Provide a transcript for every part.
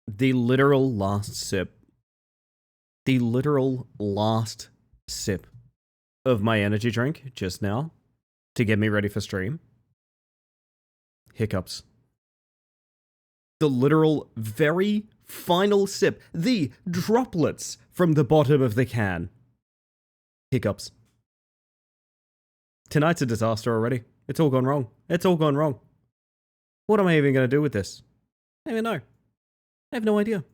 The literal last sip. The literal last sip of my energy drink just now to get me ready for stream. Hiccups. The literal very final sip. The droplets from the bottom of the can. Hiccups. Tonight's a disaster already. It's all gone wrong. It's all gone wrong. What am I even going to do with this? I don't even know. I have no idea.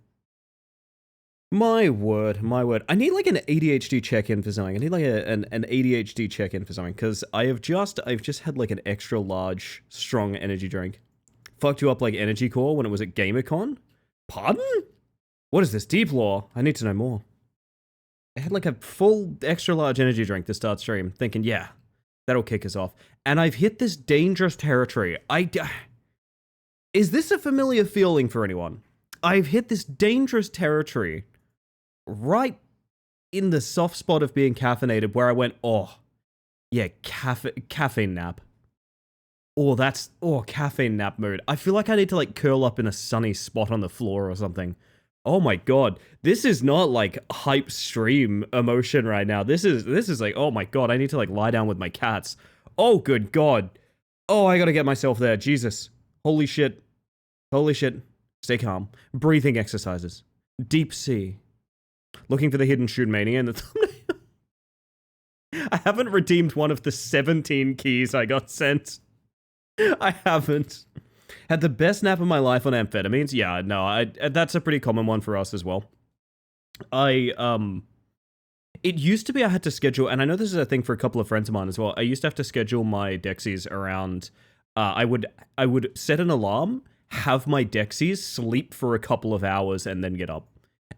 My word, my word. I need like an ADHD check-in for something. I need like an ADHD check-in for something, because I've just had like an extra large, strong energy drink. Fucked you up like Energy Core when it was at GamerCon? Pardon? What is this, deep lore? I need to know more. I had like a full extra large energy drink to start stream, thinking, yeah, that'll kick us off. And I've hit this dangerous territory. Is this a familiar feeling for anyone? I've hit this dangerous territory right in the soft spot of being caffeinated where I went, oh, yeah, caffeine nap. Caffeine nap mood. I feel like I need to like curl up in a sunny spot on the floor or something. Oh my god, this is not like hype stream emotion right now. This is like, oh my god, I need to like lie down with my cats. Oh good god. Oh, I gotta get myself there. Jesus. Holy shit. Holy shit. Stay calm. Breathing exercises. Deep sea. Looking for the hidden Trackmania in the thumbnail. I haven't redeemed one of the 17 keys I got sent. I haven't. Had the best nap of my life on amphetamines? Yeah, no, that's a pretty common one for us as well. It used to be I had to schedule, and I know this is a thing for a couple of friends of mine as well. I used to have to schedule my Dexies around, I would set an alarm, have my Dexies sleep for a couple of hours, and then get up.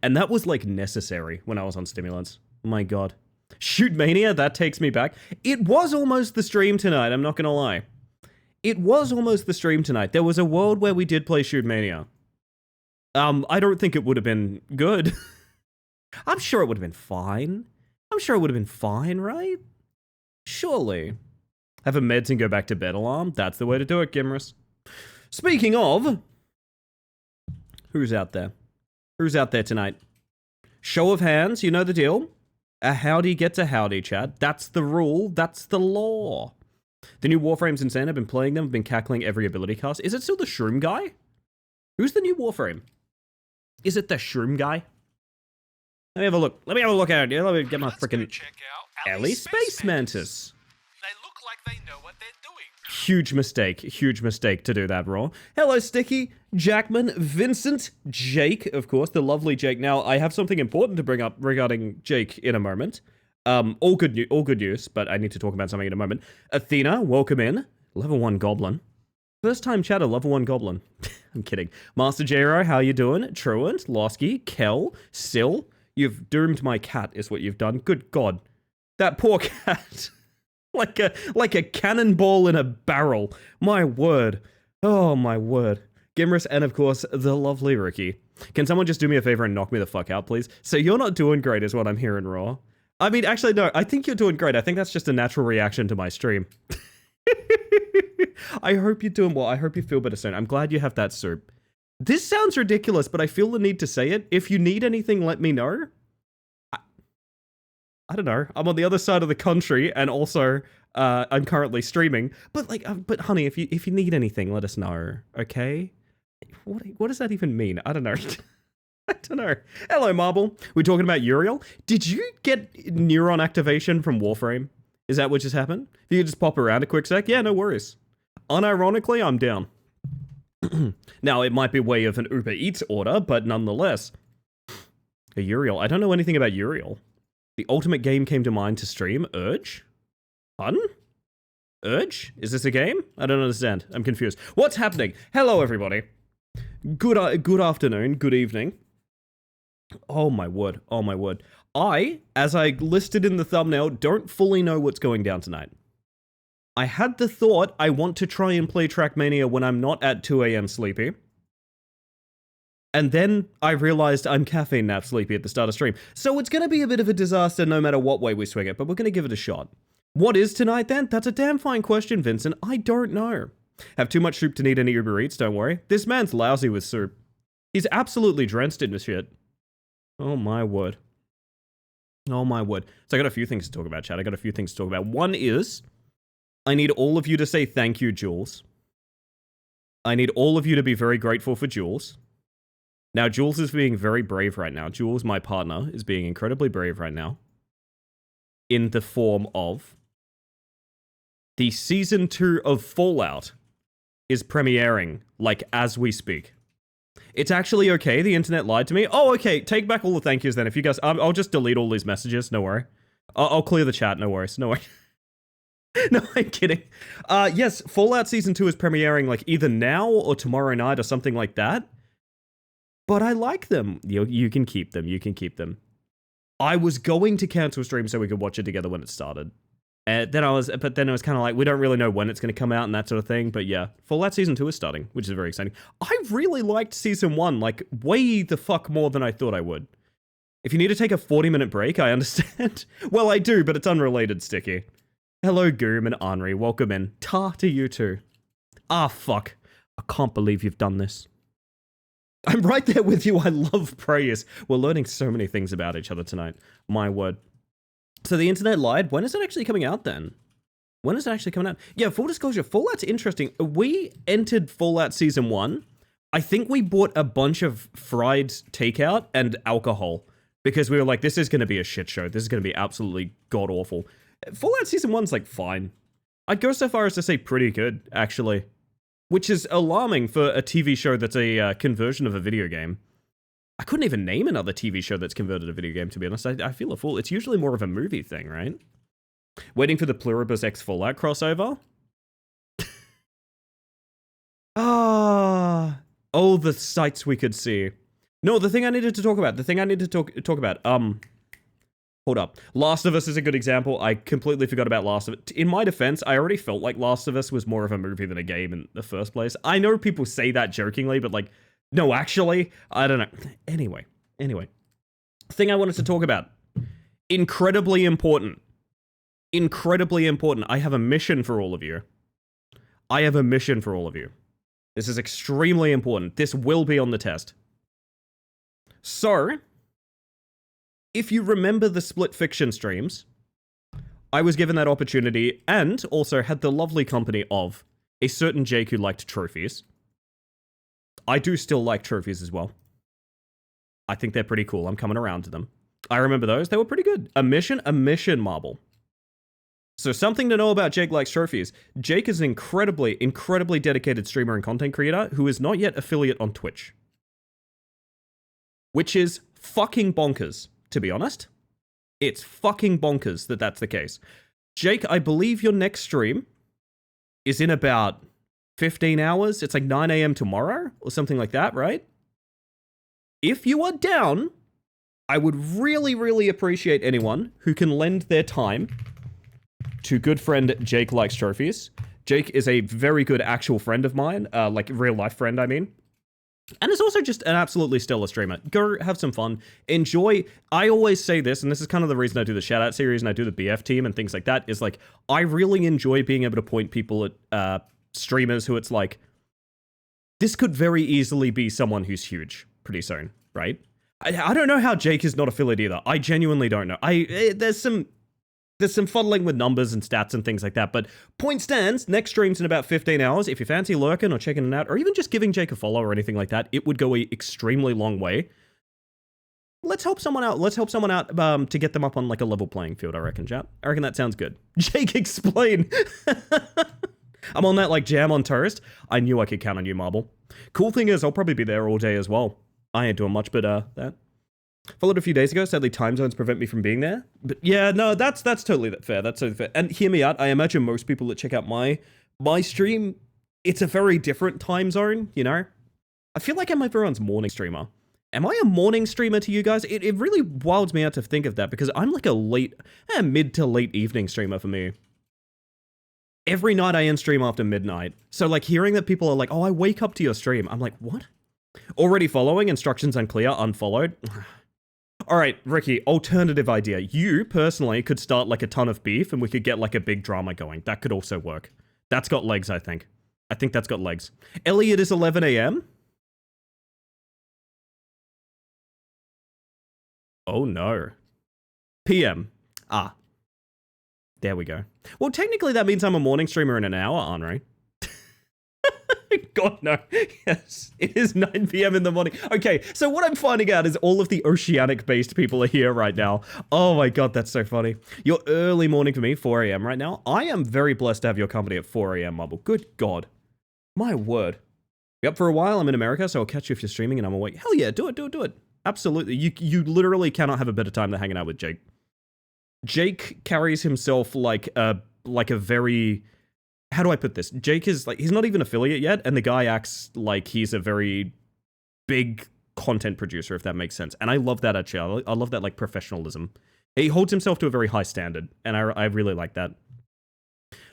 And that was like necessary when I was on stimulants. My god. Shoot Mania, that takes me back. It was almost the stream tonight, I'm not gonna lie. It was almost the stream tonight. There was a world where we did play Shoot Mania. I don't think it would have been good. I'm sure it would have been fine. I'm sure it would have been fine, right? Surely. Have a meds and go back to bed alarm? That's the way to do it, Gimrus. Speaking of... Who's out there? Who's out there tonight? Show of hands, you know the deal. A howdy gets a howdy, chat. That's the rule. That's the law. The new Warframe's insane. I've been playing them. I've been cackling every ability cast. Is it still the Shroom guy? Who's the new Warframe? Is it the Shroom guy? Let me have a look. Let me have a look at it. Let me get my freaking Ellie Space Mantis. They look like they know what they're doing. Huge mistake. Huge mistake to do that, Raw. Hello, Sticky, Jackman, Vincent, Jake, of course, the lovely Jake. Now, I have something important to bring up regarding Jake in a moment. All good news, but I need to talk about something in a moment. Athena, welcome in. Level 1 Goblin. First time chatter, level 1 Goblin. I'm kidding. Master J-Ro, how you doing? Truant, Losky, Kel, Sil. You've doomed my cat, is what you've done. Good god. That poor cat. like a cannonball in a barrel. My word. Oh, my word. Gimrus, and of course, the lovely Ricky. Can someone just do me a favor and knock me the fuck out, please? So you're not doing great, is what I'm hearing, Raw. I mean, actually, no, I think you're doing great. I think that's just a natural reaction to my stream. I hope you're doing well. I hope you feel better soon. I'm glad you have that soup. This sounds ridiculous, but I feel the need to say it. If you need anything, let me know. I don't know. I'm on the other side of the country, and also, I'm currently streaming. But but honey, if you need anything, let us know, okay? What does that even mean? I don't know. I don't know. Hello, Marble. We're talking about Uriel. Did you get neuron activation from Warframe? Is that what just happened? If you could just pop around a quick sec? Yeah, no worries. Unironically, I'm down. Now, it might be way of an Uber Eats order, but nonetheless. A Uriel. I don't know anything about Uriel. The ultimate game came to mind to stream. Urge? Pardon? Urge? Is this a game? I don't understand. I'm confused. What's happening? Hello, everybody. Good afternoon. Good evening. Oh my word, oh my word. I, as I listed in the thumbnail, don't fully know what's going down tonight. I had the thought I want to try and play Trackmania when I'm not at 2 AM sleepy. And then I realized I'm caffeine nap sleepy at the start of stream. So it's going to be a bit of a disaster no matter what way we swing it, but we're going to give it a shot. What is tonight then? That's a damn fine question, Vincent. I don't know. Have too much soup to need any Uber Eats, don't worry. This man's lousy with soup. He's absolutely drenched in this shit. Oh my word. Oh my word. So I got a few things to talk about, chat. I got a few things to talk about. One is, I need all of you to say thank you, Jules. I need all of you to be very grateful for Jules. Now, Jules is being very brave right now. Jules, my partner, is being incredibly brave right now. In the form of the Season 2 of Fallout is premiering, like, as we speak. It's actually okay. The internet lied to me. Oh, okay. Take back all the thank yous then. If you guys... I'll just delete all these messages. No worry. I'll clear the chat. No worries. No worry. No, I'm kidding. Yes, Fallout Season 2 is premiering, like, either now or tomorrow night or something like that. But I like them. You can keep them. You can keep them. I was going to cancel stream so we could watch it together when it started. Then it was kind of like, we don't really know when it's going to come out and that sort of thing. But yeah, Fallout Season 2 is starting, which is very exciting. I really liked Season 1, like, way the fuck more than I thought I would. If you need to take a 40-minute break, I understand. Well, I do, but it's unrelated, Sticky. Hello, Goom and Henri. Welcome in. Ta to you too. Ah, fuck. I can't believe you've done this. I'm right there with you. I love praise. We're learning so many things about each other tonight. My word. So the internet lied. When is it actually coming out then? When is it actually coming out? Yeah, full disclosure, Fallout's interesting. We entered Fallout Season 1. I think we bought a bunch of fried takeout and alcohol because we were like, this is going to be a shit show. This is going to be absolutely god-awful. Fallout Season 1's like fine. I'd go so far as to say pretty good, actually. Which is alarming for a TV show that's a conversion of a video game. I couldn't even name another TV show that's converted a video game, to be honest. I feel a fool. It's usually more of a movie thing, right? Waiting for the Pluribus X Fallout crossover? Oh, the sights we could see. No, the thing I needed to talk about. Hold up. Last of Us is a good example. I completely forgot about Last of Us. In my defense, I already felt like Last of Us was more of a movie than a game in the first place. I know people say that jokingly, but like, no, actually, I don't know. Anyway. Thing I wanted to talk about. Incredibly important. I have a mission for all of you. This is extremely important. This will be on the test. So... if you remember the Split Fiction streams, I was given that opportunity and also had the lovely company of a certain Jake who liked trophies. I do still like trophies as well. I think they're pretty cool. I'm coming around to them. I remember those. They were pretty good. A mission marble. So something to know about Jake likes trophies. Jake is an incredibly dedicated streamer and content creator who is not yet affiliate on Twitch. Which is fucking bonkers. To be honest, it's fucking bonkers that that's the case. Jake, I believe your next stream is in about 15 hours. It's like 9 a.m. tomorrow or something like that, right? If you are down, I would really appreciate anyone who can lend their time to good friend Jake Likes Trophies. Jake is a very good actual friend of mine, like real life friend, I mean. And it's also just an absolutely stellar streamer. Go have some fun. Enjoy. I always say this, and this is kind of the reason I do the shout-out series and I do the BF team and things like that, is like, I really enjoy being able to point people at streamers who it's like, this could very easily be someone who's huge pretty soon, right? I don't know how Jake is not affiliate either. I genuinely don't know. There's some fuddling with numbers and stats and things like that, but point stands, next stream's in about 15 hours. If you fancy lurking or checking it out, or even just giving Jake a follow or anything like that, it would go an extremely long way. Let's help someone out. To get them up on like a level playing field, I reckon, chat. I reckon that sounds good. Jake, explain. I'm on that like jam on toast. I knew I could count on you, Marble. Cool thing is, I'll probably be there all day as well. I ain't doing much, but that. Followed a few days ago. Sadly, time zones prevent me from being there. But yeah, no, that's totally fair. That's totally fair. And hear me out. I imagine most people that check out my stream, it's a very different time zone, you know? I feel like I'm everyone's morning streamer. Am I a morning streamer to you guys? It really wilds me out to think of that because I'm like a mid to late evening streamer for me. Every night I end stream after midnight. So like hearing that people are like, oh, I wake up to your stream. I'm like, what? Already following, instructions unclear, unfollowed. All right, Ricky, alternative idea. You, personally, could start like a ton of beef and we could get like a big drama going. That could also work. That's got legs, I think. I think that's got legs. Elliot is 11 a.m. Oh no. PM. Ah. There we go. Well, technically that means I'm a morning streamer in an hour, aren't I? God, no. Yes, it is 9 p.m. in the morning. Okay, so what I'm finding out is all of the oceanic-based people are here right now. Oh my god, that's so funny. Your early morning for me, 4 a.m. right now. I am very blessed to have your company at 4 a.m., Mumble. Good god. My word. Be up for a while. I'm in America, so I'll catch you if you're streaming and I'm awake. Hell yeah, do it. Absolutely. You literally cannot have a better time than hanging out with Jake. Jake carries himself like a very... How do I put this? Jake is like, he's not even affiliate yet, and the guy acts like he's a very big content producer, if that makes sense. And I love that actually. I love that like professionalism. He holds himself to a very high standard, and I really like that.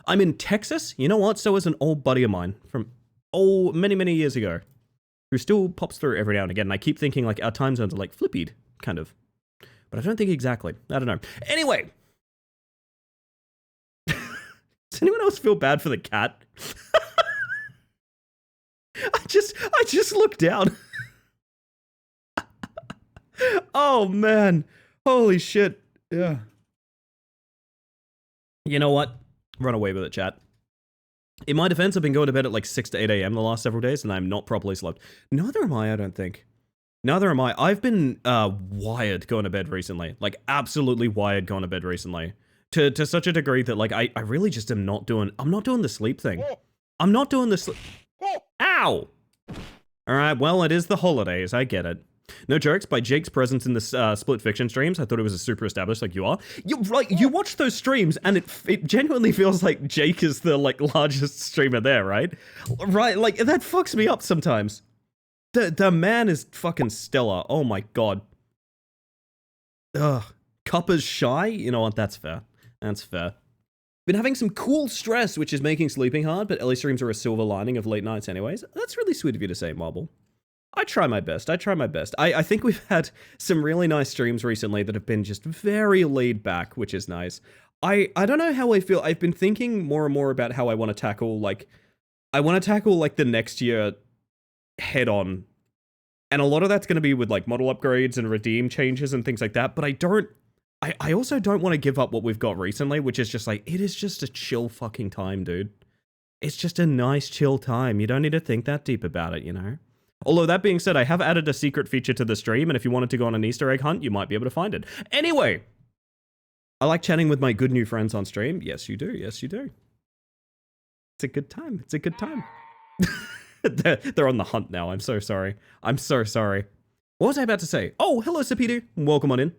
I'm in Texas. You know what? So is an old buddy of mine from many years ago, who still pops through every now and again. And I keep thinking like our time zones are like flippied, kind of. But I don't think exactly. I don't know. Anyway. Does anyone else feel bad for the cat? I just looked down. Oh man. Holy shit. Yeah. You know what? Run away with it, chat. In my defense, I've been going to bed at like 6 to 8 a.m. the last several days, and I'm not properly slept. Neither am I don't think. Neither am I. I've been wired going to bed recently. Like, absolutely wired going to bed recently. To such a degree that, like, I really just am not doing... I'm not doing the sleep thing. I'm not doing the sleep... Ow! Alright, well, it is the holidays. I get it. No jokes, by Jake's presence in the Split Fiction streams, I thought it was a super established like you are. You watch those streams, and it genuinely feels like Jake is the, like, largest streamer there, right? Right, like, that fucks me up sometimes. The man is fucking stellar. Oh my god. Ugh. Cuppa's shy? You know what, that's fair. That's fair. Been having some cool stress, which is making sleeping hard, but Ellie streams are a silver lining of late nights anyways. That's really sweet of you to say, Marble. I try my best. I think we've had some really nice streams recently that have been just very laid back, which is nice. I don't know how I feel. I've been thinking more and more about how I want to tackle, like, the next year head on. And a lot of that's going to be with, like, model upgrades and redeem changes and things like that, but I also don't want to give up what we've got recently, which is just like, it is just a chill fucking time, dude. It's just a nice chill time. You don't need to think that deep about it, you know? Although that being said, I have added a secret feature to the stream, and if you wanted to go on an Easter egg hunt, you might be able to find it. Anyway, I like chatting with my good new friends on stream. Yes, you do. Yes, you do. It's a good time. It's a good time. They're on the hunt now. I'm so sorry. I'm so sorry. What was I about to say? Oh, hello, Sapidu. Welcome on in.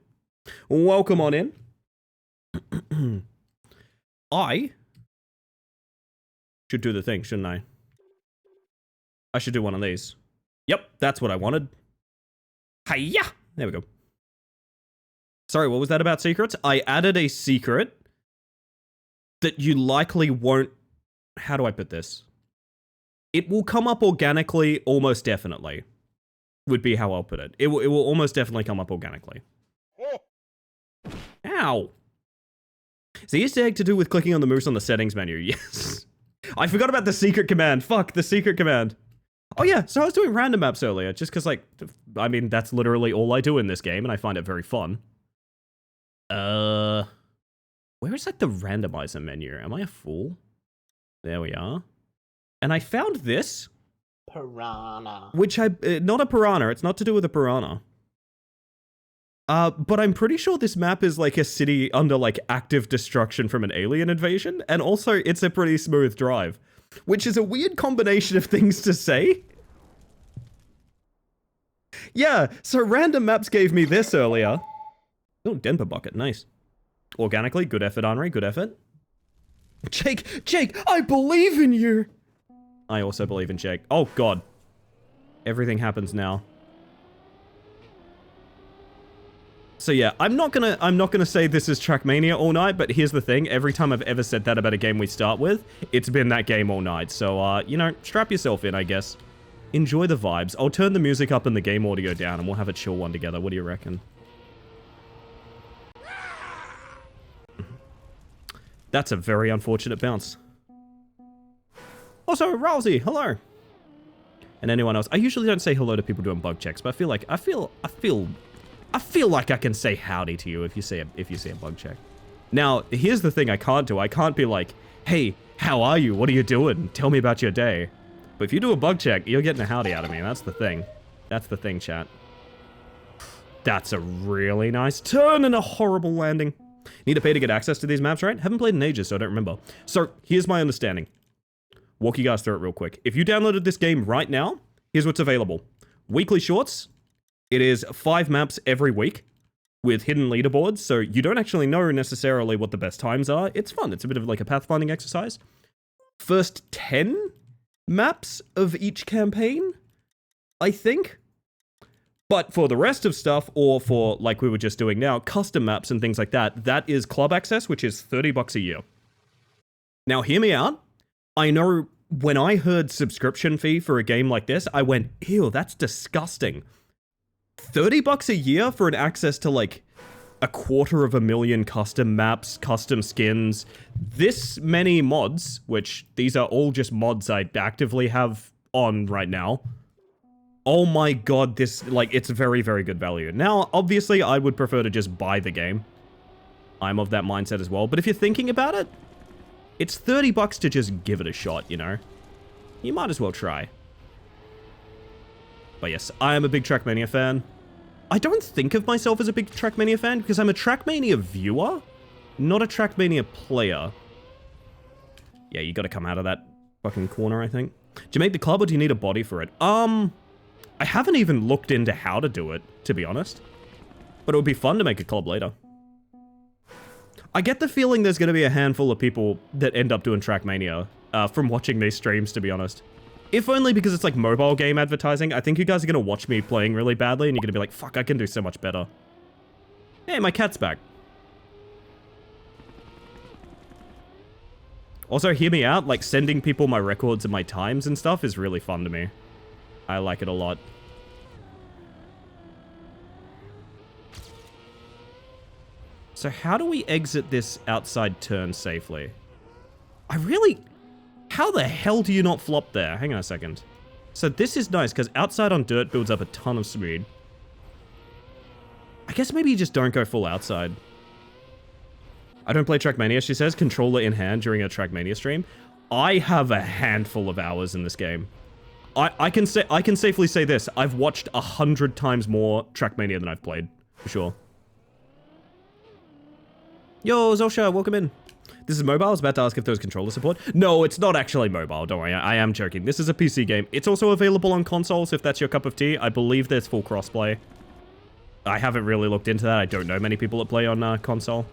Welcome on in. I should do the thing, shouldn't I? I should do one of these. Yep, that's what I wanted. Hiya! There we go. Sorry, what was that about secrets? I added a secret that you likely won't... How do I put this? It will come up organically, almost definitely. Would be how I'll put it. It will almost definitely come up organically. Ow! Is the Easter egg to do with clicking on the moose on the settings menu? Yes. I forgot about the secret command. Fuck, the secret command. Oh yeah, so I was doing random maps earlier, just because, like, I mean, that's literally all I do in this game, and I find it very fun. Where is, like, the randomizer menu? Am I a fool? There we are. And I found this. Piranha. Which not a piranha, it's not to do with a piranha. But I'm pretty sure this map is like a city under like active destruction from an alien invasion, and also it's a pretty smooth drive, which is a weird combination of things to say. Yeah, so random maps gave me this earlier. Oh, Denver bucket, nice. Organically, good effort, Henri, good effort. Jake, I believe in you! I also believe in Jake. Oh god. Everything happens now. So yeah, I'm not gonna say this is Trackmania all night, but here's the thing, every time I've ever said that about a game we start with, it's been that game all night. So, you know, strap yourself in, I guess. Enjoy the vibes. I'll turn the music up and the game audio down, and we'll have a chill one together. What do you reckon? That's a very unfortunate bounce. Also, Rousey, hello. And anyone else. I usually don't say hello to people doing bug checks, but I feel I feel like I can say howdy to you if you see a bug check. Now, here's the thing I can't do. I can't be like, hey, how are you? What are you doing? Tell me about your day. But if you do a bug check, you're getting a howdy out of me. That's the thing. That's the thing, chat. That's a really nice turn and a horrible landing. Need to pay to get access to these maps, right? Haven't played in ages, so I don't remember. So, here's my understanding. Walk you guys through it real quick. If you downloaded this game right now, here's what's available. Weekly shorts. It is 5 maps every week with hidden leaderboards, so you don't actually know necessarily what the best times are. It's fun. It's a bit of like a pathfinding exercise. First 10 maps of each campaign, I think. But for the rest of stuff, or for, like we were just doing now, custom maps and things like that, that is club access, which is $30 a year. Now, hear me out. I know when I heard subscription fee for a game like this, I went, ew, that's disgusting. $30 a year for an access to, like, 250,000 custom maps, custom skins, this many mods, which these are all just mods I actively have on right now. Oh my god, this, like, it's very, very good value. Now, obviously, I would prefer to just buy the game. I'm of that mindset as well. But if you're thinking about it, it's $30 to just give it a shot, you know? You might as well try. But yes, I am a big Trackmania fan. I don't think of myself as a big Trackmania fan because I'm a Trackmania viewer, not a Trackmania player. Yeah, you gotta come out of that fucking corner, I think. Do you make the club or do you need a body for it? I haven't even looked into how to do it, to be honest. But it would be fun to make a club later. I get the feeling there's going to be a handful of people that end up doing Trackmania from watching these streams, to be honest. If only because it's like mobile game advertising. I think you guys are going to watch me playing really badly and you're going to be like, fuck, I can do so much better. Hey, my cat's back. Also, hear me out, like sending people my records and my times and stuff is really fun to me. I like it a lot. So how do we exit this outside turn safely? How the hell do you not flop there? Hang on a second. So this is nice, because outside on dirt builds up a ton of speed. I guess maybe you just don't go full outside. I don't play Trackmania, she says, controller in hand during a Trackmania stream. I have a handful of hours in this game. I can safely say this. I've watched 100 times more Trackmania than I've played, for sure. Yo, Zosha, welcome in. This is mobile. I was about to ask if there was controller support. No, it's not actually mobile. Don't worry, I am joking. This is a PC game. It's also available on consoles if that's your cup of tea. I believe there's full crossplay. I haven't really looked into that. I don't know many people that play on console.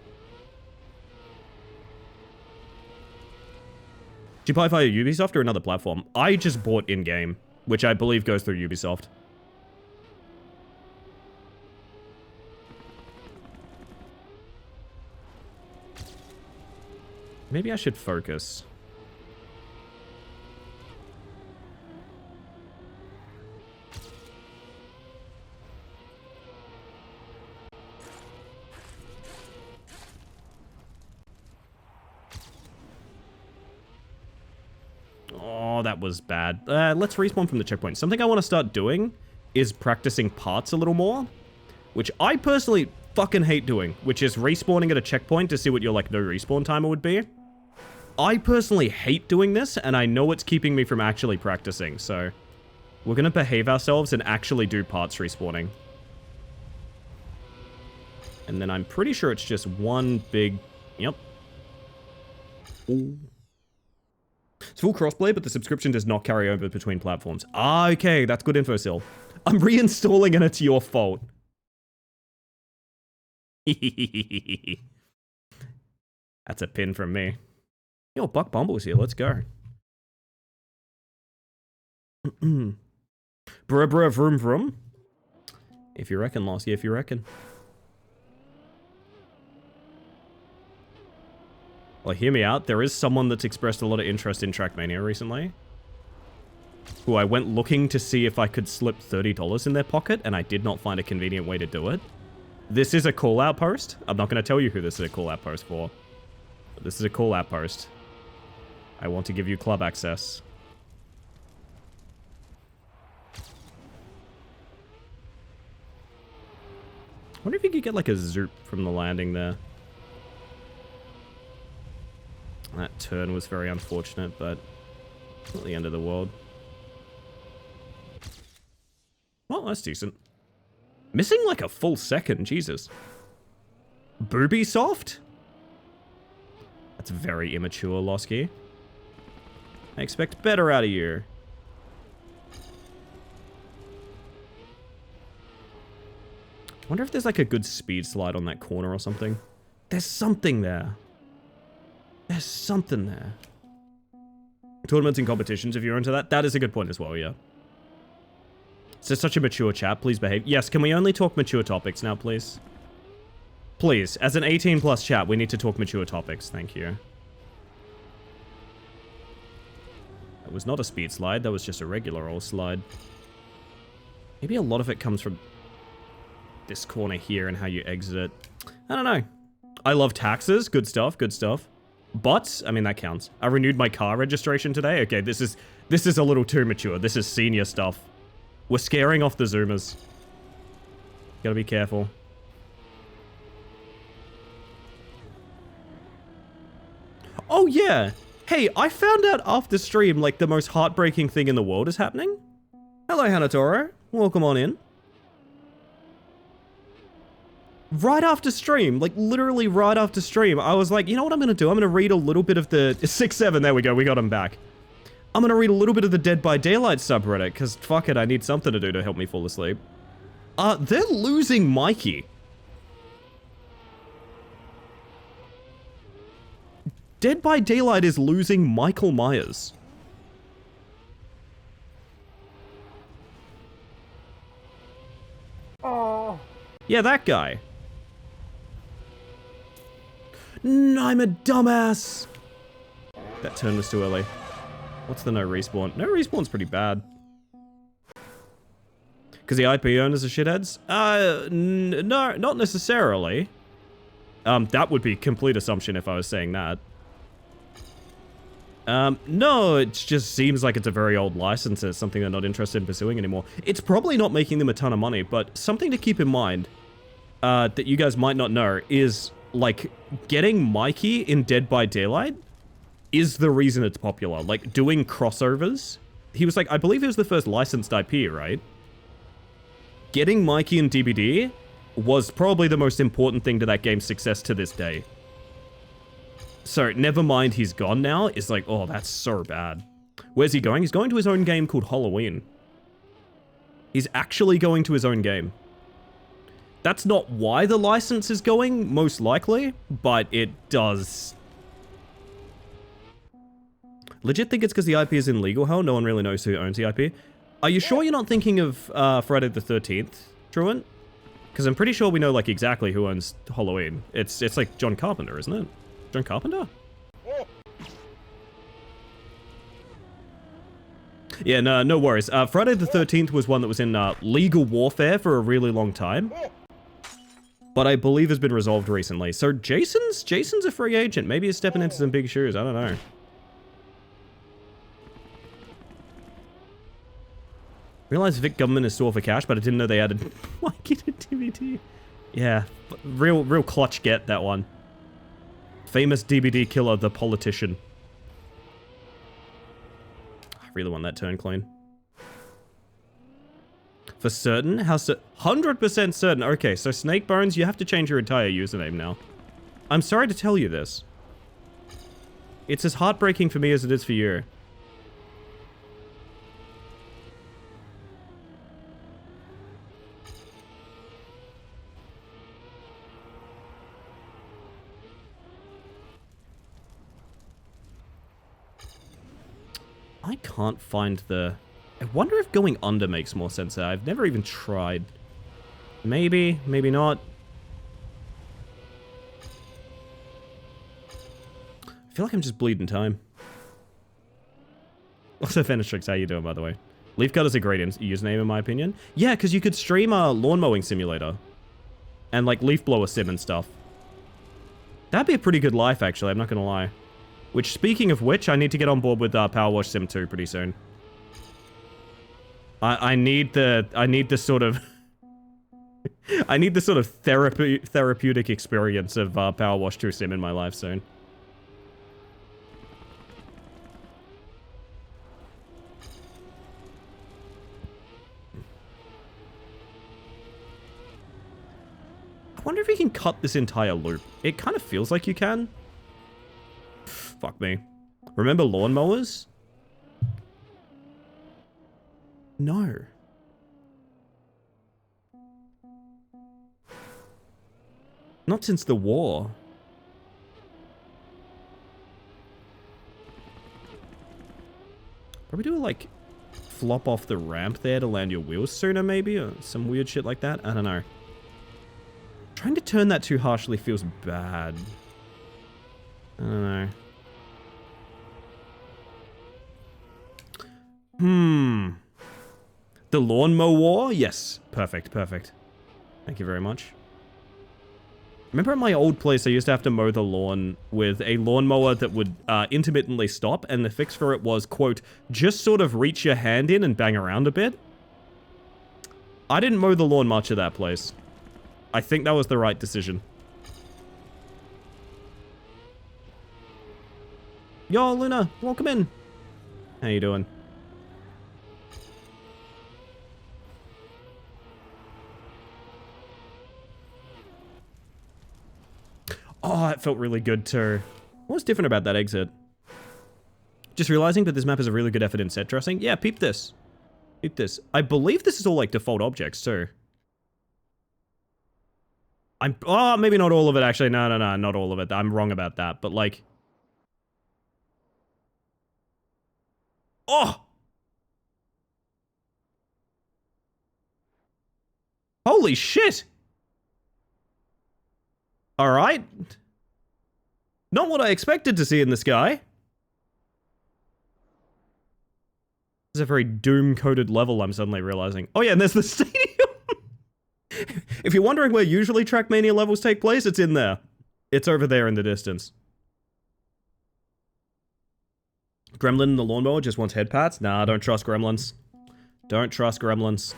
Do you play via Ubisoft or another platform? I just bought in-game, which I believe goes through Ubisoft. Maybe I should focus. Oh, that was bad. Let's respawn from the checkpoint. Something I want to start doing is practicing parts a little more, which I personally fucking hate doing, which is respawning at a checkpoint to see what your, like, no respawn timer would be. I personally hate doing this, and I know it's keeping me from actually practicing, so we're gonna behave ourselves and actually do parts respawning. And then I'm pretty sure it's just one big... Yep. Ooh. It's full crossplay, but the subscription does not carry over between platforms. Ah, okay, that's good info, Sil. I'm reinstalling and it's your fault. That's a pin from me. Yo, Buck Bumble's here. Let's go. Bruh, bruh, vroom, vroom. If you reckon, Lassie, if you reckon. Well, hear me out. There is someone that's expressed a lot of interest in Trackmania recently, who I went looking to see if I could slip $30 in their pocket, and I did not find a convenient way to do it. This is a call-out post. I'm not going to tell you who this is a call-out post for. But this is a call-out post. I want to give you club access. wonder if you could get like a zoop from the landing there. That turn was very unfortunate, but not the end of the world. Well, that's decent. Missing like a full second, Jesus. Booby soft? That's very immature, Losky. I expect better out of you. Wonder if there's like a good speed slide on that corner or something. There's something there. There's something there. Tournaments and competitions, if you're into that. That is a good point as well, yeah. So such a mature chat, please behave. Yes, can we only talk mature topics now, please? Please, as an 18+ chat, we need to talk mature topics, thank you. That was not a speed slide, that was just a regular old slide. Maybe a lot of it comes from this corner here and how you exit it. I don't know. I love taxes, good stuff, good stuff. But, I mean, that counts. I renewed my car registration today. Okay, this is a little too mature. This is senior stuff. We're scaring off the Zoomers. Gotta be careful. Oh, yeah. Hey, I found out after stream, like, the most heartbreaking thing in the world is happening. Hello, Hanatoro. Welcome on in. Right after stream, like, literally right after stream, I was like, you know what I'm gonna do? I'm gonna read a little bit of the... 6-7, there we go, we got him back. I'm gonna read a little bit of the Dead by Daylight subreddit, because fuck it, I need something to do to help me fall asleep. They're losing Mikey. Dead by Daylight is losing Michael Myers. Oh. Yeah, that guy. I'm a dumbass. That turn was too early. What's the no respawn? No respawn's pretty bad. Because the IP owners are shitheads? No, not necessarily. That would be complete assumption if I was saying that. No, it just seems like it's a very old license. It's something they're not interested in pursuing anymore. It's probably not making them a ton of money, but something to keep in mind that you guys might not know is, like, getting Mikey in Dead by Daylight is the reason it's popular. Like, doing crossovers. He was like, I believe he was the first licensed IP, right? Getting Mikey in DBD was probably the most important thing to that game's success to this day. So, never mind he's gone now, is like, oh, that's so bad. Where's he going? He's going to his own game called Halloween. He's actually going to his own game. That's not why the license is going, most likely, but it does. Legit think it's because the IP is in legal hell, no one really knows who owns the IP. Are you sure you're not thinking of Friday the 13th, Truant? Because I'm pretty sure we know, like, exactly who owns Halloween. It's like John Carpenter, isn't it? John Carpenter? Yeah, no worries. Friday the 13th was one that was in legal warfare for a really long time. But I believe has been resolved recently. So Jason's a free agent. Maybe he's stepping into some big shoes. I don't know. Realized Vic government is sore for cash, but I didn't know they added Mikey to DVD. Yeah, real clutch get, that one. Famous DBD killer, the politician. I really want that turn clean. For certain? How 100% certain. Okay, so Snake Bones, you have to change your entire username now. I'm sorry to tell you this. It's as heartbreaking for me as it is for you. I can't find the... I wonder if going under makes more sense there. I've never even tried. Maybe, maybe not. I feel like I'm just bleeding time. Also, Fenistrix, how you doing, by the way? Leafcut is a great username, in my opinion. Yeah, because you could stream a lawn mowing simulator. And, like, leaf blower sim and stuff. That'd be a pretty good life, actually, I'm not gonna lie. Which, speaking of which, I need to get on board with Power Wash Sim 2 pretty soon. I need the sort of... I need the sort of therapeutic experience of Power Wash 2 Sim in my life soon. I wonder if you can cut this entire loop. It kind of feels like you can. Fuck me. Remember lawnmowers? No. Not since the war. Probably do like flop off the ramp there to land your wheels sooner maybe, or some weird shit like that. I don't know. Trying to turn that too harshly feels bad. I don't know. The lawnmower war? Yes. Perfect, perfect. Thank you very much. Remember at my old place, I used to have to mow the lawn with a lawnmower that would intermittently stop, and the fix for it was, quote, just sort of reach your hand in and bang around a bit. I didn't mow the lawn much at that place. I think that was the right decision. Yo, Luna, welcome in. How you doing? Oh, it felt really good too. What was different about that exit? Just realizing that this map is a really good effort in set dressing. Yeah, peep this. Peep this. I believe this is all like default objects too. Oh, maybe not all of it actually. No, not all of it. I'm wrong about that. But like... Oh! Holy shit! Alright. Not what I expected to see in this guy. This is a very doom-coded level, I'm suddenly realizing. Oh yeah, and there's the stadium! If you're wondering where usually Trackmania levels take place, it's in there. It's over there in the distance. Gremlin in the lawnmower just wants head pats? Nah, don't trust gremlins. Don't trust gremlins.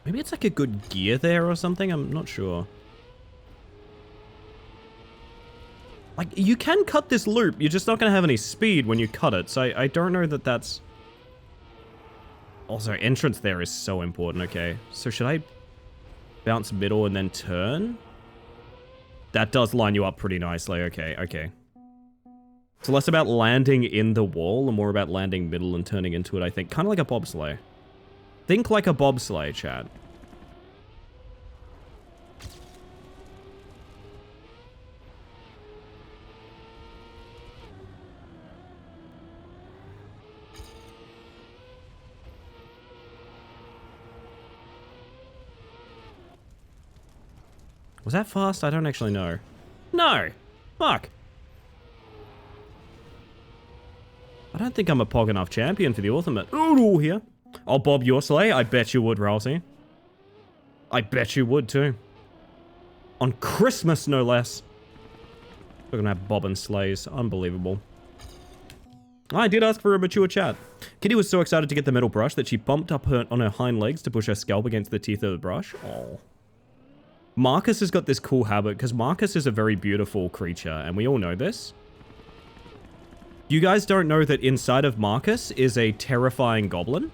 Maybe it's like a good gear there or something? I'm not sure. Like, you can cut this loop, you're just not going to have any speed when you cut it, so I don't know that that's... Also, entrance there is so important, okay. So should I bounce middle and then turn? That does line you up pretty nicely, okay, okay. It's less about landing in the wall and more about landing middle and turning into it, I think. Kind of like a bobsleigh. Think like a bobsleigh, chat. Was that fast? I don't actually know. No! Fuck! I don't think I'm a pog enough champion for the ultimate. Ooh, here. I'll bob your sleigh? I bet you would, Rousey. I bet you would, too. On Christmas, no less. We're gonna have bobbing sleighs. Unbelievable. I did ask for a mature chat. Kitty was so excited to get the metal brush that she bumped up on her hind legs to push her scalp against the teeth of the brush. Oh. Marcus has got this cool habit, because Marcus is a very beautiful creature, and we all know this. You guys don't know that inside of Marcus is a terrifying goblin?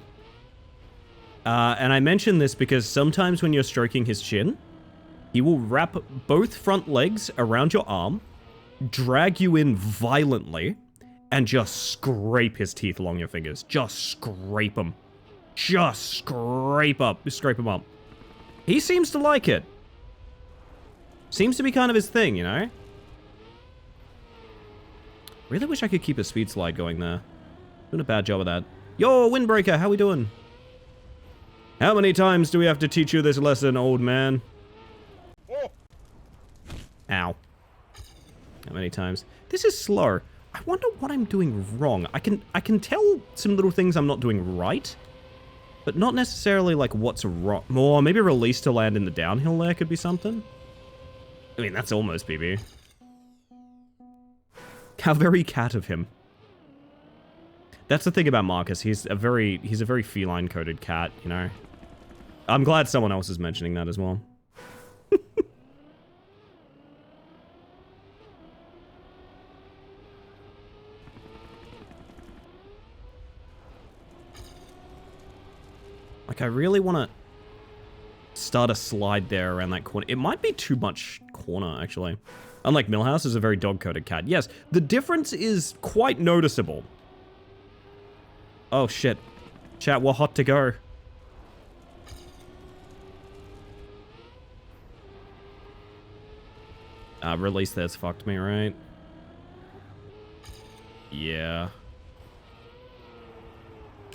And I mention this because sometimes when you're stroking his chin, he will wrap both front legs around your arm, drag you in violently, and just scrape his teeth along your fingers. Just scrape them. Just scrape him up. He seems to like it. Seems to be kind of his thing, you know? Really wish I could keep a speed slide going there. Doing a bad job of that. Yo, Windbreaker, how we doing? How many times do we have to teach you this lesson, old man? Ow. How many times? This is slow. I wonder what I'm doing wrong. I can tell some little things I'm not doing right, but not necessarily like what's wrong. Or maybe release to land in the downhill there could be something. I mean, that's almost BB. How very cat of him. That's the thing about Marcus. He's a very feline-coded cat, you know? I'm glad someone else is mentioning that as well. Like, I really want to start a slide there around that corner. It might be too much corner, actually. Unlike Millhouse is a very dog-coated cat. Yes, the difference is quite noticeable. Oh, shit. Chat, we're hot to go. Release this fucked me, right? Yeah.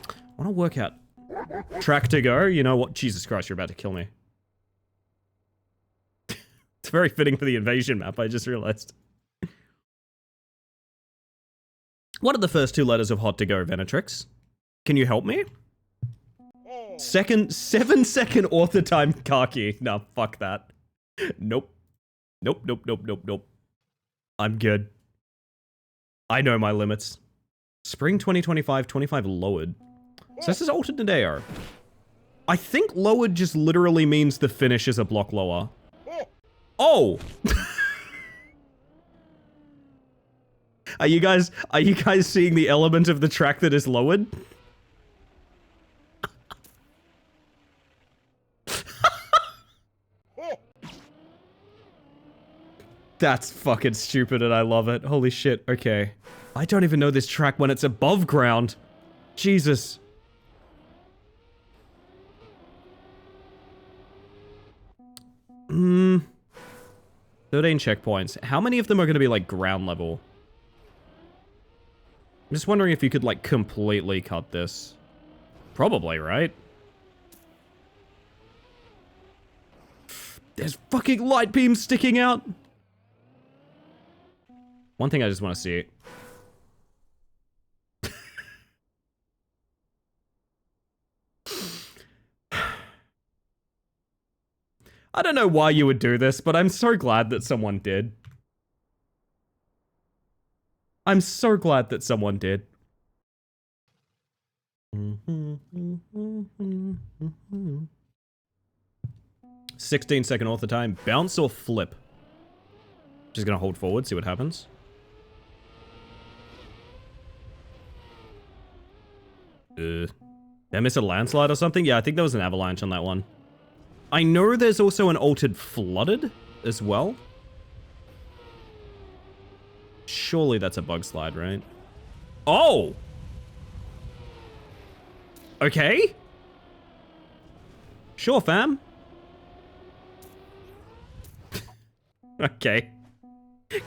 I want to work out... Track to go? You know what? Jesus Christ, you're about to kill me. It's very fitting for the invasion map, I just realized. What are the first two letters of hot to go, Venatrix? Can you help me? 7-second author time car key. Nah, fuck that. Nope. Nope. I'm good. I know my limits. Spring 2025, 25 lowered. So this is altered Nadeo. I think lowered just literally means the finish is a block lower. Oh! Are you guys seeing the element of the track that is lowered? That's fucking stupid and I love it. Holy shit, okay. I don't even know this track when it's above ground. Jesus. 13 checkpoints. How many of them are going to be, like, ground level? I'm just wondering if you could, like, completely cut this. Probably, right? There's fucking light beams sticking out! One thing I just want to see. I don't know why you would do this, but I'm so glad that someone did. I'm so glad that someone did. 16-second author time. Bounce or flip? Just gonna hold forward, see what happens. Did I miss a landslide or something? Yeah, I think there was an avalanche on that one. I know there's also an altered flooded as well. Surely that's a bug slide, right? Oh! Okay. Sure, fam. Okay.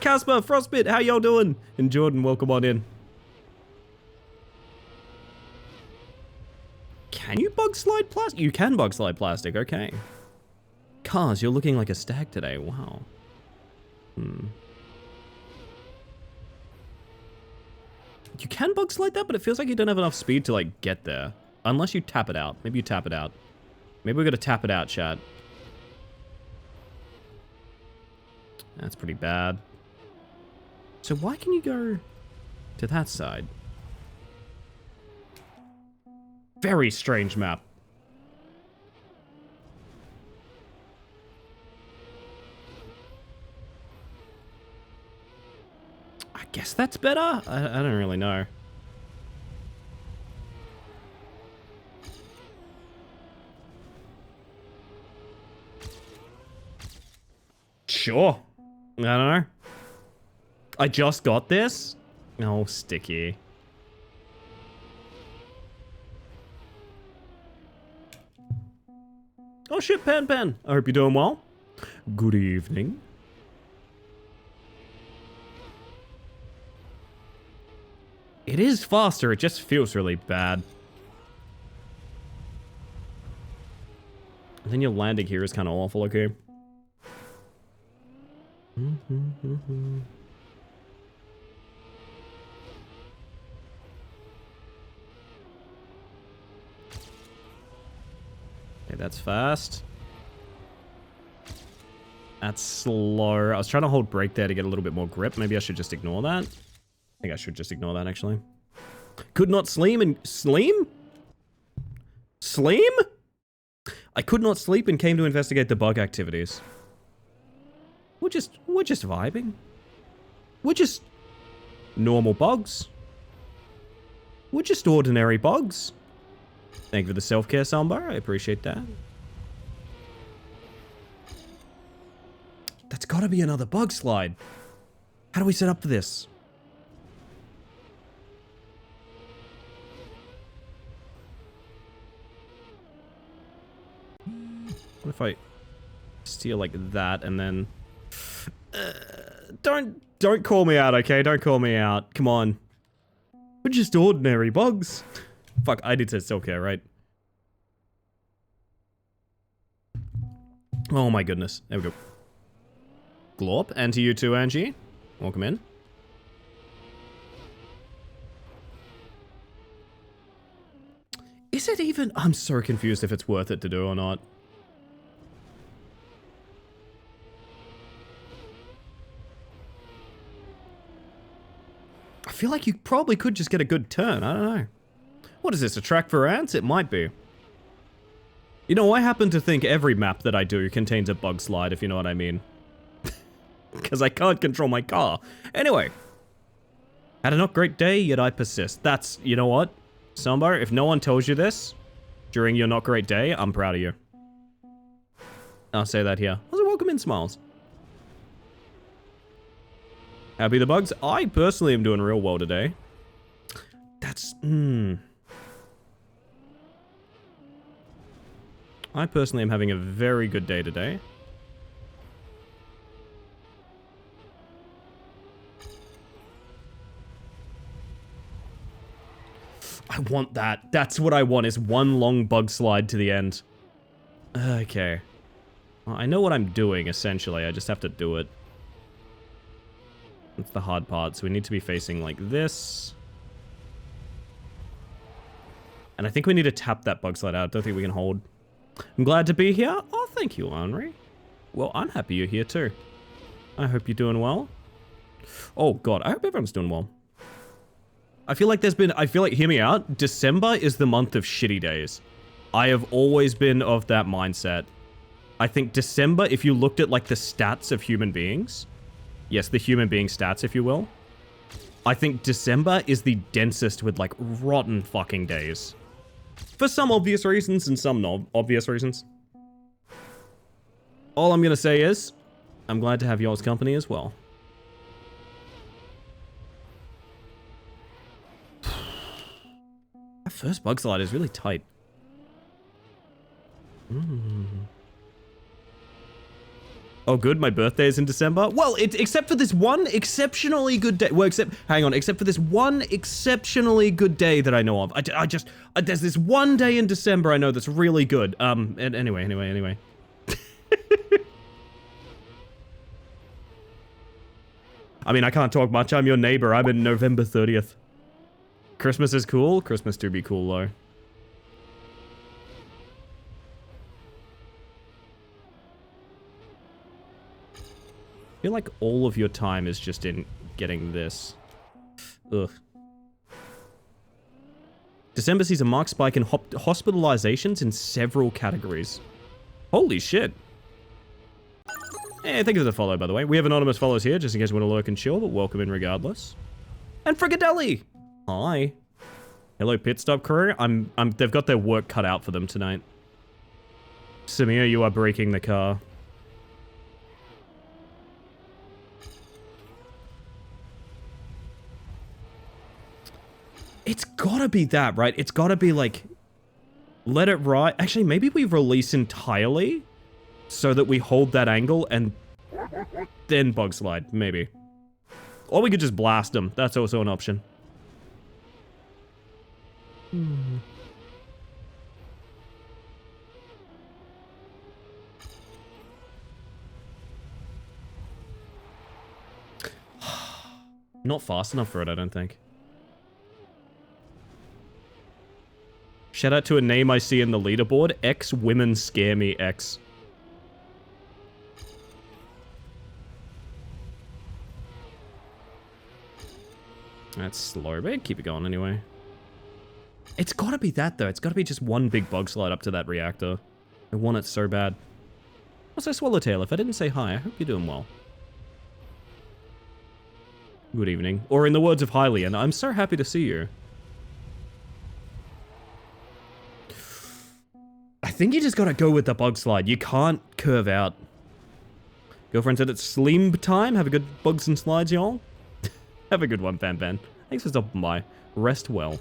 Casper, Frostbit, how y'all doing? And Jordan, welcome on in. Can you bug slide plastic? You can bug slide plastic, okay. Cars, you're looking like a stag today, wow. You can bug slide that, but it feels like you don't have enough speed to, like, get there. Unless you tap it out. Maybe you tap it out. Maybe we're gonna tap it out, chat. That's pretty bad. So why can you go to that side? Very strange map. I guess that's better? I don't really know. Sure. I don't know. I just got this? Oh, sticky. Oh shit, Pan. I hope you're doing well. Good evening. It is faster, it just feels really bad. And then your landing here is kind of awful, okay? Okay, that's fast. That's slow. I was trying to hold brake there to get a little bit more grip. Maybe I should just ignore that. I think I should just ignore that, actually. Could not sleep and... Sleem? Sleem? I could not sleep and came to investigate the bug activities. We're just vibing. We're just normal bugs. We're just ordinary bugs. Thank you for the self-care, Sambar. I appreciate that. That's gotta be another bug slide. How do we set up for this? What if I steal like that and then... Don't call me out, okay? Don't call me out. Come on. We're just ordinary bugs. Fuck, I did say self-care, right? Oh my goodness. There we go. Glorp, and to you too, Angie. Welcome in. Is it even... I'm so confused if it's worth it to do or not. I feel like you probably could just get a good turn. I don't know. What is this, a track for ants? It might be. You know, I happen to think every map that I do contains a bug slide, if you know what I mean. Because I can't control my car. Anyway. Had a not great day, yet I persist. That's, you know what? Sambar, if no one tells you this during your not great day, I'm proud of you. I'll say that here. Also, welcome in, Smiles. Happy the bugs? I personally am doing real well today. That's, I personally am having a very good day today. I want that. That's what I want, is one long bug slide to the end. Okay. Well, I know what I'm doing, essentially. I just have to do it. That's the hard part. So we need to be facing like this. And I think we need to tap that bug slide out. I don't think we can hold. I'm glad to be here. Oh, thank you, Henri. Well, I'm happy you're here too. I hope you're doing well. Oh god, I hope everyone's doing well. I feel like hear me out, December is the month of shitty days. I have always been of that mindset. I think December, if you looked at like the stats of human beings, yes, the human being stats, if you will, I think December is the densest with like rotten fucking days. For some obvious reasons and some not obvious reasons. All I'm gonna say is, I'm glad to have y'all's company as well. That first bug slide is really tight. Oh, good. My birthday is in December. Well, except for this one exceptionally good day. Well, except for this one exceptionally good day that I know of. There's this one day in December I know that's really good. Anyway. I mean, I can't talk much. I'm your neighbor. I'm in November 30th. Christmas is cool. Christmas do be cool, though. I feel like all of your time is just in getting this. Ugh. December sees a marked spike in hospitalizations in several categories. Holy shit. Hey, thank you for the follow, by the way. We have anonymous follows here, just in case you want to lurk and chill, but welcome in regardless. And Frigadelli! Hi. Hello, pit stop crew. They've got their work cut out for them tonight. Samir, you are breaking the car. It's gotta be that, right? It's gotta be like, let it ride. Actually, maybe we release entirely so that we hold that angle and then bug slide, maybe. Or we could just blast them. That's also an option. Not fast enough for it, I don't think. Shout out to a name I see in the leaderboard. X women scare me X. That's slow, but keep it going anyway. It's gotta be that, though. It's gotta be just one big bug slide up to that reactor. I want it so bad. Also, Swallowtail, if I didn't say hi, I hope you're doing well. Good evening. Or in the words of Hylian, I'm so happy to see you. I think you just gotta go with the bug slide. You can't curve out. Girlfriend said it's slim time. Have a good bugs and slides, y'all. Have a good one, Fan Fan. Thanks for stopping by. Rest well.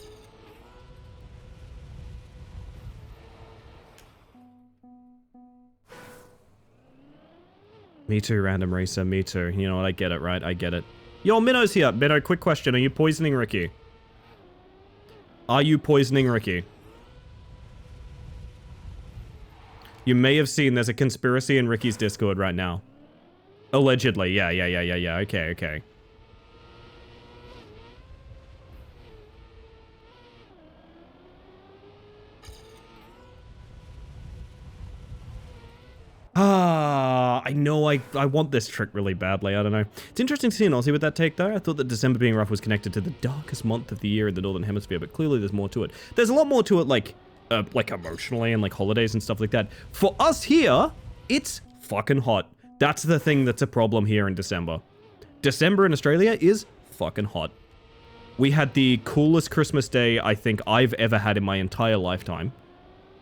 Me too, random racer. Me too. You know what? I get it, right? I get it. Yo, Minnow's here. Minnow, quick question. Are you poisoning Ricky? Are you poisoning Ricky? You may have seen there's a conspiracy in Ricky's Discord right now. Allegedly. Yeah. Okay. I know I want this trick really badly, I don't know. It's interesting to see an Aussie with that take, though. I thought that December being rough was connected to the darkest month of the year in the Northern Hemisphere, but clearly there's more to it. There's a lot more to it, like emotionally and, like, holidays and stuff like that. For us here, it's fucking hot. That's the thing that's a problem here in December. December in Australia is fucking hot. We had the coolest Christmas day I think I've ever had in my entire lifetime.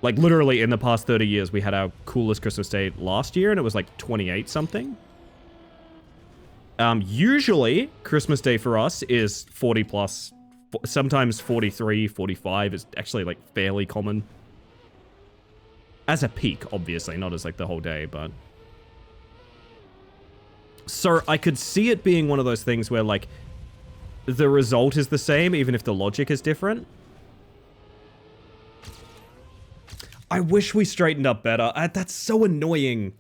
Like, literally, in the past 30 years, we had our coolest Christmas day last year, and it was, like, 28 something. Usually, Christmas day for us is 40 plus, sometimes 43, 45 is actually, like, fairly common. As a peak, obviously, not as, like, the whole day, but... So, I could see it being one of those things where, like, the result is the same, even if the logic is different. I wish we straightened up better. That's so annoying.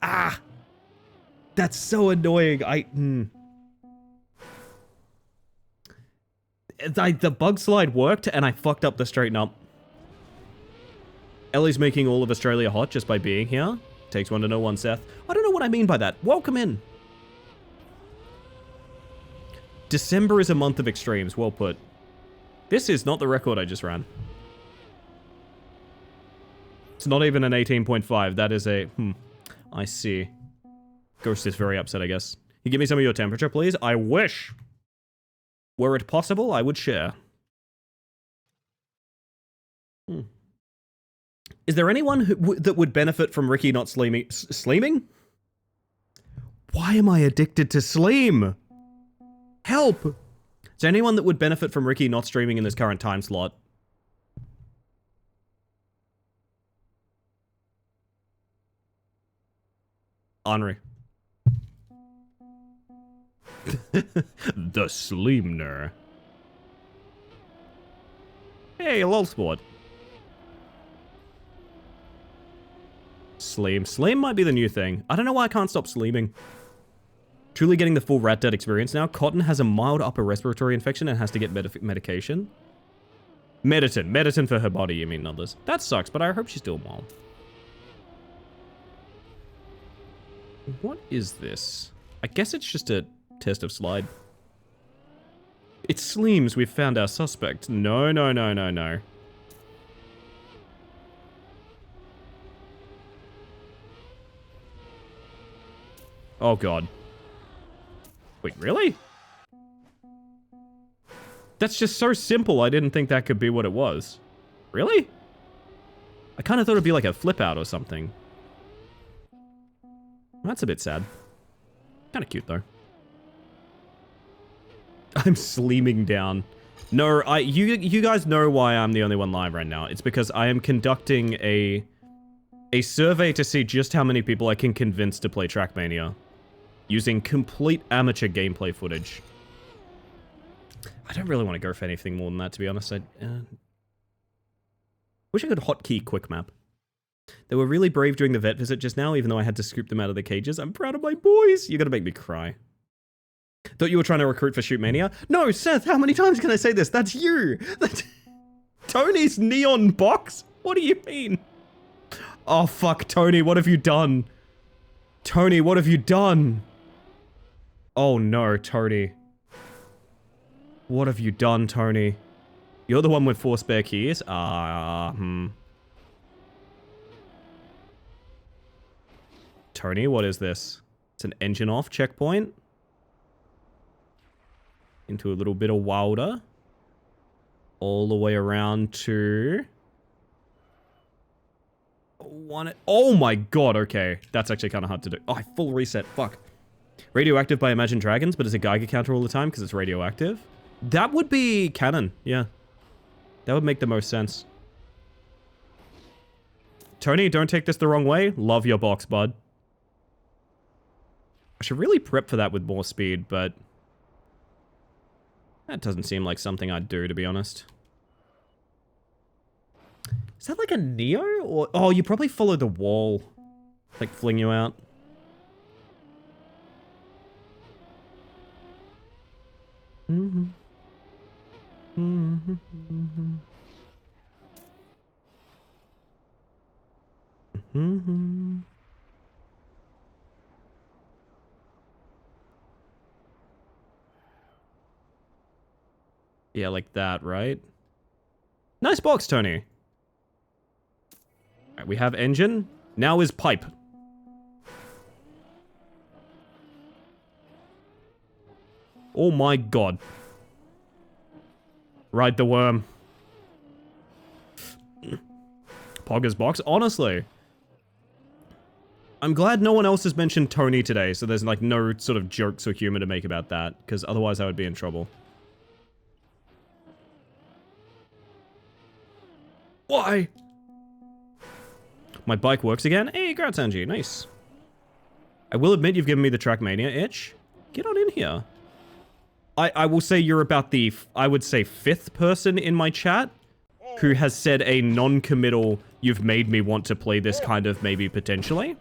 That's so annoying. The bug slide worked, and I fucked up the straighten up. Ellie's making all of Australia hot just by being here. Takes one to know one, Seth. I don't know what I mean by that. Welcome in. December is a month of extremes. Well put. This is not the record I just ran. It's not even an 18.5. That is a... I see. Ghost is very upset, I guess. You give me some of your temperature, please? I wish. Were it possible, I would share. Is there anyone that would benefit from Ricky not sleeming? Sleeming? Why am I addicted to sleem? Help! Is there anyone that would benefit from Ricky not streaming in this current time slot? Henri. The Sleemner. Hey, lol sport. Sleem. Sleem might be the new thing. I don't know why I can't stop sleeming. Truly getting the full Rat Dead experience now. Cotton has a mild upper respiratory infection and has to get medication. Meditin for her body, you mean, not others. That sucks, but I hope she's doing well. What is this? I guess it's just a test of slide. It seems we've found our suspect. No. Oh god. Wait, really? That's just so simple, I didn't think that could be what it was. Really? I kind of thought it'd be like a flip out or something. That's a bit sad. Kind of cute, though. I'm sleeming down. No, you guys know why I'm the only one live right now. It's because I am conducting a survey to see just how many people I can convince to play Trackmania. Using complete amateur gameplay footage. I don't really want to go for anything more than that, to be honest. Wish I could hotkey quick map. They were really brave during the vet visit just now, even though I had to scoop them out of the cages. I'm proud of my boys. You're gonna make me cry. Thought you were trying to recruit for Shoot Mania? No, Seth, how many times can I say this? That's you! That's... Tony's neon box? What do you mean? Oh, fuck, Tony, what have you done? Tony, what have you done? Oh no, Tony. What have you done, Tony? You're the one with 4 spare keys? Tony, what is this? It's an engine off checkpoint. Into a little bit of wilder. All the way around to... Oh my god, okay. That's actually kind of hard to do. Oh, I full reset, fuck. Radioactive by Imagine Dragons, but it's a Geiger counter all the time because it's radioactive. That would be canon, yeah. That would make the most sense. Tony, don't take this the wrong way. Love your box, bud. I should really prep for that with more speed, but... that doesn't seem like something I'd do, to be honest. Is that like a Neo? Or oh, you probably follow the wall. Like, fling you out. Yeah, like that, right? Nice box, Tony. Alright, we have engine. Now is pipe. Oh my god. Ride the worm. Pogger's box. Honestly. I'm glad no one else has mentioned Tony today, so there's like no sort of jokes or humor to make about that, because otherwise I would be in trouble. Why? My bike works again? Hey, congrats, Angie. Nice. I will admit you've given me the Trackmania itch. Get on in here. I will say you're about the, I would say, 5th person in my chat who has said a non-committal, you've made me want to play this kind of maybe potentially.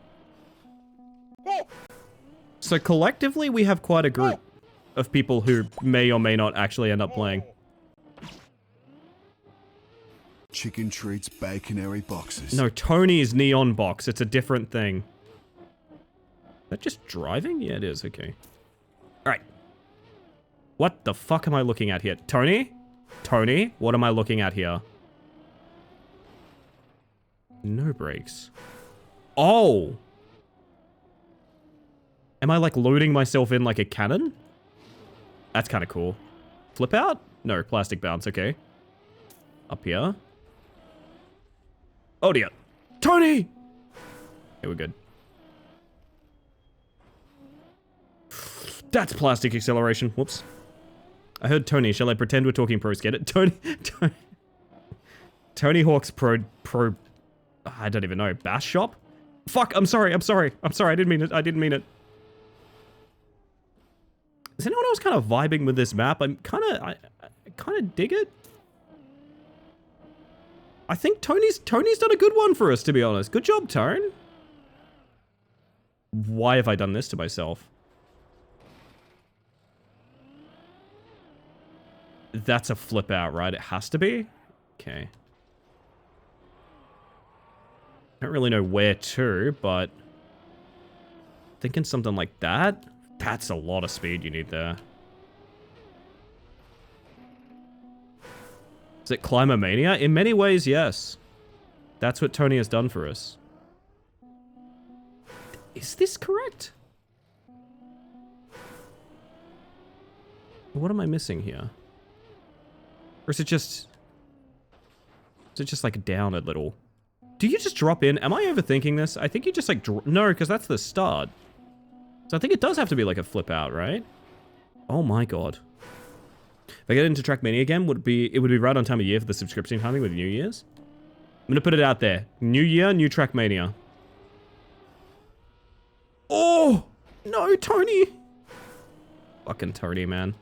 So collectively, we have quite a group of people who may or may not actually end up playing. Chicken treats, baconary boxes. No, Tony's neon box. It's a different thing. Is that just driving? Yeah, it is. Okay. Alright. What the fuck am I looking at here? Tony? Tony? What am I looking at here? No brakes. Oh! Am I, like, loading myself in like a cannon? That's kind of cool. Flip out? No, plastic bounce. Okay. Up here. Oh dear. Tony! Okay, we're good. That's plastic acceleration. Whoops. I heard Tony. Shall I pretend we're talking pros? Get it? Tony Hawk's pro... I don't even know. Bass shop? Fuck, I'm sorry. I didn't mean it. Is anyone else kind of vibing with this map? I kind of dig it. I think Tony's done a good one for us, to be honest. Good job, Tone. Why have I done this to myself? That's a flip out, right? It has to be? Okay. I don't really know where to, but... thinking something like that? That's a lot of speed you need there. Is it Climbomania? In many ways, yes. That's what Tony has done for us. Is this correct? What am I missing here? Or is it just... is it just like down a little? Do you just drop in? Am I overthinking this? I think you just like... no, because that's the start. So I think it does have to be like a flip out, right? Oh my god. If I get into Trackmania again, it would be right on time of year for the subscription timing with New Year's. I'm gonna put it out there. New year, new Trackmania. Oh! No, Tony! Fucking Tony, man.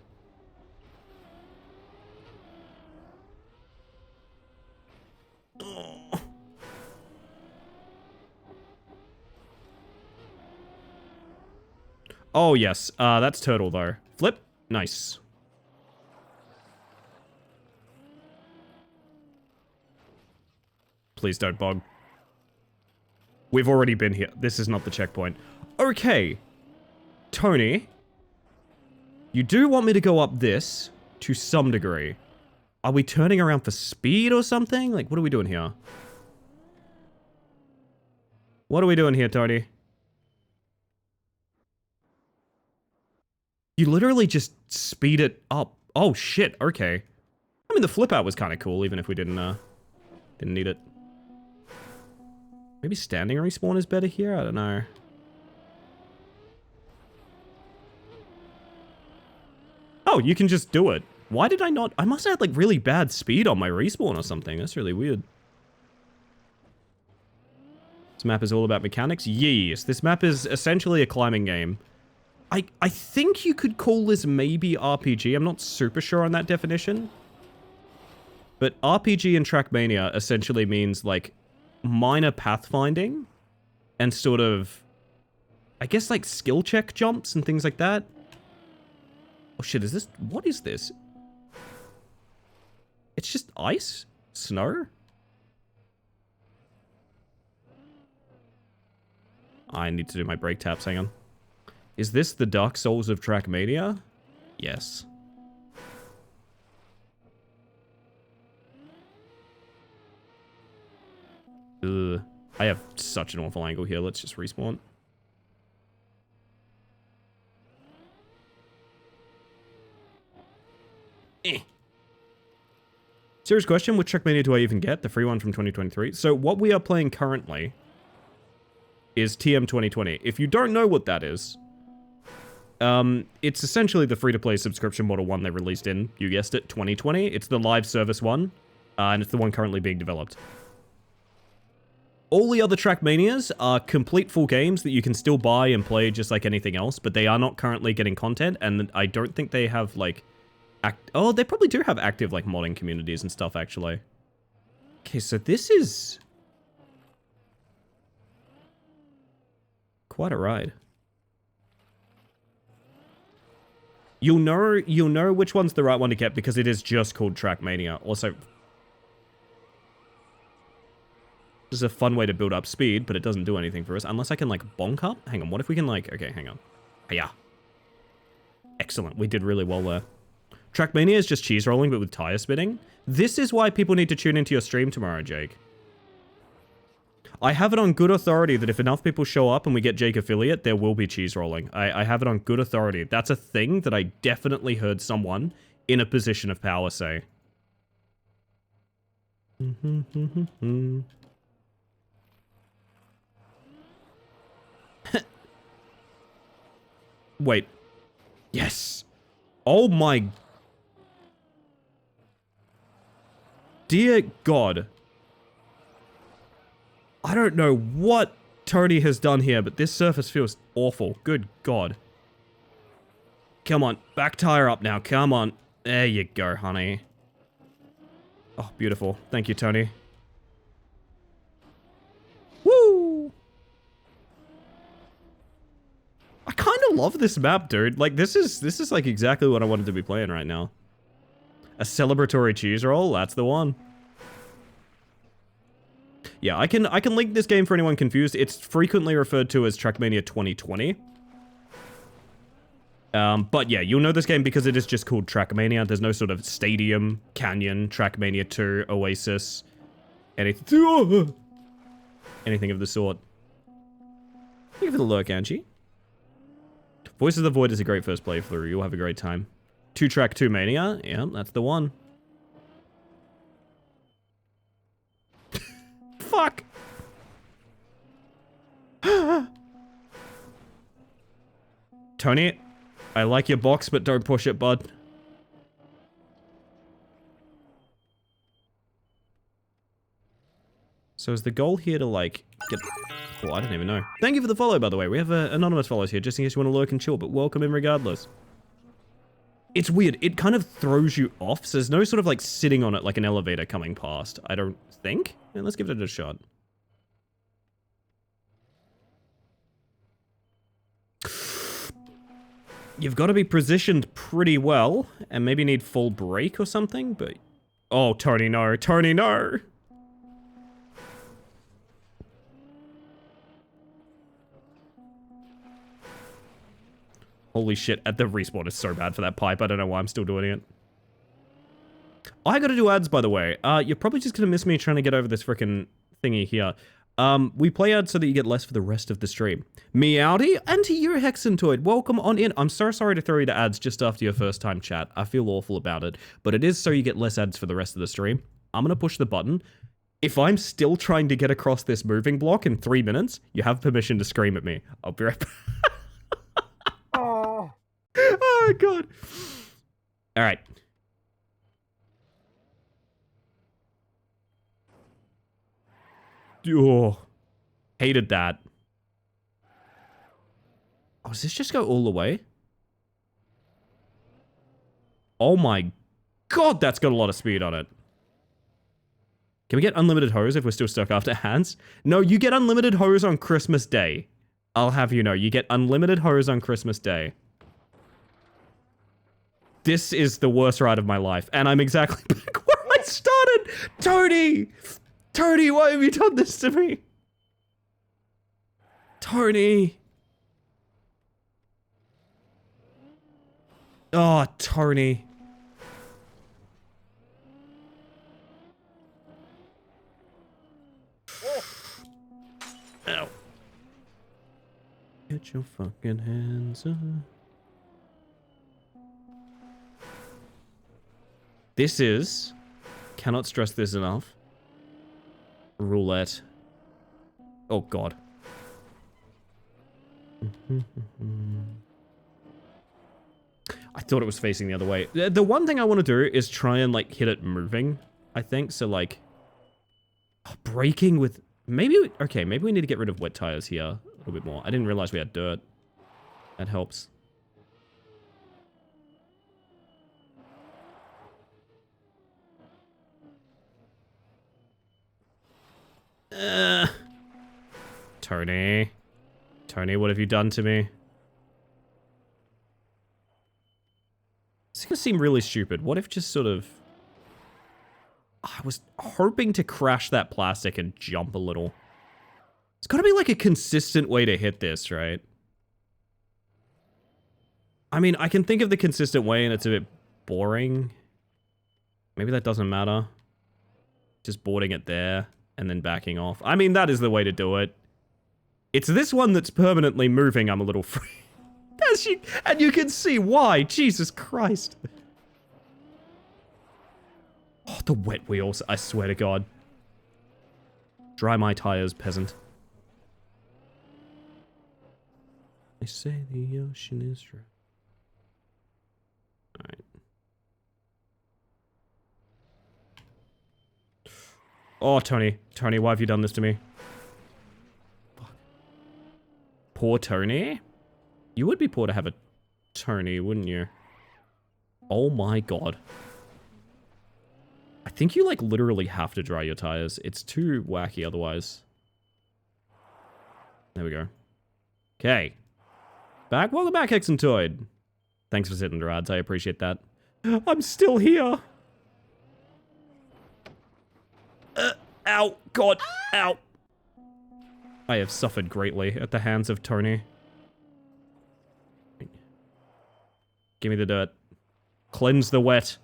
Oh, yes. That's turtle, though. Flip. Nice. Please don't bog. We've already been here. This is not the checkpoint. Okay. Tony. You do want me to go up this to some degree. Are we turning around for speed or something? Like, what are we doing here? What are we doing here, Tony? You literally just speed it up. Oh, shit. Okay. I mean, the flip out was kind of cool, even if we didn't need it. Maybe standing respawn is better here? I don't know. Oh, you can just do it. Why did I not? I must have had, like, really bad speed on my respawn or something. That's really weird. This map is all about mechanics? Yes. This map is essentially a climbing game. I think you could call this maybe RPG. I'm not super sure on that definition. But RPG in Trackmania essentially means, like, minor pathfinding and sort of, I guess, like, skill check jumps and things like that. Oh, shit, is this... What is this? It's just ice? Snow? I need to do my brake taps, hang on. Is this the Dark Souls of Trackmania? Yes. Ugh. I have such an awful angle here. Let's just respawn. Serious question, which Trackmania do I even get? The free one from 2023? So what we are playing currently is TM 2020. If you don't know what that is, it's essentially the free-to-play subscription model one they released in, you guessed it, 2020. It's the live service one, and it's the one currently being developed. All the other Trackmanias are complete full games that you can still buy and play just like anything else, but they are not currently getting content, and I don't think they have, like, oh, they probably do have active, like, modding communities and stuff, actually. Okay, so this is quite a ride. You'll know which one's the right one to get because it is just called Trackmania. Also, this is a fun way to build up speed, but it doesn't do anything for us unless I can, like, bonk up. Hang on, what if we can, like, okay, hang on. Hiya. Excellent, we did really well there. Trackmania is just cheese rolling, but with tire spinning. This is why people need to tune into your stream tomorrow, Jake. I have it on good authority that if enough people show up and we get Jake affiliate, there will be cheese rolling. I have it on good authority. That's a thing that I definitely heard someone in a position of power say. Wait. Yes. Oh my... Dear God. I don't know what Tony has done here, but this surface feels awful. Good God. Come on, back tire up now, come on. There you go, honey. Oh, beautiful. Thank you, Tony. Woo! I kind of love this map, dude. Like, this is like exactly what I wanted to be playing right now. A celebratory cheese roll, that's the one. Yeah, I can link this game for anyone confused. It's frequently referred to as Trackmania 2020. But yeah, you'll know this game because it is just called Trackmania. There's no sort of Stadium, Canyon, Trackmania 2, Oasis, anything of the sort. Thank you for the lurk, Angie. Voice of the Void is a great first playthrough. You'll have a great time. 2-Track 2 Mania. Yeah, that's the one. Fuck! Tony, I like your box, but don't push it, bud. So is the goal here to, like, get... Well, I don't even know. Thank you for the follow, by the way. We have anonymous follows here, just in case you want to lurk and chill, but welcome in regardless. It's weird. It kind of throws you off, so there's no sort of, like, sitting on it like an elevator coming past. I don't think. Yeah, let's give it a shot. You've got to be positioned pretty well, and maybe need full brake or something, but... Oh, Tony, no. Tony, no! Holy shit, the respawn is so bad for that pipe. I don't know why I'm still doing it. I gotta do ads, by the way. You're probably just gonna miss me trying to get over this frickin' thingy here. We play ads so that you get less for the rest of the stream. Meowdy, and to you, Hexentoid, welcome on in. I'm so sorry to throw you to ads just after your first time chat. I feel awful about it, but it is so you get less ads for the rest of the stream. I'm gonna push the button. If I'm still trying to get across this moving block in 3 minutes, you have permission to scream at me. I'll be right back. Oh my god. All right. Oh, hated that. Oh, does this just go all the way? Oh my god, that's got a lot of speed on it. Can we get unlimited hose if we're still stuck after hands? No, you get unlimited hose on Christmas Day. I'll have you know, you get unlimited hose on Christmas Day. This is the worst ride of my life, and I'm exactly back where I started! Tony! Tony, why have you done this to me? Tony! Oh, Tony. Ow. Get your fucking hands up. This is, cannot stress this enough, roulette. Oh god. I thought it was facing the other way. The one thing I want to do is try and like hit it moving, I think. So like, braking with, maybe, okay, maybe we need to get rid of wet tires here a little bit more. I didn't realize we had dirt. That helps. Tony. Tony, what have you done to me? It's gonna seem really stupid. What if just sort of... I was hoping to crash that plastic and jump a little. It's gotta be like a consistent way to hit this, right? I mean, I can think of the consistent way and it's a bit boring. Maybe that doesn't matter. Just boarding it there and then backing off. I mean, that is the way to do it. It's this one that's permanently moving I'm a little free. And you can see why. Jesus Christ. Oh, the wet wheels. I swear to God. Dry my tires, peasant. They say the ocean is dry. Alright. Oh, Tony. Tony, why have you done this to me? Fuck. Poor Tony? You would be poor to have a Tony, wouldn't you? Oh my god. I think you, like, literally have to dry your tires. It's too wacky otherwise. There we go. Okay. Back. Welcome back, Hexentoid. Thanks for sitting the ads. I appreciate that. I'm still here. Ow. God. Ow. I have suffered greatly at the hands of Tony. Give me the dirt. Cleanse the wet.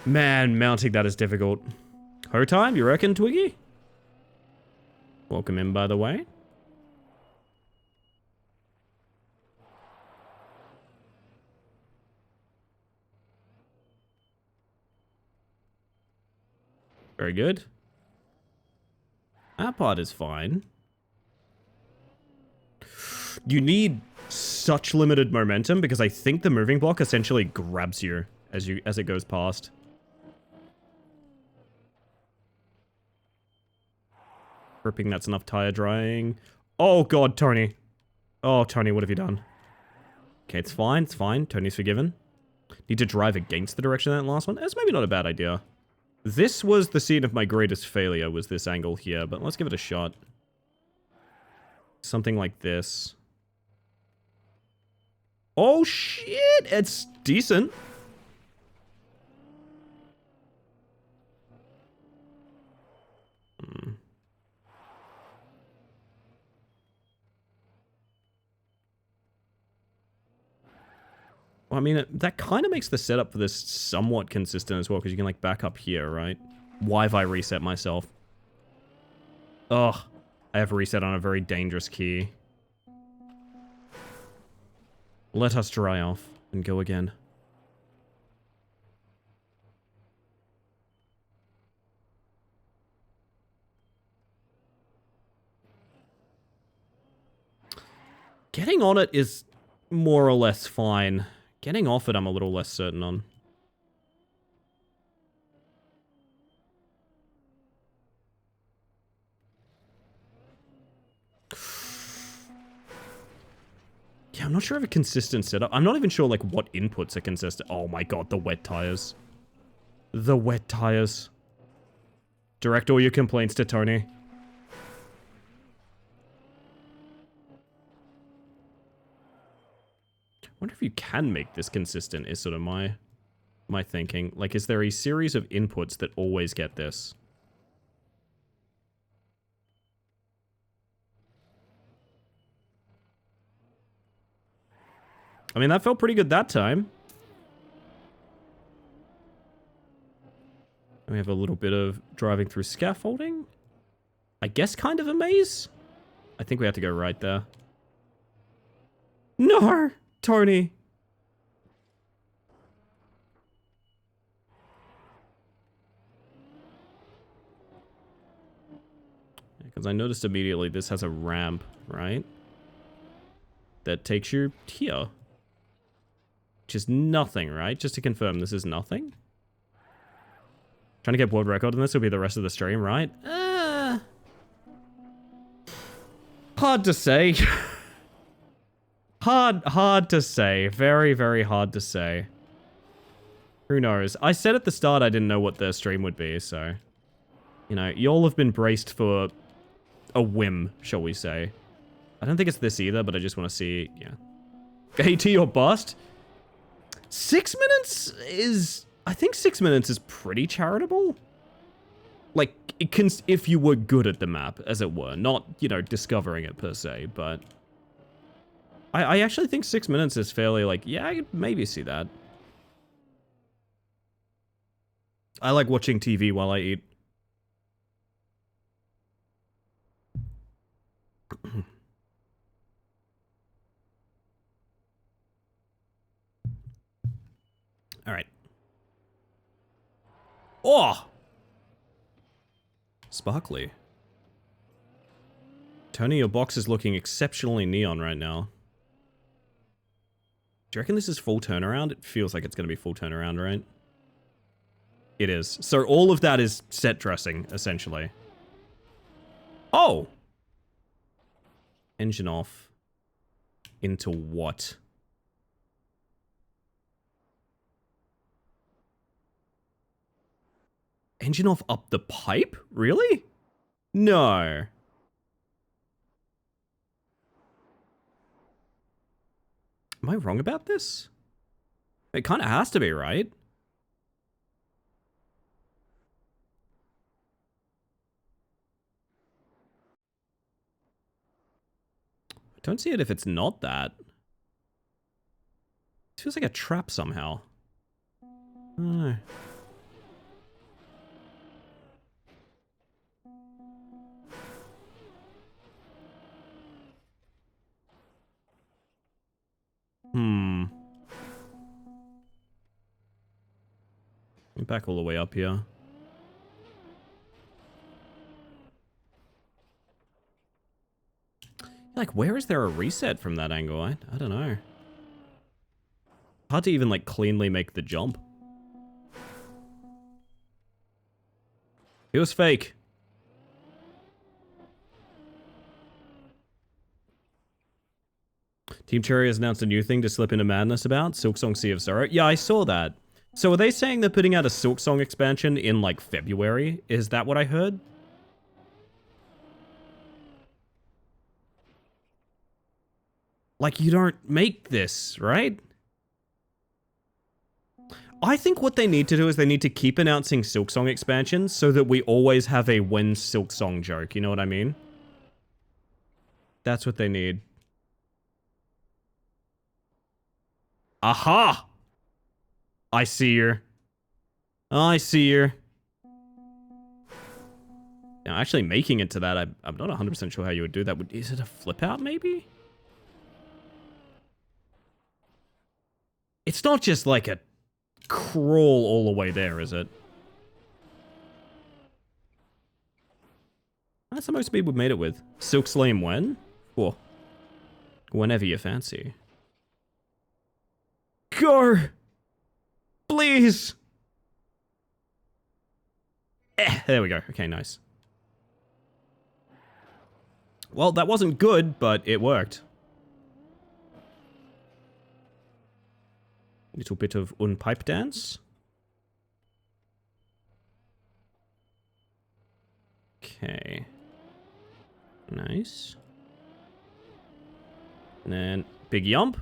Man, mounting that is difficult. Ho time, you reckon, Twiggy? Welcome in, by the way. Very good. That part is fine. You need such limited momentum because I think the moving block essentially grabs you as it goes past. Hoping that's enough tire drying. Oh god, Tony. Oh, Tony, what have you done? Okay, it's fine, it's fine. Tony's forgiven. Need to drive against the direction of that last one? That's maybe not a bad idea. This was the scene of my greatest failure, was this angle here, but let's give it a shot. Something like this. Oh shit, it's decent. Well, I mean, that kind of makes the setup for this somewhat consistent as well, because you can, like, back up here, right? Why have I reset myself? Ugh. I have reset on a very dangerous key. Let us dry off and go again. Getting on it is more or less fine. Getting off it, I'm a little less certain on. Yeah, I'm not sure of a consistent setup. I'm not even sure, like, what inputs are consistent. Oh my god, the wet tires. The wet tires. Direct all your complaints to Tony. I wonder if you can make this consistent, is sort of my thinking. Like, is there a series of inputs that always get this? I mean, that felt pretty good that time. And we have a little bit of driving through scaffolding. I guess kind of a maze? I think we have to go right there. No! Tony! Because I noticed immediately this has a ramp, right? That takes you here. Which is nothing, right? Just to confirm, this is nothing? Trying to get world record on this will be the rest of the stream, right? Hard to say. Hard to say. Very, very hard to say. Who knows? I said at the start I didn't know what the stream would be, so... You know, y'all have been braced for a whim, shall we say. I don't think it's this either, but I just want to see, yeah. AT or bust? 6 minutes is... I think 6 minutes is pretty charitable. Like, it can, if you were good at the map, as it were. Not, you know, discovering it per se, but... I actually think 6 minutes is fairly, like, yeah, I could maybe see that. I like watching TV while I eat. Alright. Oh! Sparkly. Tony, your box is looking exceptionally neon right now. Do you reckon this is full turnaround? It feels like it's going to be full turnaround, right? It is. So all of that is set dressing, essentially. Oh! Engine off. Into what? Engine off up the pipe? Really? No. Am I wrong about this? It kind of has to be, right? I don't see it if it's not that. It feels like a trap somehow. I don't know. Back all the way up here. Like, where is there a reset from that angle? I don't know. Hard to even, like, cleanly make the jump. It was fake. Team Cherry has announced a new thing to slip into madness about. Silksong Sea of Sorrow. Yeah, I saw that. So are they saying they're putting out a Silksong expansion in, like, February? Is that what I heard? Like, you don't make this, right? I think what they need to do is they need to keep announcing Silksong expansions so that we always have a when Silksong joke, you know what I mean? That's what they need. Aha! I see her. I see her. Now, actually making it to that, I'm not 100% sure how you would do that. Is it a flip out, maybe? It's not just like a crawl all the way there, is it? That's the most speed we've made it with. Silk Slam when? Whoa. Whenever you fancy. Go! Please! There we go. Okay, nice. Well, that wasn't good, but it worked. Little bit of unpipe dance. Okay. Nice. And then, big yump.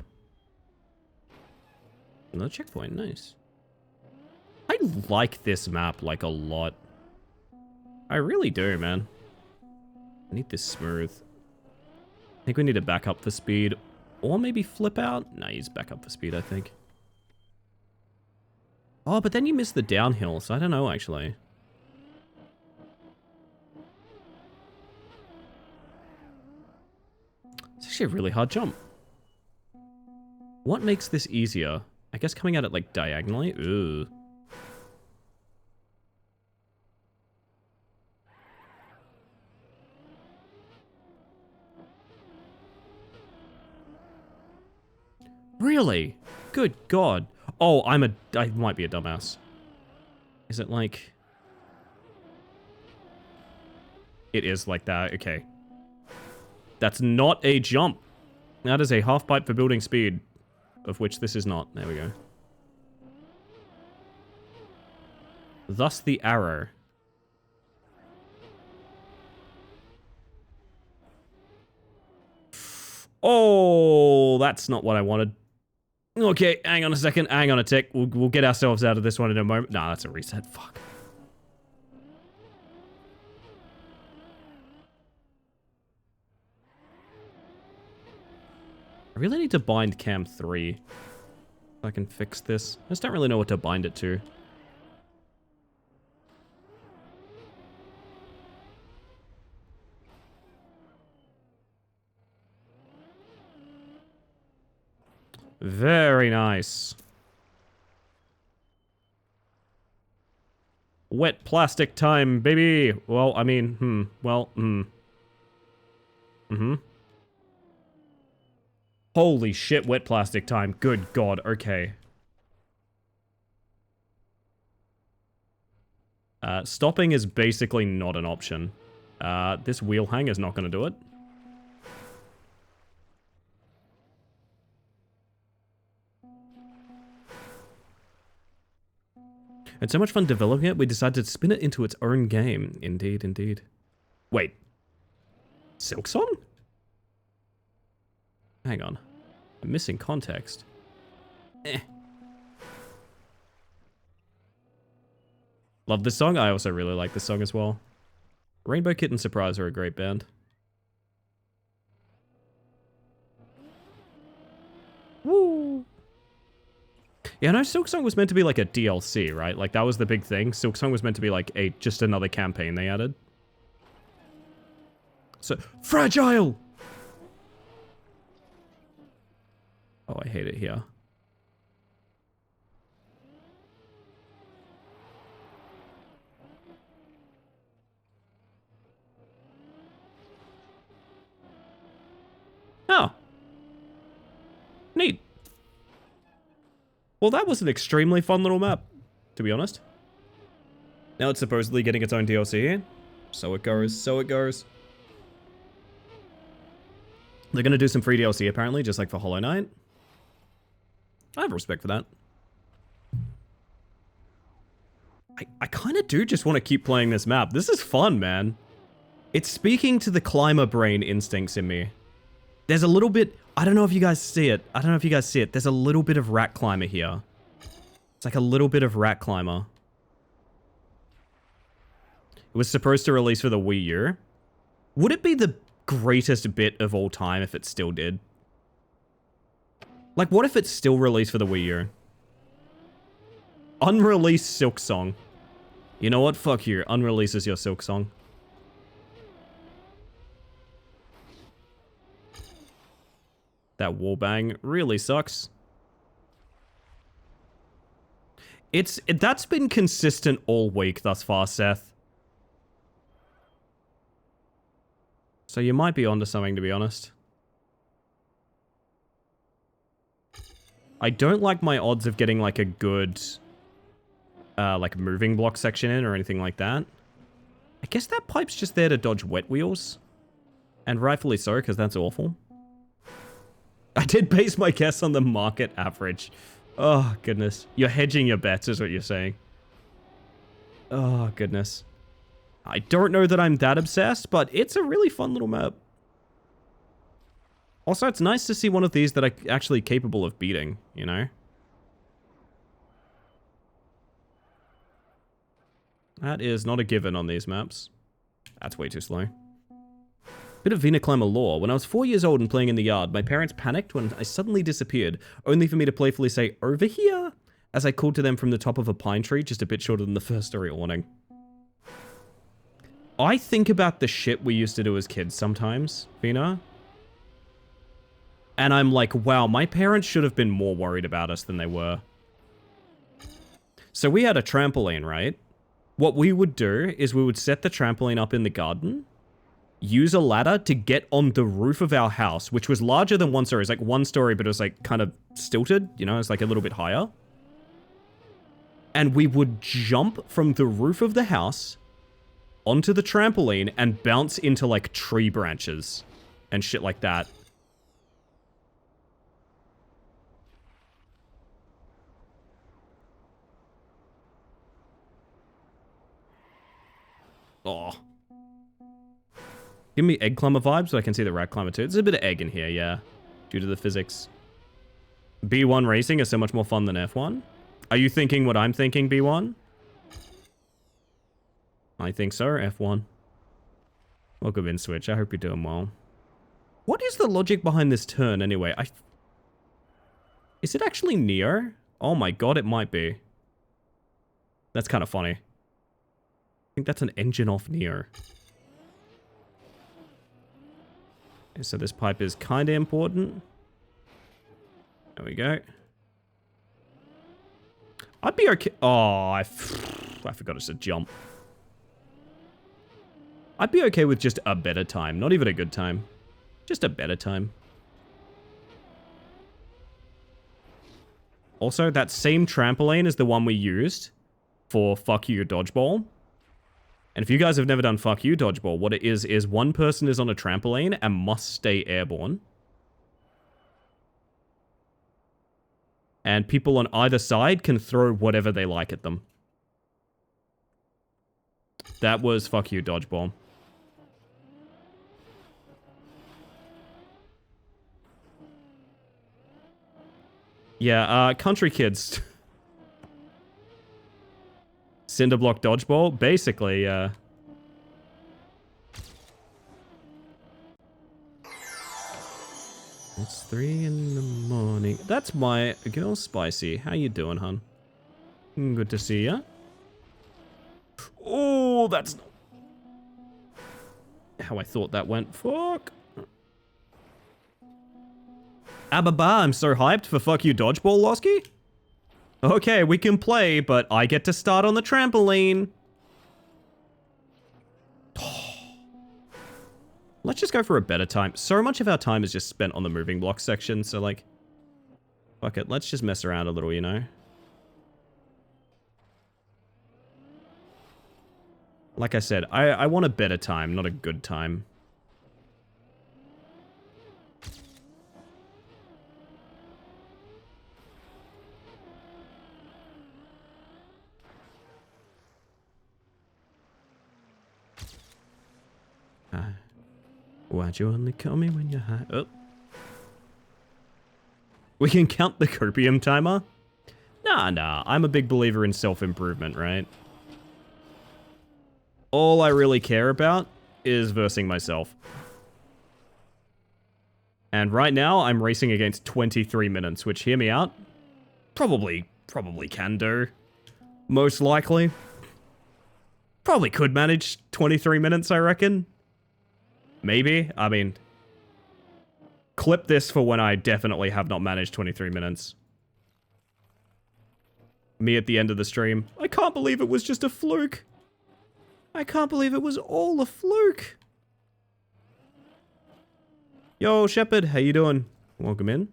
Another checkpoint, nice. I like this map, like, a lot. I really do, man. I need this smooth. I think we need to back up for speed. Or maybe flip out? Nah, use back up for speed, I think. Oh, but then you miss the downhill, so I don't know, actually. It's actually a really hard jump. What makes this easier? I guess coming at it, like, diagonally? Ooh. Really? Good God. Oh, I might be a dumbass. Is it like... It is like that, okay. That's not a jump. That is a half pipe for building speed. Of which this is not. There we go. Thus the arrow. Oh, that's not what I wanted. Okay, hang on a second. Hang on a tick. We'll get ourselves out of this one in a moment. Nah, that's a reset. Fuck. I really need to bind cam 3. So I can fix this. I just don't really know what to bind it to. Very nice. Wet plastic time, baby. Well, I mean, Holy shit, wet plastic time. Good God, okay. Stopping is basically not an option. This wheel hang is not going to do it. It's so much fun developing it, we decided to spin it into its own game. Indeed, indeed. Wait. Silksong? Hang on. I'm missing context. Love this song. I also really like this song as well. Rainbow Kitten Surprise are a great band. Woo! Yeah, no, Silksong was meant to be like a DLC, right? Like, that was the big thing. Silksong was meant to be like just another campaign they added. So, fragile! Oh, I hate it here. Oh. Neat. Well, that was an extremely fun little map, to be honest. Now it's supposedly getting its own DLC. So it goes, so it goes. They're gonna do some free DLC apparently, just like for Hollow Knight. I have respect for that. I kind of do just want to keep playing this map. This is fun, man. It's speaking to the climber brain instincts in me. There's a little bit... I don't know if you guys see it. I don't know if you guys see it. There's a little bit of rat climber here. It's like a little bit of rat climber. It was supposed to release for the Wii U. Would it be the greatest bit of all time if it still did? Like, what if it still released for the Wii U? Unreleased Silk Song. You know what? Fuck you. Unreleases your Silk Song. That wallbang really sucks. That's been consistent all week thus far, Seth. So you might be onto something, to be honest. I don't like my odds of getting like a good like moving block section in or anything like that. I guess that pipe's just there to dodge wet wheels. And rightfully so, because that's awful. I did base my guess on the market average. Oh, goodness. You're hedging your bets is what you're saying. Oh, goodness. I don't know that I'm that obsessed, but it's a really fun little map. Also, it's nice to see one of these that are actually capable of beating, you know? That is not a given on these maps. That's way too slow. Bit of Vena Climber lore. When I was 4 years old and playing in the yard, my parents panicked when I suddenly disappeared, only for me to playfully say, "Over here," as I called to them from the top of a pine tree, just a bit shorter than the first story awning. I think about the shit we used to do as kids sometimes, Vena. And I'm like, wow, my parents should have been more worried about us than they were. So we had a trampoline, right? What we would do is we would set the trampoline up in the garden, use a ladder to get on the roof of our house, which was larger than one story. It's like one story, but it was like kind of stilted, you know, it's like a little bit higher. And we would jump from the roof of the house onto the trampoline and bounce into like tree branches and shit like that. Oh. Give me egg climber vibes so I can see the rat climber too. There's a bit of egg in here, yeah. Due to the physics. B1 racing is so much more fun than F1. Are you thinking what I'm thinking, B1? I think so, F1. Welcome in, Switch. I hope you're doing well. What is the logic behind this turn, anyway? Is it actually Neo? Oh my god, it might be. That's kind of funny. I think that's an engine off Neo. Okay, so this pipe is kind of important. There we go. I'd be okay. Oh, I forgot it's a jump. I'd be okay with just a better time. Not even a good time. Just a better time. Also, that same trampoline is the one we used for Fuck You Dodgeball. And if you guys have never done Fuck You Dodgeball, what it is one person is on a trampoline and must stay airborne. And people on either side can throw whatever they like at them. That was Fuck You Dodgeball. Yeah, country kids. Cinderblock Dodgeball, basically, It's 3 in the morning. That's my girl, Spicy. How you doing, hun? Good to see ya. Oh, that's not how I thought that went. Fuck. Ababa, I'm so hyped for Fuck You Dodgeball, Losky. Okay, we can play, but I get to start on the trampoline. Let's just go for a better time. So much of our time is just spent on the moving block section, so like... Fuck it, let's just mess around a little, you know? Like I said, I want a better time, not a good time. Why'd you only call me when you're high? Oh. We can count the copium timer? Nah, I'm a big believer in self-improvement, right? All I really care about is versing myself. And right now, I'm racing against 23 minutes, which, hear me out, probably can do. Most likely. Probably could manage 23 minutes, I reckon. Maybe. I mean, clip this for when I definitely have not managed 23 minutes. Me at the end of the stream. I can't believe it was just a fluke. I can't believe it was all a fluke. Yo, Shepard, how you doing? Welcome in.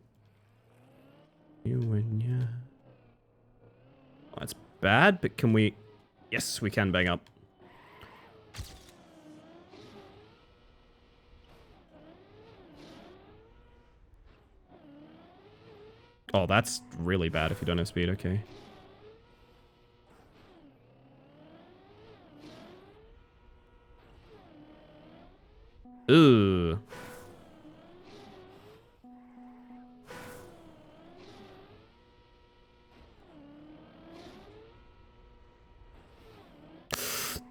You and yeah. That's bad, but can we... Yes, we can bang up. Oh, that's really bad if you don't have speed, okay. Ooh.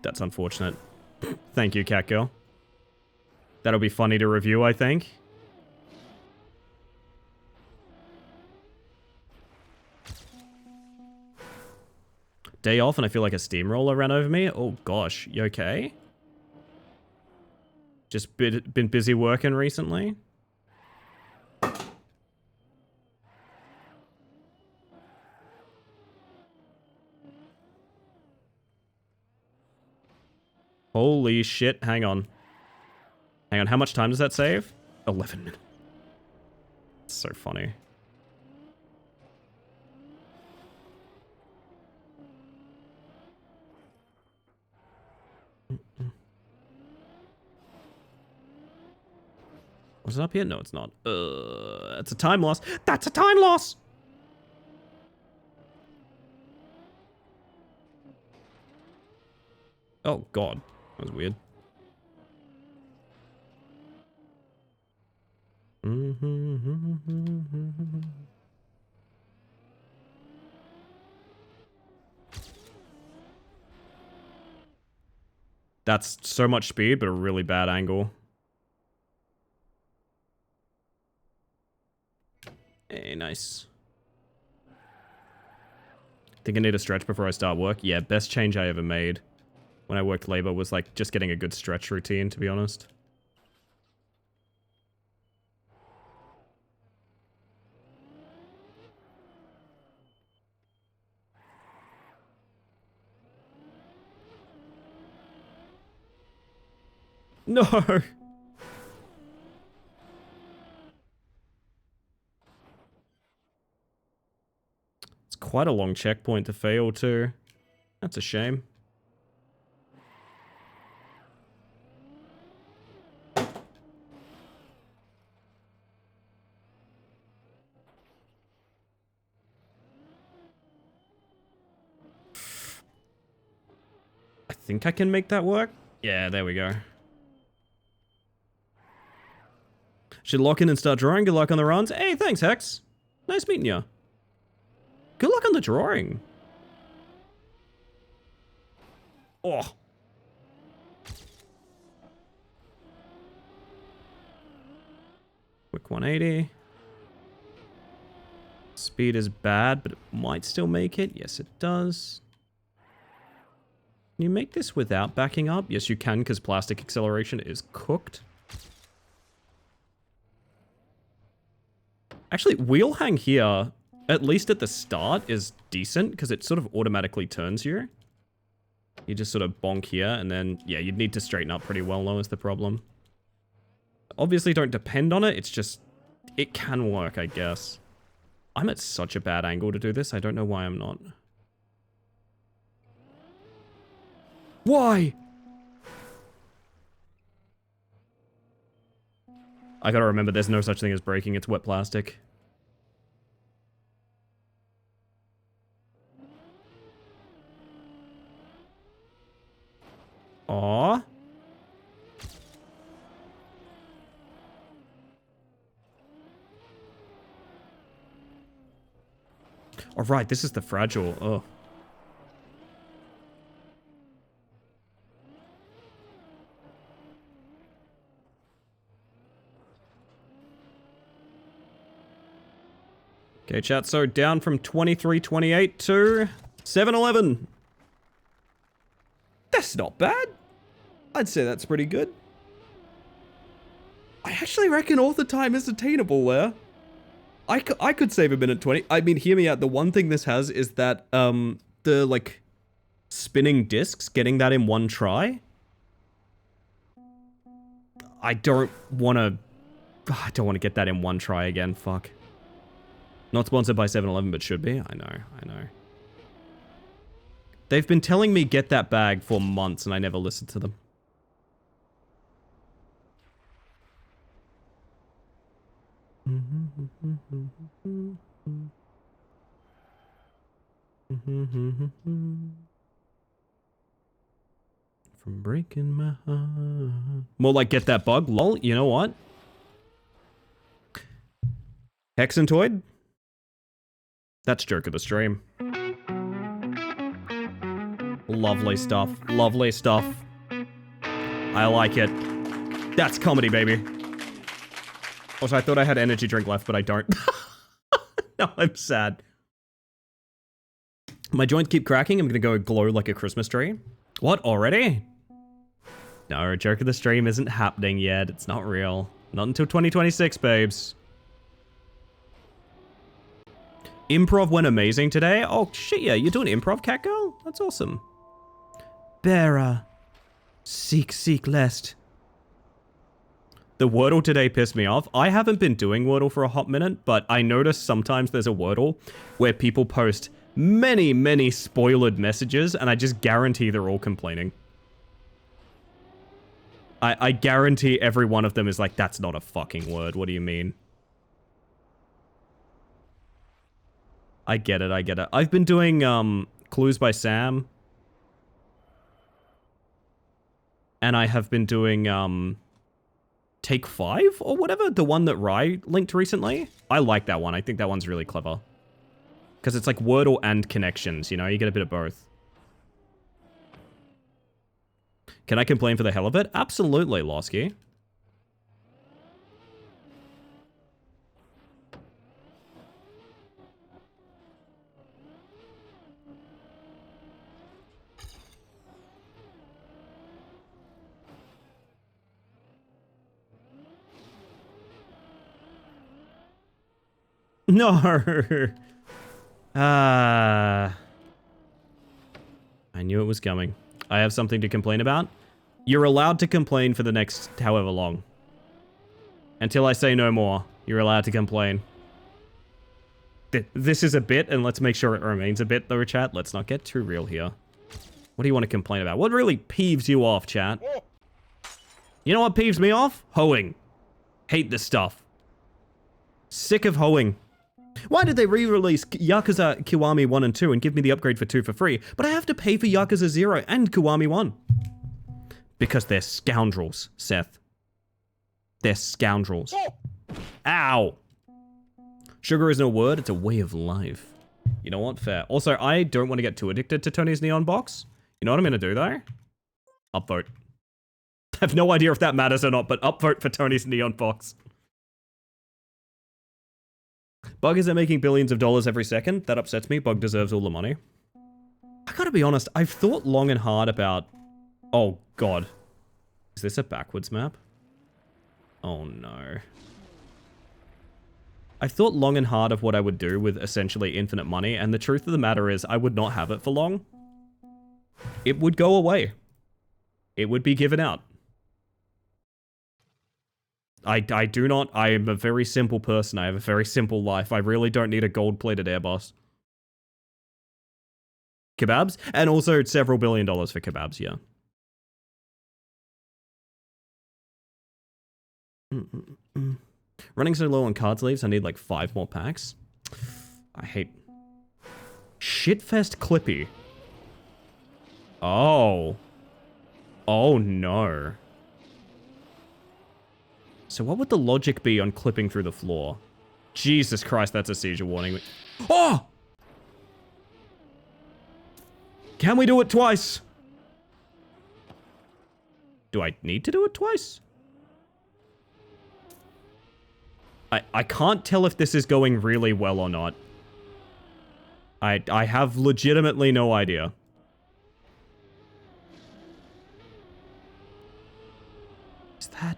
That's unfortunate. Thank you, cat girl. That'll be funny to review, I think. Day off and I feel like a steamroller ran over me. Oh gosh, you okay? Just been busy working recently. Holy shit, hang on. Hang on, how much time does that save? 11 minutes. So funny. Was it up here? No, it's not. That's a time loss. That's a time loss! Oh, God. That was weird. That's so much speed, but a really bad angle. Hey, nice. Think I need a stretch before I start work? Yeah, best change I ever made when I worked labor was like just getting a good stretch routine, to be honest. No! It's quite a long checkpoint to fail too. That's a shame. I think I can make that work. Yeah, there we go. Should lock in and start drawing. Good luck on the runs. Hey, thanks, Hex. Nice meeting you. Good luck on the drawing. Oh. Quick 180. Speed is bad, but it might still make it. Yes, it does. Can you make this without backing up? Yes, you can, because plastic acceleration is cooked. Actually, wheel hang here, at least at the start, is decent, because it sort of automatically turns you. You just sort of bonk here, and then, yeah, you'd need to straighten up pretty well, though, is the problem. Obviously, don't depend on it, it's just, it can work, I guess. I'm at such a bad angle to do this, I don't know why I'm not. Why? I gotta remember there's no such thing as braking, it's wet plastic. Aww. Alright, this is the fragile. Oh. Okay, chat, so down from 23.28 to 7-Eleven. That's not bad. I'd say that's pretty good. I actually reckon author time is attainable there. I could save a minute 20. I mean, hear me out. The one thing this has is that, the, like, spinning discs, getting that in one try. I don't want to get that in one try again. Fuck. Not sponsored by 7-Eleven, but should be. I know. They've been telling me get that bag for months, and I never listened to them. From breaking my heart. More like get that bug. Lol, you know what? Hexantoid? That's joke of the stream. Lovely stuff. Lovely stuff. I like it. That's comedy, baby. Also, I thought I had energy drink left, but I don't. No, I'm sad. My joints keep cracking. I'm gonna go glow like a Christmas tree. What, already? No, joke of the stream isn't happening yet. It's not real. Not until 2026, babes. Improv went amazing today. Oh, shit, yeah. You're doing improv, cat girl? That's awesome. Bearer. Seek lest. The Wordle today pissed me off. I haven't been doing Wordle for a hot minute, but I notice sometimes there's a Wordle where people post many, many spoiled messages, and I just guarantee they're all complaining. I guarantee every one of them is like, that's not a fucking word. What do you mean? I get it. I've been doing Clues by Sam. And I have been doing Take 5 or whatever, the one that Rye linked recently. I like that one. I think that one's really clever. Because it's like Wordle and connections, you know? You get a bit of both. Can I complain for the hell of it? Absolutely, Losky. No. I knew it was coming. I have something to complain about. You're allowed to complain for the next however long. Until I say no more, you're allowed to complain. This is a bit, and let's make sure it remains a bit, though, chat. Let's not get too real here. What do you want to complain about? What really peeves you off, chat? You know what peeves me off? Hoeing. Hate this stuff. Sick of hoeing. Why did they re-release Yakuza Kiwami 1 and 2 and give me the upgrade for 2 for free, but I have to pay for Yakuza 0 and Kiwami 1? Because they're scoundrels, Seth. They're scoundrels. Ow! Sugar isn't a word, it's a way of life. You know what? Fair. Also, I don't want to get too addicted to Tony's Neon Box. You know what I'm going to do, though? Upvote. I have no idea if that matters or not, but upvote for Tony's Neon Box. Bug isn't making billions of dollars every second. That upsets me. Bug deserves all the money. I gotta be honest, I've thought long and hard about... Oh, God. Is this a backwards map? Oh, no. I've thought long and hard of what I would do with essentially infinite money, and the truth of the matter is I would not have it for long. It would go away. It would be given out. I do not. I am a very simple person. I have a very simple life. I really don't need a gold-plated airboss. Kebabs? And also several $1 billion for kebabs, yeah. Running so low on card sleeves, I need like 5 more packs. I hate... Shitfest Clippy. Oh. Oh no. So what would the logic be on clipping through the floor? Jesus Christ, that's a seizure warning. Oh! Can we do it twice? Do I need to do it twice? I can't tell if this is going really well or not. I have legitimately no idea. Is that?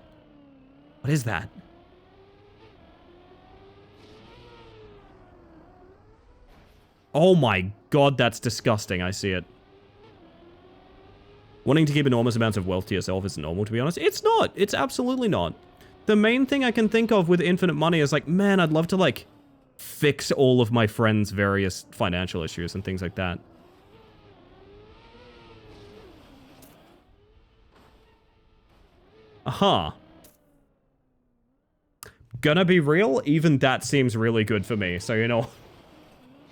What is that? Oh my god, that's disgusting. I see it. Wanting to keep enormous amounts of wealth to yourself is normal, to be honest. It's not. It's absolutely not. The main thing I can think of with infinite money is like, man, I'd love to like fix all of my friends' various financial issues and things like that. Aha. Gonna be real, even that seems really good for me, so you know,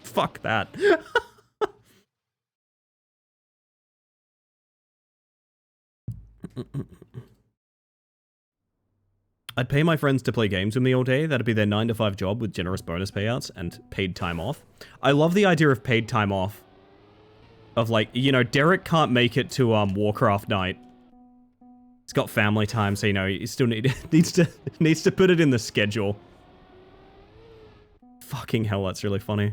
fuck that. I'd pay my friends to play games with me all day. That'd be their 9-to-5 job with generous bonus payouts and paid time off. I love the idea of paid time off. Of like, you know, Derek can't make it to Warcraft night. He's got family time, so you know, he still needs to put it in the schedule. Fucking hell, that's really funny.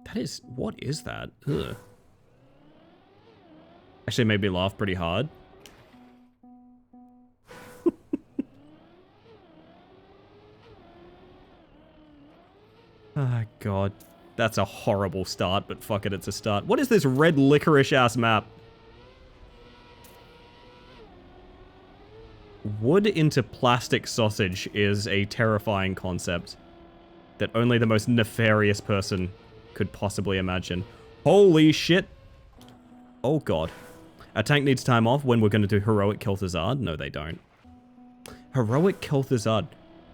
That is, what is that? Ugh. Actually made me laugh pretty hard. Oh god. That's a horrible start, but fuck it, it's a start. What is this red licorice ass map? Wood into plastic sausage is a terrifying concept that only the most nefarious person could possibly imagine. Holy shit. Oh god. Our tank needs time off when we're going to do Heroic Kel'Thuzad? No, they don't. Heroic Kel'Thuzad.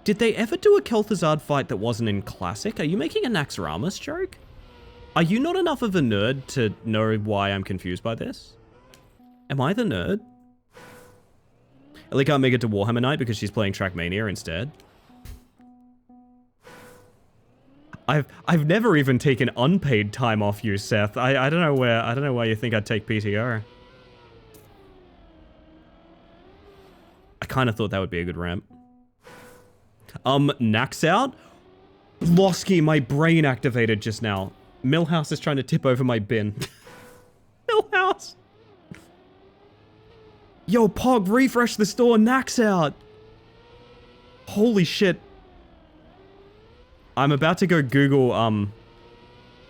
Did they ever do a Kel'Thuzad fight that wasn't in Classic? Are you making a Naxxramas joke? Are you not enough of a nerd to know why I'm confused by this? Am I the nerd? Ellie can't make it to Warhammer Night because she's playing Trackmania instead. I've never even taken unpaid time off you, Seth. I don't know why you think I'd take PTO. I kind of thought that would be a good ramp. Nax out? Losky, my brain activated just now. Millhouse is trying to tip over my bin. Millhouse! Yo, Pog, refresh the store, Nax out! Holy shit. I'm about to go Google,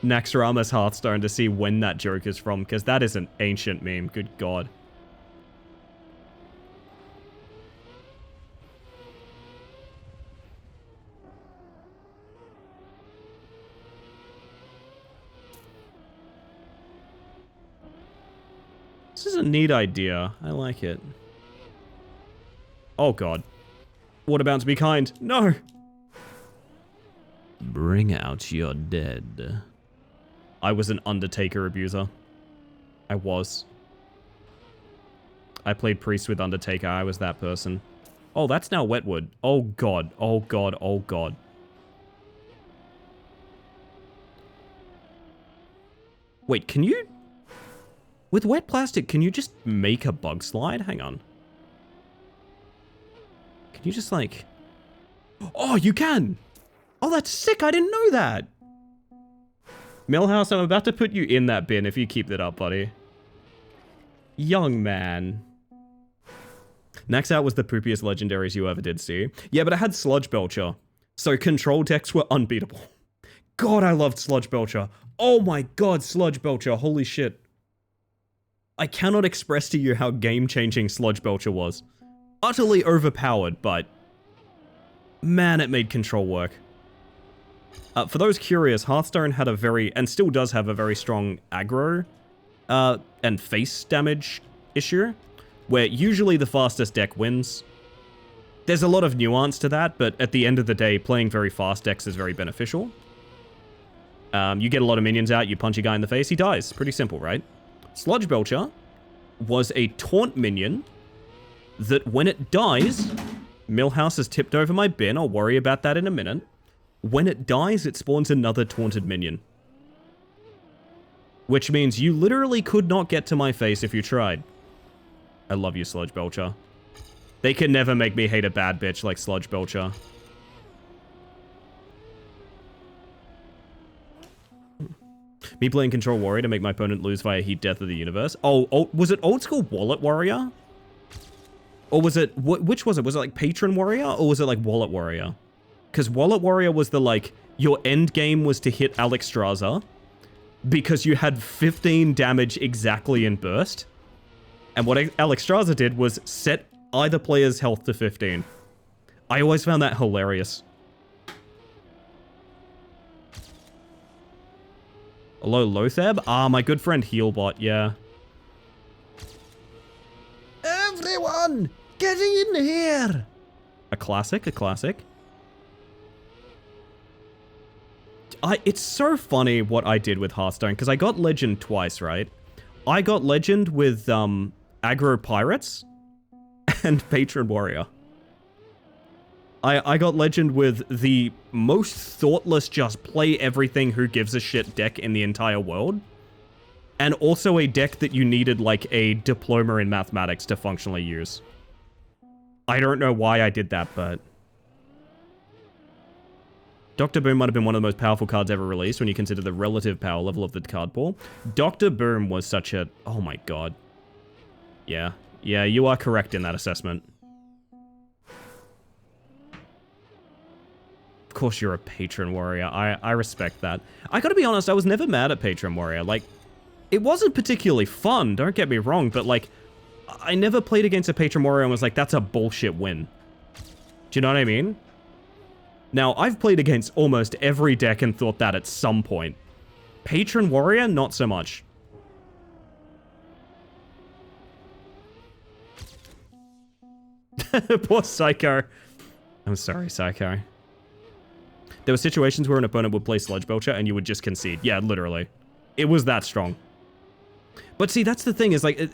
Naxxramas Hearthstone to see when that joke is from, because that is an ancient meme, good god. This is a neat idea. I like it. Oh god. What about to be kind? No! Bring out your dead. I was an Undertaker abuser. I was. I played Priest with Undertaker. I was that person. Oh, that's now Wetwood. Oh god. Oh god. Oh god. Wait, can you... With wet plastic, can you just make a bug slide? Hang on. Can you just like... Oh, you can! Oh, that's sick! I didn't know that! Millhouse, I'm about to put you in that bin if you keep that up, buddy. Young man. Nax out was the poopiest legendaries you ever did see. Yeah, but I had Sludge Belcher. So control decks were unbeatable. God, I loved Sludge Belcher. Oh my god, Sludge Belcher. Holy shit. I cannot express to you how game-changing Sludge Belcher was. Utterly overpowered, but... man, it made control work. For those curious, Hearthstone had a very, and still does have a very strong aggro and face damage issue, where usually the fastest deck wins. There's a lot of nuance to that, but at the end of the day, playing very fast decks is very beneficial. You get a lot of minions out, you punch a guy in the face, he dies. Pretty simple, right? Sludge Belcher was a taunt minion that when it dies, Millhouse has tipped over my bin, I'll worry about that in a minute. When it dies, it spawns another taunted minion. which means you literally could not get to my face if you tried. I love you, Sludge Belcher. They can never make me hate a bad bitch like Sludge Belcher. Me playing Control Warrior to make my opponent lose via Heat Death of the Universe. Oh, was it old school Wallet Warrior? Or was it, which was it? Was it like Patron Warrior or was it like Wallet Warrior? Because Wallet Warrior was the like, your end game was to hit Alexstrasza because you had 15 damage exactly in burst. And what Alexstrasza did was set either player's health to 15. I always found that hilarious. Hello, Lothab? Ah, my good friend Healbot, yeah. Everyone, getting in here! A classic, a classic. It's so funny what I did with Hearthstone, because I got Legend twice, right? I got Legend with, Aggro Pirates and Patron Warrior. I got Legend with the most thoughtless just play everything who gives a shit deck in the entire world. And also a deck that you needed like a diploma in mathematics to functionally use. I don't know why I did that, but... Dr. Boom might have been one of the most powerful cards ever released when you consider the relative power level of the card pool. Dr. Boom was such a... Oh my god. Yeah. Yeah, you are correct in that assessment. Of course you're a Patron Warrior. I respect that. I gotta be honest, I was never mad at Patron Warrior. Like, it wasn't particularly fun, don't get me wrong, but like, I never played against a Patron Warrior and was like, that's a bullshit win. Do you know what I mean? Now, I've played against almost every deck and thought that at some point. Patron Warrior, not so much. Poor Psycho. I'm sorry, Psycho. There were situations where an opponent would play Sludge Belcher and you would just concede. Yeah, literally. It was that strong. But see, that's the thing, is like,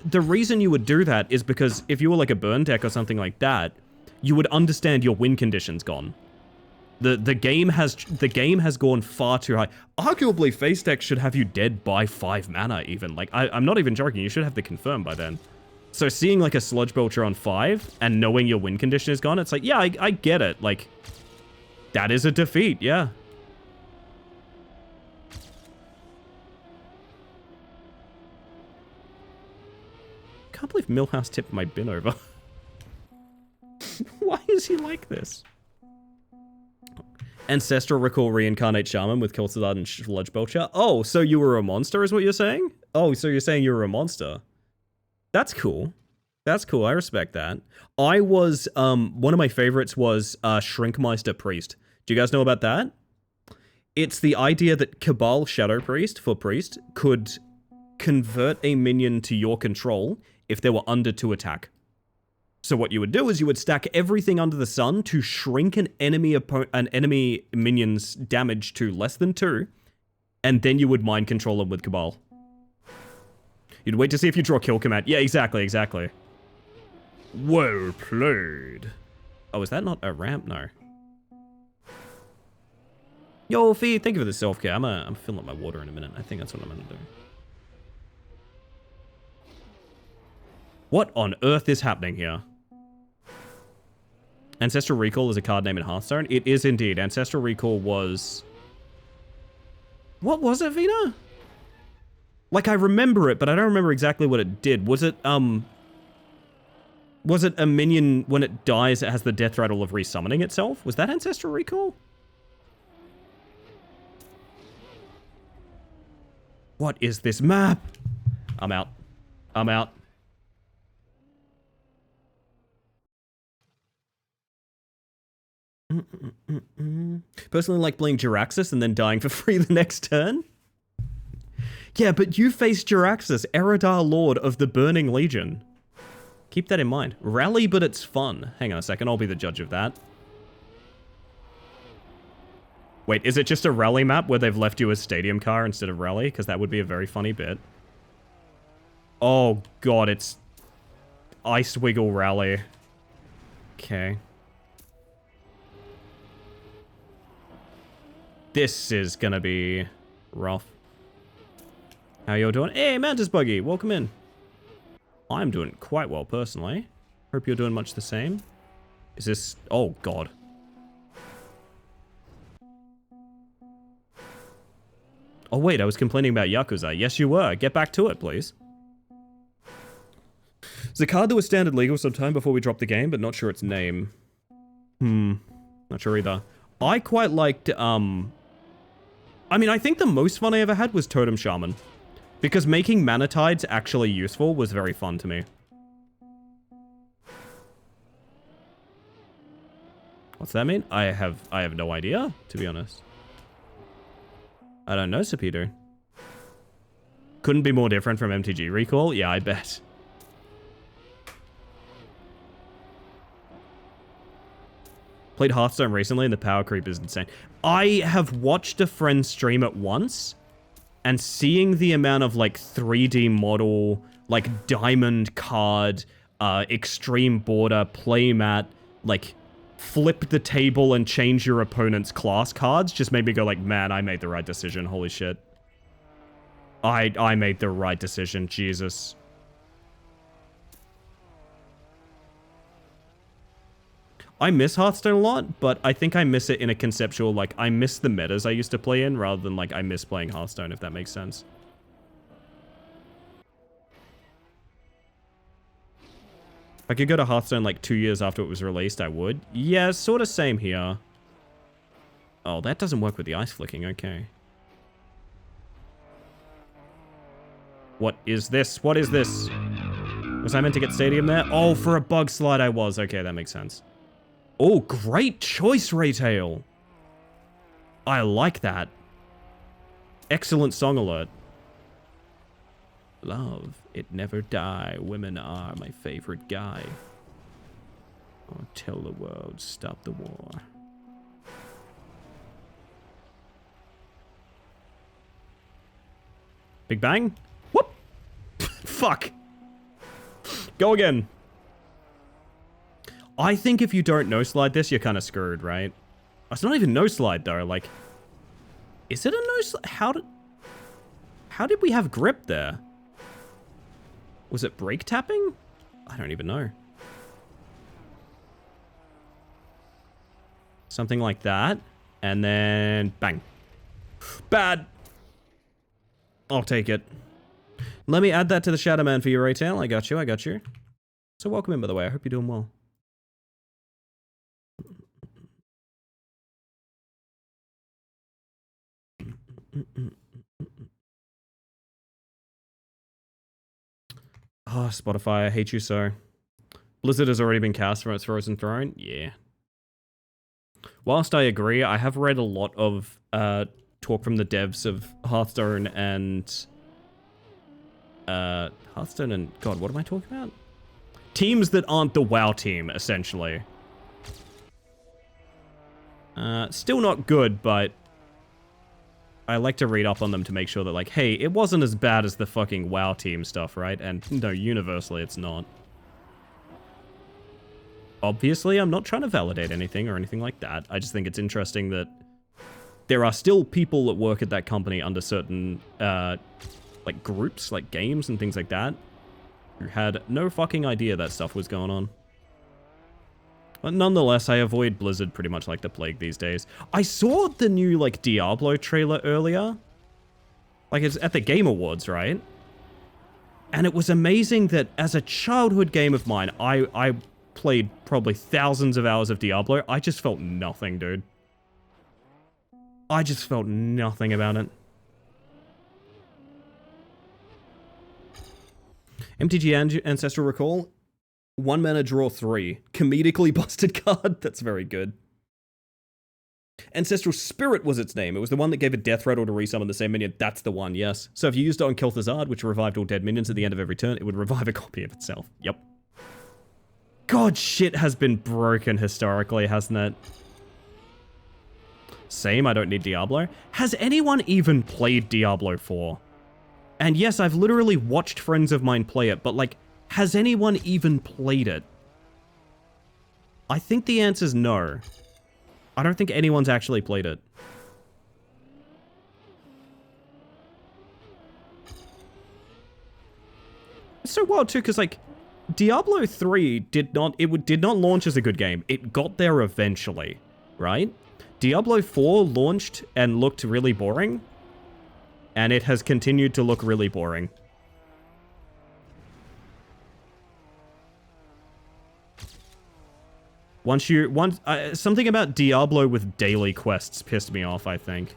the reason you would do that is because if you were like a burn deck or something like that, you would understand your win condition's gone. The game has gone far too high. Arguably, face decks should have you dead by 5 mana even. Like, I'm not even joking, you should have the confirm by then. So seeing like a Sludge Belcher on 5 and knowing your win condition is gone, it's like, yeah, I get it. Like, that is a defeat, yeah. Can't believe Millhouse tipped my bin over. Why is he like this? Ancestral Recall Reincarnate Shaman with Kel'Thuzad and Sludge Belcher. Oh, so you were a monster is what you're saying? Oh, so you're saying you were a monster. That's cool. That's cool, I respect that. I was, one of my favorites was Shrinkmeister Priest. Do you guys know about that? It's the idea that Cabal Shadow Priest, for Priest, could convert a minion to your control if they were under 2 attack. So what you would do is you would stack everything under the sun to shrink an enemy minion's damage to less than 2, and then you would mind control them with Cabal. You'd wait to see if you draw kill command. Yeah, exactly, exactly. Well played. Oh, is that not a ramp? No. Yo, Fee, thank you for the self-care. I'm filling up my water in a minute. I think that's what I'm gonna do. What on earth is happening here? Ancestral Recall is a card name in Hearthstone. It is indeed. Ancestral Recall was... What was it, Vina? Like, I remember it, but I don't remember exactly what it did. Was it a minion, when it dies, it has the death rattle of resummoning itself? Was that Ancestral Recall? What is this map? I'm out. I'm out. Personally like playing Jiraxxus and then dying for free the next turn? Yeah, but you face Jiraxxus, Eredar Lord of the Burning Legion. Keep that in mind. Rally, but it's fun. Hang on a second, I'll be the judge of that. Wait, is it just a rally map where they've left you a stadium car instead of rally? Because that would be a very funny bit. Oh god, it's Ice Wiggle Rally. Okay. This is gonna be rough. How y'all doing? Hey, Mantis Buggy, welcome in. I'm doing quite well, personally. Hope you're doing much the same. Is this... Oh, God. Oh, wait, I was complaining about Yakuza. Yes, you were. Get back to it, please. It's a card that was standard legal sometime before we dropped the game, but not sure its name. Not sure either. I quite liked, I mean, I think the most fun I ever had was Totem Shaman. Because making Manatides actually useful was very fun to me. What's that mean? I have no idea, to be honest. I don't know, Sapido. Couldn't be more different from MTG Recall? Yeah, I bet. Played Hearthstone recently and the power creep is insane. I have watched a friend stream it once, and seeing the amount of like 3D model, like diamond card, extreme border, playmat, like flip the table and change your opponent's class cards just made me go like, man, I made the right decision. Holy shit. I made the right decision. Jesus. I miss Hearthstone a lot, but I think I miss it in a conceptual, like, I miss the metas I used to play in rather than, like, I miss playing Hearthstone, if that makes sense. If I could go to Hearthstone, like, 2 years after it was released, I would. Yeah, sort of same here. Oh, that doesn't work with the ice flicking, okay. What is this? What is this? Was I meant to get Stadium there? Oh, for a bug slide I was. Okay, that makes sense. Oh, great choice, Raytail. I like that. Excellent song alert. Love, it never die. Women are my favorite guy. Oh, tell the world, stop the war. Big bang? Whoop! Fuck. Go again. I think if you don't no-slide this, you're kind of screwed, right? It's not even no-slide, though. Like, is it a no-slide? How did we have grip there? Was it break tapping? I don't even know. Something like that. And then, bang. Bad. I'll take it. Let me add that to the Shadow Man for you, Raytail. I got you, I got you. So welcome in, by the way. I hope you're doing well. Oh, Spotify, I hate you so. Blizzard has already been cast from its Frozen Throne? Yeah. Whilst I agree, I have read a lot of talk from the devs of Hearthstone and... Hearthstone and... God, what am I talking about? Teams that aren't the WoW team, essentially. Still not good, but... I like to read up on them to make sure that, like, hey, it wasn't as bad as the fucking WoW team stuff, right? And, no, universally, it's not. Obviously, I'm not trying to validate anything or anything like that. I just think it's interesting that there are still people that work at that company under certain, like, groups, like games and things like that, who had no fucking idea that stuff was going on. But nonetheless, I avoid Blizzard pretty much like the plague these days. I saw the new, like, Diablo trailer earlier. Like, it's at the Game Awards, right? And it was amazing that as a childhood game of mine, I played probably thousands of hours of Diablo. I just felt nothing, dude. I just felt nothing about it. MTG Ancestral Recall. 1 mana draw 3. Comedically busted card. That's very good. Ancestral Spirit was its name. It was the one that gave a death rattle to resummon the same minion. That's the one, yes. So if you used it on Kel'Thuzad, which revived all dead minions at the end of every turn, it would revive a copy of itself. Yep. God, shit has been broken historically, hasn't it? Same, I don't need Diablo. Has anyone even played Diablo 4? And yes, I've literally watched friends of mine play it, but like, has anyone even played it? I think the answer's no. I don't think anyone's actually played it. so wild too, because like Diablo 3 did not launch as a good game. It got there eventually, right? Diablo 4 launched and looked really boring, and it has continued to look really boring. Something about Diablo with daily quests pissed me off, I think.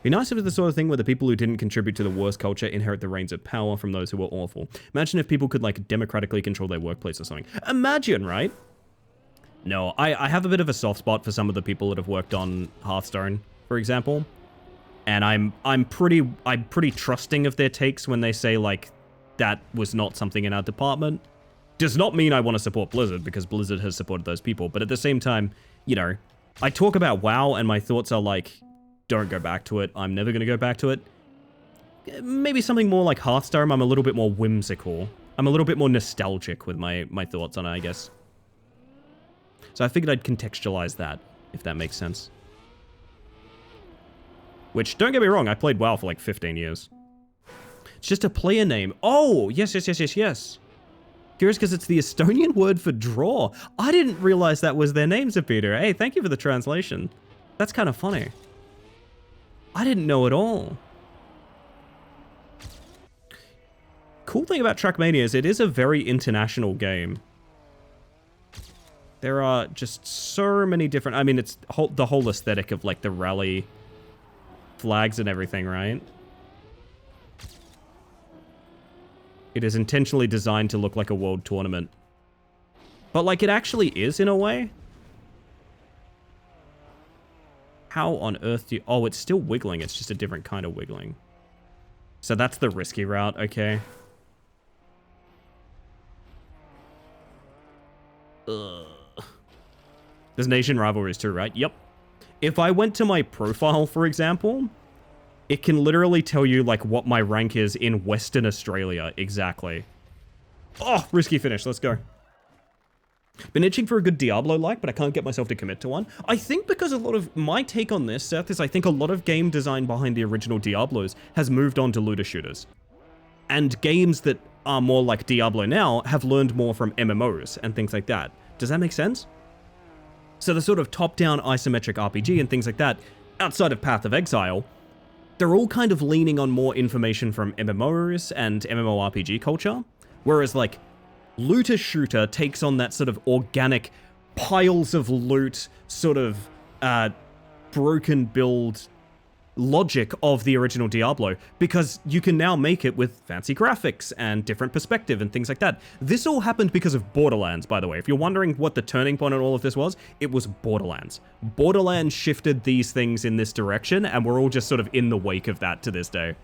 Be nice if it was the sort of thing where the people who didn't contribute to the worst culture inherit the reins of power from those who were awful. Imagine if people could, like, democratically control their workplace or something. Imagine, right? No, I have a bit of a soft spot for some of the people that have worked on Hearthstone, for example. And I'm pretty trusting of their takes when they say, like, that was not something in our department. Does not mean I want to support Blizzard, because Blizzard has supported those people. But at the same time, you know, I talk about WoW and my thoughts are like, don't go back to it. I'm never going to go back to it. Maybe something more like Hearthstone, I'm a little bit more whimsical. I'm a little bit more nostalgic with my thoughts on it, I guess. So I figured I'd contextualize that, if that makes sense. Which, don't get me wrong, I played WoW for like 15 years. It's just a player name. Oh, yes. Curious because it's the Estonian word for draw. I didn't realize that was their name, Peter. Hey, thank you for the translation. That's kind of funny. I didn't know at all. Cool thing about Trackmania is it is a very international game. There are just so many different... I mean, it's the whole aesthetic of, like, the rally flags and everything, right? It is intentionally designed to look like a world tournament. But, like, it actually is in a way. How on earth do you... Oh, it's still wiggling. It's just a different kind of wiggling. So that's the risky route, okay. Ugh. There's nation rivalries too, right? Yep. If I went to my profile, for example, it can literally tell you, like, what my rank is in Western Australia. Exactly. Oh, risky finish. Let's go. Been itching for a good Diablo-like, but I can't get myself to commit to one. I think because a lot of... My take on this, Seth, is I think a lot of game design behind the original Diablos has moved on to looter shooters. And games that are more like Diablo now have learned more from MMOs and things like that. Does that make sense? So the sort of top-down isometric RPG and things like that, outside of Path of Exile, they're all kind of leaning on more information from MMOs and MMORPG culture. Whereas, like, looter shooter takes on that sort of organic piles of loot, sort of broken build logic of the original Diablo, because you can now make it with fancy graphics and different perspective and things like that. This all happened because of Borderlands, by the way. If you're wondering what the turning point on all of this was, it was Borderlands. Borderlands shifted these things in this direction, and we're all just sort of in the wake of that to this day.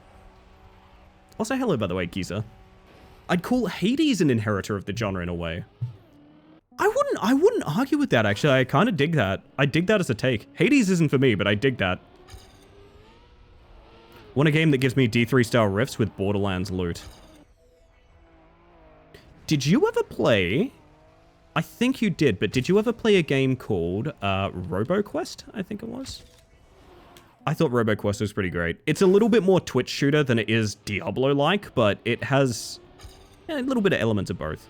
Also, hello, by the way, Giza. I'd call Hades an inheritor of the genre in a way. I wouldn't argue with that, actually. I kind of dig that. I dig that as a take. Hades isn't for me, but I dig that. Want a game that gives me D3 style riffs with Borderlands loot. Did you ever play... I think you did, but did you ever play a game called RoboQuest, I think it was? I thought RoboQuest was pretty great. It's a little bit more Twitch shooter than it is Diablo-like, but it has a little bit of elements of both.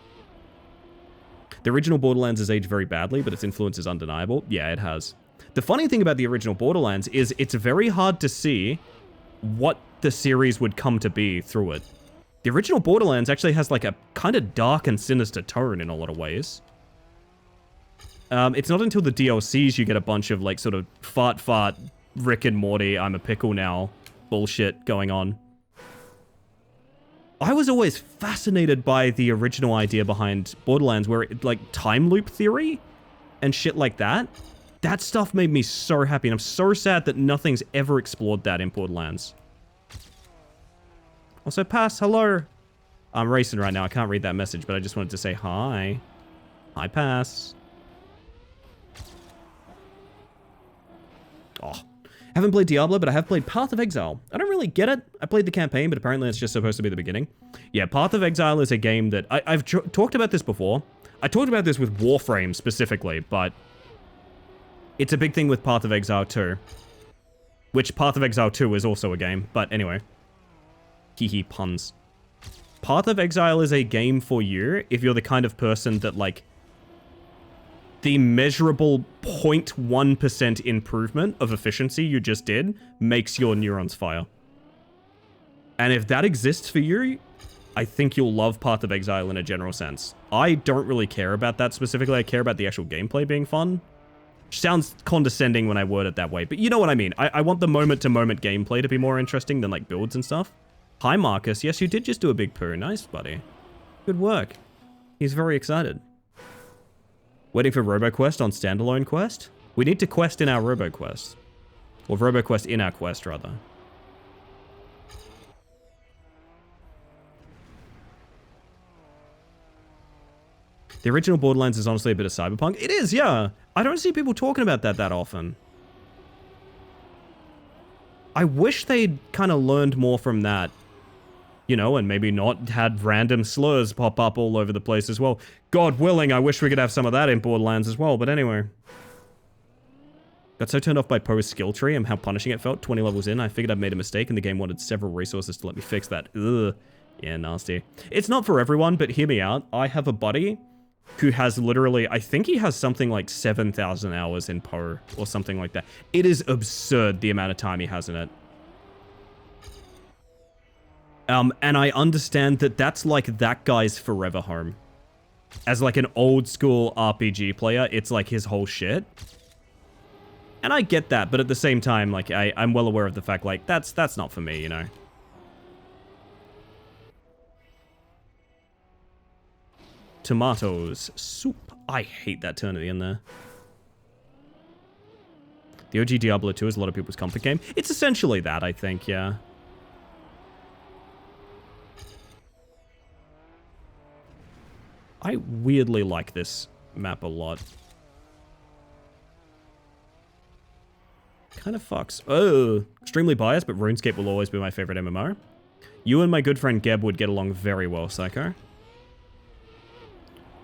The original Borderlands has aged very badly, but its influence is undeniable. Yeah, it has. The funny thing about the original Borderlands is it's very hard to see what the series would come to be through it. The original Borderlands actually has like a kind of dark and sinister tone in a lot of ways. It's not until the DLCs you get a bunch of like sort of fart, Rick and Morty, I'm a pickle now bullshit going on. I was always fascinated by the original idea behind Borderlands, where it, like, time loop theory and shit like that. That stuff made me so happy, and I'm so sad that nothing's ever explored that in Borderlands. Also, Pass, hello. I'm racing right now, I can't read that message, but I just wanted to say hi. Hi, Pass. Oh. Haven't played Diablo, but I have played Path of Exile. I don't really get it. I played the campaign, but apparently it's just supposed to be the beginning. Yeah, Path of Exile is a game that... I've talked about this before. I talked about this with Warframe specifically, but... It's a big thing with Path of Exile 2. Which Path of Exile 2 is also a game, but anyway. Hee puns. Path of Exile is a game for you if you're the kind of person that, like, the measurable 0.1% improvement of efficiency you just did makes your neurons fire. And if that exists for you, I think you'll love Path of Exile in a general sense. I don't really care about that specifically. I care about the actual gameplay being fun. Sounds condescending when I word it that way, but you know what I mean. I want the moment-to-moment gameplay to be more interesting than, like, builds and stuff. Hi, Marcus. Yes, you did just do a big poo. Nice, buddy. Good work. He's very excited. Waiting for RoboQuest on standalone quest? We need to quest in our RoboQuest. Or RoboQuest in our quest, rather. The original Borderlands is honestly a bit of cyberpunk. It is, yeah. I don't see people talking about that often. I wish they'd kind of learned more from that. You know, and maybe not had random slurs pop up all over the place as well. God willing, I wish we could have some of that in Borderlands as well, but anyway. Got so turned off by Poe's skill tree and how punishing it felt 20 levels in, I figured I'd made a mistake and the game wanted several resources to let me fix that. Ugh. Yeah, nasty. It's not for everyone, but hear me out. I have a buddy who has literally, I think he has something like 7,000 hours in Poe or something like that. It is absurd the amount of time he has in it. And I understand that that's like that guy's forever home. As like an old school RPG player, it's like his whole shit. And I get that, but at the same time, like I'm well aware of the fact like that's not for me, you know. Tomatoes soup. I hate that turn at the end there. The OG Diablo 2 is a lot of people's comfort game. It's essentially that, I think, yeah. I weirdly like this map a lot. Kind of fucks. Oh, extremely biased, but RuneScape will always be my favorite MMO. You and my good friend Geb would get along very well, Psycho.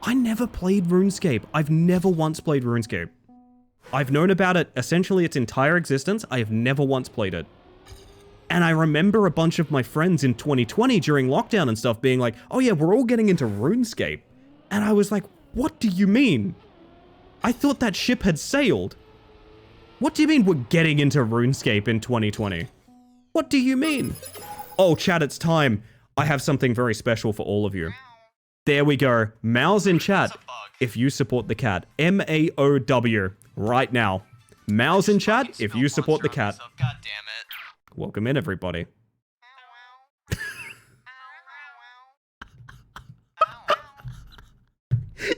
I never played RuneScape. I've never once played RuneScape. I've known about it essentially its entire existence. I have never once played it. And I remember a bunch of my friends in 2020 during lockdown and stuff being like, oh yeah, we're all getting into RuneScape. And I was like, what do you mean? I thought that ship had sailed. What do you mean we're getting into RuneScape in 2020? What do you mean? Oh, chat, it's time. I have something very special for all of you. There we go. Mao's in chat if you support the cat. M-A-O-W right now. Mao's in chat if you support the cat. God damn it. Welcome in, everybody.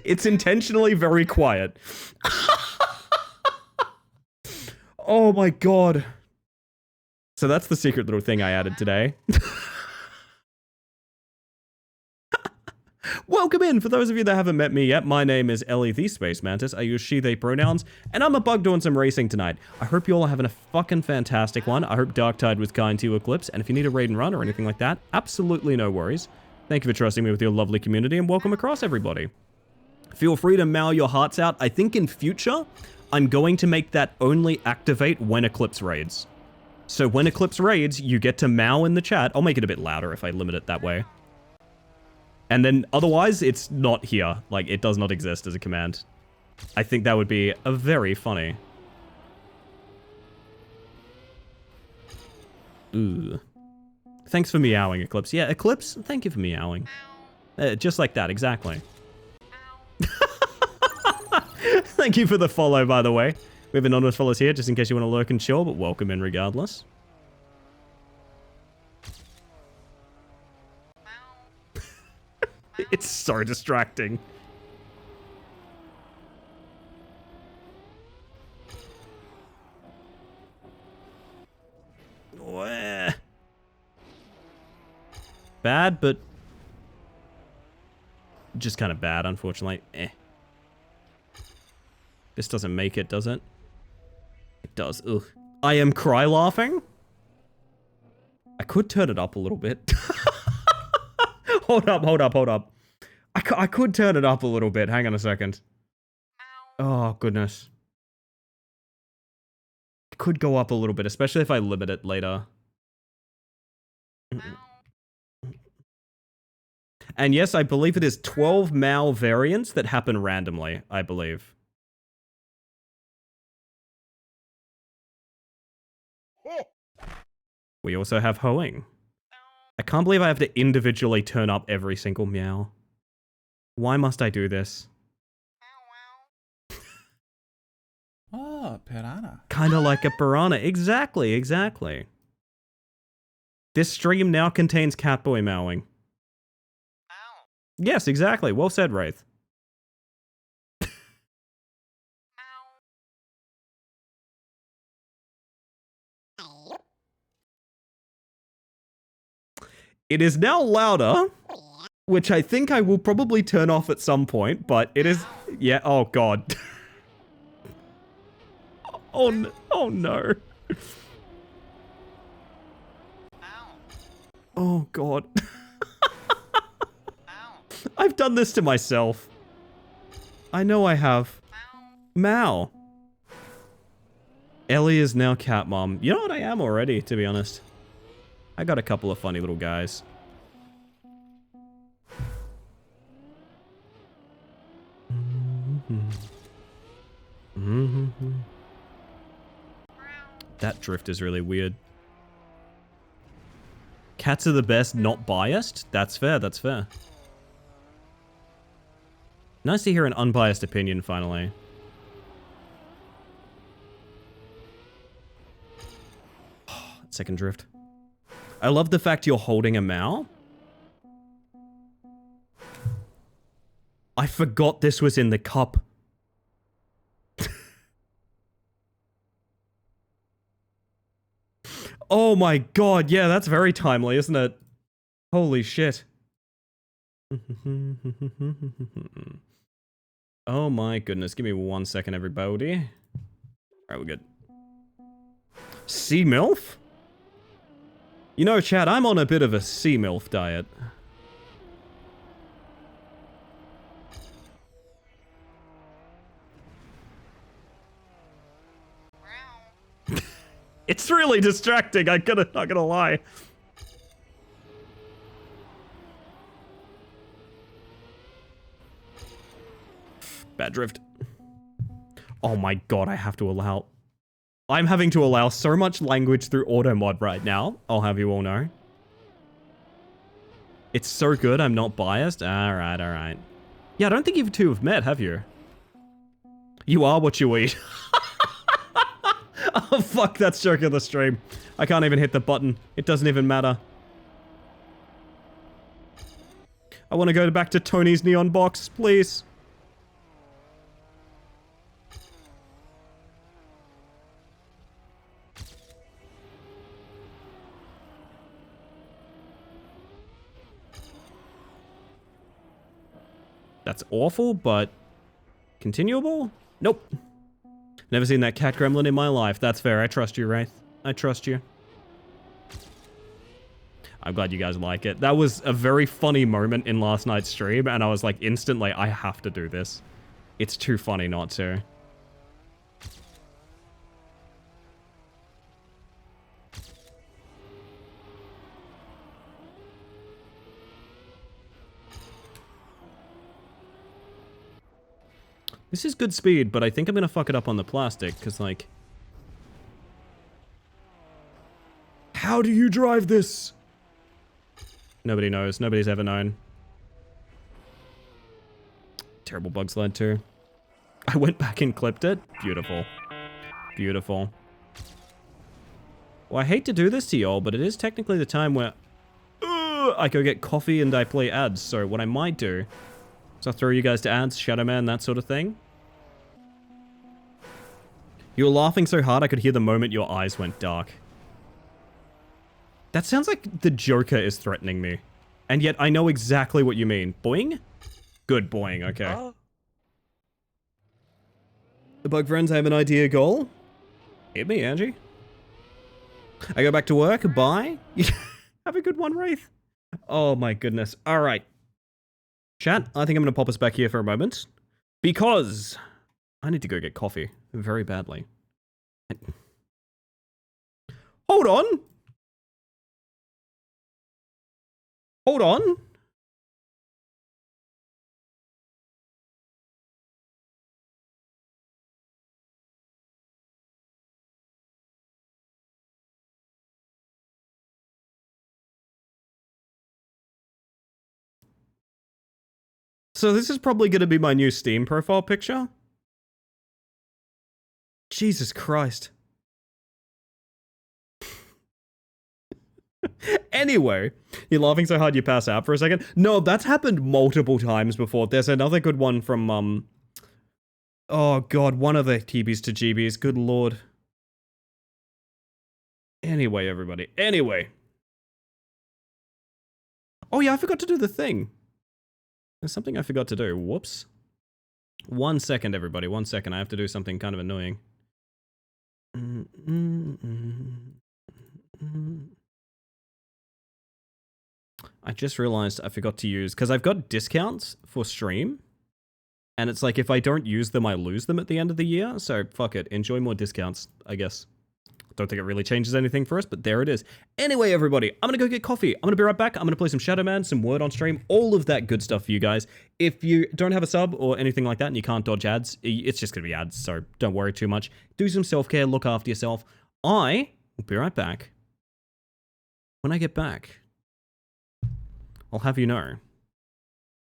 It's intentionally very quiet. Oh my god. So that's the secret little thing I added today. Welcome in! For those of you that haven't met me yet, my name is Ellie the Space Mantis. I use she, they pronouns, and I'm a bug doing some racing tonight. I hope you all are having a fucking fantastic one. I hope Darktide was kind to you, Eclipse, and if you need a raid and run or anything like that, absolutely no worries. Thank you for trusting me with your lovely community, and welcome across, everybody. Feel free to mail your hearts out. I think in future, I'm going to make that only activate when Eclipse raids. So when Eclipse raids, you get to Mao in the chat. I'll make it a bit louder if I limit it that way. And then otherwise, it's not here. Like, it does not exist as a command. I think that would be a very funny. Ooh. Thanks for meowing, Eclipse. Yeah, Eclipse, thank you for meowing. Just like that, exactly. Thank you for the follow, by the way. We have anonymous follows here, just in case you want to lurk and chill, but welcome in regardless. It's so distracting. Bad, but just kind of bad, unfortunately. This doesn't make it, does it? It does. Ugh. I am cry laughing. I could turn it up a little bit. Hold up. I could turn it up a little bit. Hang on a second. Oh, goodness. could go up a little bit, especially if I limit it later. And yes, I believe it is 12 Mao variants that happen randomly, I believe. We also have hoeing. I can't believe I have to individually turn up every single meow. Why must I do this? Oh, piranha. Kinda like a piranha. Exactly, exactly. This stream now contains Catboy meowing. Yes, exactly. Well said, Wraith. It is now louder, which I think I will probably turn off at some point, but it is... Yeah, oh god. Oh no. Oh god. I've done this to myself. I know I have. Mao. Ellie is now cat mom. You know what, I am already, to be honest. I got a couple of funny little guys. That drift is really weird. Cats are the best, not biased? That's fair, that's fair. Nice to hear an unbiased opinion, finally. Second drift. I love the fact you're holding a Mao. I forgot this was in the cup. Oh my god, yeah, that's very timely, isn't it? Holy shit. Oh my goodness, give me 1 second, everybody. Alright, we're good. Sea MILF? You know, Chad, I'm on a bit of a sea MILF diet. It's really distracting, not gonna lie. Bad drift. Oh my god, I have to allow... I'm having to allow so much language through auto mod right now, I'll have you all know. It's so good, I'm not biased. Alright, alright. Yeah, I don't think you two have met, have you? You are what you eat. Oh fuck, that's joke of the stream. I can't even hit the button. It doesn't even matter. I want to go back to Tony's neon box, please. That's awful, but continuable? Nope. Never seen that cat gremlin in my life. That's fair. I trust you, Wraith. I trust you. I'm glad you guys like it. That was a very funny moment in last night's stream, and I was like, instantly, I have to do this. It's too funny not to. This is good speed, but I think I'm gonna fuck it up on the plastic, because, like... How do you drive this? Nobody knows. Nobody's ever known. Terrible bug sled, too. I went back and clipped it. Beautiful. Beautiful. Well, I hate to do this to y'all, but it is technically the time where... I go get coffee and I play ads, so what I might do... So I'll throw you guys to ads, Shadow Man, that sort of thing. You were laughing so hard I could hear the moment your eyes went dark. That sounds like the Joker is threatening me. And yet I know exactly what you mean. Boing? Good boing, okay. The bug friends, I have an idea goal. Hit me, Angie. I go back to work, bye. Have a good one, Wraith. Oh my goodness. Alright. Chat, I think I'm going to pop us back here for a moment. Because I need to go get coffee very badly. hold on. Hold on. So this is probably going to be my new Steam profile picture. Jesus Christ. Anyway, you're laughing so hard you pass out for a second. No, that's happened multiple times before. There's another good one from, oh god, one of the TBs to GBs. Good lord. Anyway, everybody. Anyway. Oh yeah, I forgot to do the thing. There's something I forgot to do. Whoops. 1 second, everybody. 1 second. I have to do something kind of annoying. I just realized I forgot to use, because I've got discounts for stream, and it's like if I don't use them, I lose them at the end of the year, so fuck it. Enjoy more discounts, I guess. Don't think it really changes anything for us, but there it is. Anyway, everybody, I'm gonna go get coffee. I'm gonna be right back. I'm gonna play some Shadow Man, some Word on stream, all of that good stuff for you guys. If you don't have a sub or anything like that and you can't dodge ads, it's just gonna be ads, so don't worry too much. Do some self-care, look after yourself. I will be right back. When I get back, I'll have you know,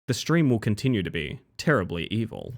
the stream will continue to be terribly evil.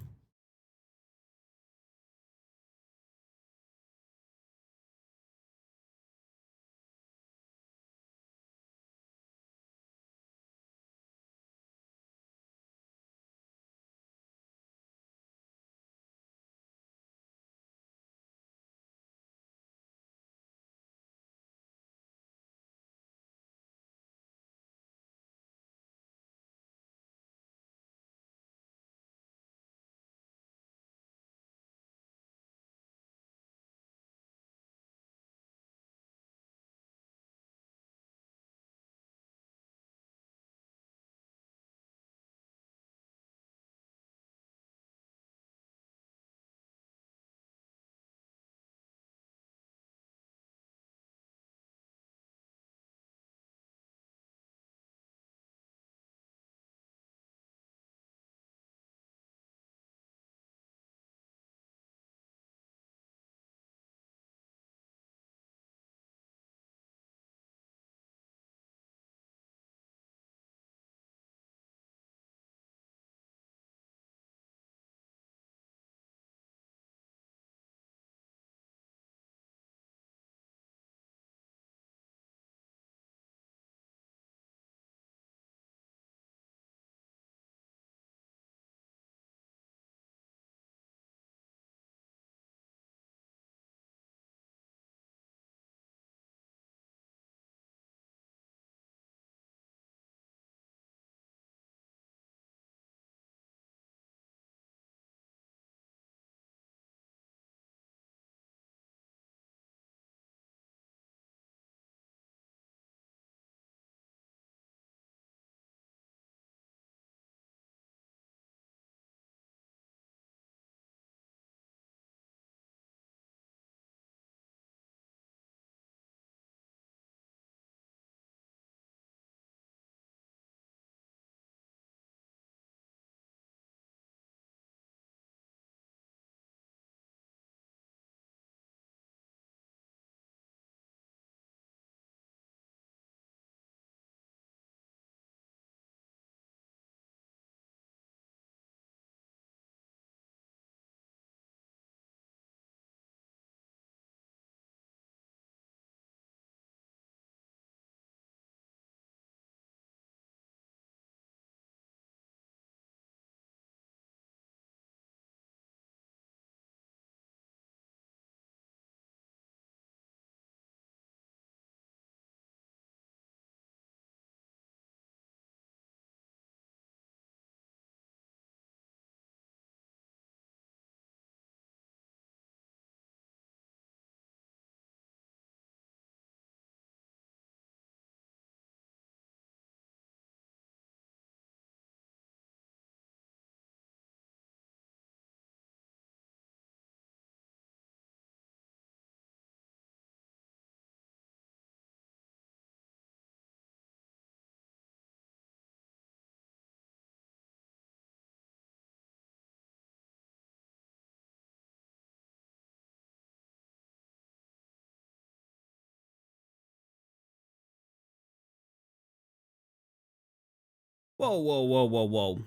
Whoa, whoa, whoa, whoa, whoa.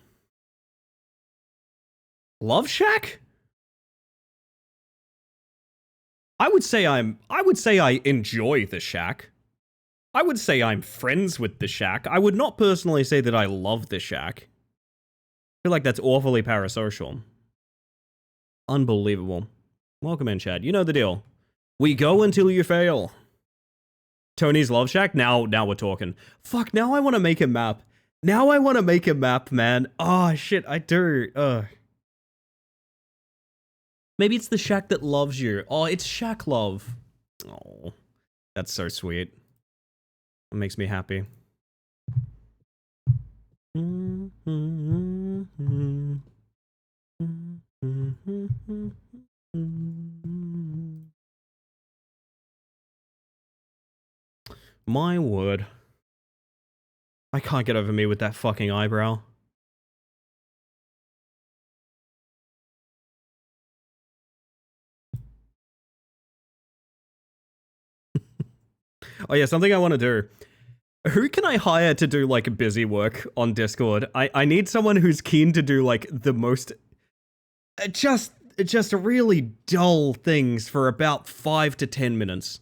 Love Shack? I would say I enjoy the Shack. I would say I'm friends with the Shack. I would not personally say that I love the Shack. I feel like that's awfully parasocial. Unbelievable. Welcome in, Chad. You know the deal. We go until you fail. Tony's Love Shack? Now we're talking. Fuck, now I want to make a map. Now I want to make a map, man. Oh, shit, I do. Ugh. Maybe it's the Shack that loves you. Oh, it's Shack Love. Oh, that's so sweet. It makes me happy. My word. I can't get over me with that fucking eyebrow. Oh yeah, something I want to do. Who can I hire to do like busy work on Discord? I need someone who's keen to do like the most just really dull things for about 5 to 10 minutes.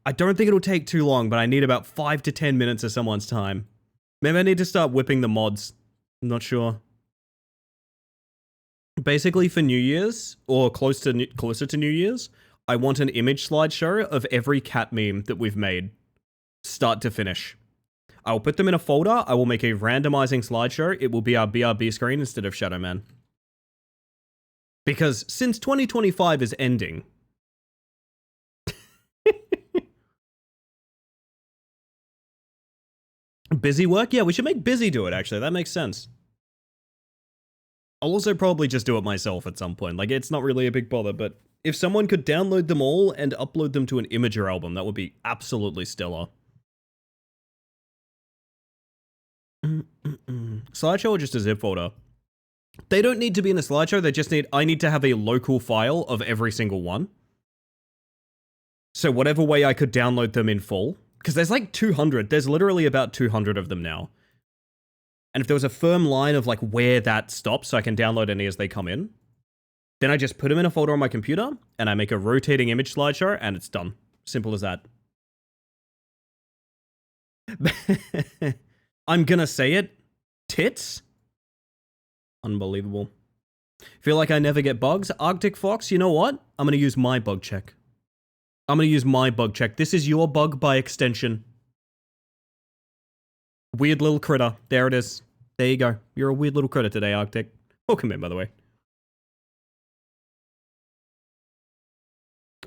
I don't think it'll take too long, but I need about 5 to 10 minutes of someone's time. Maybe I need to start whipping the mods. I'm not sure. Basically for New Year's, or closer to New Year's, I want an image slideshow of every cat meme that we've made. Start to finish. I will put them in a folder. I will make a randomizing slideshow. It will be our BRB screen instead of Shadow Man. Because since 2025 is ending... Busy work? Yeah, we should make Busy do it, actually. That makes sense. I'll also probably just do it myself at some point. Like, it's not really a big bother, but if someone could download them all and upload them to an Imager album, that would be absolutely stellar. Slideshow or just a zip folder? They don't need to be in a slideshow, they just need... I need to have a local file of every single one. So whatever way I could download them in full. Because there's like 200. There's literally about 200 of them now. And if there was a firm line of like where that stops so I can download any as they come in, then I just put them in a folder on my computer and I make a rotating image slideshow and it's done. Simple as that. I'm gonna say it. Tits? Unbelievable. Feel like I never get bugs? Arctic Fox, you know what? I'm gonna use my bug check. I'm gonna use my bug check. This is your bug by extension. Weird little critter. There it is. There you go. You're a weird little critter today, Arctic. Welcome in, by the way.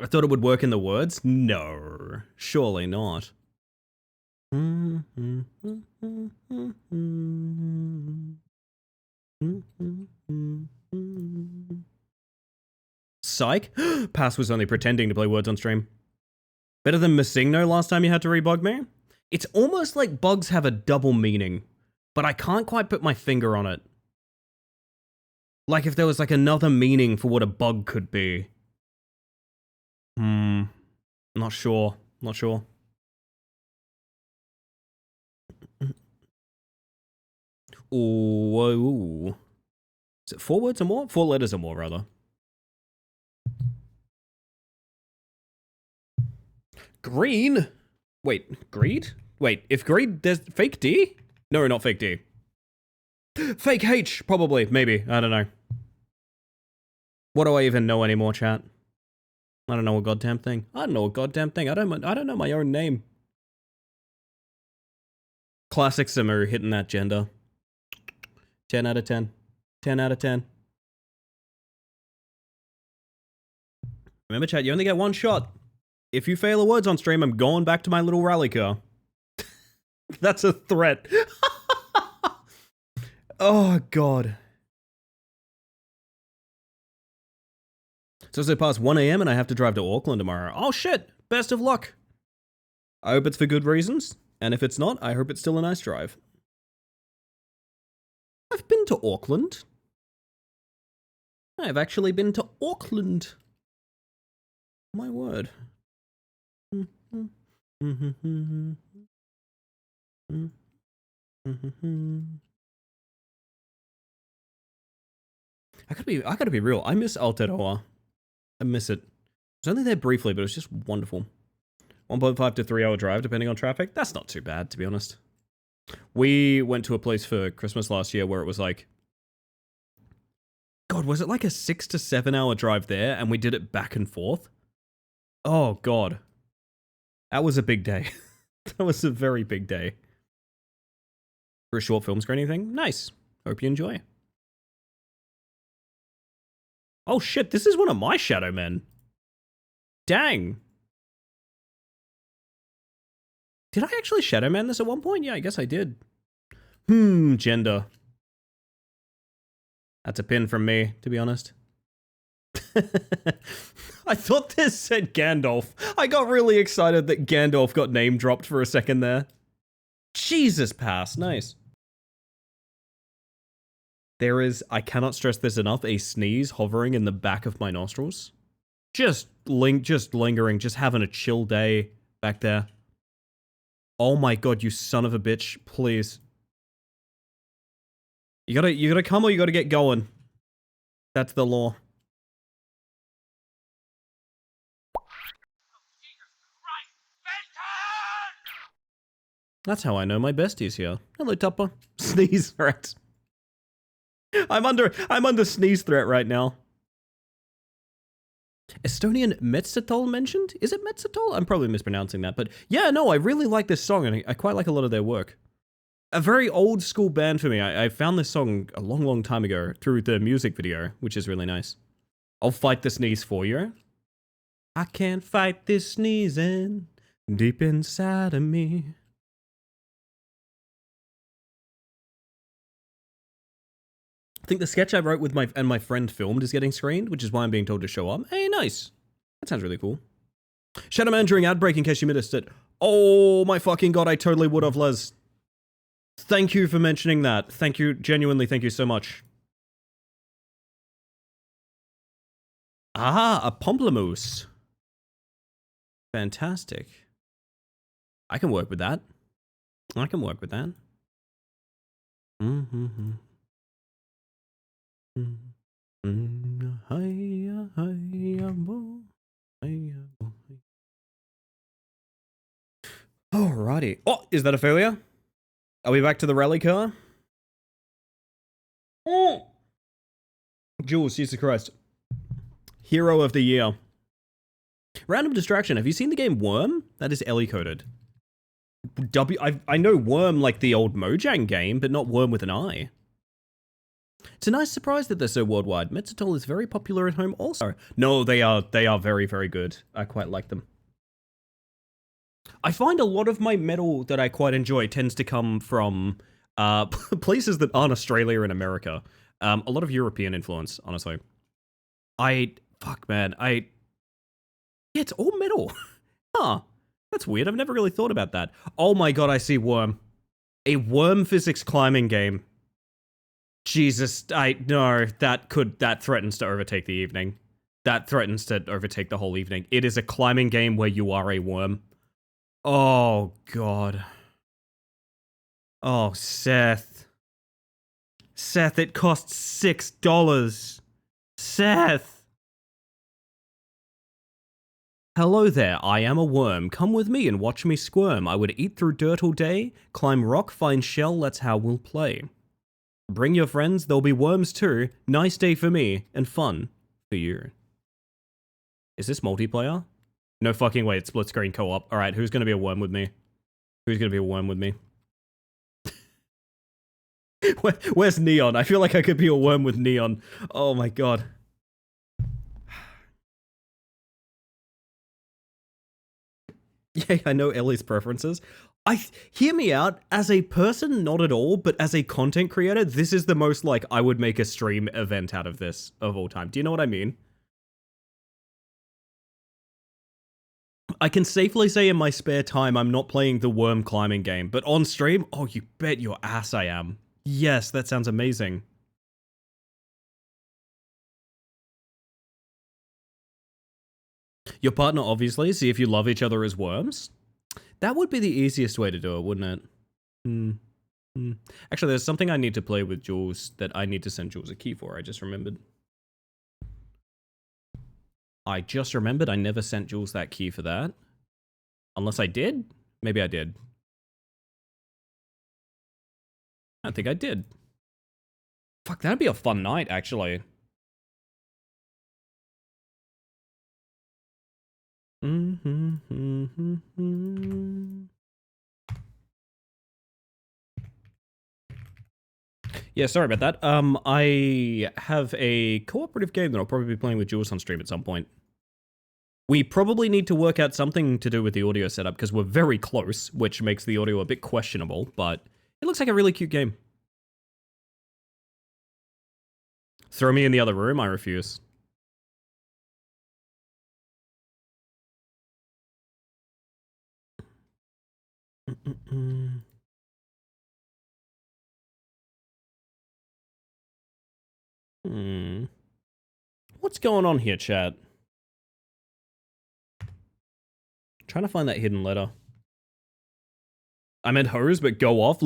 I thought it would work in the words. No. Surely not. Psych? Pass was only pretending to play words on stream. Better than Missingno last time you had to rebug me? It's almost like bugs have a double meaning, but I can't quite put my finger on it. Like if there was like another meaning for what a bug could be. Not sure. Not sure. Ooh. Is it 4 words or more? 4 letters or more, rather. Green? Wait, greed? Wait, if greed, there's fake D? No, not fake D. Fake H, probably, maybe. I don't know. What do I even know anymore, chat? I don't know a goddamn thing. I don't know a goddamn thing. I don't know my own name. Classic Samu hitting that gender. 10 out of 10. 10 out of 10. Remember, chat, you only get one shot. If you fail a words on stream, I'm going back to my little rally car. That's a threat. Oh, God. So past 1 AM and I have to drive to Auckland tomorrow. Oh, shit. Best of luck. I hope it's for good reasons. And if it's not, I hope it's still a nice drive. I've been to Auckland. I've actually been to Auckland. My word. I gotta be real. I miss Aotearoa. I miss it. I was only there briefly, but it was just wonderful. 1.5 to 3 hour drive, depending on traffic. That's not too bad, to be honest. We went to a place for Christmas last year where it was like, God, was it like a 6 to 7 hour drive there, and we did it back and forth? Oh, God. That was a big day. That was a very big day. For a short film screening thing? Nice. Hope you enjoy. Oh shit, this is one of my Shadow Men. Dang. Did I actually Shadow Man this at one point? Yeah, I guess I did. Gender. That's a pin from me, to be honest. I thought this said Gandalf. I got really excited that Gandalf got name dropped for a second there. Jesus, pass. Nice. There is, I cannot stress this enough, a sneeze hovering in the back of my nostrils. Just lingering, just having a chill day back there. Oh my god, you son of a bitch, please. You gotta come or you gotta get going. That's the law. That's how I know my bestie's here. Hello, Tupper. Sneeze threat. I'm under sneeze threat right now. Estonian Metzetol mentioned? Is it Metzetol? I'm probably mispronouncing that, but yeah, no, I really like this song and I quite like a lot of their work. A very old school band for me. I found this song a long, long time ago through the music video, which is really nice. I'll fight the sneeze for you. I can't fight this sneezing deep inside of me. I think the sketch I wrote with my friend filmed is getting screened, which is why I'm being told to show up. Hey, nice. That sounds really cool. Shadow Man during ad break in case you missed it. Oh my fucking god, I totally would have, Les. Thank you for mentioning that. Thank you, genuinely, thank you so much. Ah, a Pomplamoose. Fantastic. I can work with that. I can work with that. Alrighty. Oh, is that a failure? Are we back to the rally car? Oh! Jules, Jesus Christ. Hero of the year. Random distraction. Have you seen the game Worm? That is Ellie coded. I know Worm like the old Mojang game, but not Worm with an I. It's a nice surprise that they're so worldwide. Metzetol is very popular at home also. No, they are very, very good. I quite like them. I find a lot of my metal that I quite enjoy tends to come from places that aren't Australia and America. A lot of European influence, honestly. Fuck, man. Yeah, it's all metal. Huh. That's weird. I've never really thought about that. Oh my god, I see Worm. A worm physics climbing game. Jesus, no, that threatens to overtake the evening. That threatens to overtake the whole evening. It is a climbing game where you are a worm. Oh, God. Oh, Seth. Seth, it costs $6. Seth. Hello there, I am a worm. Come with me and watch me squirm. I would eat through dirt all day, climb rock, find shell, that's how we'll play. Bring your friends, there'll be worms too. Nice day for me, and fun for you. Is this multiplayer? No fucking way, it's split screen co-op. Alright, who's gonna be a worm with me? Who's gonna be a worm with me? Where's Neon? I feel like I could be a worm with Neon. Oh my god. Yeah, I know Ellie's preferences. Hear me out, as a person, not at all, but as a content creator, this is the most, like, I would make a stream event out of this of all time. Do you know what I mean? I can safely say in my spare time I'm not playing the worm climbing game, but on stream, oh, you bet your ass I am. Yes, that sounds amazing. Your partner, obviously, see if you love each other as worms. That would be the easiest way to do it, wouldn't it? Actually, there's something I need to play with Jules that I need to send Jules a key for. I just remembered. I never sent Jules that key for that. Unless I did? Maybe I did. I don't think I did. Fuck, that'd be a fun night, actually. Yeah, sorry about that. I have a cooperative game that I'll probably be playing with Jules on stream at some point. We probably need to work out something to do with the audio setup because we're very close, which makes the audio a bit questionable, but it looks like a really cute game. Throw me in the other room, I refuse. What's going on here, chat? Trying to find that hidden letter. I meant hose, but go off,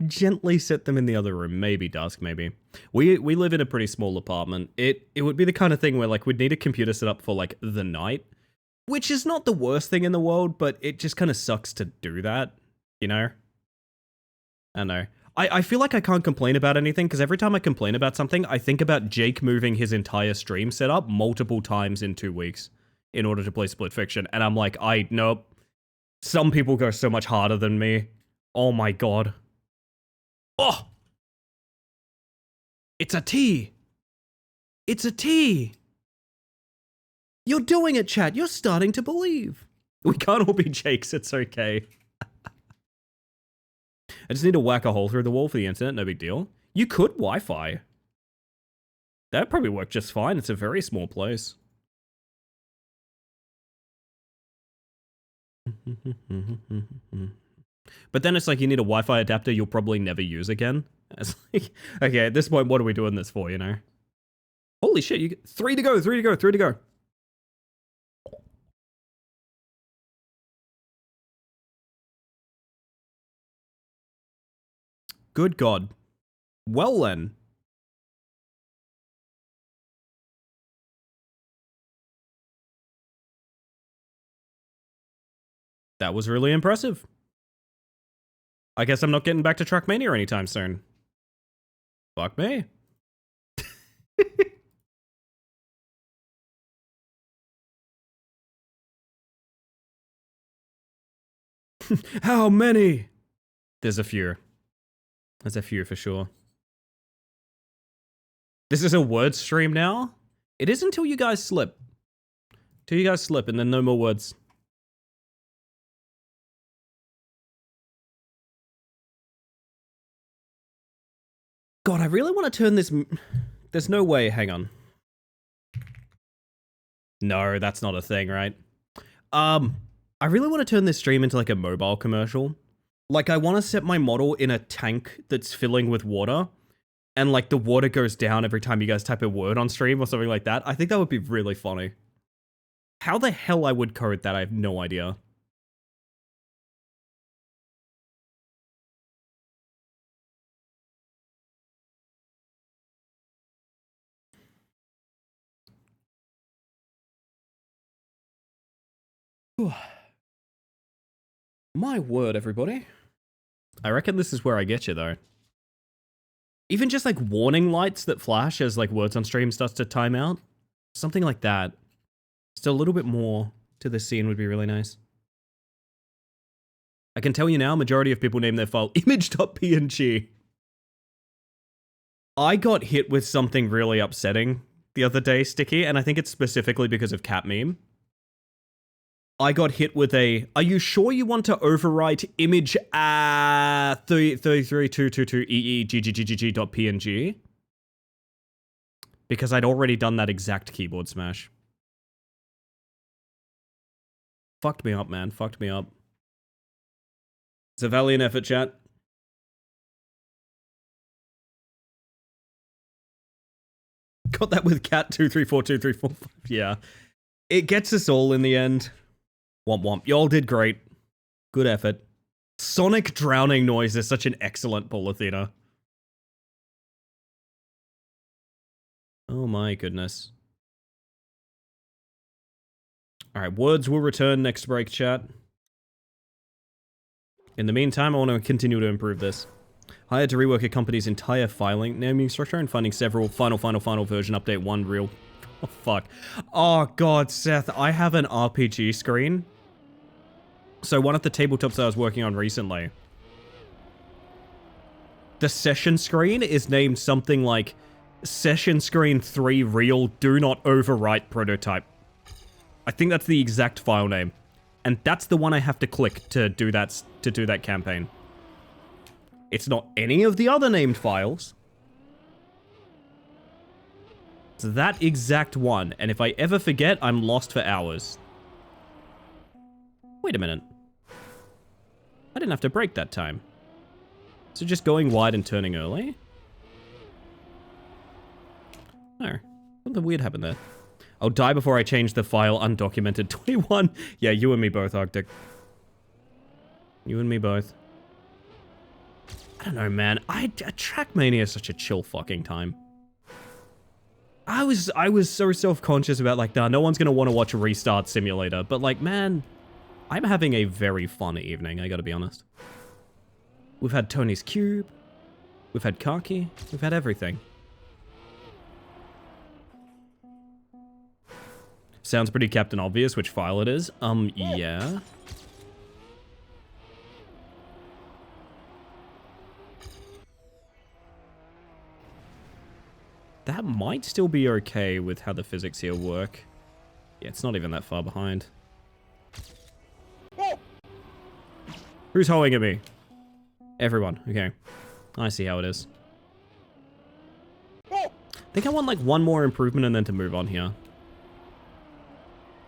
Gently set them in the other room. Maybe Dusk, maybe. We live in a pretty small apartment. It would be the kind of thing where like we'd need a computer set up for like the night, which is not the worst thing in the world, but it just kind of sucks to do that, you know? I know. I feel like I can't complain about anything because every time I complain about something, I think about Jake moving his entire stream setup multiple times in 2 weeks in order to play Split Fiction. And I'm like, nope. Some people go so much harder than me. Oh my god. Oh! It's a T! It's a T! You're doing it, chat. You're starting to believe. We can't all be Jakes. It's okay. I just need to whack a hole through the wall for the internet, no big deal. You could Wi-Fi. That'd probably work just fine. It's a very small place. But then it's like you need a Wi-Fi adapter you'll probably never use again. It's like, okay, at this point, what are we doing this for, you know? Holy shit, you get 3 to go, 3 to go, 3 to go. Good God. Well then. That was really impressive. I guess I'm not getting back to Trackmania anytime soon. Fuck me. How many? There's a few. There's a few for sure. This is a word stream now? It is until you guys slip. Till you guys slip and then no more words. God, I really want to turn this... There's no way, hang on. No, that's not a thing, right? I really want to turn this stream into like a mobile commercial. Like, I want to set my model in a tank that's filling with water, and like the water goes down every time you guys type a word on stream or something like that. I think that would be really funny. How the hell I would code that, I have no idea. My word, everybody. I reckon this is where I get you, though. Even just, like, warning lights that flash as, like, words on stream starts to time out. Something like that. Just a little bit more to the scene would be really nice. I can tell you now, majority of people name their file image.png. I got hit with something really upsetting the other day, Sticky, and I think it's specifically because of cat meme. I got hit with a, are you sure you want to overwrite image 33222EEGGGG.png? Because I'd already done that exact keyboard smash. Fucked me up, man. Fucked me up. It's a valiant effort, chat. Got that with cat 2342345. Yeah. It gets us all in the end. Womp womp. Y'all did great. Good Good effort. Sonic drowning noise is such an excellent pull, Athena. Oh my goodness. Alright, words will return next break, chat. In the meantime, I want to continue to improve this. Hired to rework a company's entire filing, naming structure, and finding several final version update 1 real... Oh, fuck. Oh, God, Seth, I have an RPG screen. So one of the tabletops that I was working on recently, the session screen is named something like Session Screen 3 Real Do Not Overwrite Prototype. I think that's the exact file name. And that's the one I have to click to do that campaign. It's not any of the other named files. It's that exact one, and if I ever forget, I'm lost for hours. Wait a minute. I didn't have to break that time. So just going wide and turning early? No. Something weird happened there. I'll die before I change the file undocumented 21. Yeah, you and me both, Arctic. You and me both. I don't know, man. Trackmania is such a chill fucking time. I was so self-conscious about, like, nah, no one's gonna want to watch Restart Simulator, but, like, man, I'm having a very fun evening, I gotta be honest. We've had Tony's Cube, we've had Kaki, we've had everything. Sounds pretty Captain Obvious which file it is. Yeah. That might still be okay with how the physics here work. Yeah, it's not even that far behind. Who's hoeing at me? Everyone, okay. I see how it is. I think I want like one more improvement and then to move on here.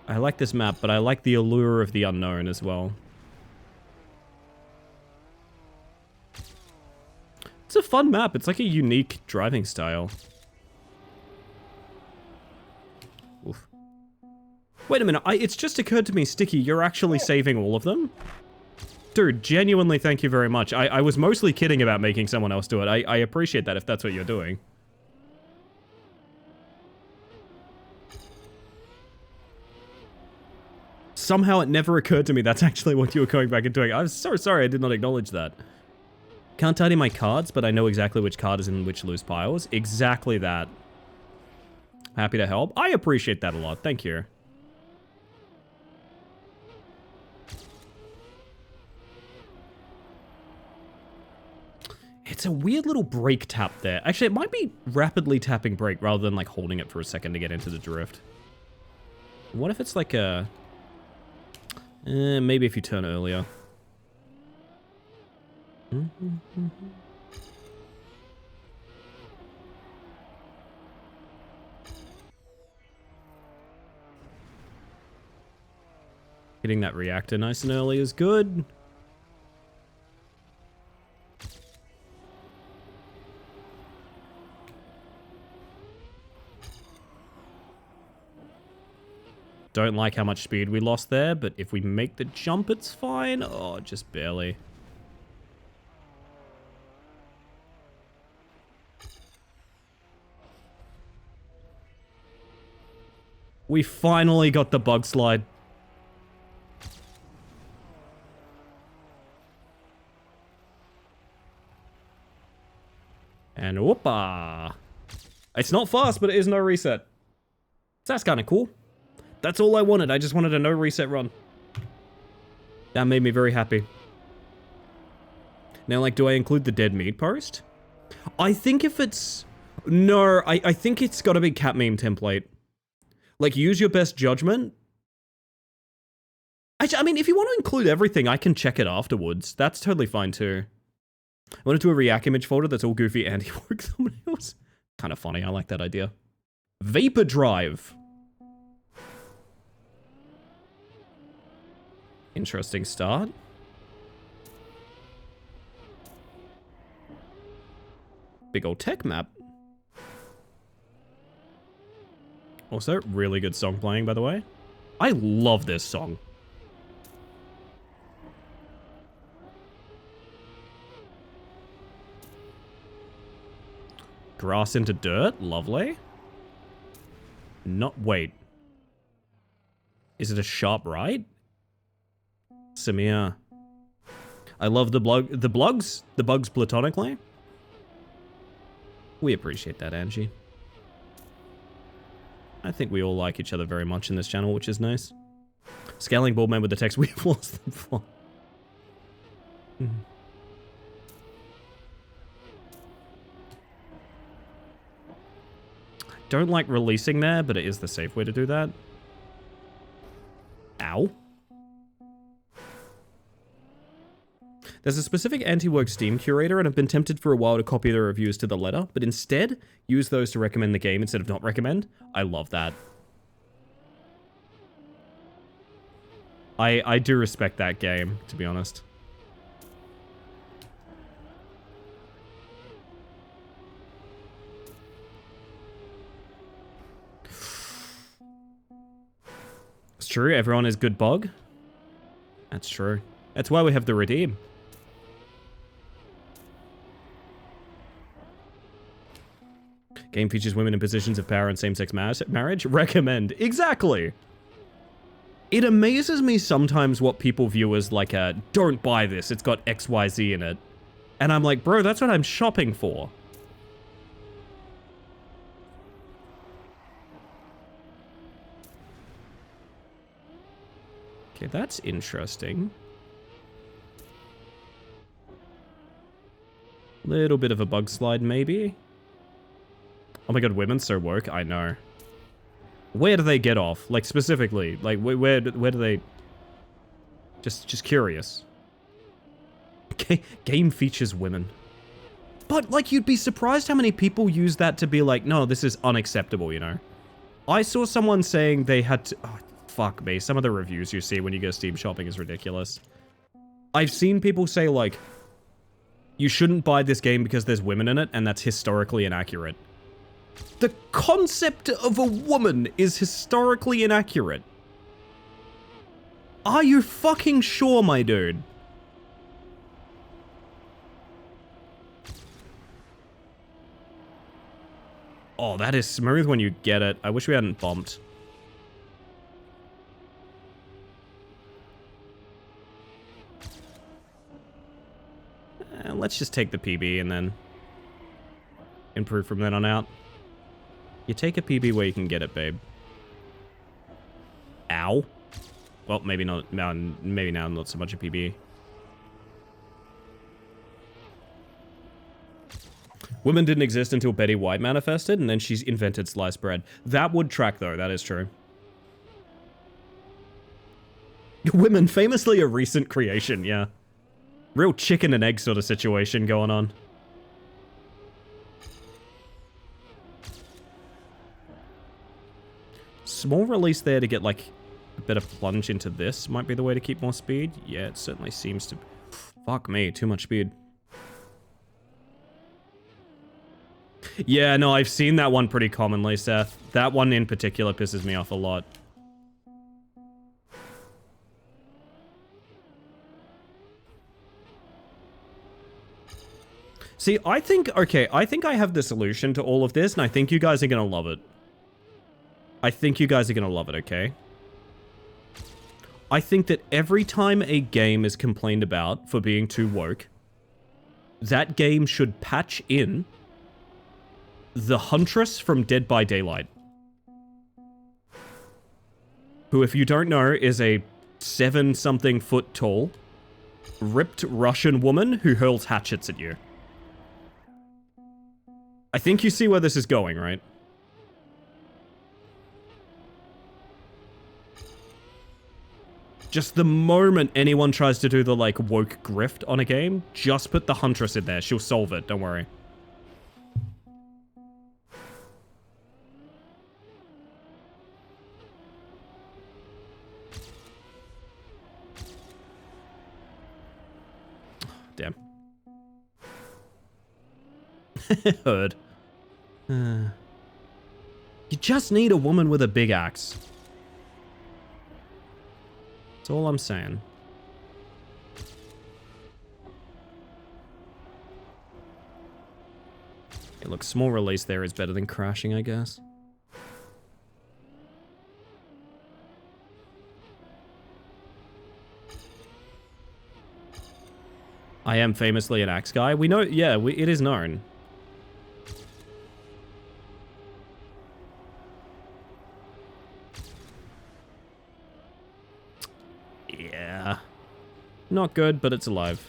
I like this map, but I like the allure of the unknown as well. It's a fun map. It's like a unique driving style. Oof. Wait a minute. It's just occurred to me, Sticky, you're actually saving all of them? Dude, genuinely thank you very much. I was mostly kidding about making someone else do it. I appreciate that if that's what you're doing. Somehow it never occurred to me that's actually what you were going back and doing. I'm so sorry I did not acknowledge that. Can't tidy my cards, but I know exactly which card is in which loose piles. Exactly that. Happy to help. I appreciate that a lot. Thank you. It's a weird little brake tap there. Actually, it might be rapidly tapping brake rather than like holding it for a second to get into the drift. What if it's like a... maybe if you turn earlier. Hitting that reactor nice and early is good. Don't like how much speed we lost there, but if we make the jump, it's fine. Oh, just barely. We finally got the bug slide. And whoopa. It's not fast, but it is no reset. So that's kind of cool. That's all I wanted. I just wanted a no reset run. That made me very happy. Now, like, do I include the dead meat post? I think if it's... No, I think it's got to be cat meme template. Like, use your best judgment. I mean, if you want to include everything, I can check it afterwards. That's totally fine, too. I want to do a React image folder that's all goofy and he works thumbnails. Kind of funny. I like that idea. Vapor Drive. Interesting start. Big old tech map. Also, really good song playing, by the way. I love this song. Grass into dirt. Lovely. Not... Wait. Is it a sharp right? Samir. I love the bugs platonically. We appreciate that, Angie. I think we all like each other very much in this channel, which is nice. Scaling Baldman with the text, we've lost the plot. Don't like releasing there, but it is the safe way to do that. Ow. There's a specific anti-work Steam curator, and I've been tempted for a while to copy the reviews to the letter, but instead, use those to recommend the game instead of not recommend. I love that. I do respect that game, to be honest. It's true, everyone is good bug. That's true. That's why we have the redeem. Game features women in positions of power and same-sex marriage? Recommend. Exactly! It amazes me sometimes what people view as like a, don't buy this, it's got XYZ in it. And I'm like, bro, that's what I'm shopping for. Okay, that's interesting. Little bit of a bug slide, maybe. Oh my god, women so woke. I know. Where do they get off? Like, specifically. Like, where do they... Just curious. Game features women. But, like, you'd be surprised how many people use that to be like, no, this is unacceptable, you know? I saw someone saying they had to... Oh, fuck me. Some of the reviews you see when you go Steam shopping is ridiculous. I've seen people say, like, you shouldn't buy this game because there's women in it, and that's historically inaccurate. The concept of a woman is historically inaccurate. Are you fucking sure, my dude? Oh, that is smooth when you get it. I wish we hadn't bumped. Let's just take the PB and then improve from then on out. You take a PB where you can get it, babe. Ow. Well, maybe not now. Maybe now not so much a PB. Women didn't exist until Betty White manifested, and then she's invented sliced bread. That would track, though. That is true. Women, famously a recent creation, yeah. Real chicken and egg sort of situation going on. Small release there to get, like, a better plunge into this might be the way to keep more speed. Yeah, it certainly seems to... Fuck me, too much speed. Yeah, no, I've seen that one pretty commonly, Seth. That one in particular pisses me off a lot. See, I think, okay, I think I have the solution to all of this, and I think you guys are gonna love it. I think you guys are gonna love it, okay? I think that every time a game is complained about for being too woke, that game should patch in the Huntress from Dead by Daylight. Who, if you don't know, is a 7-something foot tall, ripped Russian woman who hurls hatchets at you. I think you see where this is going, right? Just the moment anyone tries to do the, like, woke grift on a game, just put the Huntress in there. She'll solve it, don't worry. Damn. Heard. You just need a woman with a big axe. That's all I'm saying. Okay, look, small release there is better than crashing, I guess. I am famously an axe guy. We know, yeah, it is known. Yeah. Not good, but it's alive.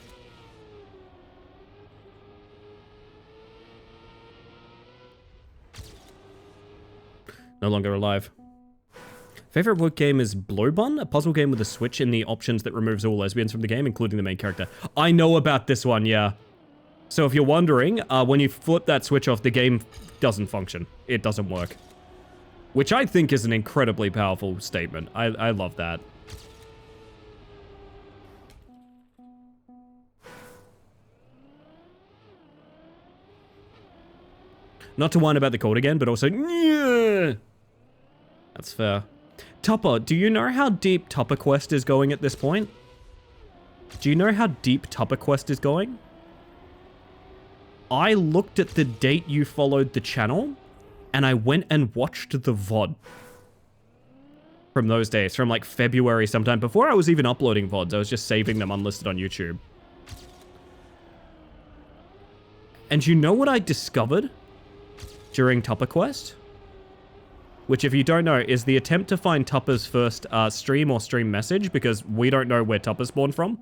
No longer alive. Favorite book game is Blowbun, a puzzle game with a switch in the options that removes all lesbians from the game, including the main character. I know about this one, yeah. So if you're wondering, when you flip that switch off, the game doesn't function. It doesn't work. Which I think is an incredibly powerful statement. I love that. Not to whine about the code again, but also, yeah. That's fair. Tupper, do you know how deep Tupper Quest is going at this point? Do you know how deep Tupper Quest is going? I looked at the date you followed the channel, and I went and watched the VOD. From those days, from like February sometime, before I was even uploading VODs, I was just saving them unlisted on YouTube. And you know what I discovered during Tupper Quest? Which, if you don't know, is the attempt to find Tupper's first stream or stream message, because we don't know where Tupper spawned from.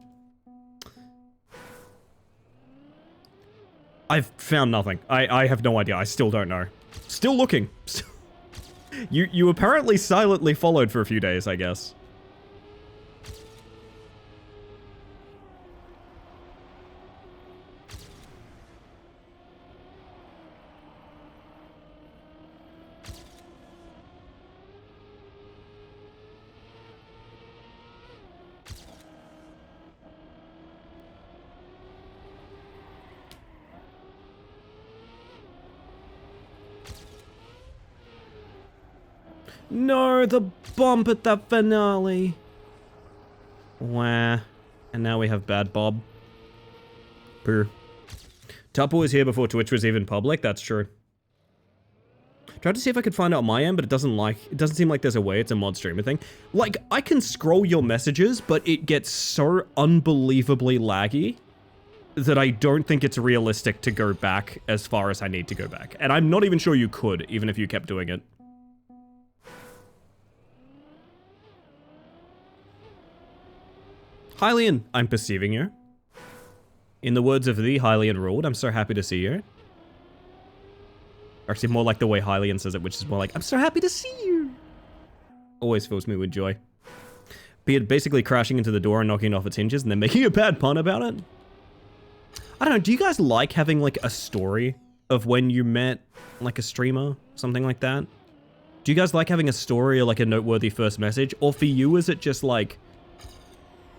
I've found nothing. I have no idea. I still don't know. Still looking. You apparently silently followed for a few days, I guess. No, the bump at the finale. Wah. And now we have Bad Bob. Purr. Tupper was here before Twitch was even public, that's true. Tried to see if I could find out on my end, but it doesn't seem like there's a way. It's a mod streamer thing. Like, I can scroll your messages, but it gets so unbelievably laggy that I don't think it's realistic to go back as far as I need to go back. And I'm not even sure you could, even if you kept doing it. Hylian, I'm perceiving you. In the words of the Hylian ruled, I'm so happy to see you. Or actually, more like the way Hylian says it, which is more like, I'm so happy to see you. Always fills me with joy. Beard basically crashing into the door and knocking it off its hinges and then making a bad pun about it. I don't know, do you guys like having like a story of when you met like a streamer? Something like that? Do you guys like having a story or like a noteworthy first message? Or for you, is it just like,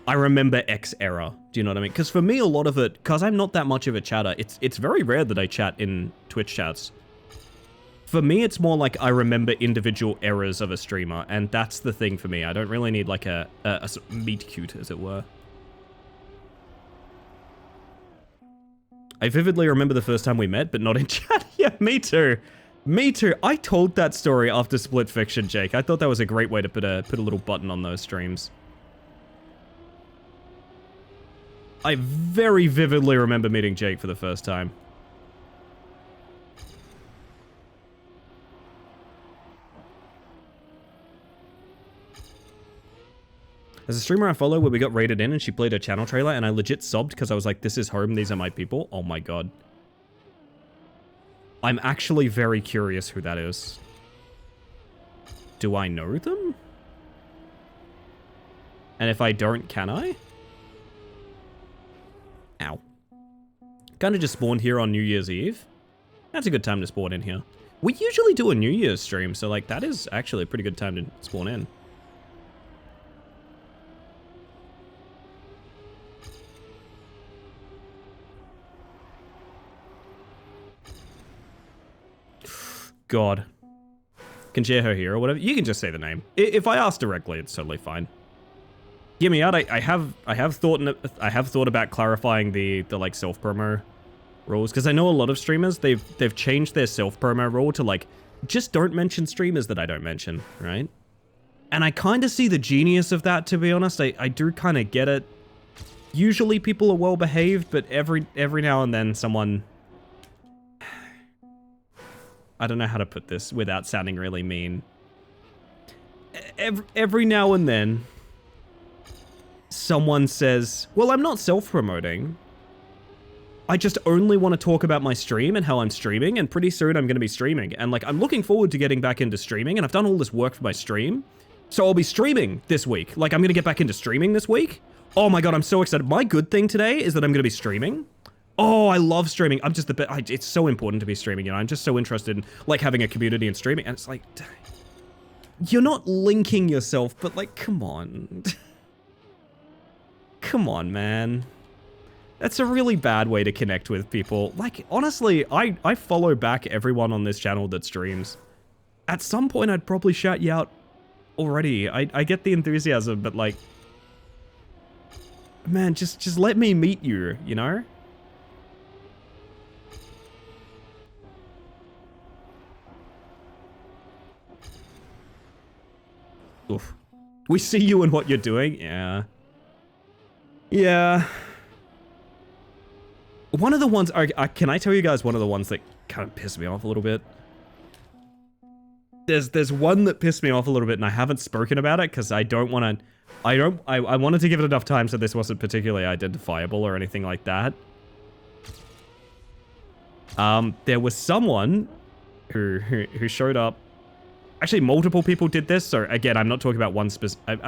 I remember X era. Do you know what I mean? Because for me, a lot of it, because I'm not that much of a chatter, it's very rare that I chat in Twitch chats. For me, it's more like I remember individual eras of a streamer, and that's the thing for me. I don't really need like a sort of meet cute, as it were. I vividly remember the first time we met, but not in chat. Yeah, me too. Me too. I told that story after Split Fiction, Jake. I thought that was a great way to put a little button on those streams. I very vividly remember meeting Jake for the first time. There's a streamer I follow where we got raided in and she played her channel trailer and I legit sobbed because I was like, this is home, these are my people. Oh my god. I'm actually very curious who that is. Do I know them? And if I don't, can I? Ow. Kinda just spawned here on New Year's Eve. That's a good time to spawn in here. We usually do a New Year's stream, so like that is actually a pretty good time to spawn in. God. Can share her here or whatever. You can just say the name. If I ask directly, it's totally fine. Hear me out. I have thought about clarifying the like self promo rules, because I know a lot of streamers, they've changed their self-promo rule to like, just don't mention streamers that I don't mention, right? And I kind of see the genius of that, to be honest. I do kind of get it. Usually people are well behaved, but every now and then someone... I don't know how to put this without sounding really mean. Every now and then, someone says, well, I'm not self-promoting. I just only want to talk about my stream and how I'm streaming, and pretty soon I'm going to be streaming. And like, I'm looking forward to getting back into streaming, and I've done all this work for my stream. So I'll be streaming this week. Like, I'm going to get back into streaming this week. Oh my god, I'm so excited. My good thing today is that I'm going to be streaming. Oh, I love streaming. I'm just the best. It's so important to be streaming, you know? I'm just so interested in, like, having a community and streaming. And it's like, you're not linking yourself, but like, come on. Come on, man. That's a really bad way to connect with people. Like, honestly, I follow back everyone on this channel that streams. At some point, I'd probably shout you out already. I get the enthusiasm, but like... Man, just let me meet you, you know? Oof. We see you and what you're doing? Yeah. Yeah. One of the ones... can I tell you guys one of the ones that kind of pissed me off a little bit? There's one that pissed me off a little bit, and I haven't spoken about it because I don't want to... I wanted to give it enough time so this wasn't particularly identifiable or anything like that. There was someone who showed up. Actually, multiple people did this, so again, I'm not talking about one specific...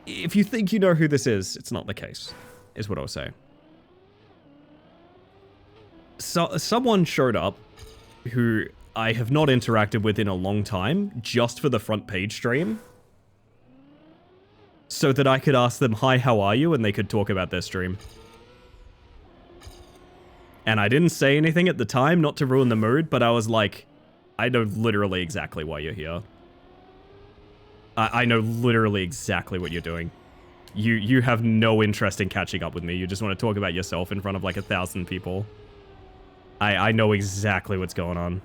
If you think you know who this is, it's not the case, is what I'll say. So, someone showed up who I have not interacted with in a long time, just for the front page stream. So that I could ask them, hi, how are you? And they could talk about their stream. And I didn't say anything at the time, not to ruin the mood, but I was like, I know literally exactly why you're here. I know literally exactly what you're doing. You have no interest in catching up with me. You just want to talk about yourself in front of like 1,000 people. I know exactly what's going on.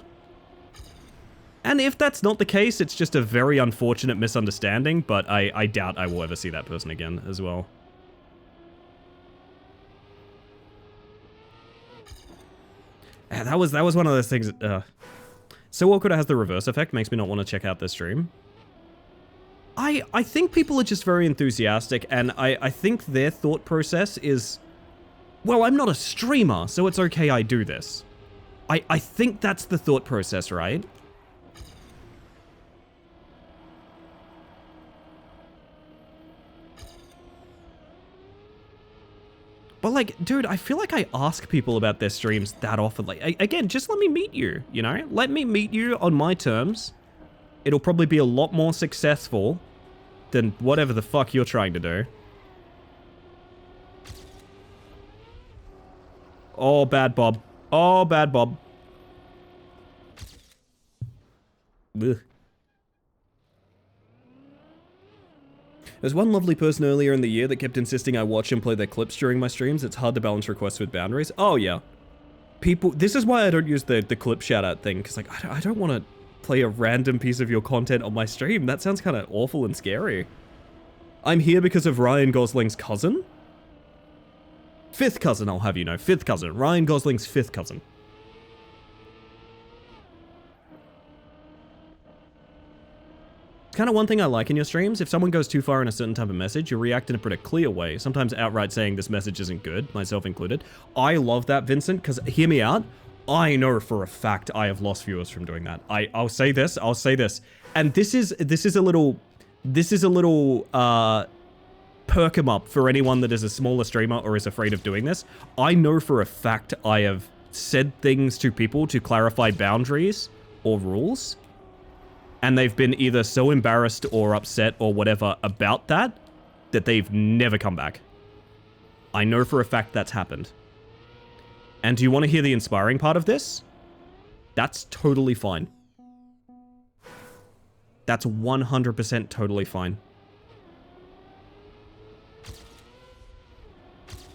And if that's not the case, it's just a very unfortunate misunderstanding, but I doubt I will ever see that person again as well. Yeah, that was one of those things. So awkward it has the reverse effect, makes me not want to check out this stream. I think people are just very enthusiastic, and I think their thought process is, well, I'm not a streamer, so it's okay I do this. I think that's the thought process, right? But like, dude, I feel like I ask people about their streams that often. Like, again, just let me meet you, you know? Let me meet you on my terms. It'll probably be a lot more successful than whatever the fuck you're trying to do. Oh, bad Bob. Oh, bad Bob. Ugh. There's one lovely person earlier in the year that kept insisting I watch and play their clips during my streams. It's hard to balance requests with boundaries. Oh, yeah. People... This is why I don't use the clip shout-out thing, because, like, I don't want to play a random piece of your content on my stream. That sounds kind of awful and scary. I'm here because of Ryan Gosling's cousin? Fifth cousin, I'll have you know. Fifth cousin. Ryan Gosling's fifth cousin. It's kind of one thing I like in your streams. If someone goes too far in a certain type of message, you react in a pretty clear way. Sometimes outright saying this message isn't good, myself included. I love that, Vincent, because hear me out. I know for a fact I have lost viewers from doing that. I'll say this. And this is a little perk 'em up for anyone that is a smaller streamer or is afraid of doing this. I know for a fact I have said things to people to clarify boundaries or rules, and they've been either so embarrassed or upset or whatever about that they've never come back. I know for a fact that's happened. And do you want to hear the inspiring part of this? That's totally fine. That's 100% totally fine.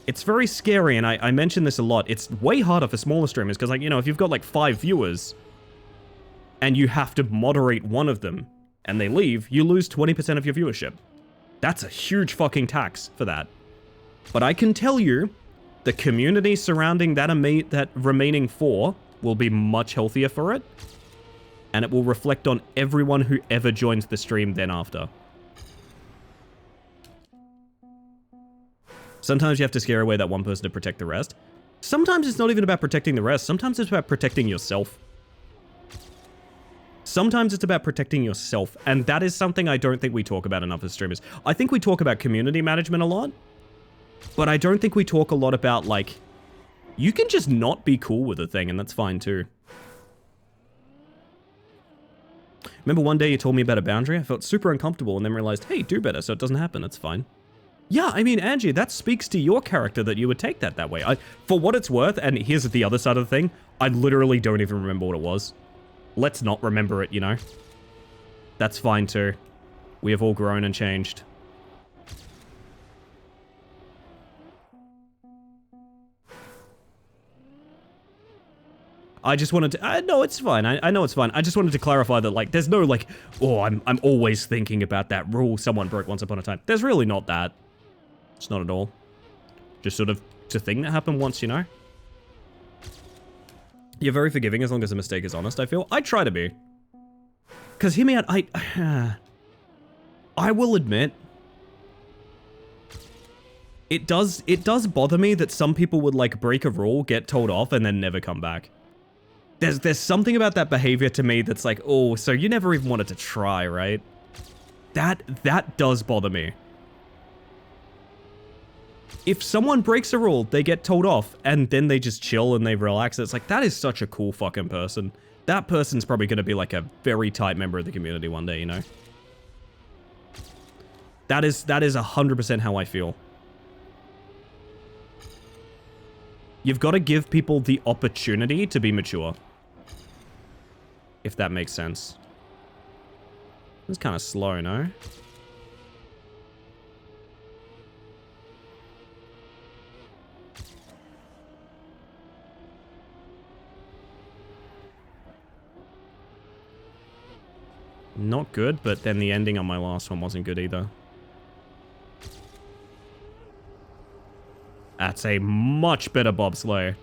It's very scary, and I mention this a lot. It's way harder for smaller streamers, because, like, you know, if you've got, like, 5 viewers, and you have to moderate one of them, and they leave, you lose 20% of your viewership. That's a huge fucking tax for that. But I can tell you, the community surrounding that remaining 4 will be much healthier for it, and it will reflect on everyone who ever joins the stream then after. Sometimes you have to scare away that one person to protect the rest. Sometimes it's not even about protecting the rest. Sometimes it's about protecting yourself. Sometimes it's about protecting yourself. And that is something I don't think we talk about enough as streamers. I think we talk about community management a lot. But I don't think we talk a lot about, like, you can just not be cool with a thing, and that's fine too. Remember one day you told me about a boundary? I felt super uncomfortable and then realized, hey, do better so it doesn't happen. It's fine. Yeah, I mean, Angie, that speaks to your character that you would take that way. For what it's worth, and here's the other side of the thing, I literally don't even remember what it was. Let's not remember it, you know? That's fine too. We have all grown and changed. I just wanted to, no, it's fine. I know it's fine. I just wanted to clarify that, like, there's no, like, oh, I'm always thinking about that rule someone broke once upon a time. There's really not that. It's not at all. Just sort of, it's a thing that happened once, you know? You're very forgiving as long as the mistake is honest, I feel. I try to be. Because hear me out, I will admit, it does bother me that some people would, like, break a rule, get told off, and then never come back. There's something about that behavior to me that's like, oh, so you never even wanted to try, right? That does bother me. If someone breaks a rule, they get told off, and then they just chill and they relax. It's like, that is such a cool fucking person. That person's probably going to be like a very tight member of the community one day, you know? That is 100% how I feel. You've got to give people the opportunity to be mature. If that makes sense. It's kind of slow, no? Not good, but then the ending on my last one wasn't good either. That's a much better bobsleigh.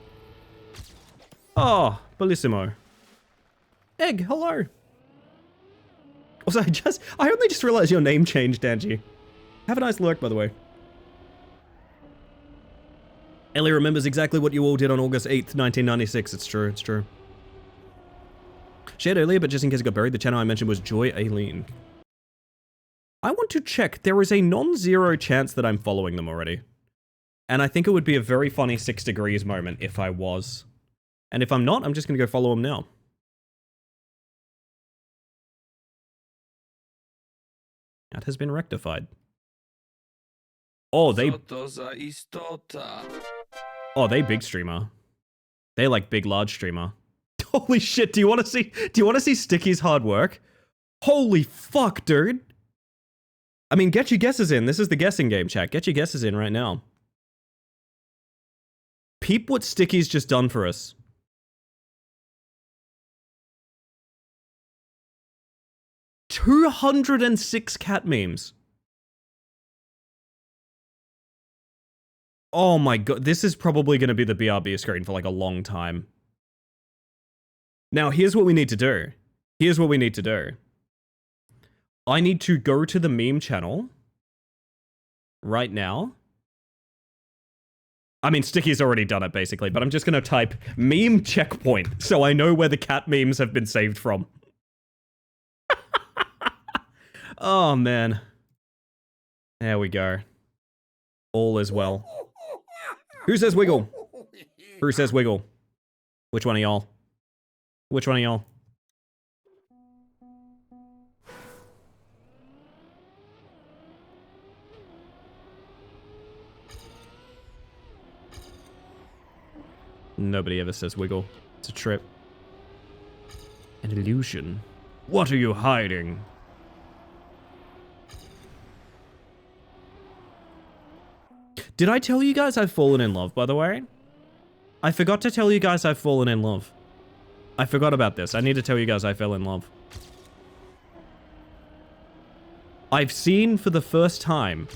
Oh, bellissimo. Egg, hello. Also, I only just realized your name changed, Angie. Have a nice lurk, by the way. Ellie remembers exactly what you all did on August 8th, 1996. It's true, it's true. Shared earlier, but just in case it got buried, the channel I mentioned was Joy Aileen. I want to check. There is a non-zero chance that I'm following them already. And I think it would be a very funny 6 degrees moment if I was. And if I'm not, I'm just going to go follow them now. That has been rectified. Oh, they big streamer. They like big, large streamer. Holy shit, do you want to see Sticky's hard work? Holy fuck, dude. I mean, get your guesses in. This is the guessing game, chat. Get your guesses in right now. Peep what Sticky's just done for us. $206 cat memes. Oh my god, this is probably going to be the BRB screen for like a long time. Now, here's what we need to do. Here's what we need to do. I need to go to the meme channel right now. I mean, Sticky's already done it, basically, but I'm just going to type meme checkpoint so I know where the cat memes have been saved from. Oh, man. There we go. All is well. Who says wiggle? Who says wiggle? Which one of y'all? Which one of y'all? Nobody ever says wiggle. It's a trip. An illusion. What are you hiding? Did I tell you guys I've fallen in love, by the way? I forgot to tell you guys I've fallen in love. I forgot about this. I need to tell you guys I fell in love. I've seen for the first time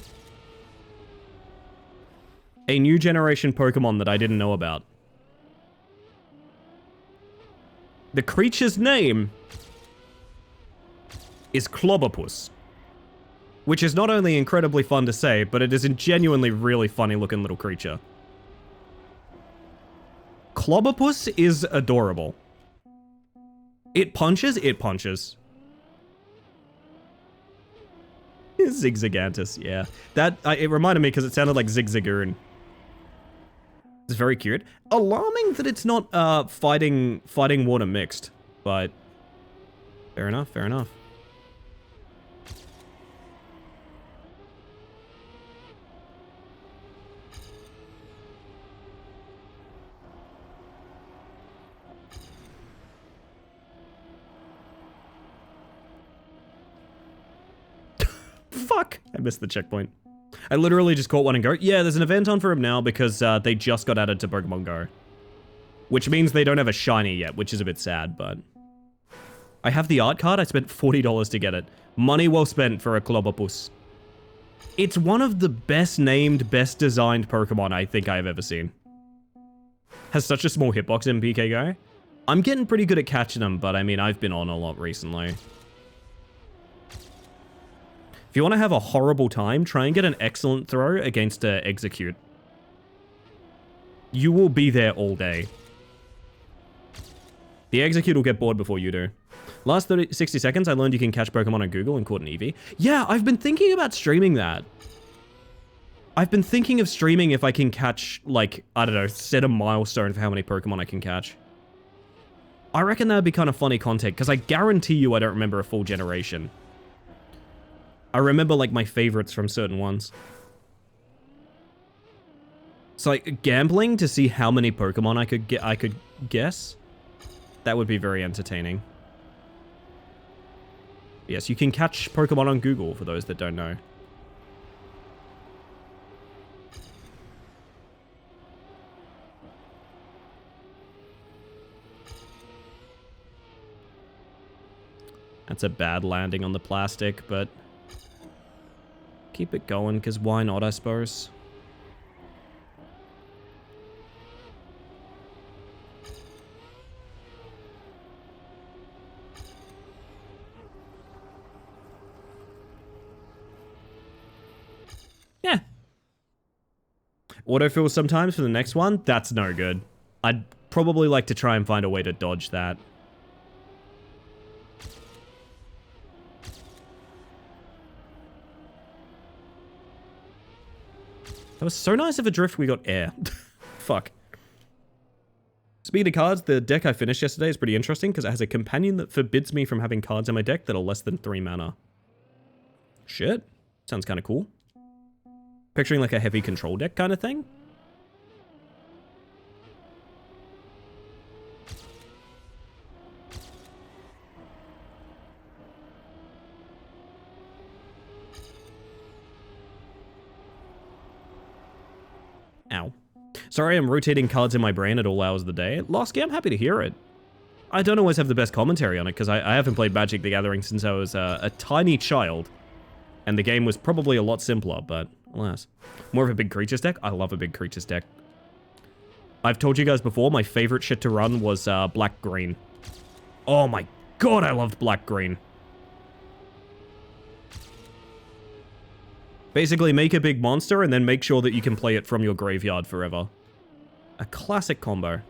a new generation Pokemon that I didn't know about. The creature's name is Clobberpuss, which is not only incredibly fun to say, but it is a genuinely really funny looking little creature. Clobberpuss is adorable. It punches, it punches. Zigzagantus, yeah. It reminded me because it sounded like Zigzagoon. It's very cute. Alarming that it's not fighting water mixed, but fair enough, fair enough. Fuck! I missed the checkpoint. I literally just caught one and go, yeah, there's an event on for him now because they just got added to Pokemon Go. Which means they don't have a shiny yet, which is a bit sad, but... I have the art card, I spent $40 to get it. Money well spent for a Clobberpuss. It's one of the best named, best designed Pokemon I think I've ever seen. Has such a small hitbox in PK Go. I'm getting pretty good at catching them, but I mean, I've been on a lot recently. If you want to have a horrible time, try and get an excellent throw against a Execute. You will be there all day. The Execute will get bored before you do. Last 60 seconds, I learned you can catch Pokemon on Google and caught an Eevee. Yeah, I've been thinking about streaming that. I've been thinking of streaming if I can catch, like, I don't know, set a milestone for how many Pokemon I can catch. I reckon that would be kind of funny content, because I guarantee you I don't remember a full generation. I remember, like, my favorites from certain ones. So, like, gambling to see how many Pokemon I could guess. That would be very entertaining. Yes, you can catch Pokemon on Google, for those that don't know. That's a bad landing on the plastic, but... keep it going, because why not, I suppose? Yeah. Autofill sometimes for the next one? That's no good. I'd probably like to try and find a way to dodge that. That was so nice of a drift we got air. Fuck. Speaking of cards, the deck I finished yesterday is pretty interesting because it has a companion that forbids me from having cards in my deck that are less than 3 mana. Shit. Sounds kind of cool. Picturing like a heavy control deck kind of thing. Ow. Sorry, I'm rotating cards in my brain at all hours of the day. Losky, I'm happy to hear it. I don't always have the best commentary on it, because I haven't played Magic the Gathering since I was a tiny child. And the game was probably a lot simpler, but alas. More of a big creatures deck? I love a big creatures deck. I've told you guys before, my favorite shit to run was black-green. Oh my god, I loved black-green. Basically, make a big monster and then make sure that you can play it from your graveyard forever. A classic combo.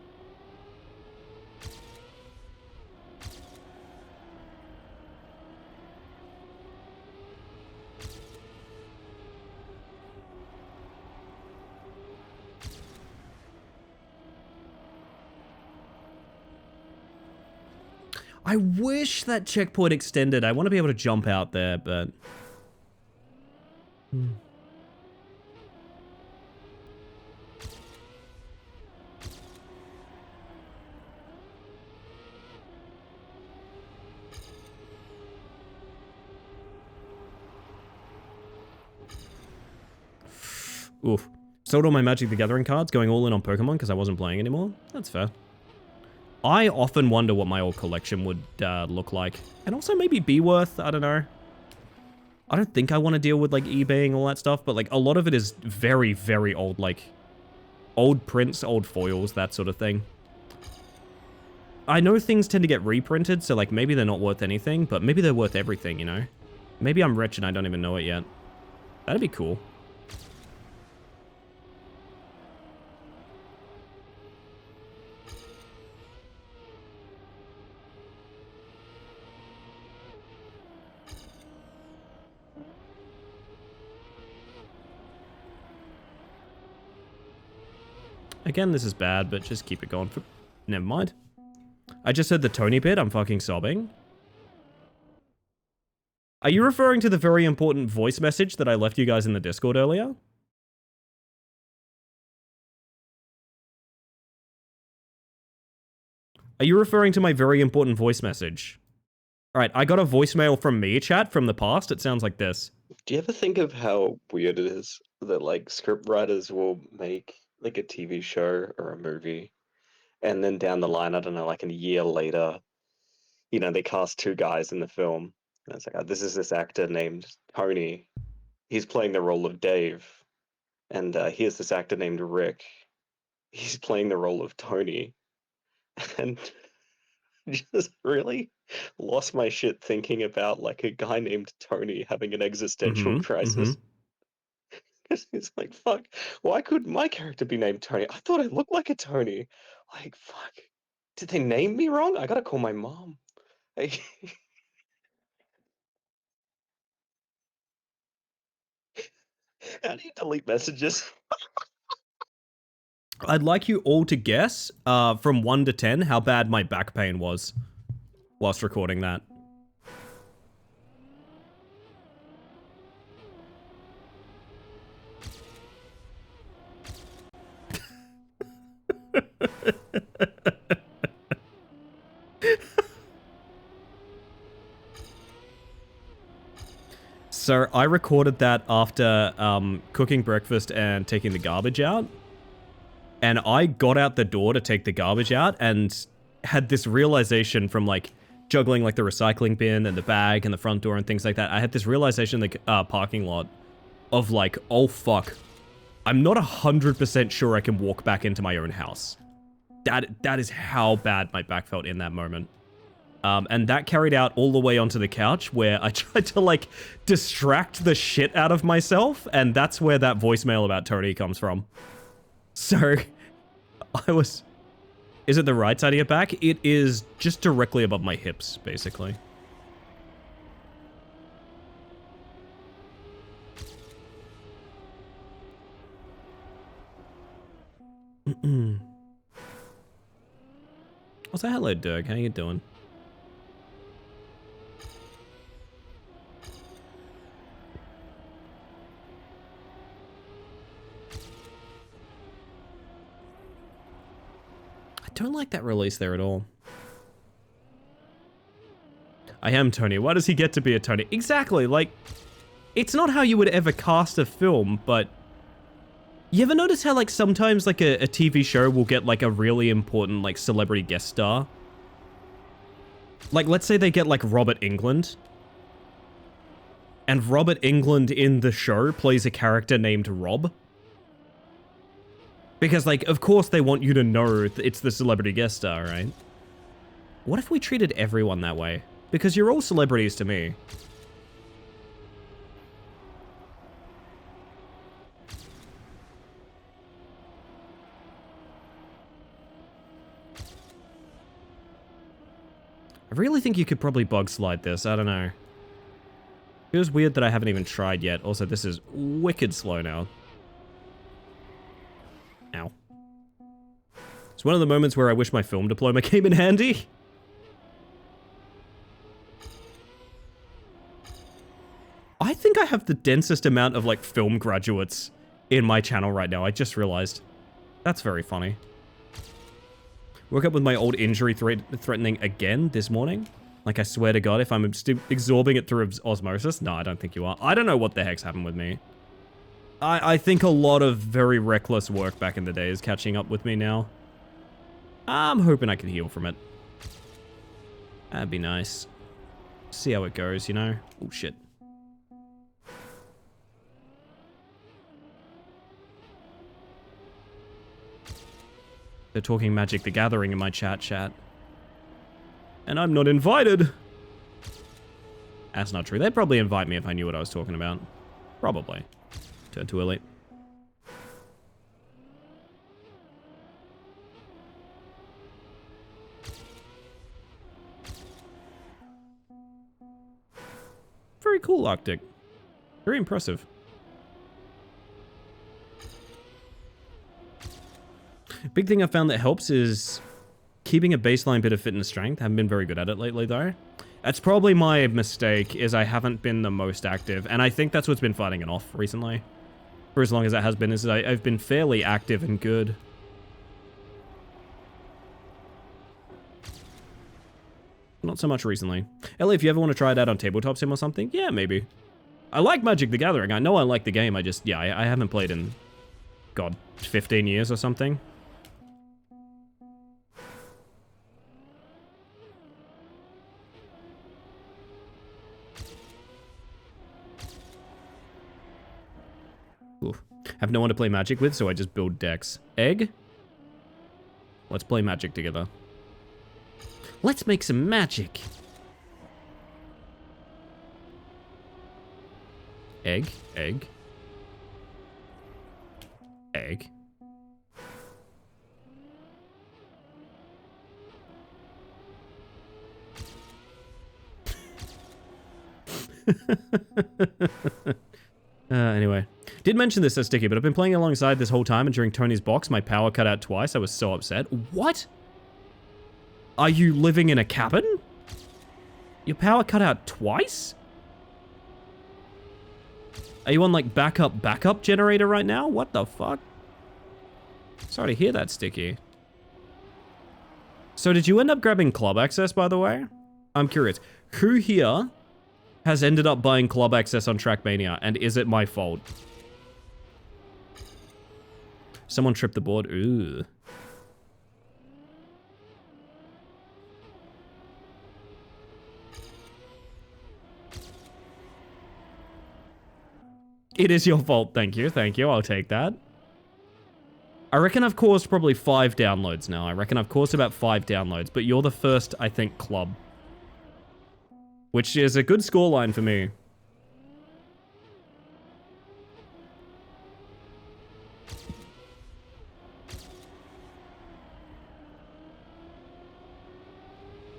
I wish that checkpoint extended. I want to be able to jump out there, but... Oof. Sold all my Magic the Gathering cards, going all in on Pokemon because I wasn't playing anymore. That's fair. I often wonder what my old collection would look like. And also maybe be worth, I don't know. I don't think I want to deal with like eBaying, all that stuff, but like a lot of it is very, very old, like old prints, old foils, that sort of thing. I know things tend to get reprinted, so like maybe they're not worth anything, but maybe they're worth everything, you know? Maybe I'm rich and I don't even know it yet. That'd be cool. Again, this is bad, but just keep it going. Never mind. I just heard the Tony bit. I'm fucking sobbing. Are you referring to the very important voice message that I left you guys in the Discord earlier? Are you referring to my very important voice message? Alright, I got a voicemail from me, chat, from the past. It sounds like this. Do you ever think of how weird it is that like script writers will make like a TV show or a movie, and then down the line, I don't know, like a year later, you know, they cast two guys in the film, and it's like, oh, this is this actor named Tony. He's playing the role of Dave, and here's this actor named Rick. He's playing the role of Tony, and just really lost my shit thinking about like a guy named Tony having an existential crisis. It's like, fuck, why could my character be named Tony? I thought I looked like a Tony. Like, fuck. Did they name me wrong? I gotta call my mom. I How do you delete messages? I'd like you all to guess, from 1 to 10, how bad my back pain was whilst recording that. So I recorded that after cooking breakfast and taking the garbage out. And I got out the door to take the garbage out and had this realization from like juggling like the recycling bin and the bag and the front door and things like that. I had this realization in the parking lot of like, oh fuck, I'm not 100% sure I can walk back into my own house. That is how bad my back felt in that moment. And that carried out all the way onto the couch where I tried to like distract the shit out of myself. And that's where that voicemail about Tony comes from. So is it the right side of your back? It is just directly above my hips, basically. What's that? Hello, Dirk. How you doing? I don't like that release there at all. I am Tony. Why does he get to be a Tony? Exactly, like, it's not how you would ever cast a film, but you ever notice how, like, sometimes, like, a TV show will get, like, a really important, like, celebrity guest star? Like, let's say they get, like, Robert Englund. And Robert Englund in the show plays a character named Rob. Because, like, of course they want you to know it's the celebrity guest star, right? What if we treated everyone that way? Because you're all celebrities to me. I really think you could probably bug slide this, I don't know. It was weird that I haven't even tried yet. Also, this is wicked slow now. Ow. It's one of the moments where I wish my film diploma came in handy. I think I have the densest amount of, like, film graduates in my channel right now. I just realized. That's very funny. Woke up with my old injury threatening again this morning. Like, I swear to God, if I'm absorbing it through osmosis. No, I don't think you are. I don't know what the heck's happened with me. I think a lot of very reckless work back in the day is catching up with me now. I'm hoping I can heal from it. That'd be nice. See how it goes, you know? Oh, shit. They're talking Magic the Gathering in my chat. And I'm not invited. That's not true. They'd probably invite me if I knew what I was talking about. Probably. Turned too early. Very cool, Arctic. Very impressive. Big thing I found that helps is keeping a baseline bit of fitness strength. Haven't been very good at it lately, though. That's probably my mistake, is I haven't been the most active. And I think that's what's been fighting it off recently. For as long as it has been, is that I've been fairly active and good. Not so much recently. Ellie, if you ever want to try it out on Tabletop Sim or something, yeah, maybe. I like Magic the Gathering. I know I like the game. I just, yeah, I haven't played in, God, 15 years or something. Oof. Have no one to play Magic with, so I just build decks. Egg? Let's play Magic together. Let's make some magic. Egg, egg. Egg. Anyway. Did mention this as Sticky, but I've been playing alongside this whole time, and during Tony's box, my power cut out twice. I was so upset. What? Are you living in a cabin? Your power cut out twice? Are you on, like, backup generator right now? What the fuck? Sorry to hear that, Sticky. So did you end up grabbing club access, by the way? I'm curious. Who here has ended up buying club access on Trackmania, and is it my fault? Someone tripped the board. Ooh. It is your fault. Thank you. Thank you. I'll take that. I reckon I've caused probably 5 downloads now. I reckon I've caused about 5 downloads, but you're the first, I think, club. Which is a good scoreline for me.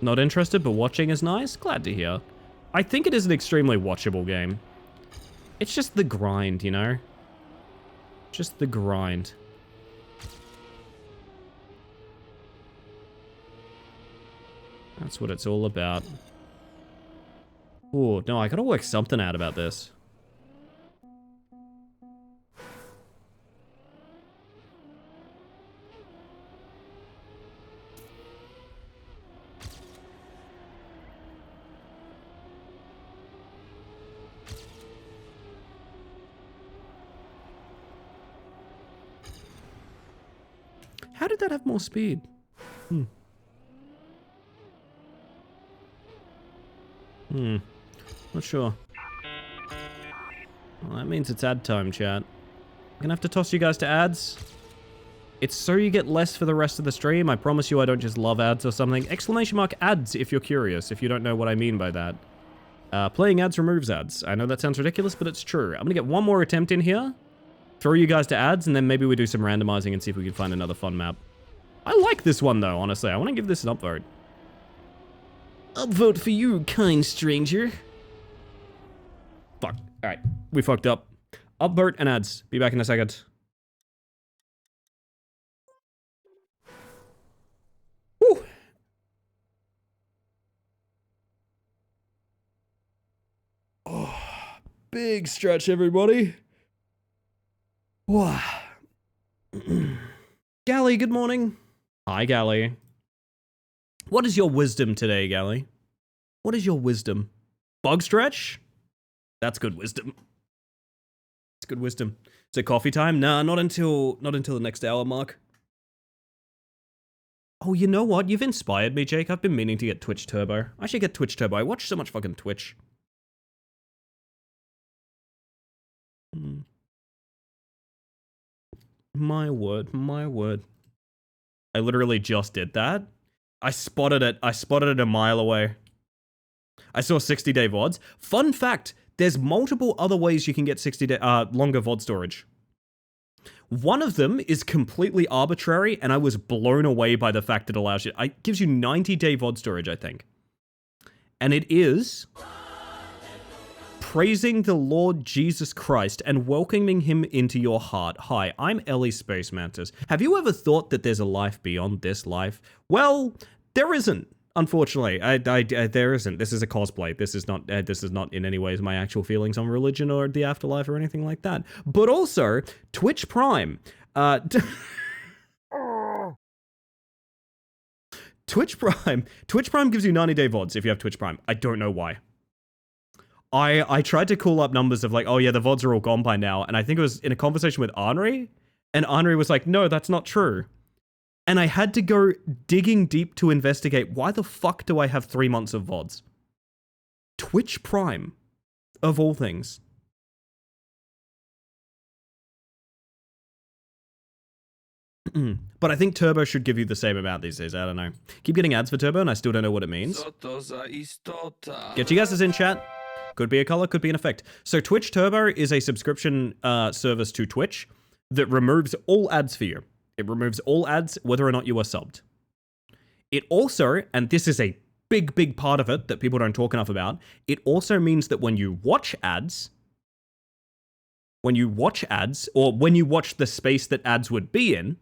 Not interested, but watching is nice? Glad to hear. I think it is an extremely watchable game. It's just the grind, you know? Just the grind. That's what it's all about. Oh, no, I gotta work something out about this. How did that have more speed? Not sure. Well, that means it's ad time, chat. I'm gonna have to toss you guys to ads. It's so you get less for the rest of the stream. I promise you I don't just love ads or something. Exclamation mark ads if you're curious, if you don't know what I mean by that. Playing ads removes ads. I know that sounds ridiculous, but it's true. I'm gonna get one more attempt in here. Throw you guys to ads, and then maybe we do some randomizing and see if we can find another fun map. I like this one, though, honestly. I want to give this an upvote. Upvote for you, kind stranger. Fuck. Alright. We fucked up. Upvote and ads. Be back in a second. Woo! Oh, big stretch, everybody. Wow. Gally, good morning. Hi, Gally. What is your wisdom today, Gally? What is your wisdom? Bug stretch? That's good wisdom. It's good wisdom. Is it coffee time? Nah, not until the next hour mark. Oh, you know what? You've inspired me, Jake. I've been meaning to get Twitch Turbo. I should get Twitch Turbo. I watch so much fucking Twitch. My word, my word. I literally just did that. I spotted it a mile away. I saw 60-day VODs. Fun fact, there's multiple other ways you can get 60-day longer VOD storage. One of them is completely arbitrary, and I was blown away by the fact it allows you... It gives you 90-day VOD storage, I think. And it is... praising the Lord Jesus Christ and welcoming him into your heart. Hi, I'm Ellie Space Mantis. Have you ever thought that there's a life beyond this life? Well, there isn't. Unfortunately, there isn't. This is a cosplay. This is not in any ways my actual feelings on religion or the afterlife or anything like that. But also, Twitch Prime. Twitch Prime gives you 90-day VODs if you have Twitch Prime. I don't know why. I tried to call up numbers of like, oh yeah, the VODs are all gone by now. And I think it was in a conversation with Henri. And Henri was like, no, that's not true. And I had to go digging deep to investigate, why the fuck do I have 3 months of VODs? Twitch Prime, of all things. But I think Turbo should give you the same amount these days. I don't know. Keep getting ads for Turbo and I still don't know what it means. Get you guys in chat. Could be a color, could be an effect. So Twitch Turbo is a subscription service to Twitch that removes all ads for you. It removes all ads, whether or not you are subbed. It also, and this is a big, big part of it that people don't talk enough about, it also means that when you watch ads, or when you watch the space that ads would be in,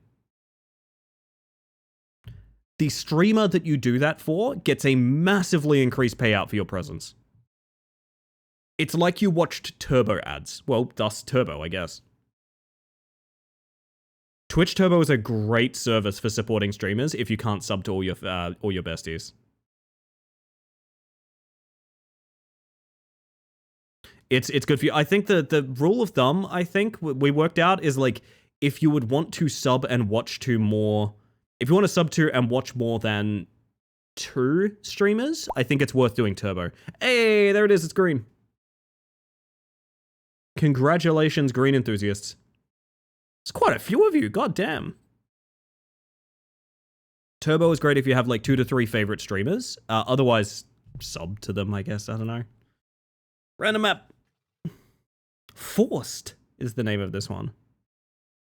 the streamer that you do that for gets a massively increased payout for your presence. It's like you watched Turbo ads. Well, thus Turbo, I guess. Twitch Turbo is a great service for supporting streamers if you can't sub to all your besties. It's good for you. I think the rule of thumb, I think, we worked out is like, if you would want to sub and watch to more... If you want to sub to and watch more than 2 streamers, I think it's worth doing Turbo. Hey, there it is, it's green. Congratulations, green enthusiasts. There's quite a few of you, god damn. Turbo is great if you have like 2 to 3 favorite streamers. Otherwise, sub to them, I guess. I don't know. Random map. Forced is the name of this one.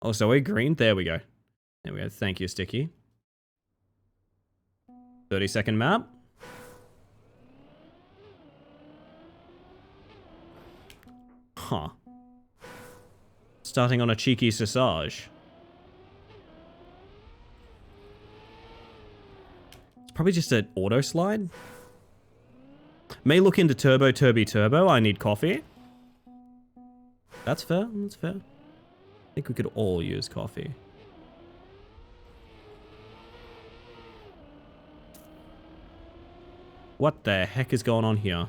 Oh, so we're green. There we go. There we go. Thank you, Sticky. 30-second map. Huh. Starting on a cheeky sausage. It's probably just an auto slide. May look into Turbo. I need coffee. That's fair. That's fair. I think we could all use coffee. What the heck is going on here?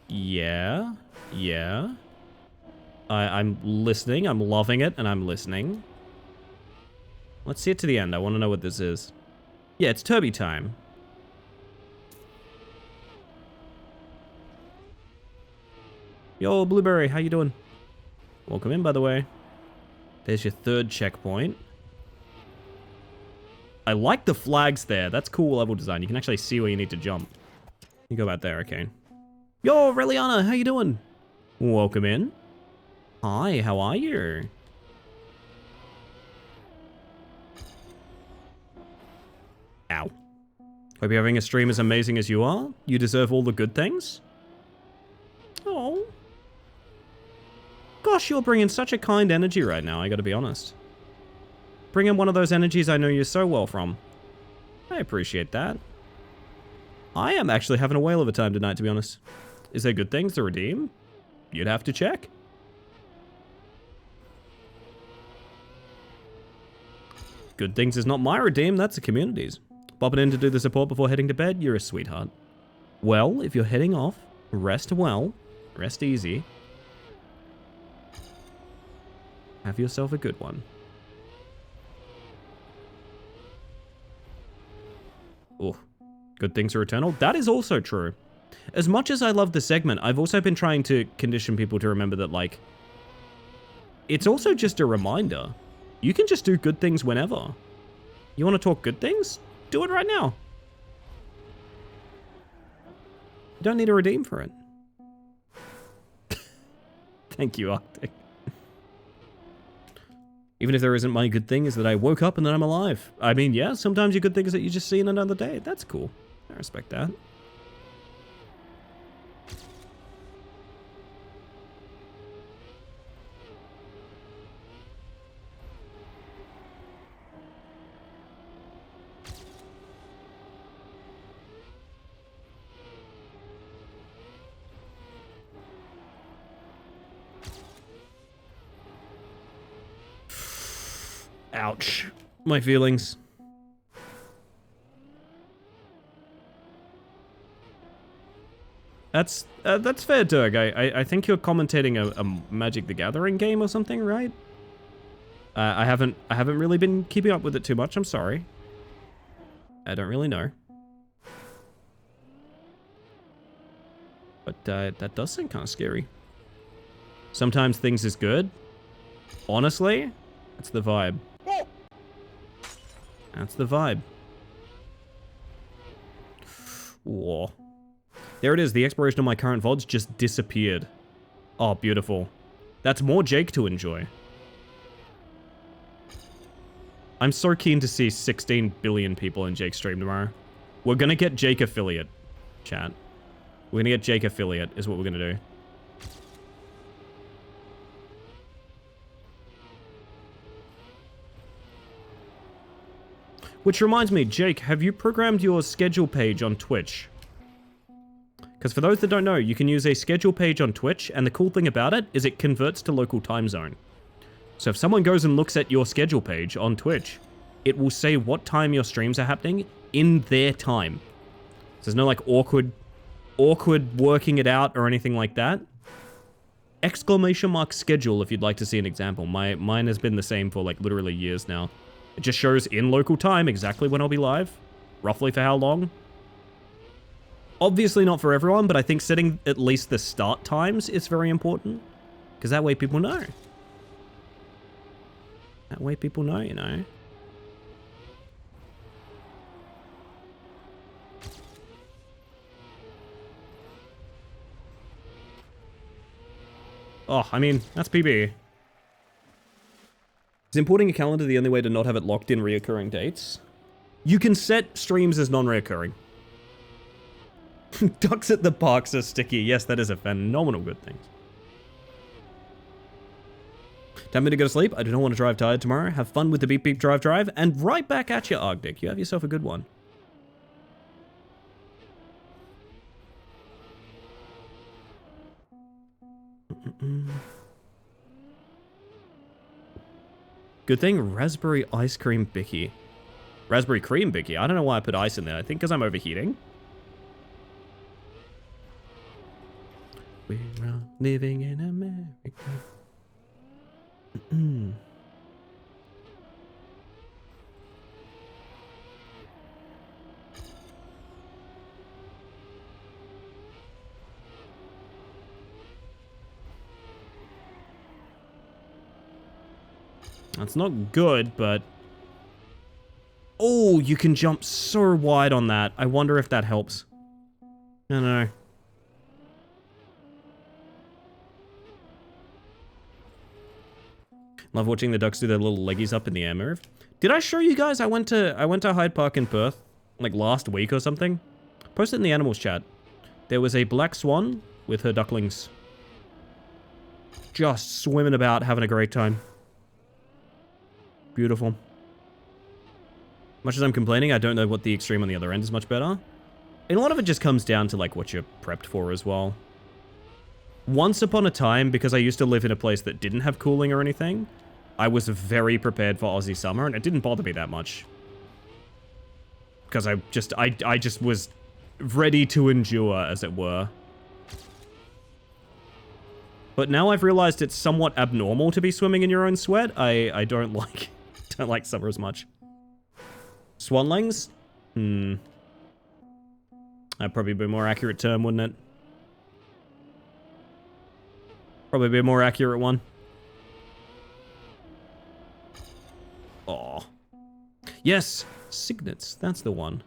Yeah. I'm listening. I'm loving it, and I'm listening. Let's see it to the end. I want to know what this is. Yeah, it's Turby time. Yo, Blueberry, how you doing? Welcome in, by the way. There's your 3rd checkpoint. I like the flags there. That's cool level design. You can actually see where you need to jump. You go back there, okay. Yo, Reliana, how you doing? Welcome in. Hi, how are you? Ow. Hope you're having a stream as amazing as you are. You deserve all the good things. Oh. Gosh, you're bringing such a kind energy right now, I gotta be honest. Bring in one of those energies I know you so well from. I appreciate that. I am actually having a whale of a time tonight, to be honest. Is there good things to redeem? You'd have to check. Good things is not my redeem, that's the community's. Bopping in to do the support before heading to bed, you're a sweetheart. Well, if you're heading off, rest well. Rest easy. Have yourself a good one. Oh, good things are eternal. That is also true. As much as I love the segment, I've also been trying to condition people to remember that, like, it's also just a reminder. You can just do good things whenever. You want to talk good things? Do it right now. You don't need to redeem for it. Thank you, Arctic. Even if there isn't, my good thing is that I woke up and that I'm alive. I mean, yeah, sometimes your good thing is that you just see in another day. That's cool. I respect that. Ouch. My feelings. That's fair, Dirk. I think you're commentating a Magic the Gathering game or something, right? I haven't really been keeping up with it too much. I'm sorry. I don't really know. But that does sound kind of scary. Sometimes things is good. Honestly, that's the vibe. That's the vibe. Whoa. There it is. The expiration of my current VODs just disappeared. Oh, beautiful. That's more Jake to enjoy. I'm so keen to see 16 billion people in Jake's stream tomorrow. We're gonna get Jake affiliate, chat. We're gonna get Jake affiliate is what we're gonna do. Which reminds me, Jake, have you programmed your schedule page on Twitch? Because for those that don't know, you can use a schedule page on Twitch, and the cool thing about it is it converts to local time zone. So if someone goes and looks at your schedule page on Twitch, it will say what time your streams are happening in their time. So there's no like awkward working it out or anything like that. Exclamation mark schedule if you'd like to see an example. Mine has been the same for like literally years now. It just shows in local time exactly when I'll be live, roughly for how long. Obviously not for everyone, but I think setting at least the start times is very important. Because that way people know. That way people know, you know. Oh, I mean, that's PB. Is importing a calendar the only way to not have it locked in reoccurring dates? You can set streams as non-reoccurring. Ducks at the parks are sticky. Yes, that is a phenomenal good thing. Time for me to go to sleep. I do not want to drive tired tomorrow. Have fun with the beep beep drive drive. And right back at you, Arctic. You have yourself a good one. Good thing, raspberry ice cream bicky. Raspberry cream bicky? I don't know why I put ice in there. I think because I'm overheating. We're all living in America. That's not good, but... Oh, you can jump so wide on that. I wonder if that helps. I don't know. Love watching the ducks do their little leggies up in the air move. Did I show you guys I went to Hyde Park in Perth like last week or something? Posted in the animals chat. There was a black swan with her ducklings. Just swimming about, having a great time. Beautiful. Much as I'm complaining, I don't know what the extreme on the other end is much better. And a lot of it just comes down to like what you're prepped for as well. Once upon a time, because I used to live in a place that didn't have cooling or anything, I was very prepared for Aussie summer, and it didn't bother me that much. Because I just was ready to endure, as it were. But now I've realized it's somewhat abnormal to be swimming in your own sweat. I don't like summer as much. Swanlings? That'd probably be a more accurate term, wouldn't it? Probably be a more accurate one. Aw. Yes! Signets, that's the one.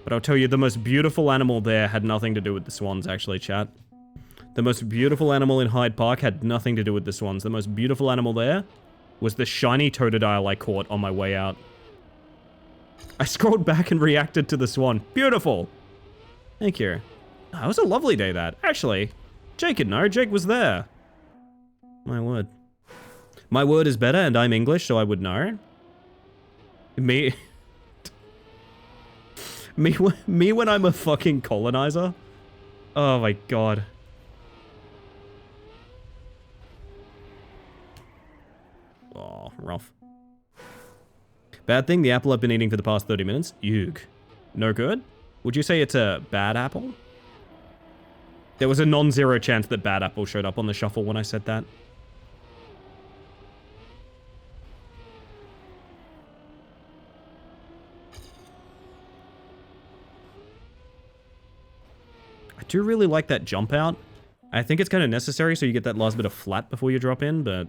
But I'll tell you, the most beautiful animal there had nothing to do with the swans, actually, chat. The most beautiful animal in Hyde Park had nothing to do with the swans. The most beautiful animal there was the shiny totodile I caught on my way out. I scrolled back and reacted to the swan. Beautiful! Thank you. Oh, it was a lovely day, that. Actually, Jake would know. Jake was there. My word. My word is better, and I'm English, so I would know. Me... Me when I'm a fucking colonizer? Oh my god. Oh, rough. Bad thing, the apple I've been eating for the past 30 minutes? Eugh. No good? Would you say it's a bad apple? There was a non-zero chance that bad apple showed up on the shuffle when I said that. I do really like that jump out. I think it's kind of necessary so you get that last bit of flat before you drop in, but...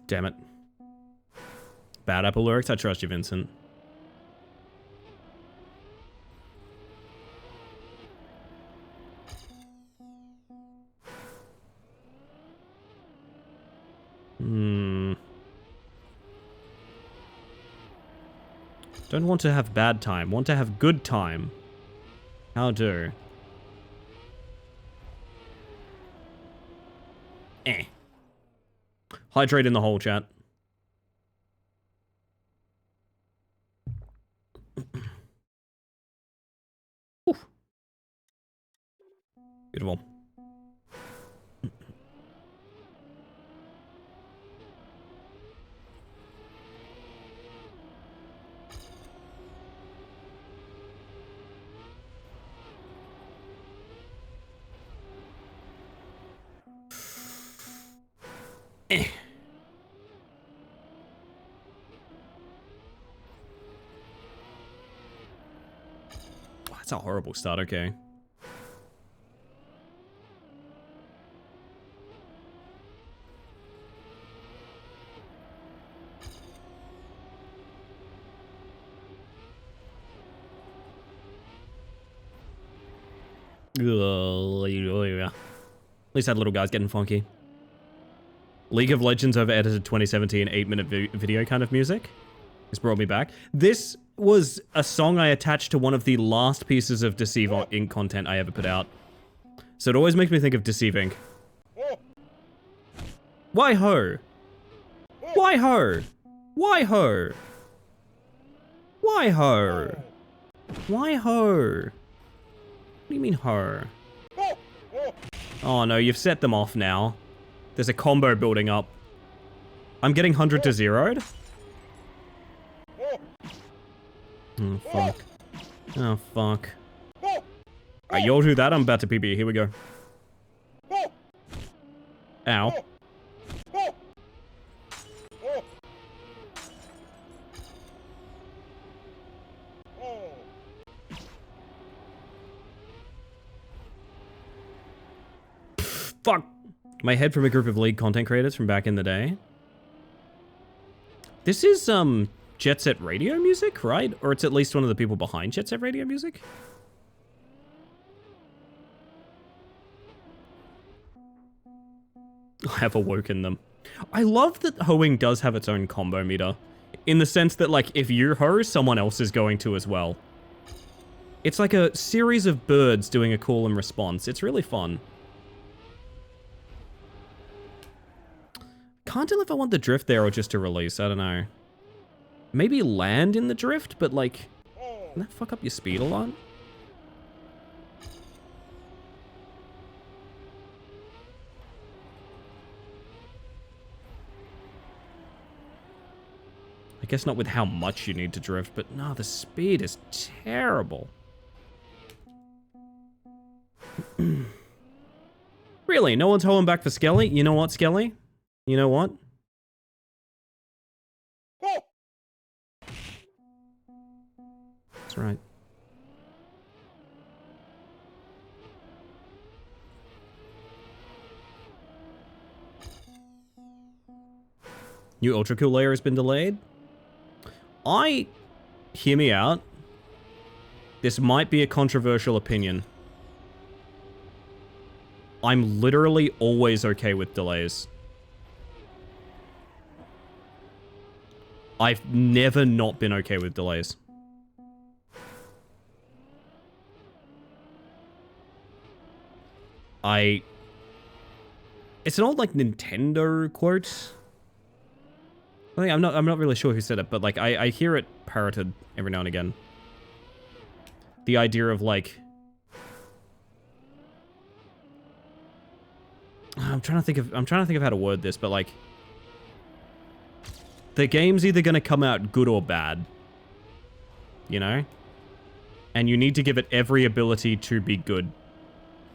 Damn it. Bad apple lyrics? I trust you, Vincent. Don't want to have bad time. Want to have good time. How do? Hydrate in the hole, chat. Beautiful. That's a horrible start, okay. At least that little guy's getting funky. League of Legends over edited 2017 8-minute video kind of music. This brought me back. This was a song I attached to one of the last pieces of Deceive Inc. content I ever put out. So it always makes me think of Deceive Inc. Why ho? Why ho? Why ho? Why ho? Why ho? What do you mean ho? Oh no, you've set them off now. There's a combo building up. I'm getting 100 to 0'd. Oh, fuck. Oh, fuck. Alright, y'all do that, I'm about to PB. Here we go. Ow. Fuck. My head from a group of League content creators from back in the day. This is, Jet Set Radio music, right? Or it's at least one of the people behind Jet Set Radio music? I have awoken them. I love that hoeing does have its own combo meter. In the sense that, like, if you hoe, someone else is going to as well. It's like a series of birds doing a call and response. It's really fun. Can't tell if I want the drift there or just to release. I don't know. Maybe land in the drift, but, like, can that fuck up your speed a lot? I guess not with how much you need to drift, but no, the speed is terrible. Really? No one's holding back for Skelly? You know what, Skelly? You know what? That's right. New Ultra Cool layer has been delayed? Hear me out. This might be a controversial opinion. I'm literally always okay with delays. I've never not been okay with delays. It's an old, like, Nintendo quote. I'm not really sure who said it, but, like, I hear it parroted every now and again. The idea of, like, I'm trying to think of how to word this, but, like, the game's either gonna come out good or bad. You know? And you need to give it every ability to be good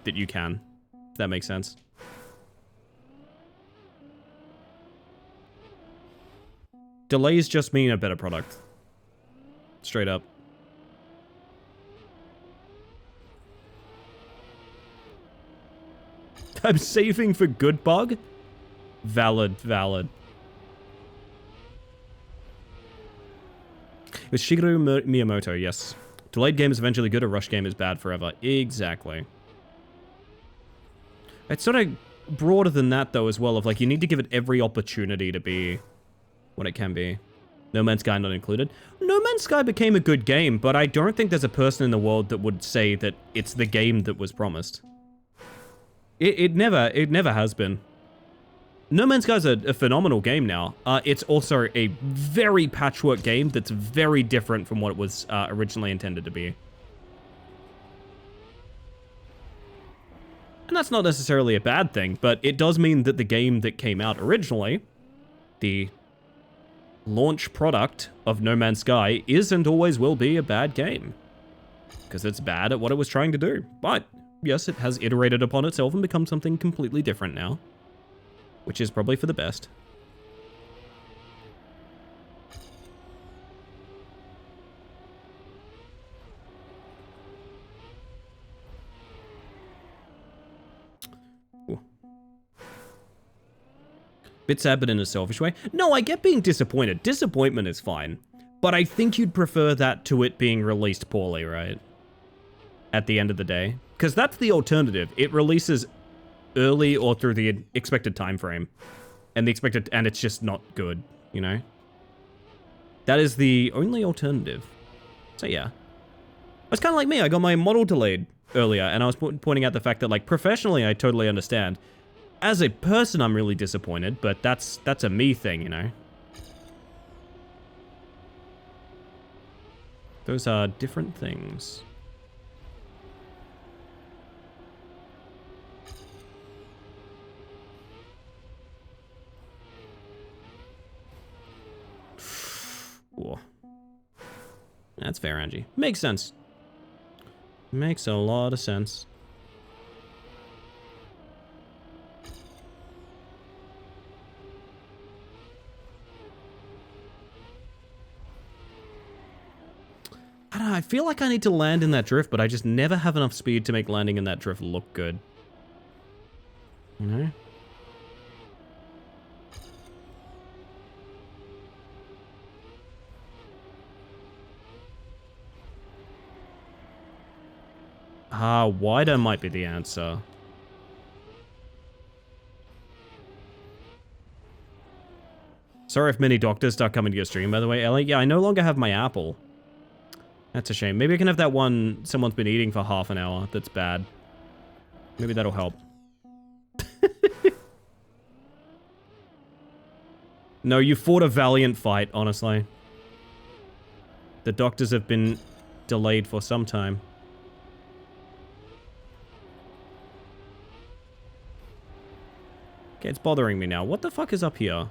that you can. If that makes sense. Delays just mean a better product. Straight up. I'm saving for good bug? Valid, valid. With Shigeru Miyamoto, yes. Delayed game is eventually good, a rush game is bad forever. Exactly. It's sort of broader than that, though, as well, of, like, you need to give it every opportunity to be what it can be. No Man's Sky not included. No Man's Sky became a good game, but I don't think there's a person in the world that would say that it's the game that was promised. It never has been. No Man's Sky's a phenomenal game now. It's also a very patchwork game that's very different from what it was originally intended to be. And that's not necessarily a bad thing, but it does mean that the game that came out originally, the launch product of No Man's Sky, is and always will be a bad game. Because it's bad at what it was trying to do. But, yes, it has iterated upon itself and become something completely different now. Which is probably for the best. Ooh. Bit sad, but in a selfish way. No, I get being disappointed. Disappointment is fine. But I think you'd prefer that to it being released poorly, right? At the end of the day. Because that's the alternative. It releases early or through the expected time frame. And it's just not good, you know? That is the only alternative. So yeah. It's kind of like me. I got my model delayed earlier, and I was pointing out the fact that, like, professionally, I totally understand. As a person, I'm really disappointed, but that's a me thing, you know? Those are different things. Whoa. That's fair, Angie. Makes sense. Makes a lot of sense. I don't know, I feel like I need to land in that drift, but I just never have enough speed to make landing in that drift look good. You know? Wider might be the answer. Sorry if many doctors start coming to your stream, by the way, Ellie. Yeah, I no longer have my apple. That's a shame. Maybe I can have that one someone's been eating for half an hour that's bad. Maybe that'll help. No, you fought a valiant fight, honestly. The doctors have been delayed for some time. Okay, it's bothering me now. What the fuck is up here?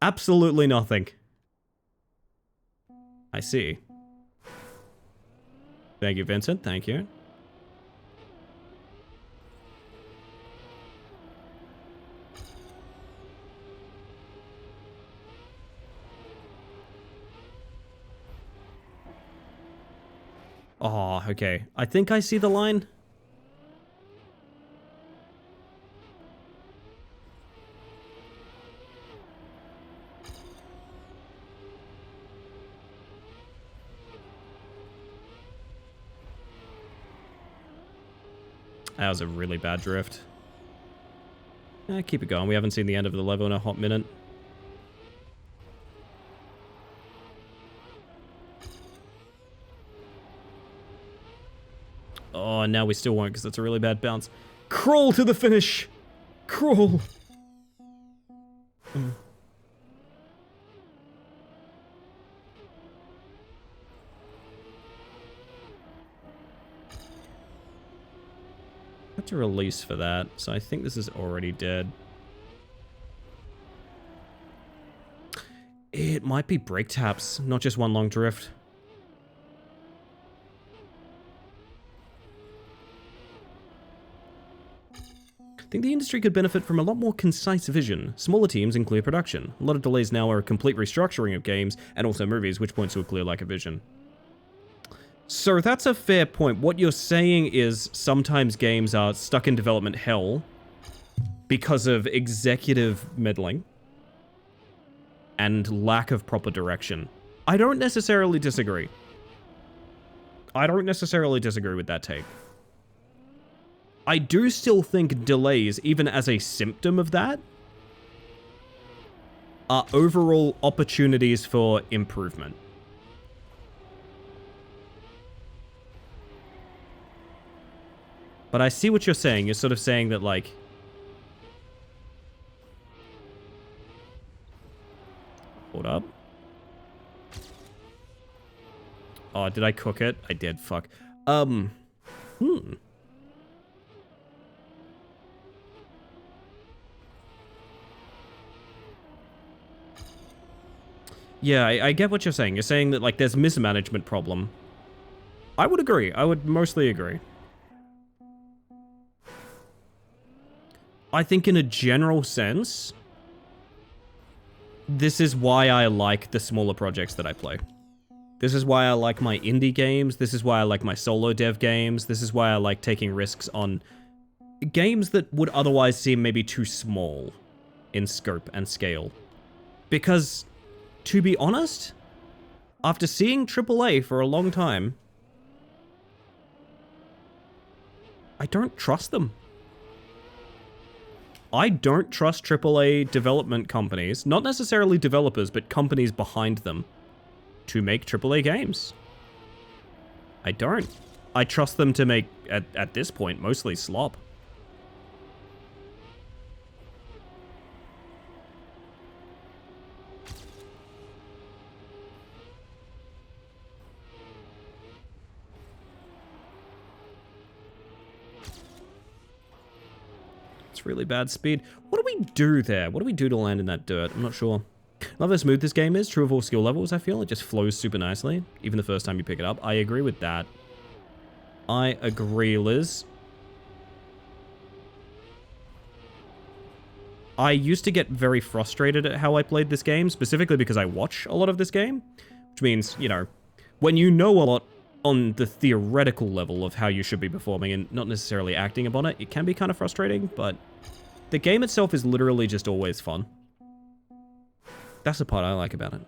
Absolutely nothing. I see. Thank you, Vincent. Thank you. Oh, okay. I think I see the line. That was a really bad drift. Keep it going. We haven't seen the end of the level in a hot minute. Oh, now we still won't because that's a really bad bounce. Crawl to the finish! Crawl! Had to release for that, so I think this is already dead. It might be brake taps, not just one long drift. I think the industry could benefit from a lot more concise vision, smaller teams and clear production. A lot of delays now are a complete restructuring of games and also movies, which points to a clear lack of vision. So that's a fair point. What you're saying is sometimes games are stuck in development hell because of executive meddling and lack of proper direction. I don't necessarily disagree. I don't necessarily disagree with that take. I do still think delays, even as a symptom of that, are overall opportunities for improvement. But I see what you're saying. You're sort of saying that, like... Hold up. Oh, did I cook it? I did, fuck. Yeah, I get what you're saying. You're saying that, like, there's a mismanagement problem. I would agree. I would mostly agree. I think in a general sense, this is why I like the smaller projects that I play. This is why I like my indie games. This is why I like my solo dev games. This is why I like taking risks on games that would otherwise seem maybe too small in scope and scale. Because, to be honest, after seeing AAA for a long time, I don't trust them. I don't trust AAA development companies, not necessarily developers, but companies behind them, to make AAA games. I don't. I trust them to make, at this point, mostly slop. Really bad speed. What do we do there? What do we do to land in that dirt? I'm not sure. Love how smooth this game is. True of all skill levels, I feel. It just flows super nicely. Even the first time you pick it up. I agree with that. I agree, Liz. I used to get very frustrated at how I played this game, specifically because I watch a lot of this game. Which means, you know, when you know a lot on the theoretical level of how you should be performing and not necessarily acting upon it, it can be kind of frustrating, but the game itself is literally just always fun. That's the part I like about it.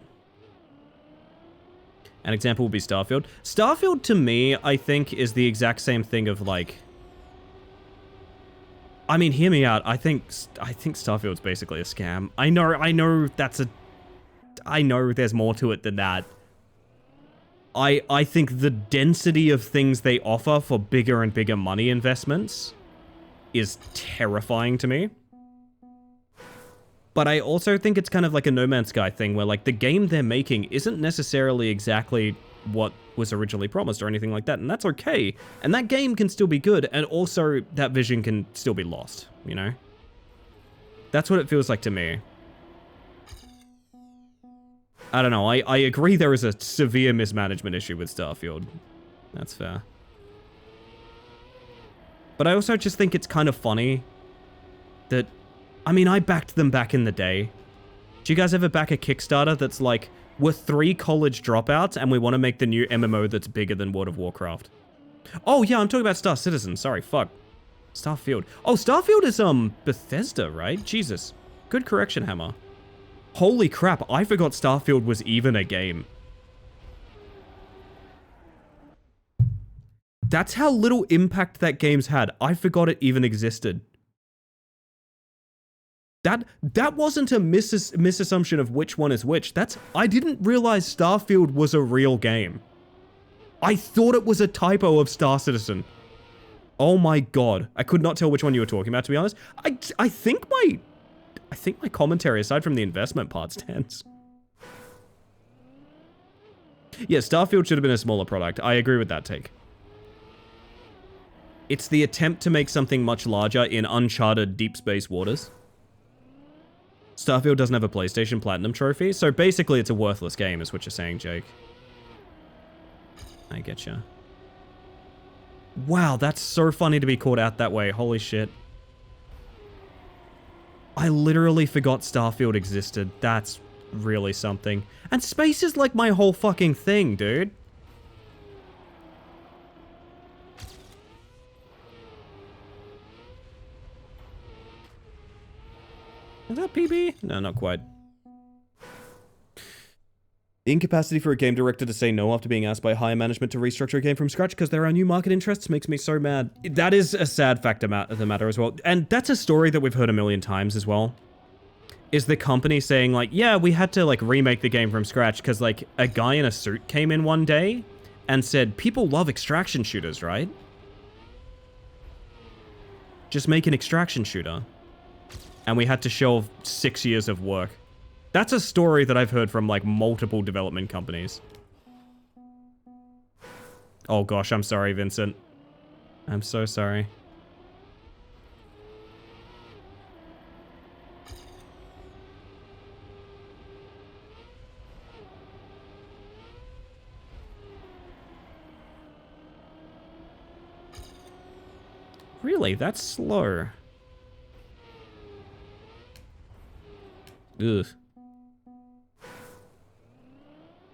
An example would be Starfield. Starfield, to me, I think, is the exact same thing of, like... I mean, hear me out. I think Starfield's basically a scam. I know there's more to it than that. I think the density of things they offer for bigger and bigger money investments is terrifying to me. But I also think it's kind of like a No Man's Sky thing where like the game they're making isn't necessarily exactly what was originally promised or anything like that, and that's okay. And that game can still be good, and also that vision can still be lost, you know? That's what it feels like to me. I don't know, I agree there is a severe mismanagement issue with Starfield. That's fair. But I also just think it's kind of funny that, I mean, I backed them back in the day. Do you guys ever back a Kickstarter that's like, we're 3 college dropouts and we want to make the new MMO that's bigger than World of Warcraft? Oh yeah, I'm talking about Star Citizen. Sorry, fuck. Starfield. Oh, Starfield is, Bethesda, right? Jesus. Good correction, Hammer. Holy crap, I forgot Starfield was even a game. That's how little impact that game's had. I forgot it even existed. That wasn't a misassumption of which one is which. I didn't realize Starfield was a real game. I thought it was a typo of Star Citizen. Oh my god. I could not tell which one you were talking about, to be honest. I think my commentary, aside from the investment part, stands. Yeah, Starfield should have been a smaller product. I agree with that take. It's the attempt to make something much larger in uncharted deep space waters. Starfield doesn't have a PlayStation Platinum trophy, so basically it's a worthless game, is what you're saying, Jake. I getcha. Wow, that's so funny to be caught out that way. Holy shit. I literally forgot Starfield existed. That's really something. And space is like my whole fucking thing, dude. Is that PB? No, not quite. The incapacity for a game director to say no after being asked by higher management to restructure a game from scratch because there are new market interests makes me so mad. That is a sad fact of the matter as well. And that's a story that we've heard a million times as well. Is the company saying like, yeah, we had to like remake the game from scratch because like a guy in a suit came in one day and said, people love extraction shooters, right? Just make an extraction shooter. And we had to shelve 6 years of work. That's a story that I've heard from, like, multiple development companies. Oh gosh, I'm sorry, Vincent. I'm so sorry. Really? That's slow. Ugh.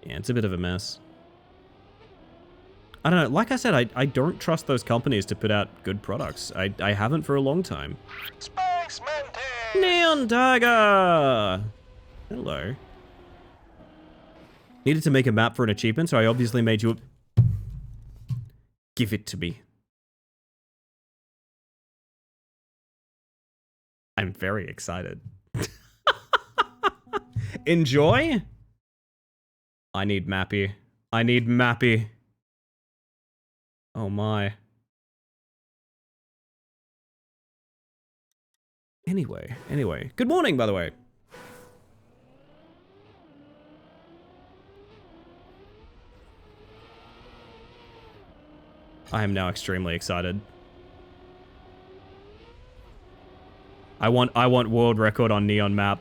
Yeah, it's a bit of a mess. I don't know, like I said, I don't trust those companies to put out good products. I haven't for a long time. Space Mantis! Neon Tiger! Hello. Needed to make a map for an achievement, so I obviously made you a... Give it to me. I'm very excited. Enjoy? I need Mappy. I need Mappy. Oh my. Anyway. Good morning, by the way. I am now extremely excited. I want world record on Neon Map.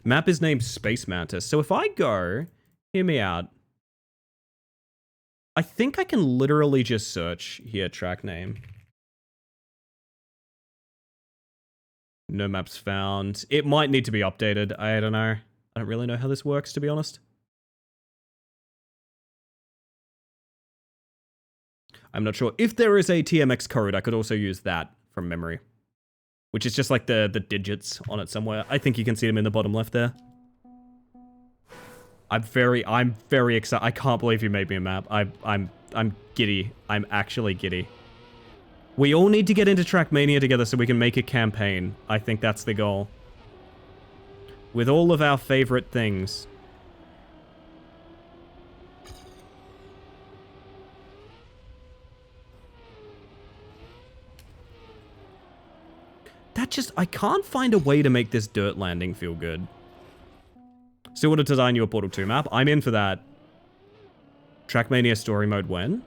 Map is named Space Mantis. So if I go, hear me out. I think I can literally just search here, track name. No maps found. It might need to be updated. I don't know. I don't really know how this works, to be honest. I'm not sure. If there is a TMX code, I could also use that from memory. Which is just like the digits on it somewhere. I think you can see them in the bottom left there. I'm very excited. I can't believe you made me a map. I'm giddy. I'm actually giddy. We all need to get into Trackmania together so we can make a campaign. I think that's the goal. With all of our favorite things. I can't find a way to make this dirt landing feel good. Still want to design you a Portal 2 map? I'm in for that. Trackmania story mode when?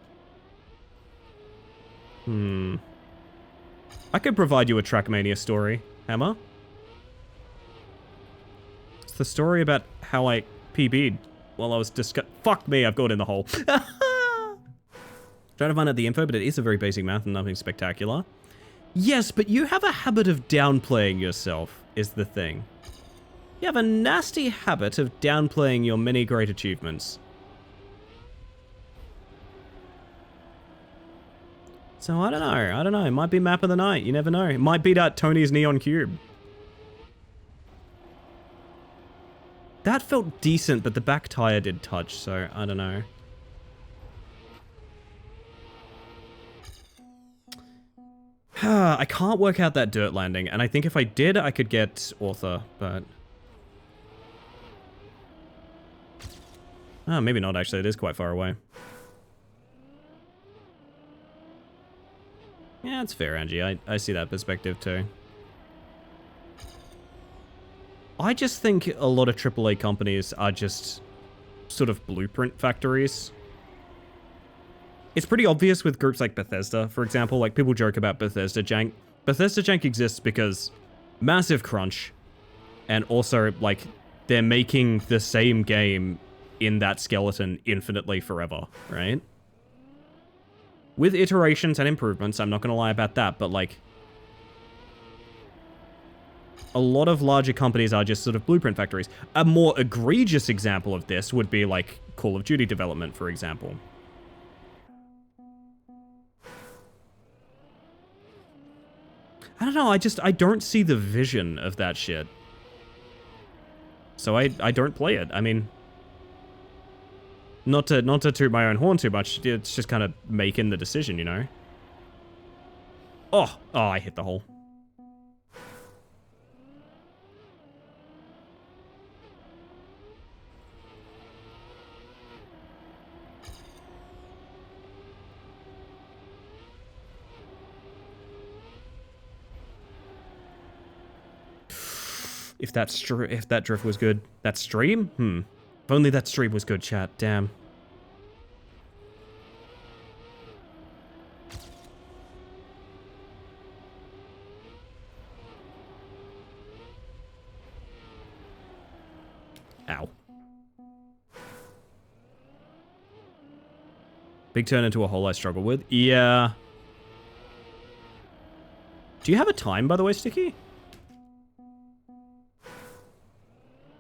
I could provide you a Trackmania story, Hammer. It's the story about how I PB'd while I was Fuck me, I've got in the hole. Trying to find out the info, but it is a very basic math and nothing spectacular. Yes, but you have a habit of downplaying yourself, is the thing. You have a nasty habit of downplaying your many great achievements. So I don't know. It might be map of the night. You never know. It might beat out Tony's Neon Cube. That felt decent, but the back tire did touch, so I don't know. I can't work out that dirt landing, and I think if I did, I could get author, but... Oh, maybe not, actually. It is quite far away. Yeah, it's fair, Angie. I see that perspective, too. I just think a lot of AAA companies are just sort of blueprint factories. It's pretty obvious with groups like Bethesda, for example. Like, people joke about Bethesda jank. Bethesda jank exists because massive crunch, and also, like, they're making the same game in that skeleton infinitely forever, right? With iterations and improvements, I'm not going to lie about that, but, like, a lot of larger companies are just sort of blueprint factories. A more egregious example of this would be, like, Call of Duty development, for example. I don't know, I don't see the vision of that shit. So I don't play it. I mean, not to toot my own horn too much, it's just kind of making the decision, you know? Oh, I hit the hole. If that drift was good. That stream? If only that stream was good, chat. Damn. Ow. Big turn into a hole I struggle with. Yeah. Do you have a time, by the way, Sticky?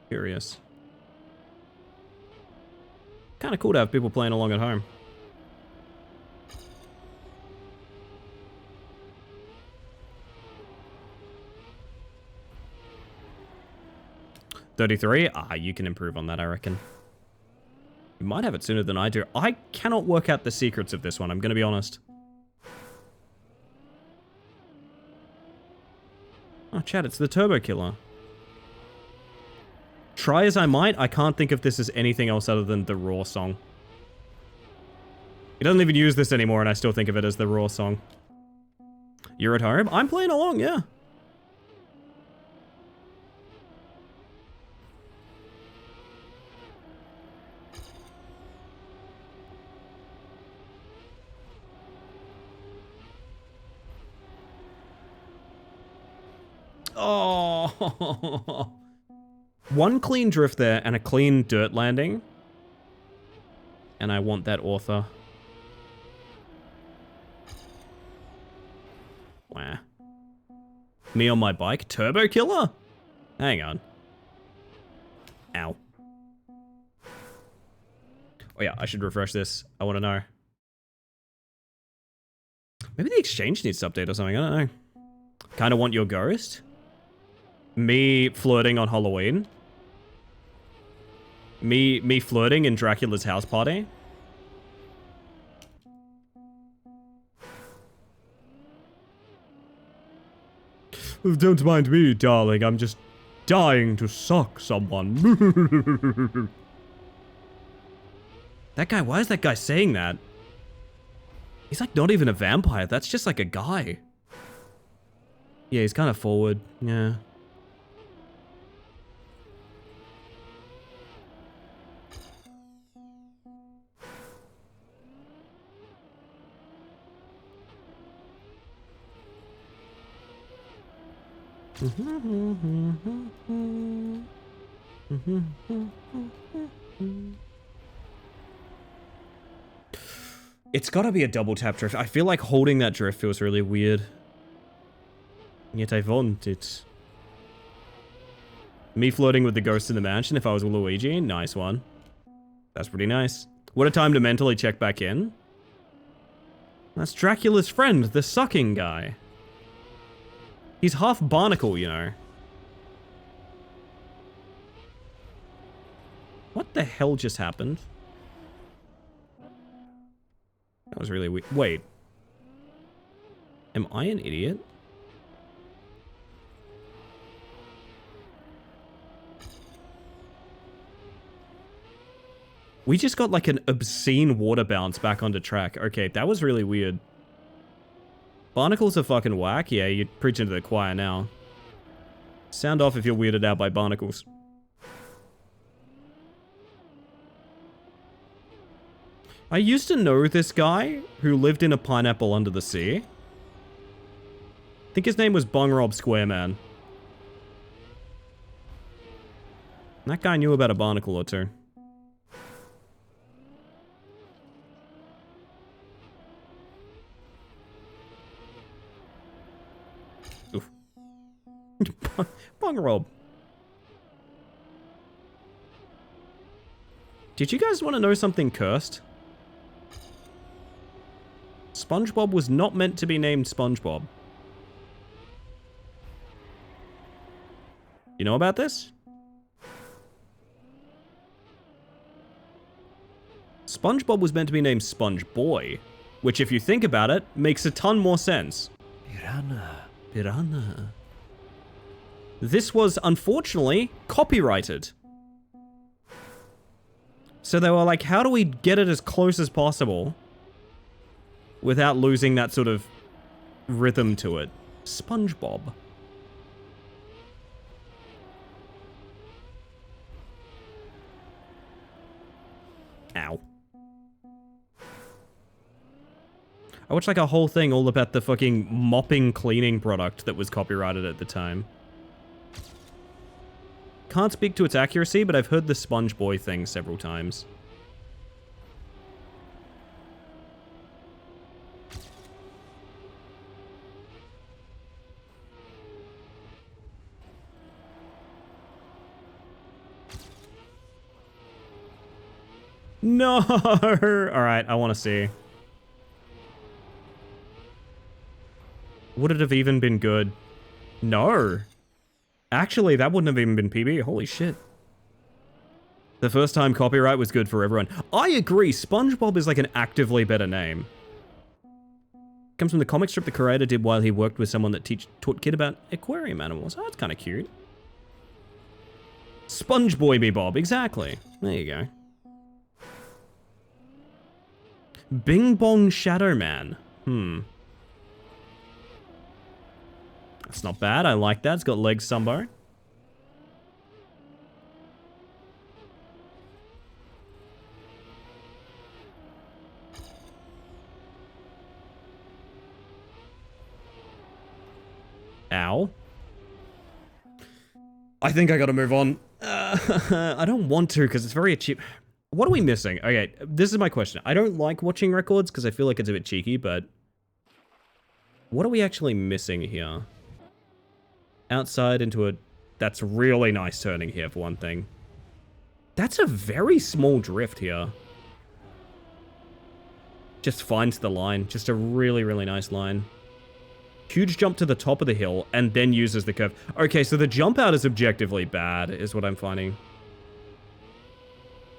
Curious. Kind of cool to have people playing along at home. $33? Ah, you can improve on that, I reckon. You might have it sooner than I do. I cannot work out the secrets of this one, I'm going to be honest. Oh, chat, it's the Turbo Killer. Try as I might, I can't think of this as anything else other than the Raw song. He doesn't even use this anymore, and I still think of it as the Raw song. You're at home? I'm playing along, yeah. Oh. One clean drift there and a clean dirt landing. And I want that author. Wow. Me on my bike? Turbo Killer? Hang on. Ow. Oh yeah, I should refresh this. I want to know. Maybe the exchange needs to update or something, I don't know. Kinda want your ghost? Me flirting on Halloween? Me flirting in Dracula's house party? Don't mind me, darling. I'm just dying to suck someone. That guy, why is that guy saying that? He's like not even a vampire. That's just like a guy. Yeah, he's kind of forward. Yeah. It's gotta be a double tap drift. I feel like holding that drift feels really weird. Yet I want it. Me flirting with the ghost in the mansion if I was Luigi. Nice one. That's pretty nice. What a time to mentally check back in. That's Dracula's friend, the sucking guy. He's half barnacle, you know. What the hell just happened? That was really weird. Wait. Am I an idiot? We just got like an obscene water bounce back onto track. Okay, that was really weird. Barnacles are fucking whack. Yeah, you're preaching to the choir now. Sound off if you're weirded out by barnacles. I used to know this guy who lived in a pineapple under the sea. I think his name was Bung Rob Squareman. That guy knew about a barnacle or two. Oof. Bung Rob. Did you guys want to know something cursed? SpongeBob was not meant to be named SpongeBob. You know about this? SpongeBob was meant to be named Sponge Boy, which if you think about it, makes a ton more sense. Piranha. Piranha. This was, unfortunately, copyrighted. So they were like, how do we get it as close as possible without losing that sort of rhythm to it? SpongeBob. Ow. I watched like a whole thing all about the fucking mopping cleaning product that was copyrighted at the time. Can't speak to its accuracy, but I've heard the Sponge Boy thing several times. No! Alright, I want to see. Would it have even been good? No. Actually, that wouldn't have even been PB. Holy shit. The first time copyright was good for everyone. I agree. SpongeBob is like an actively better name. Comes from the comic strip the creator did while he worked with someone that taught kid about aquarium animals. Oh, that's kind of cute. Sponge Boy Me Bob. Exactly. There you go. Bing Bong Shadow Man. That's not bad. I like that. It's got legs, Sumbo. Ow. I think I gotta move on. I don't want to because it's very cheap. What are we missing? Okay, this is my question. I don't like watching records because I feel like it's a bit cheeky, but what are we actually missing here? Outside into a... That's really nice turning here, for one thing. That's a very small drift here. Just finds the line. Just a really, really nice line. Huge jump to the top of the hill, and then uses the curve. Okay, so the jump out is objectively bad, is what I'm finding.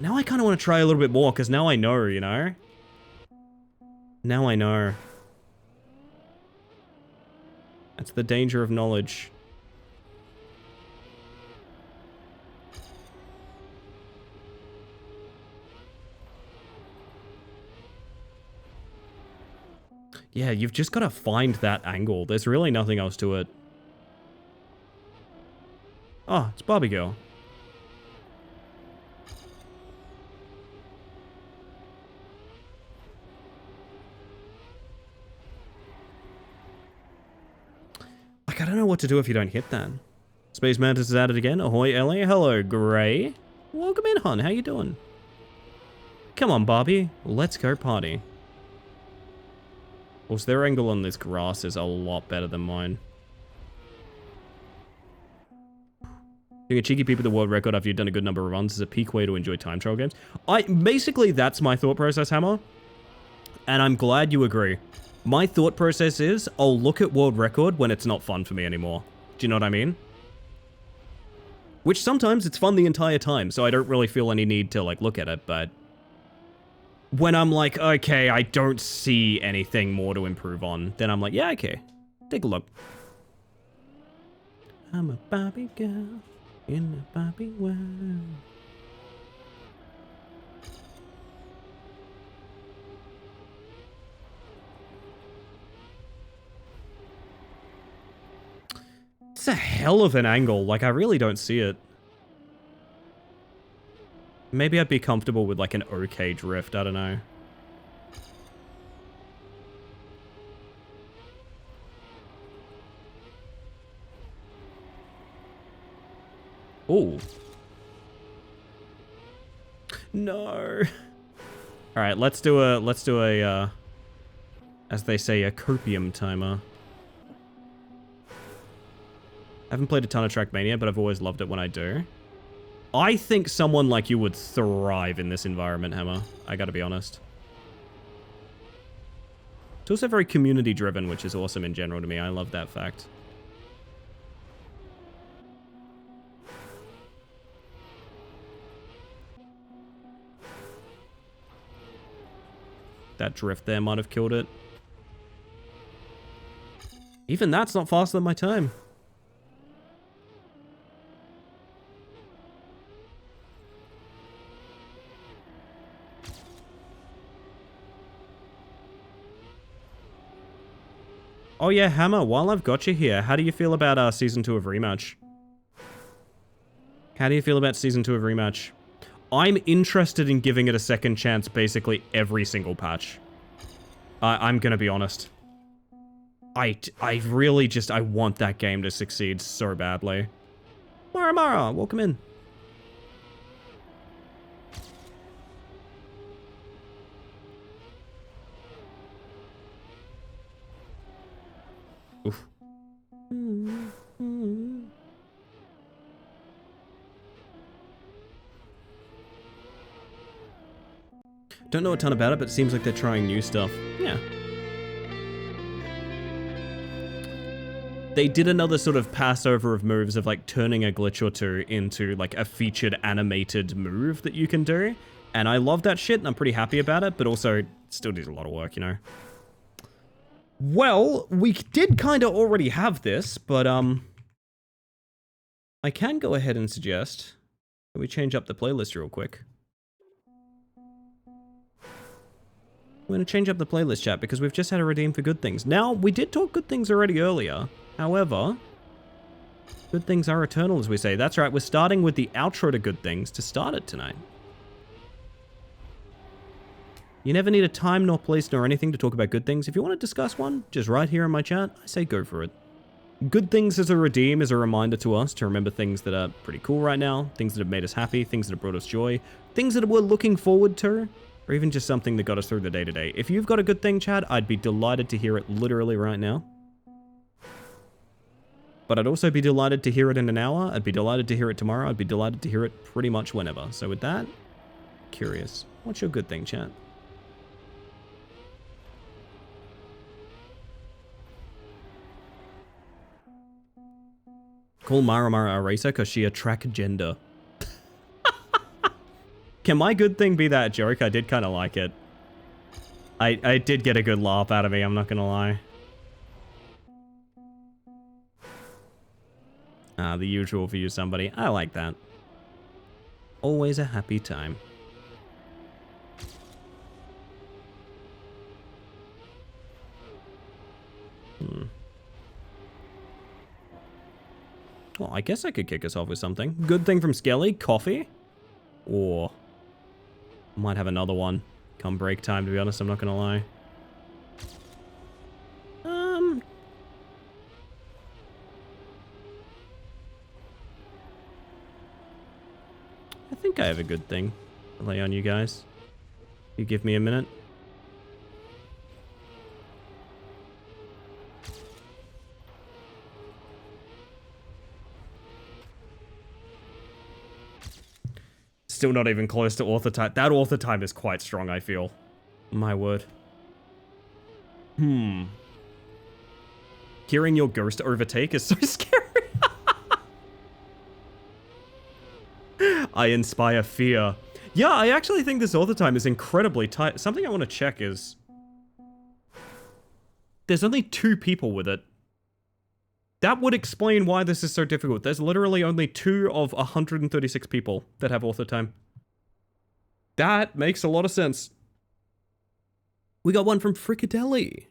Now I kind of want to try a little bit more, because now I know, you know? Now I know. That's the danger of knowledge. Yeah, you've just got to find that angle. There's really nothing else to it. Oh, it's Barbie Girl. Like, I don't know what to do if you don't hit that. Space Mantis is at it again. Ahoy, Ellie. Hello, Gray. Welcome in, hon. How you doing? Come on, Barbie. Let's go party. Also, their angle on this grass is a lot better than mine. Doing a cheeky peep at the world record after you've done a good number of runs is a peak way to enjoy time trial games. Basically, that's my thought process, Hammer. And I'm glad you agree. My thought process is, I'll look at world record when it's not fun for me anymore. Do you know what I mean? Which sometimes it's fun the entire time, so I don't really feel any need to, like, look at it, but... when I'm like, okay, I don't see anything more to improve on, then I'm like, yeah, okay. Take a look. I'm a Barbie girl in a Barbie world. It's a hell of an angle. Like, I really don't see it. Maybe I'd be comfortable with, like, an okay drift. I don't know. Ooh. No. All right, let's do a as they say, a copium timer. I haven't played a ton of Trackmania, but I've always loved it when I do. I think someone like you would thrive in this environment, Hammer. I gotta be honest. It's also very community-driven, which is awesome in general to me. I love that fact. That drift there might have killed it. Even that's not faster than my time. Oh yeah, Hammer, while I've got you here, how do you feel about Season 2 of Rematch? How do you feel about Season 2 of Rematch? I'm interested in giving it a second chance basically every single patch. I'm gonna be honest. I really just, I want that game to succeed so badly. Mara, welcome in. Oof. Don't know a ton about it, but it seems like they're trying new stuff. Yeah. They did another sort of passover of moves of like turning a glitch or two into like a featured animated move that you can do. And I love that shit and I'm pretty happy about it, but also it still needs a lot of work, you know. Well, we did kind of already have this, but I can go ahead and suggest that we change up the playlist real quick. We're going to change up the playlist, chat, because we've just had a redeem for good things. Now, we did talk good things already earlier. However, good things are eternal, as we say. That's right, we're starting with the outro to good things to start it tonight. You never need a time nor place nor anything to talk about good things. If you want to discuss one, just right here in my chat, I say go for it. Good things as a redeem is a reminder to us to remember things that are pretty cool right now, things that have made us happy, things that have brought us joy, things that we're looking forward to, or even just something that got us through the day-to-day. If you've got a good thing, Chad, I'd be delighted to hear it literally right now. But I'd also be delighted to hear it in an hour. I'd be delighted to hear it tomorrow. I'd be delighted to hear it pretty much whenever. So with that, curious. What's your good thing, chat? Call Mara a racer because she a track gender. Can my good thing be that joke? I did kind of like it. I did get a good laugh out of me, I'm not gonna lie. Ah, the usual for you, somebody. I like that. Always a happy time. Well, I guess I could kick us off with something. Good thing from Skelly, coffee. Or might have another one come break time, to be honest, I'm not gonna lie. I think I have a good thing to lay on you guys. You give me a minute. Still not even close to author time. That author time is quite strong, I feel. My word. Hearing your ghost overtake is so scary. I inspire fear. Yeah, I actually think this author time is incredibly tight. Something I want to check is... There's only 2 people with it. That would explain why this is so difficult. There's literally only 2 of 136 people that have author time. That makes a lot of sense. We got one from Frikadelli.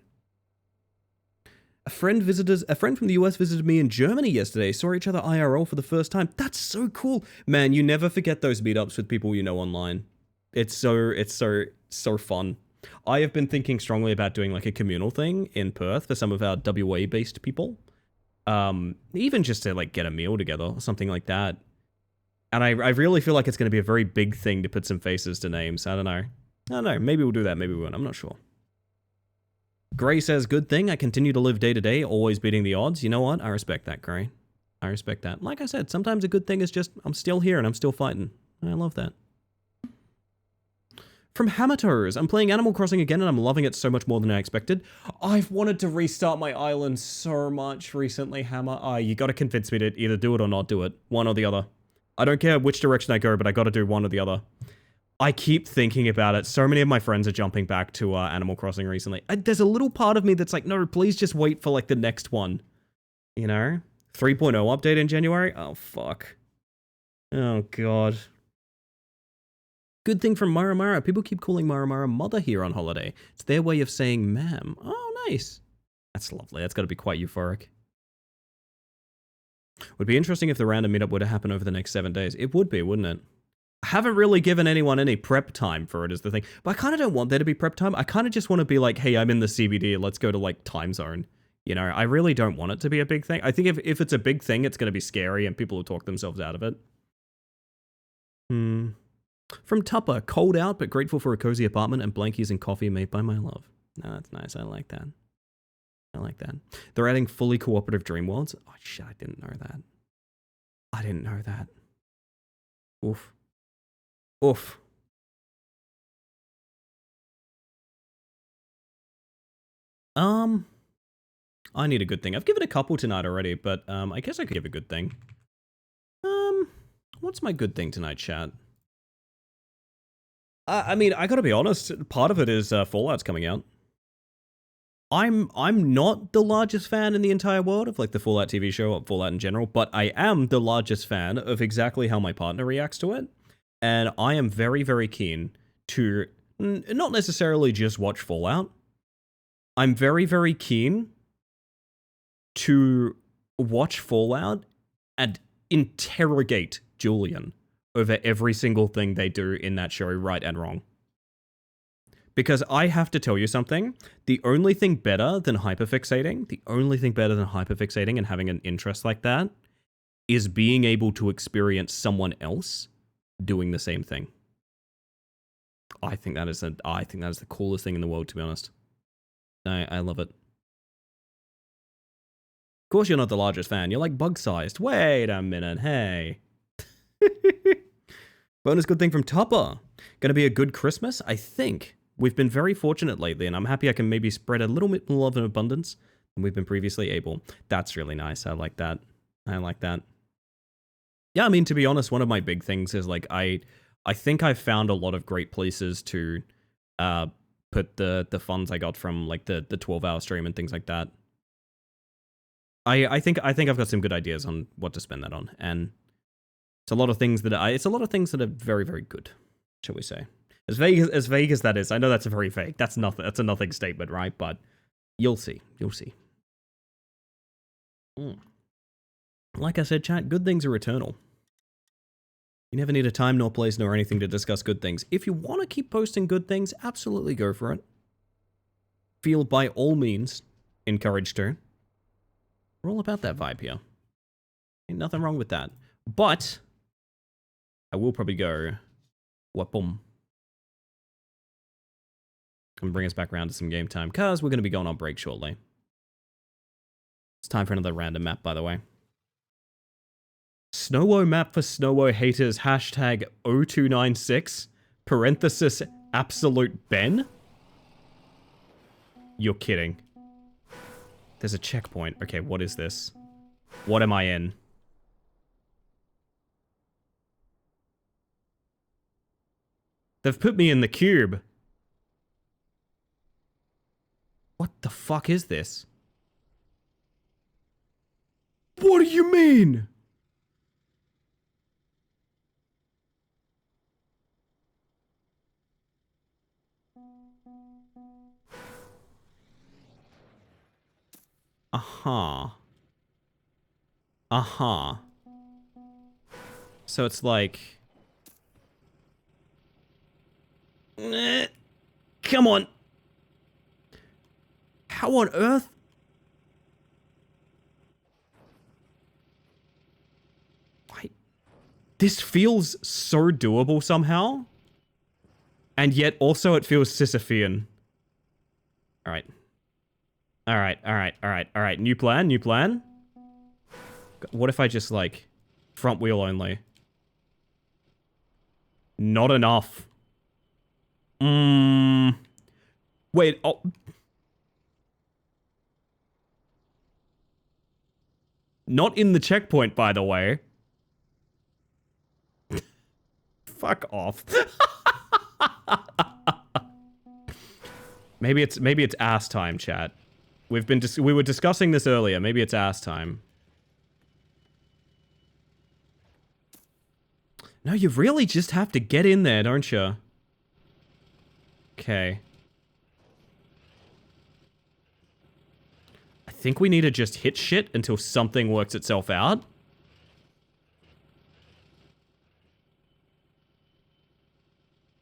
A friend from the US visited me in Germany yesterday. Saw each other IRL for the first time. That's so cool. Man, you never forget those meetups with people you know online. It's so fun. I have been thinking strongly about doing like a communal thing in Perth for some of our WA-based people. Even just to like get a meal together or something like that. And I really feel like it's going to be a very big thing to put some faces to names. I don't know. Maybe we'll do that. Maybe we won't. I'm not sure. Gray says, good thing. I continue to live day to day, always beating the odds. You know what? I respect that, Gray. I respect that. Like I said, sometimes a good thing is just, I'm still here and I'm still fighting. I love that. From Hammertoes, I'm playing Animal Crossing again and I'm loving it so much more than I expected. I've wanted to restart my island so much recently, Hammer. You gotta convince me to either do it or not do it. One or the other. I don't care which direction I go, but I gotta do one or the other. I keep thinking about it. So many of my friends are jumping back to Animal Crossing recently. There's a little part of me that's like, no, please just wait for like the next one. You know? 3.0 update in January? Oh, fuck. Oh, God. Good thing from Maramara. People keep calling Maramara mother here on holiday. It's their way of saying ma'am. Oh, nice. That's lovely. That's got to be quite euphoric. Would be interesting if the random meetup were to happen over the next 7 days. It would be, wouldn't it? I haven't really given anyone any prep time for it is the thing. But I kind of don't want there to be prep time. I kind of just want to be like, hey, I'm in the CBD. Let's go to like time zone. You know, I really don't want it to be a big thing. I think if it's a big thing, it's going to be scary and people will talk themselves out of it. From Tupper, cold out but grateful for a cozy apartment and blankies and coffee made by my love. No, that's nice. I like that. I like that. They're adding fully cooperative dream worlds. Oh shit, I didn't know that. I didn't know that. Oof. Oof. I need a good thing. I've given a couple tonight already, but I guess I could give a good thing. What's my good thing tonight, chat? I mean, I gotta be honest, part of it is Fallout's coming out. I'm not the largest fan in the entire world of like the Fallout TV show or Fallout in general, but I am the largest fan of exactly how my partner reacts to it. And I am very, very keen to not necessarily just watch Fallout. I'm very, very keen to watch Fallout and interrogate Julian over every single thing they do in that show, right and wrong. Because I have to tell you something, the only thing better than hyperfixating and having an interest like that is being able to experience someone else doing the same thing. I think that is the coolest thing in the world, to be honest. I love it. Of course you're not the largest fan, you're like bug-sized. Wait a minute, hey. Bonus good thing from Tupper. Gonna be a good Christmas, I think. We've been very fortunate lately, and I'm happy I can maybe spread a little bit more of an abundance than we've been previously able. That's really nice. I like that. I like that. Yeah, I mean, to be honest, one of my big things is, like, I think I've found a lot of great places to put the funds I got from, like, the 12-hour stream and things like that. I think I've got some good ideas on what to spend that on, and it's a lot of things that are very, very good, shall we say. As vague as that is, I know that's a very vague. That's a nothing statement, right? But you'll see. You'll see. Like I said, chat, good things are eternal. You never need a time nor place nor anything to discuss good things. If you want to keep posting good things, absolutely go for it. Feel by all means encouraged to. We're all about that vibe here. Ain't nothing wrong with that. But I will probably go wapum and bring us back around to some game time, because we're going to be going on break shortly. It's time for another random map, by the way. Snowo map for Snowo haters, hashtag 0296, parenthesis, absolute Ben? You're kidding. There's a checkpoint. Okay, what is this? What am I in? They've put me in the cube. What the fuck is this? What do you mean? Uh-huh. Uh-huh. So it's like... Come on. How on earth? This feels so doable somehow. And yet also it feels Sisyphean. Alright. Alright. New plan. What if I just, like, front wheel only? Not enough. Wait, oh. Not in the checkpoint, by the way. Fuck off. Maybe it's ass time, chat. We were discussing this earlier. Maybe it's ass time. No, you really just have to get in there, don't you? Okay. I think we need to just hit shit until something works itself out.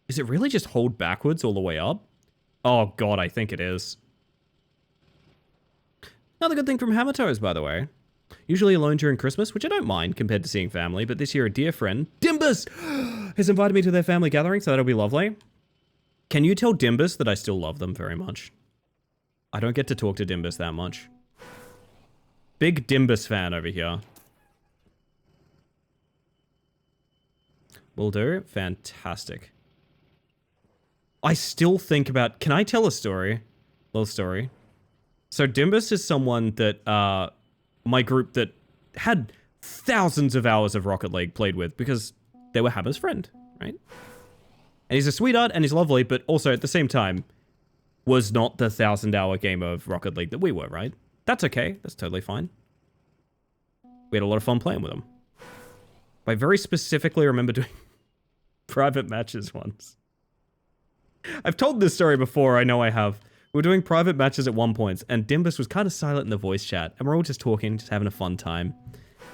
Is it really just hold backwards all the way up? Oh god, I think it is. Another good thing from Hammer Toes, by the way. Usually alone during Christmas, which I don't mind compared to seeing family, but this year a dear friend, Dimbus, has invited me to their family gathering, so that'll be lovely. Can you tell Dimbus that I still love them very much? I don't get to talk to Dimbus that much. Big Dimbus fan over here. Will do. Fantastic. I still think about... Can I tell a story? Little story. So Dimbus is someone that, my group that had thousands of hours of Rocket League played with because they were Hammer's friend, right? And he's a sweetheart and he's lovely, but also at the same time was not the 1,000-hour game of Rocket League that we were, right? That's okay. That's totally fine. We had a lot of fun playing with him. I very specifically remember doing private matches once. I've told this story before, I know I have. We were doing private matches at one point, and Dimbus was kind of silent in the voice chat, and we're all just talking, just having a fun time.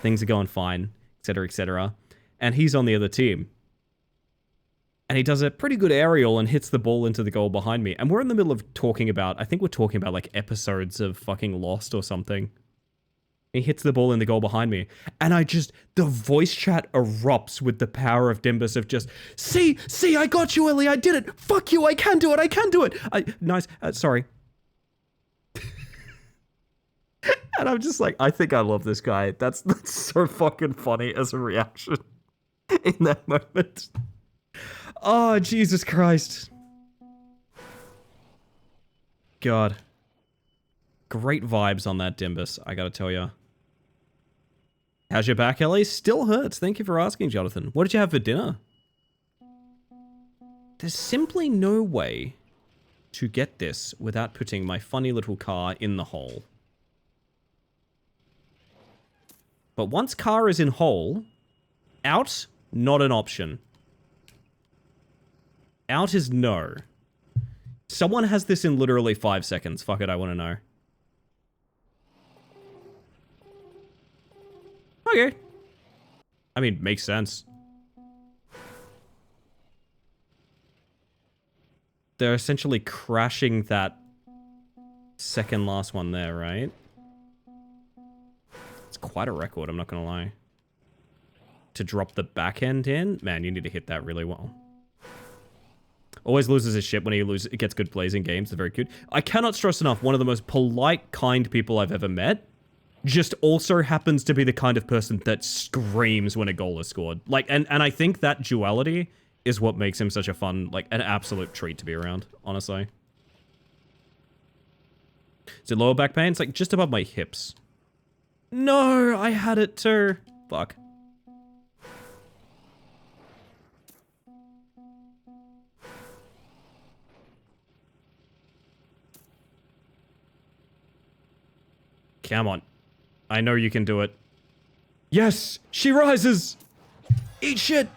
Things are going fine, etc., etc. And he's on the other team. And he does a pretty good aerial and hits the ball into the goal behind me. And we're in the middle of talking about, I think we're talking about like episodes of fucking Lost or something. He hits the ball in the goal behind me. And the voice chat erupts with the power of Dimbus of just, see, I got you, Ellie, I did it. Fuck you, I can do it. Nice, sorry. And I'm just like, I think I love this guy. That's so fucking funny as a reaction in that moment. Oh, Jesus Christ. God. Great vibes on that Dimbus, I gotta tell you. How's your back, Ellie? Still hurts. Thank you for asking, Jonathan. What did you have for dinner? There's simply no way to get this without putting my funny little car in the hole. But once car is in hole, out, not an option. Out is no. Someone has this in literally 5 seconds. Fuck it, I want to know. Okay. I mean, makes sense. They're essentially crashing that second last one there, right? It's quite a record, I'm not gonna lie. To drop the back end in, man, you need to hit that really well. Always loses his shit when he gets good plays in games. They're very cute. I cannot stress enough, one of the most polite, kind people I've ever met just also happens to be the kind of person that screams when a goal is scored. Like, and I think that duality is what makes him such a fun, like, an absolute treat to be around, honestly. Is it lower back pain? It's like just above my hips. No, I had it too. Fuck. Come on. I know you can do it. Yes! She rises! Eat shit!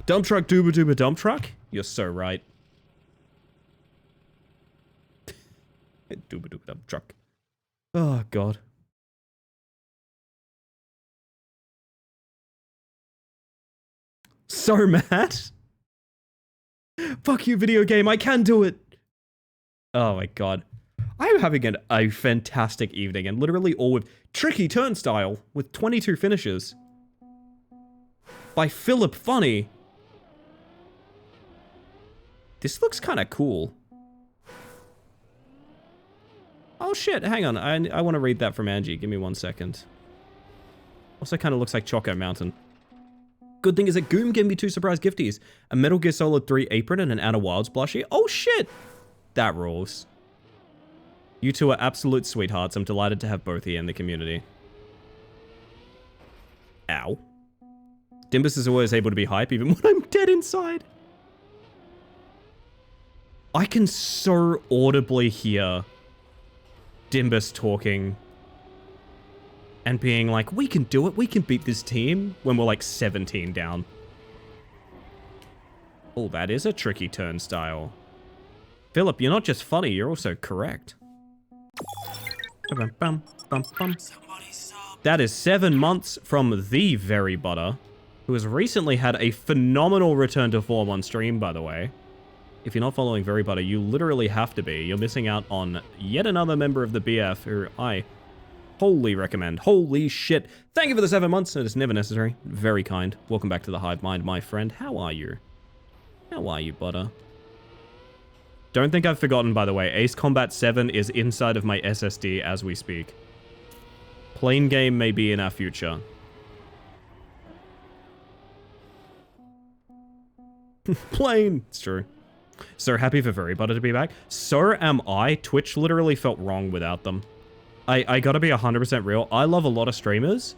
Dump truck, dooba dooba dump truck? You're so right. Dooba dooba dump truck. Oh, God. So mad. Fuck you, video game. I can do it. Oh, my God. I'm having a fantastic evening, and literally all with Tricky Turnstile with 22 finishes. By Philip Funny. This looks kind of cool. Oh shit, hang on. I want to read that from Angie. Give me 1 second. Also kind of looks like Choco Mountain. Good thing is that Goom gave me 2 surprise gifties. A Metal Gear Solid 3 apron and an Outer Wilds plushie. Oh shit! That rules. You two are absolute sweethearts. I'm delighted to have both here in the community. Ow. Dimbus is always able to be hype even when I'm dead inside. I can so audibly hear Dimbus talking and being like, we can do it, we can beat this team, when we're like 17 down. Oh, that is a tricky turnstile. Philip, you're not just funny, you're also correct. That is 7 months from the Very Butter, who has recently had a phenomenal return to form on stream, by the way. If you're not following Very Butter, you literally have to be. You're missing out on yet another member of the BF who I wholly recommend. Holy shit. Thank you for the 7 months. It is never necessary. Very kind. Welcome back to the Hive Mind, my friend. How are you? How are you, Butter? Don't think I've forgotten, by the way. Ace Combat 7 is inside of my SSD as we speak. Plane game may be in our future. Plane! It's true. So happy for Very Butter to be back. So am I. Twitch literally felt wrong without them. I gotta be 100% real. I love a lot of streamers.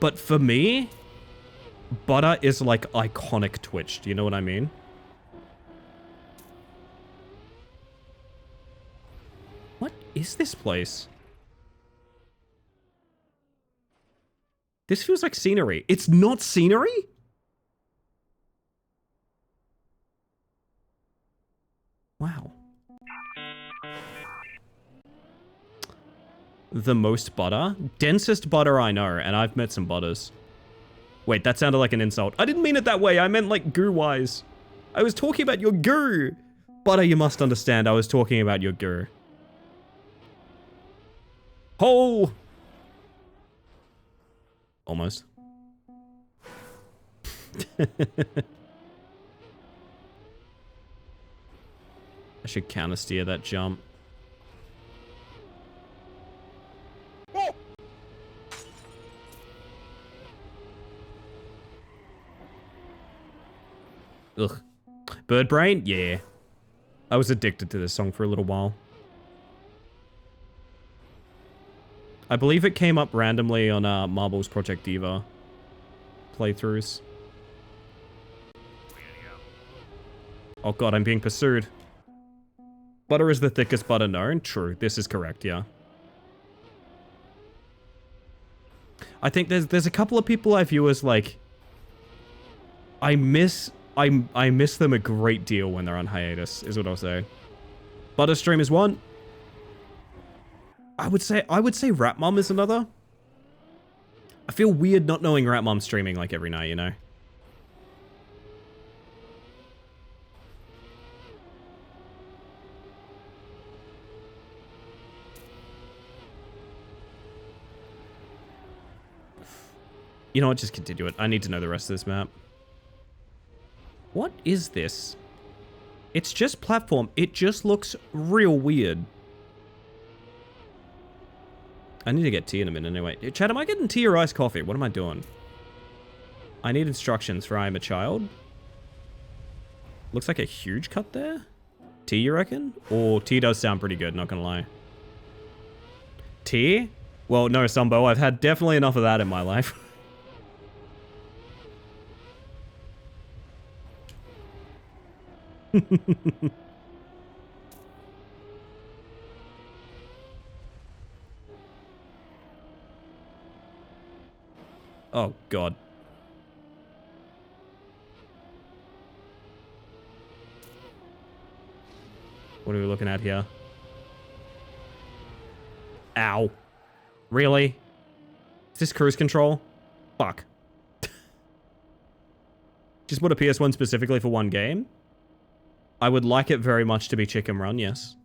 But for me, Butter is like iconic Twitch. Do you know what I mean? What is this place? This feels like scenery. It's not scenery? Wow. The most butter? Densest butter I know, and I've met some butters. Wait, that sounded like an insult. I didn't mean it that way. I meant like goo-wise. I was talking about your goo. Butter, you must understand. I was talking about your goo. Hole! Almost. I should counter steer that jump. Ugh. Bird Brain? Yeah. I was addicted to this song for a little while. I believe it came up randomly on Marvel's Project Diva playthroughs. Oh god, I'm being pursued. Butter is the thickest butter known. True, this is correct, yeah. I think there's a couple of people I view as like, I miss them a great deal when they're on hiatus, is what I'll say. Butter stream is one. I would say Rat Mom is another. I feel weird not knowing Rat Mom streaming like every night, you know? You know what, just continue it. I need to know the rest of this map. What is this? It's just platform. It just looks real weird. I need to get tea in a minute anyway. Chad, am I getting tea or iced coffee? What am I doing? I need instructions for I am a child. Looks like a huge cut there. Tea, you reckon? Or tea does sound pretty good, not gonna lie. Tea? Well, no, Sumbo. I've had definitely enough of that in my life. Oh, God. What are we looking at here? Ow. Really? Is this cruise control? Fuck. Just put a PS1 specifically for one game? I would like it very much to be Chicken Run, yes.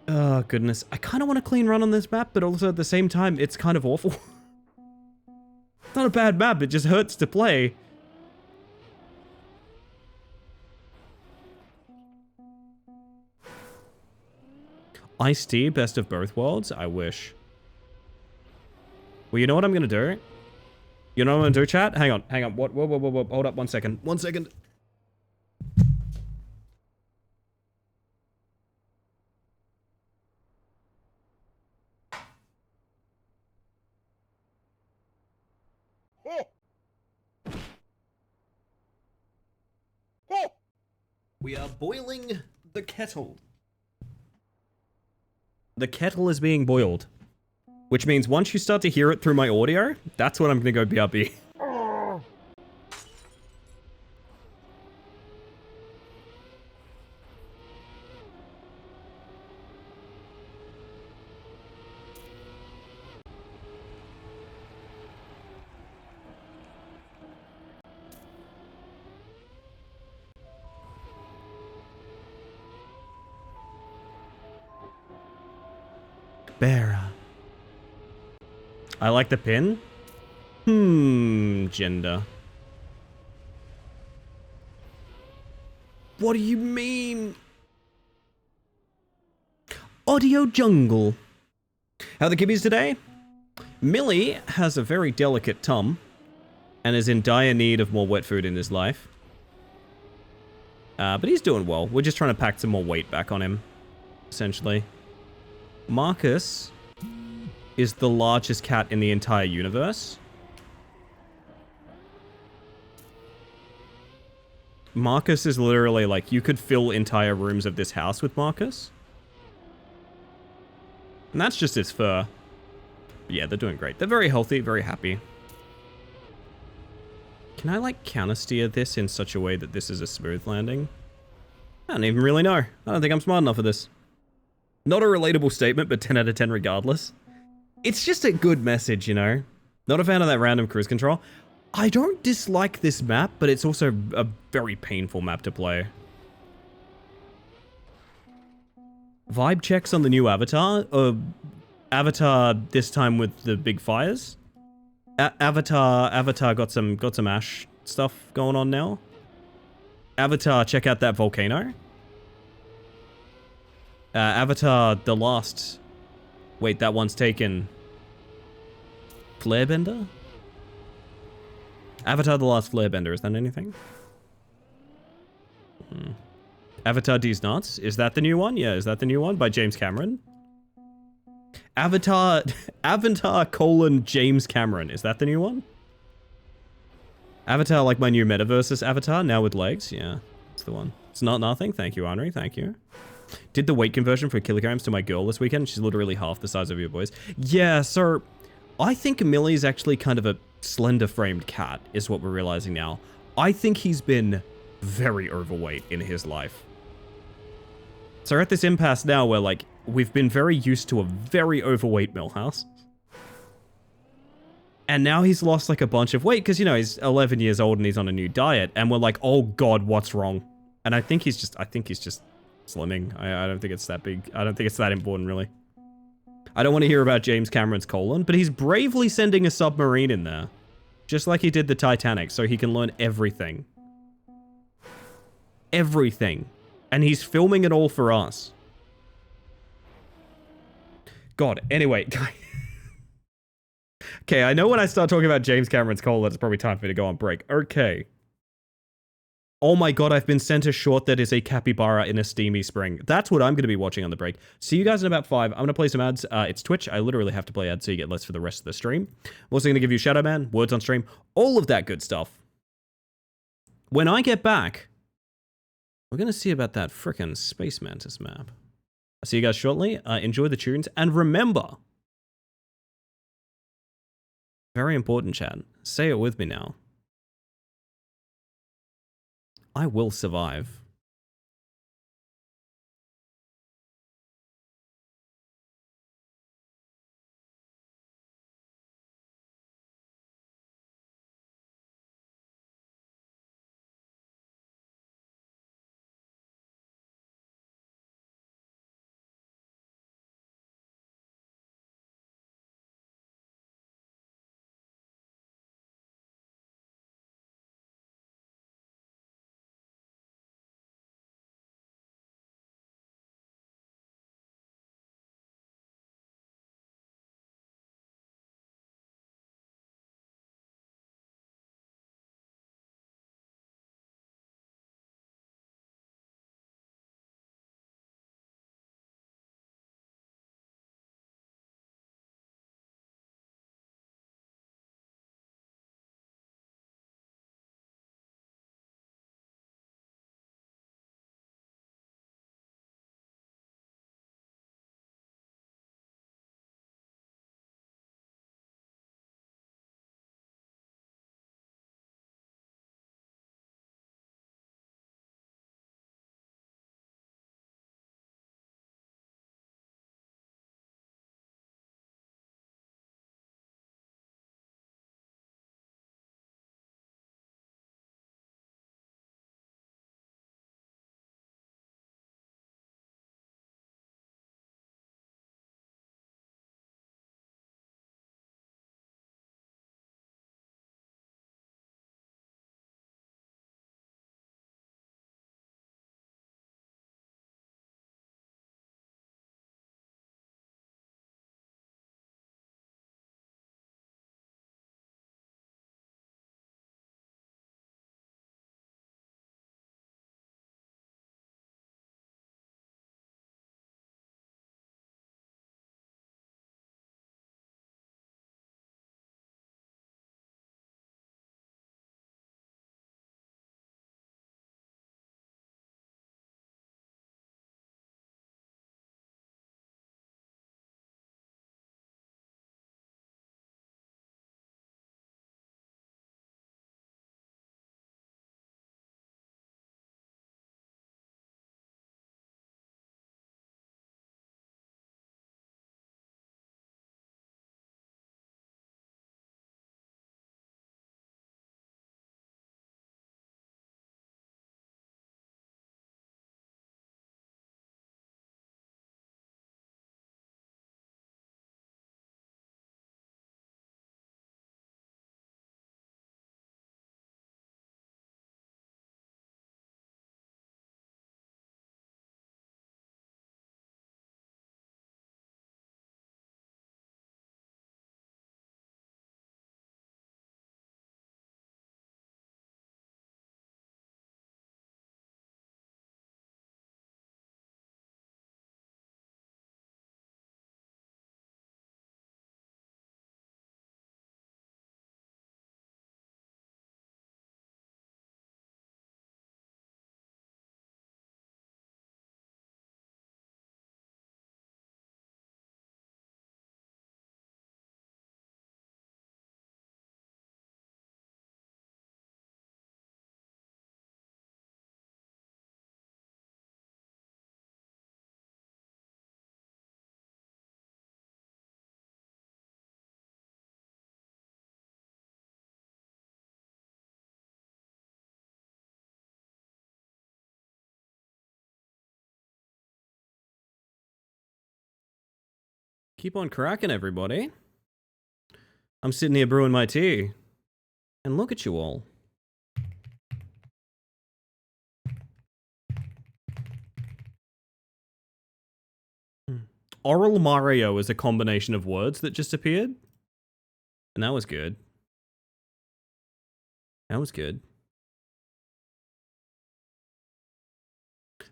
Oh, goodness. I kind of want a clean run on this map, but also at the same time, it's kind of awful. It's not a bad map, it just hurts to play. Iced tea, best of both worlds? I wish. Well, you know what I'm gonna do? You know what I'm gonna do, chat? Hang on. What? Whoa. Hold up 1 second. 1 second. We are boiling the kettle. The kettle is being boiled. Which means once you start to hear it through my audio, that's when I'm gonna go BRB. Bear. I like the pin. Gender. What do you mean? Audio jungle. How are the kibbies today? Millie has a very delicate tum and is in dire need of more wet food in his life. But he's doing well. We're just trying to pack some more weight back on him, essentially. Marcus is the largest cat in the entire universe. Marcus is literally like, you could fill entire rooms of this house with Marcus. And that's just his fur. But yeah, they're doing great. They're very healthy, very happy. Can I like countersteer this in such a way that this is a smooth landing? I don't even really know. I don't think I'm smart enough for this. Not a relatable statement, but 10 out of 10 regardless. It's just a good message, you know? Not a fan of that random cruise control. I don't dislike this map, but it's also a very painful map to play. Vibe checks on the new Avatar? Avatar this time with the big fires? Avatar got some Ash stuff going on now. Avatar, check out that volcano. Avatar, the last... Wait, that one's taken... Flarebender? Avatar, the last Flarebender, is that anything? Avatar D's Nuts? Is that the new one? Yeah, is that the new one? By James Cameron? Avatar James Cameron. Is that the new one? Avatar, like my new metaversus avatar, now with legs? Yeah, that's the one. It's not nothing. Thank you, Henri. Thank you. Did the weight conversion for kilograms to my girl this weekend. She's literally half the size of your boys. Yeah, so I think Millie's actually kind of a slender-framed cat, is what we're realizing now. I think he's been very overweight in his life. So we're at this impasse now where, like, we've been very used to a very overweight Millhouse. And now he's lost, like, a bunch of weight because, you know, he's 11 years old and he's on a new diet. And we're like, oh, God, what's wrong? And I think he's just slimming. I don't think it's that big. I don't think it's that important, really. I don't want to hear about James Cameron's colon, but he's bravely sending a submarine in there. Just like he did the Titanic, so he can learn everything. Everything. And he's filming it all for us. God, anyway. Okay, I know when I start talking about James Cameron's colon, it's probably time for me to go on break. Okay. Oh my god, I've been sent a short that is a capybara in a steamy spring. That's what I'm going to be watching on the break. See you guys in about 5. I'm going to play some ads. It's Twitch. I literally have to play ads so you get less for the rest of the stream. I'm also going to give you Shadow Man, words on stream, all of that good stuff. When I get back, we're going to see about that frickin' Space Mantis map. I'll see you guys shortly. Enjoy the tunes. And remember, very important, chat. Say it with me now. I will survive. Keep on cracking, everybody. I'm sitting here brewing my tea. And look at you all. Oral Mario is a combination of words that just appeared. And that was good. That was good.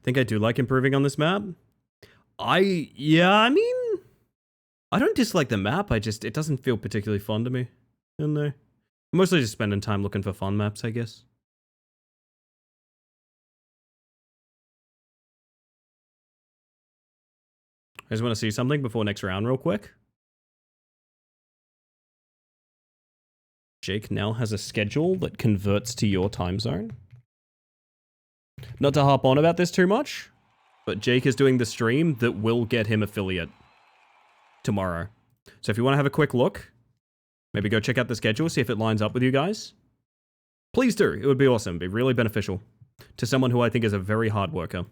Think I do like improving on this map? Yeah, I mean, I don't dislike the map, it doesn't feel particularly fun to me. I don't know. I'm mostly just spending time looking for fun maps, I guess. I just want to see something before next round real quick. Jake now has a schedule that converts to your time zone. Not to harp on about this too much, but Jake is doing the stream that will get him affiliate tomorrow. So if you want to have a quick look, maybe go check out the schedule, see if it lines up with you guys. Please do. It would be awesome. It'd be really beneficial to someone who I think is a very hard worker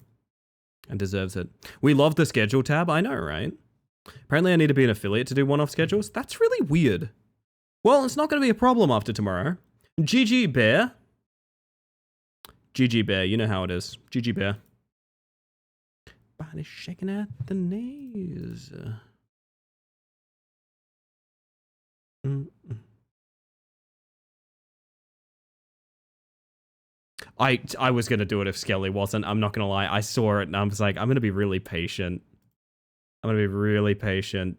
and deserves it. We love the schedule tab. I know, right? Apparently I need to be an affiliate to do one-off schedules. That's really weird. Well, it's not going to be a problem after tomorrow. GG Bear. GG Bear, you know how it is. GG Bear. Body shaking at the knees. I was going to do it if Skelly wasn't. I'm not going to lie. I saw it and I was like, I'm going to be really patient. I'm going to be really patient.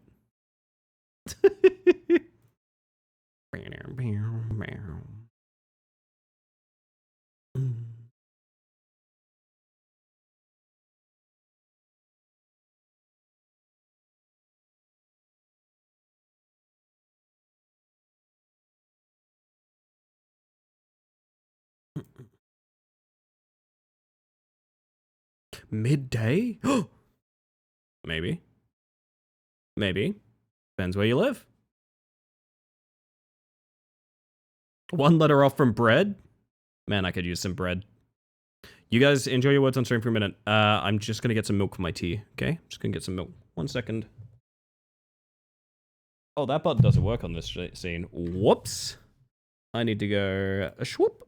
Midday? Maybe. Maybe. Depends where you live. One letter off from bread? Man, I could use some bread. You guys enjoy your words on stream for a minute. I'm just gonna get some milk for my tea, okay? Just gonna get some milk. 1 second. Oh, that button doesn't work on this scene. Whoops. I need to go a swoop.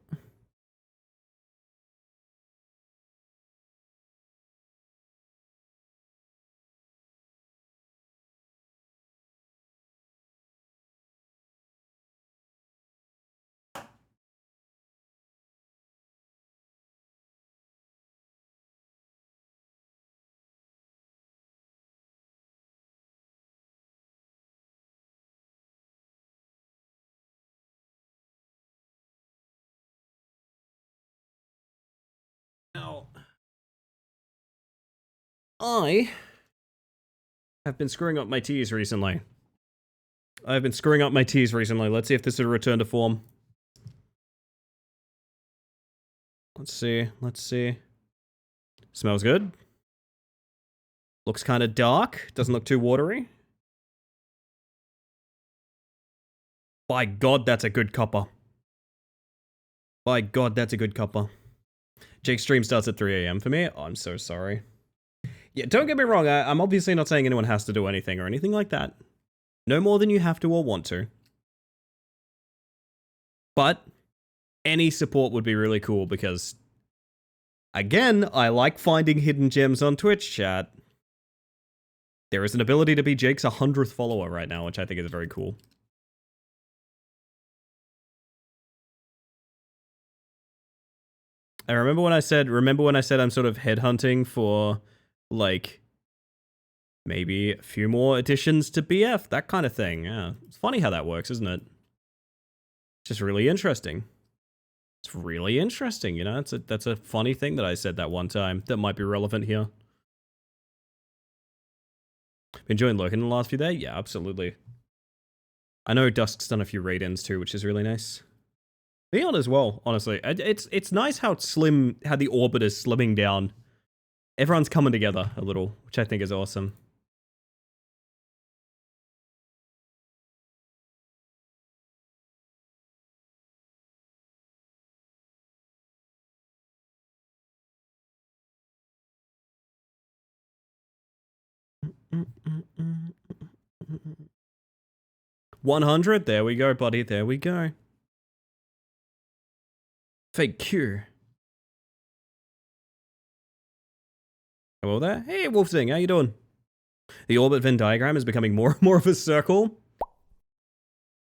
Now, I have been screwing up my teas recently. I've been screwing up my teas recently. Let's see if this is a return to form. Let's see. Let's see. Smells good. Looks kind of dark. Doesn't look too watery. By God, that's a good copper. By God, that's a good copper. Jake's stream starts at 3 AM for me. Oh, I'm so sorry. Yeah, don't get me wrong. I'm obviously not saying anyone has to do anything or anything like that. No more than you have to or want to. But any support would be really cool because, again, I like finding hidden gems on Twitch chat. There is an ability to be Jake's 100th follower right now, which I think is very cool. I remember when I said I'm sort of headhunting for, like, maybe a few more additions to BF, that kind of thing. Yeah, it's funny how that works, isn't it? It's just really interesting. It's really interesting, you know? That's a funny thing that I said that one time that might be relevant here. Enjoying lurking in the last few days? Yeah, absolutely. I know Dusk's done a few raid-ins too, which is really nice. Leon as well, honestly. It's nice how the orbit is slimming down. Everyone's coming together a little, which I think is awesome. 100. There we go, buddy. There we go. Fake Q. Hello there. Hey, Wolfsing. How you doing? The orbit Venn diagram is becoming more and more of a circle.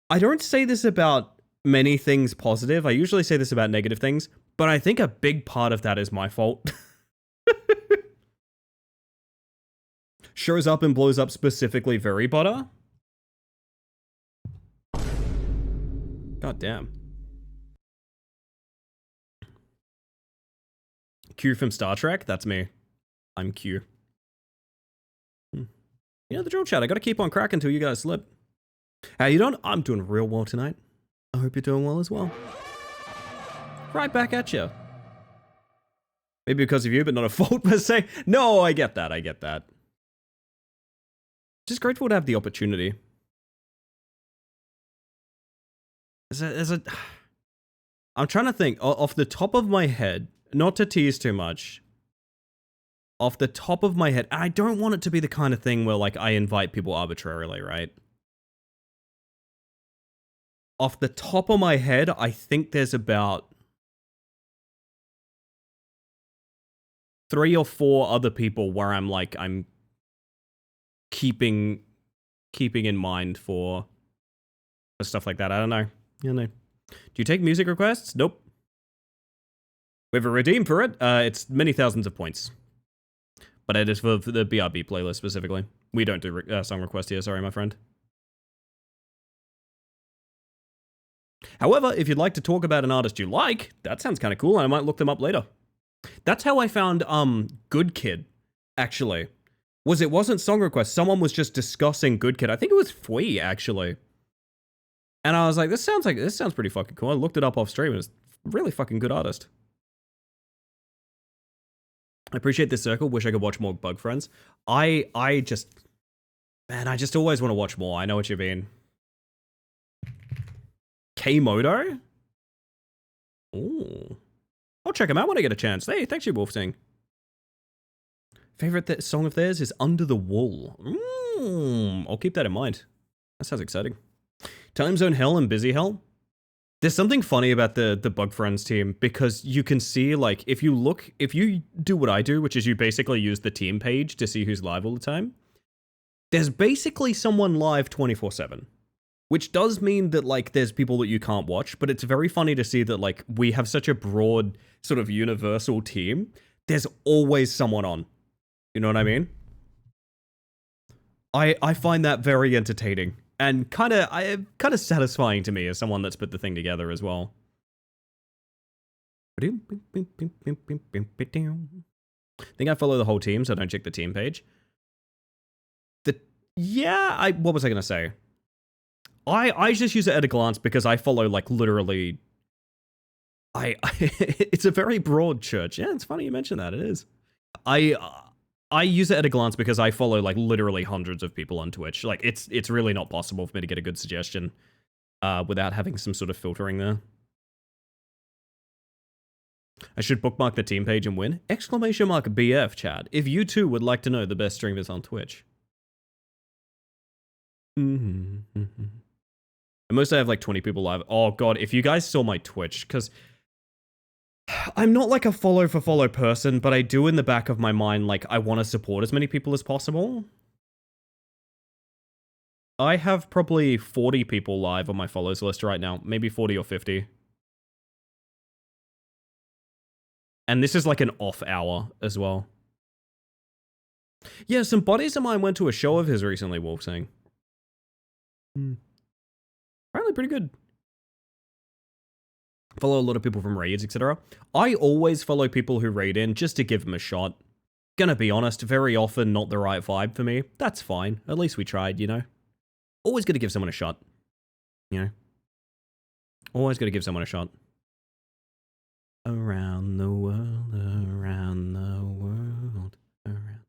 I don't say this about many things positive. I usually say this about negative things, but I think a big part of that is my fault. Shows up and blows up specifically very butter. God damn. Q from Star Trek? That's me. I'm Q. You know the drill, chat. I gotta keep on cracking until you guys slip. How you doing? I'm doing real well tonight. I hope you're doing well as well. Right back at you. Maybe because of you, but not a fault per se. No, I get that. I get that. Just grateful to have the opportunity. I'm trying to think off the top of my head, not to tease too much. Off the top of my head, I don't want it to be the kind of thing where like I invite people arbitrarily, right? Off the top of my head, I think there's about 3 or 4 other people where I'm like, I'm keeping in mind for stuff like that. I don't know. You know. Do you take music requests? Nope. We have a redeem for it. It's many thousands of points. But it is for the BRB playlist specifically. We don't do song requests here, sorry, my friend. However, if you'd like to talk about an artist you like, that sounds kind of cool, and I might look them up later. That's how I found Good Kid, actually. It wasn't song requests, someone was just discussing Good Kid. I think it was Fui, actually. And I was like, this sounds pretty fucking cool. I looked it up off stream, and it's a really fucking good artist. I appreciate this circle. Wish I could watch more Bug Friends. I just always want to watch more. I know what you mean. K-Moto? Ooh. I'll check him out when I get a chance. Hey, thanks you, Wolfsing. Favorite song of theirs is Under the Wool. I'll keep that in mind. That sounds exciting. Time Zone Hell and Busy Hell. There's something funny about the Bug Friends team because you can see, like, if you do what I do, which is you basically use the team page to see who's live all the time, there's basically someone live 24/7, which does mean that, like, there's people that you can't watch, but it's very funny to see that, like, we have such a broad sort of universal team. There's always someone on. You know what I mean? I find that very entertaining. And kind of satisfying to me as someone that's put the thing together as well. I think I follow the whole team, so I don't check the team page. What was I gonna say? I just use it at a glance because I follow like literally. It's a very broad church. Yeah, it's funny you mention that. It is. I use it at a glance because I follow like literally hundreds of people on Twitch. Like it's really not possible for me to get a good suggestion without having some sort of filtering there. I should bookmark the team page and win. ! BF, chat. If you too would like to know the best streamers on Twitch. And most I have like 20 people live. Oh god, if you guys saw my Twitch, because I'm not like a follow for follow person, but I do in the back of my mind, like, I want to support as many people as possible. I have probably 40 people live on my follows list right now, maybe 40 or 50. And this is like an off hour as well. Yeah, some buddies of mine went to a show of his recently, Wolf saying. Apparently pretty good. Follow a lot of people from raids, etc. I always follow people who raid in just to give them a shot. Gonna be honest, very often not the right vibe for me. That's fine. At least we tried, you know? Always gotta give someone a shot. You know? Always gotta give someone a shot. Around the world, around the world, around.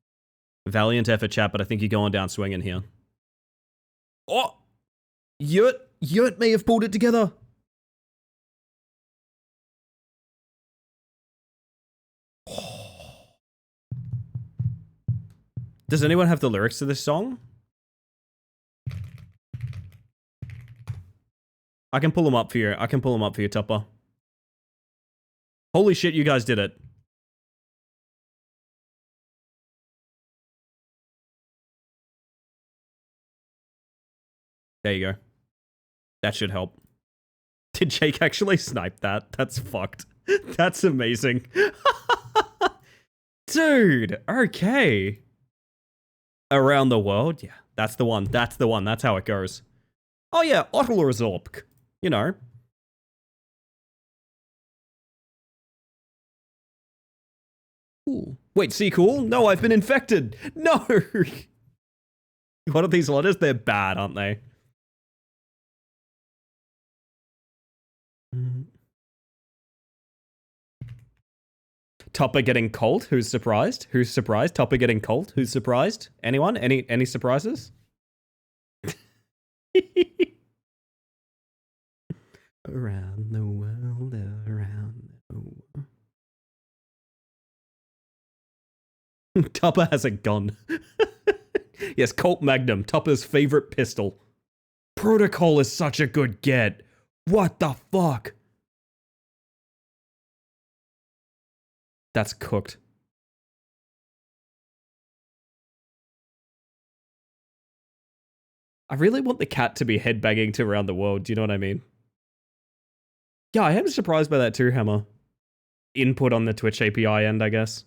Valiant effort, chat, but I think you're going down swinging here. Oh! Yurt may have pulled it together. Does anyone have the lyrics to this song? I can pull them up for you. I can pull them up for you, Tupper. Holy shit, you guys did it. There you go. That should help. Did Jake actually snipe that? That's fucked. That's amazing. Dude, okay. Around the world? Yeah, that's the one. That's the one. That's how it goes. Oh yeah, Ottelresorpk. You know. Ooh. Wait, see cool? No, I've been infected. No. What are these letters? They're bad, aren't they? Topper getting cold? Who's surprised? Who's surprised? Topper getting cold? Who's surprised? Anyone? Any surprises? Around the world, around the world. Topper has a gun. Yes, Colt Magnum, Topper's favorite pistol. Protocol is such a good get. What the fuck? That's cooked. I really want the cat to be headbanging to around the world, do you know what I mean? Yeah, I am surprised by that too, Hammer. Input on the Twitch API end, I guess.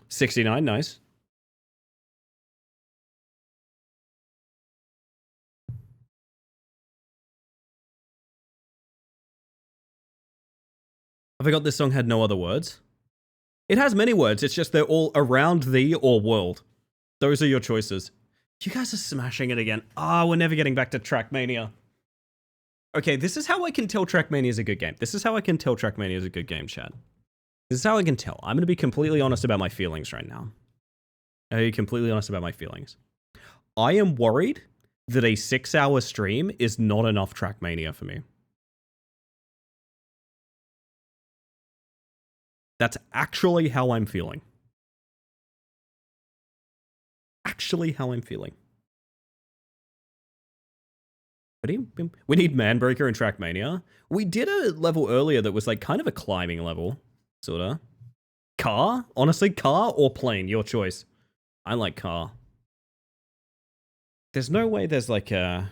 69, nice. I forgot this song had no other words. It has many words, it's just they're all around thee or world. Those are your choices. You guys are smashing it again. Ah, we're never getting back to Trackmania. Okay, this is how I can tell Trackmania is a good game. This is how I can tell Trackmania is a good game, Chad. This is how I can tell. I'm going to be completely honest about my feelings right now. I'm going to be completely honest about my feelings. I am worried that a 6-hour stream is not enough Trackmania for me. That's actually how I'm feeling. Actually how I'm feeling. We need Manbreaker and Trackmania. We did a level earlier that was like kind of a climbing level, sorta. Car? Honestly, car or plane? Your choice. I like car. There's no way there's like a...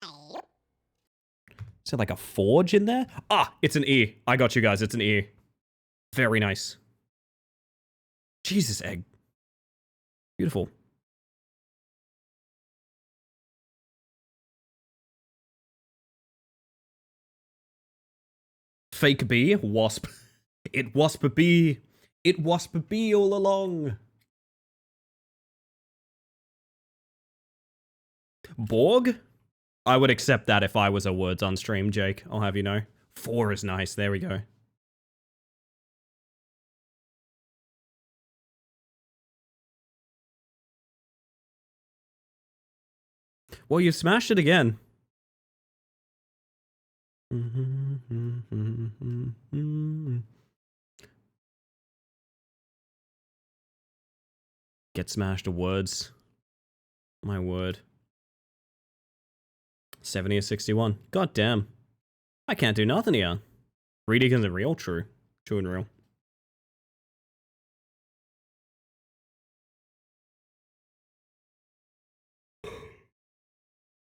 Is there like a forge in there? Ah, it's an E. I got you guys, it's an E. Very nice. Jesus, egg. Beautiful. Fake bee, wasp. It wasp a bee. It wasp a bee all along. Borg? I would accept that if I was a words on stream, Jake. I'll have you know. 4 is nice. There we go. Well, you smashed it again. Get smashed to words. My word. 70 or 61. God damn. I can't do nothing here. Reading isn't real? True. True and real.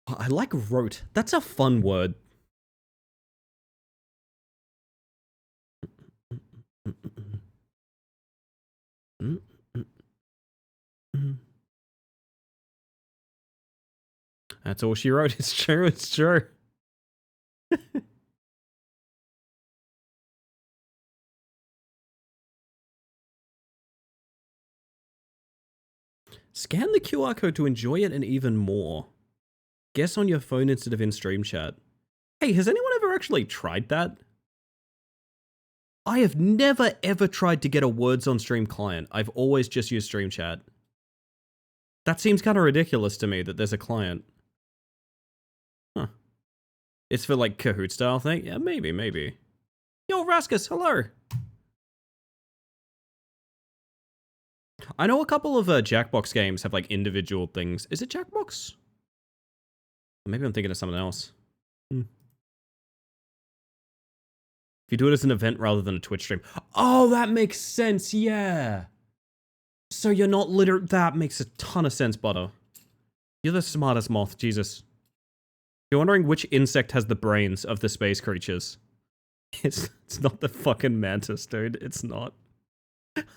I like wrote. That's a fun word. That's all she wrote. It's true. It's true. Scan the QR code to enjoy it and even more. Guess on your phone instead of in stream chat. Hey, has anyone ever actually tried that? I have never ever tried to get a words on stream client. I've always just used stream chat. That seems kind of ridiculous to me that there's a client. Huh. It's for like Kahoot style thing? Yeah, maybe. Yo, Raskus, hello! I know a couple of Jackbox games have like individual things. Is it Jackbox? Maybe I'm thinking of something else. If you do it as an event rather than a Twitch stream. Oh, that makes sense, yeah. So you're not that makes a ton of sense, Butter. You're the smartest moth, Jesus. You're wondering which insect has the brains of the space creatures. It's not the fucking mantis, dude. It's not.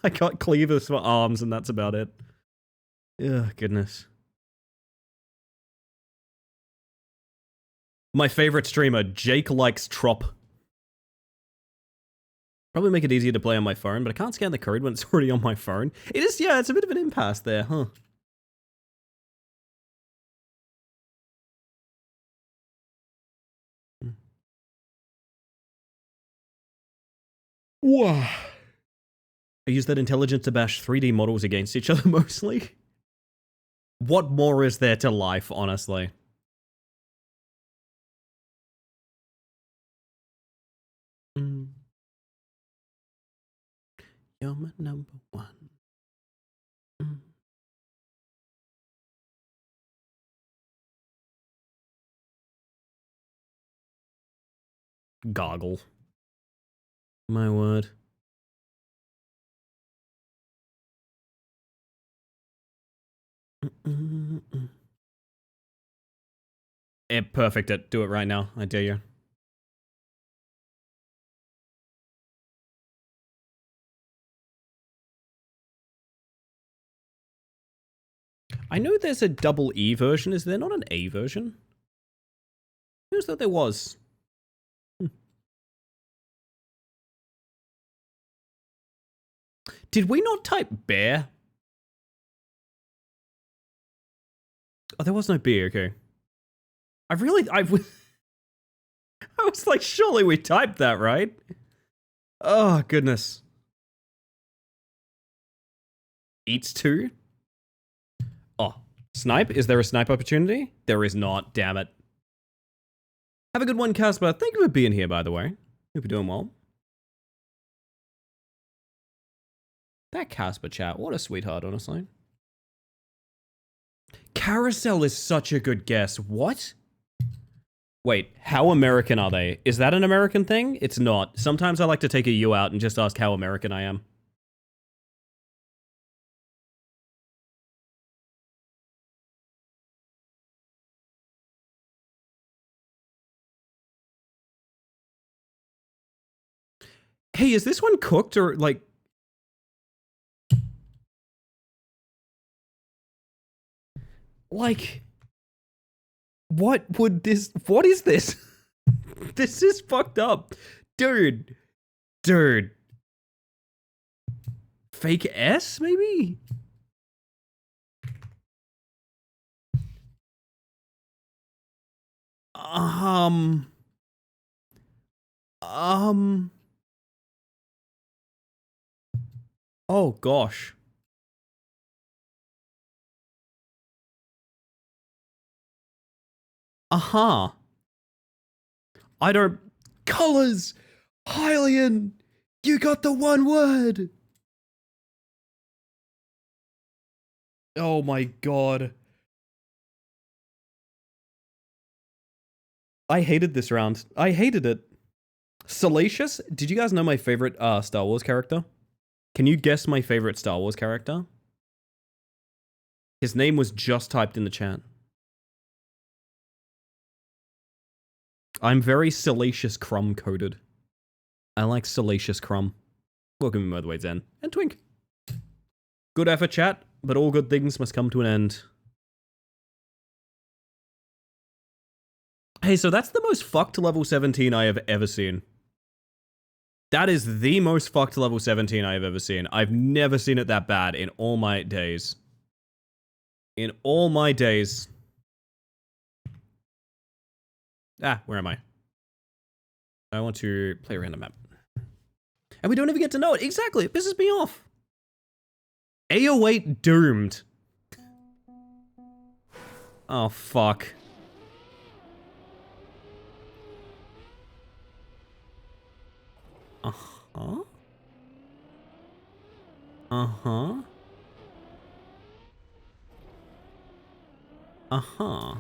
I got cleavers for arms and that's about it. Ugh, goodness. My favorite streamer, Jake Likes Trop. Probably make it easier to play on my phone, but I can't scan the code when it's already on my phone. It is, yeah, it's a bit of an impasse there, huh? Wow. I use that intelligence to bash 3D models against each other mostly. What more is there to life, honestly? You're my number one. Goggle. My word. Perfect it. Do it right now. I dare you. I know there's a double E version. Is there not an A version? I just thought there was. Did we not type bear? Oh, there was no B, okay. I was like, surely we typed that, right? Oh, goodness. Eats two? Oh, snipe? Is there a snipe opportunity? There is not, damn it. Have a good one, Casper. Thank you for being here, by the way. Hope you're doing well. That Casper chat, what a sweetheart, honestly. Carousel is such a good guess. What? Wait, how American are they? Is that an American thing? It's not. Sometimes I like to take a U out and just ask how American I am. Hey, is this one cooked or like... Like... What is this? This is fucked up. Dude. Fake S, maybe? Oh gosh. Uh-huh. I don't... Colors! Hylian! You got the one word! Oh my god. I hated this round. I hated it. Salacious? Did you guys know my favorite Star Wars character? Can you guess my favorite Star Wars character? His name was just typed in the chat. I'm very Salacious Crumb coded. I like Salacious Crumb. Welcome by the way, Zen. And Twink. Good effort, chat, but all good things must come to an end. Hey, so that's the most fucked level 17 I have ever seen. That is the most fucked level 17 I have ever seen. I've never seen it that bad in all my days. In all my days. Ah, where am I? I want to play a random map. And we don't even get to know it. Exactly, it pisses me off. AO8 doomed. Oh, fuck. Uh-huh. Uh-huh. Uh-huh.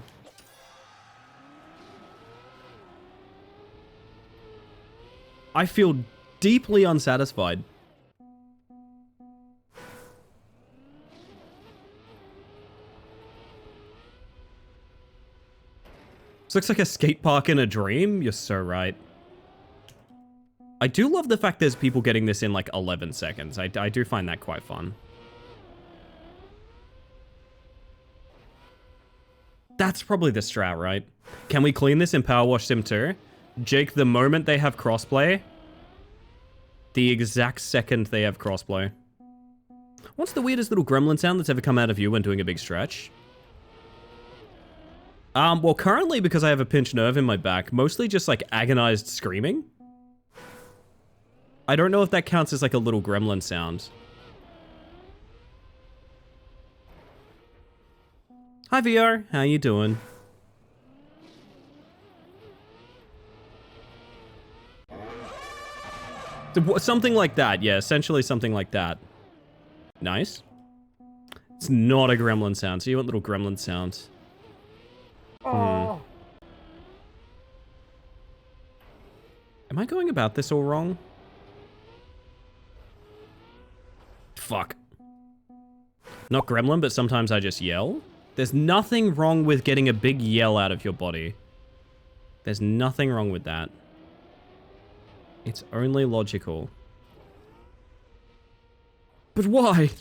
I feel deeply unsatisfied. This looks like a skate park in a dream. You're so right. I do love the fact there's people getting this in like 11 seconds. I do find that quite fun. That's probably the strat, right? Can we clean this in Power Wash Sim 2? Jake, the moment they have crossplay, the exact second they have crossplay. What's the weirdest little gremlin sound that's ever come out of you when doing a big stretch? Well, currently, because I have a pinched nerve in my back, mostly just like agonized screaming. I don't know if that counts as like a little gremlin sound. Hi VR, how you doing? Something like that, yeah, essentially something like that. Nice. It's not a gremlin sound, so you want little gremlin sounds. Am I going about this all wrong? Fuck. Not gremlin, but sometimes I just yell. There's nothing wrong with getting a big yell out of your body. There's nothing wrong with that. It's only logical. But why?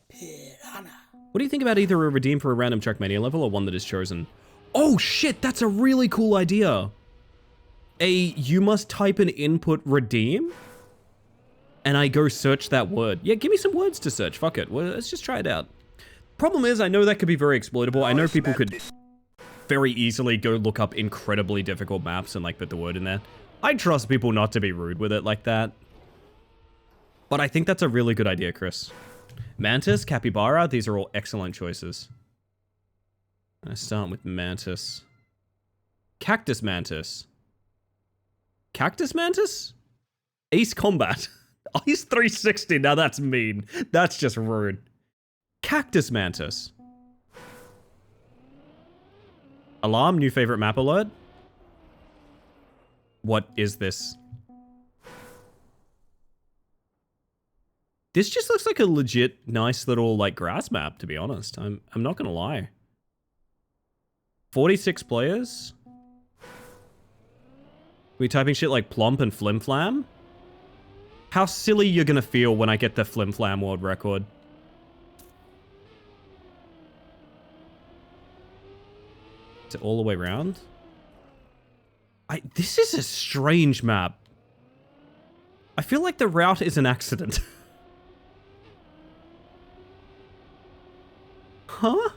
What do you think about either a redeem for a random Trackmania level or one that is chosen? Oh shit, that's a really cool idea. You must type an input redeem, and I go search that word. Yeah, give me some words to search. Fuck it. Well, let's just try it out. Problem is, I know that could be very exploitable. I know people could very easily go look up incredibly difficult maps and like put the word in there. I trust people not to be rude with it like that. But I think that's a really good idea, Chris. Mantis, Capybara, these are all excellent choices. I start with Mantis. Cactus Mantis. Cactus Mantis? Ace Combat. Ace 360, now that's mean. That's just rude. Cactus Mantis. Alarm, new favorite map alert. What is this? This just looks like a legit nice little like grass map, to be honest. I'm not gonna lie. 46 players? We typing shit like plump and flim flam? How silly you're gonna feel when I get the flim flam world record. Is it all the way around? This is a strange map. I feel like the route is an accident. Huh?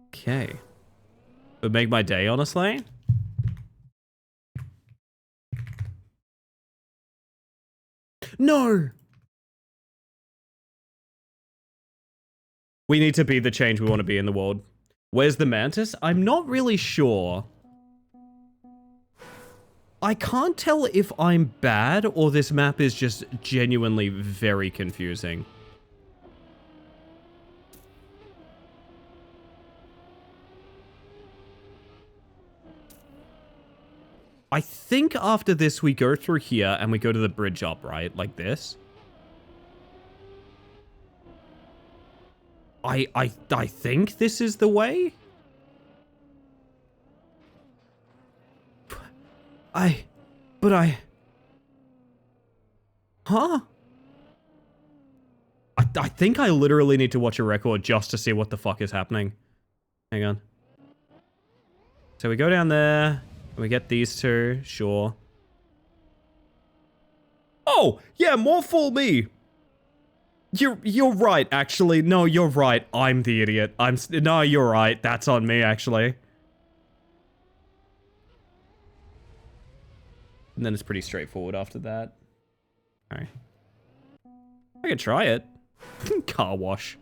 Okay. Would make my day, honestly. No! We need to be the change we want to be in the world. Where's the mantis? I'm not really sure. I can't tell if I'm bad or this map is just genuinely very confusing. I think after this we go through here and we go to the bridge up, right? Like this. I think this is the way? Huh? I think I literally need to watch a record just to see what the fuck is happening. Hang on. So we go down there, and we get these two, sure. Oh, yeah, more fool me. You're right, actually. No, you're right. I'm the idiot. No, you're right. That's on me, actually. And then it's pretty straightforward after that. Alright. I could try it. Car wash.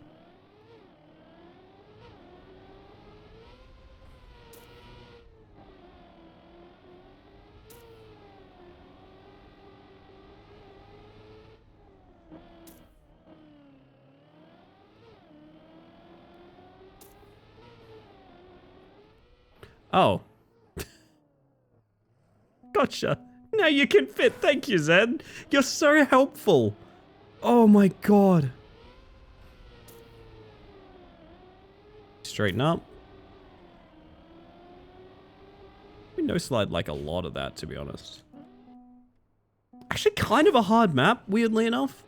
Oh. Gotcha. Now you can fit. Thank you, Zen. You're so helpful. Oh my god. Straighten up. We no slide like a lot of that, to be honest. Actually, kind of a hard map, weirdly enough.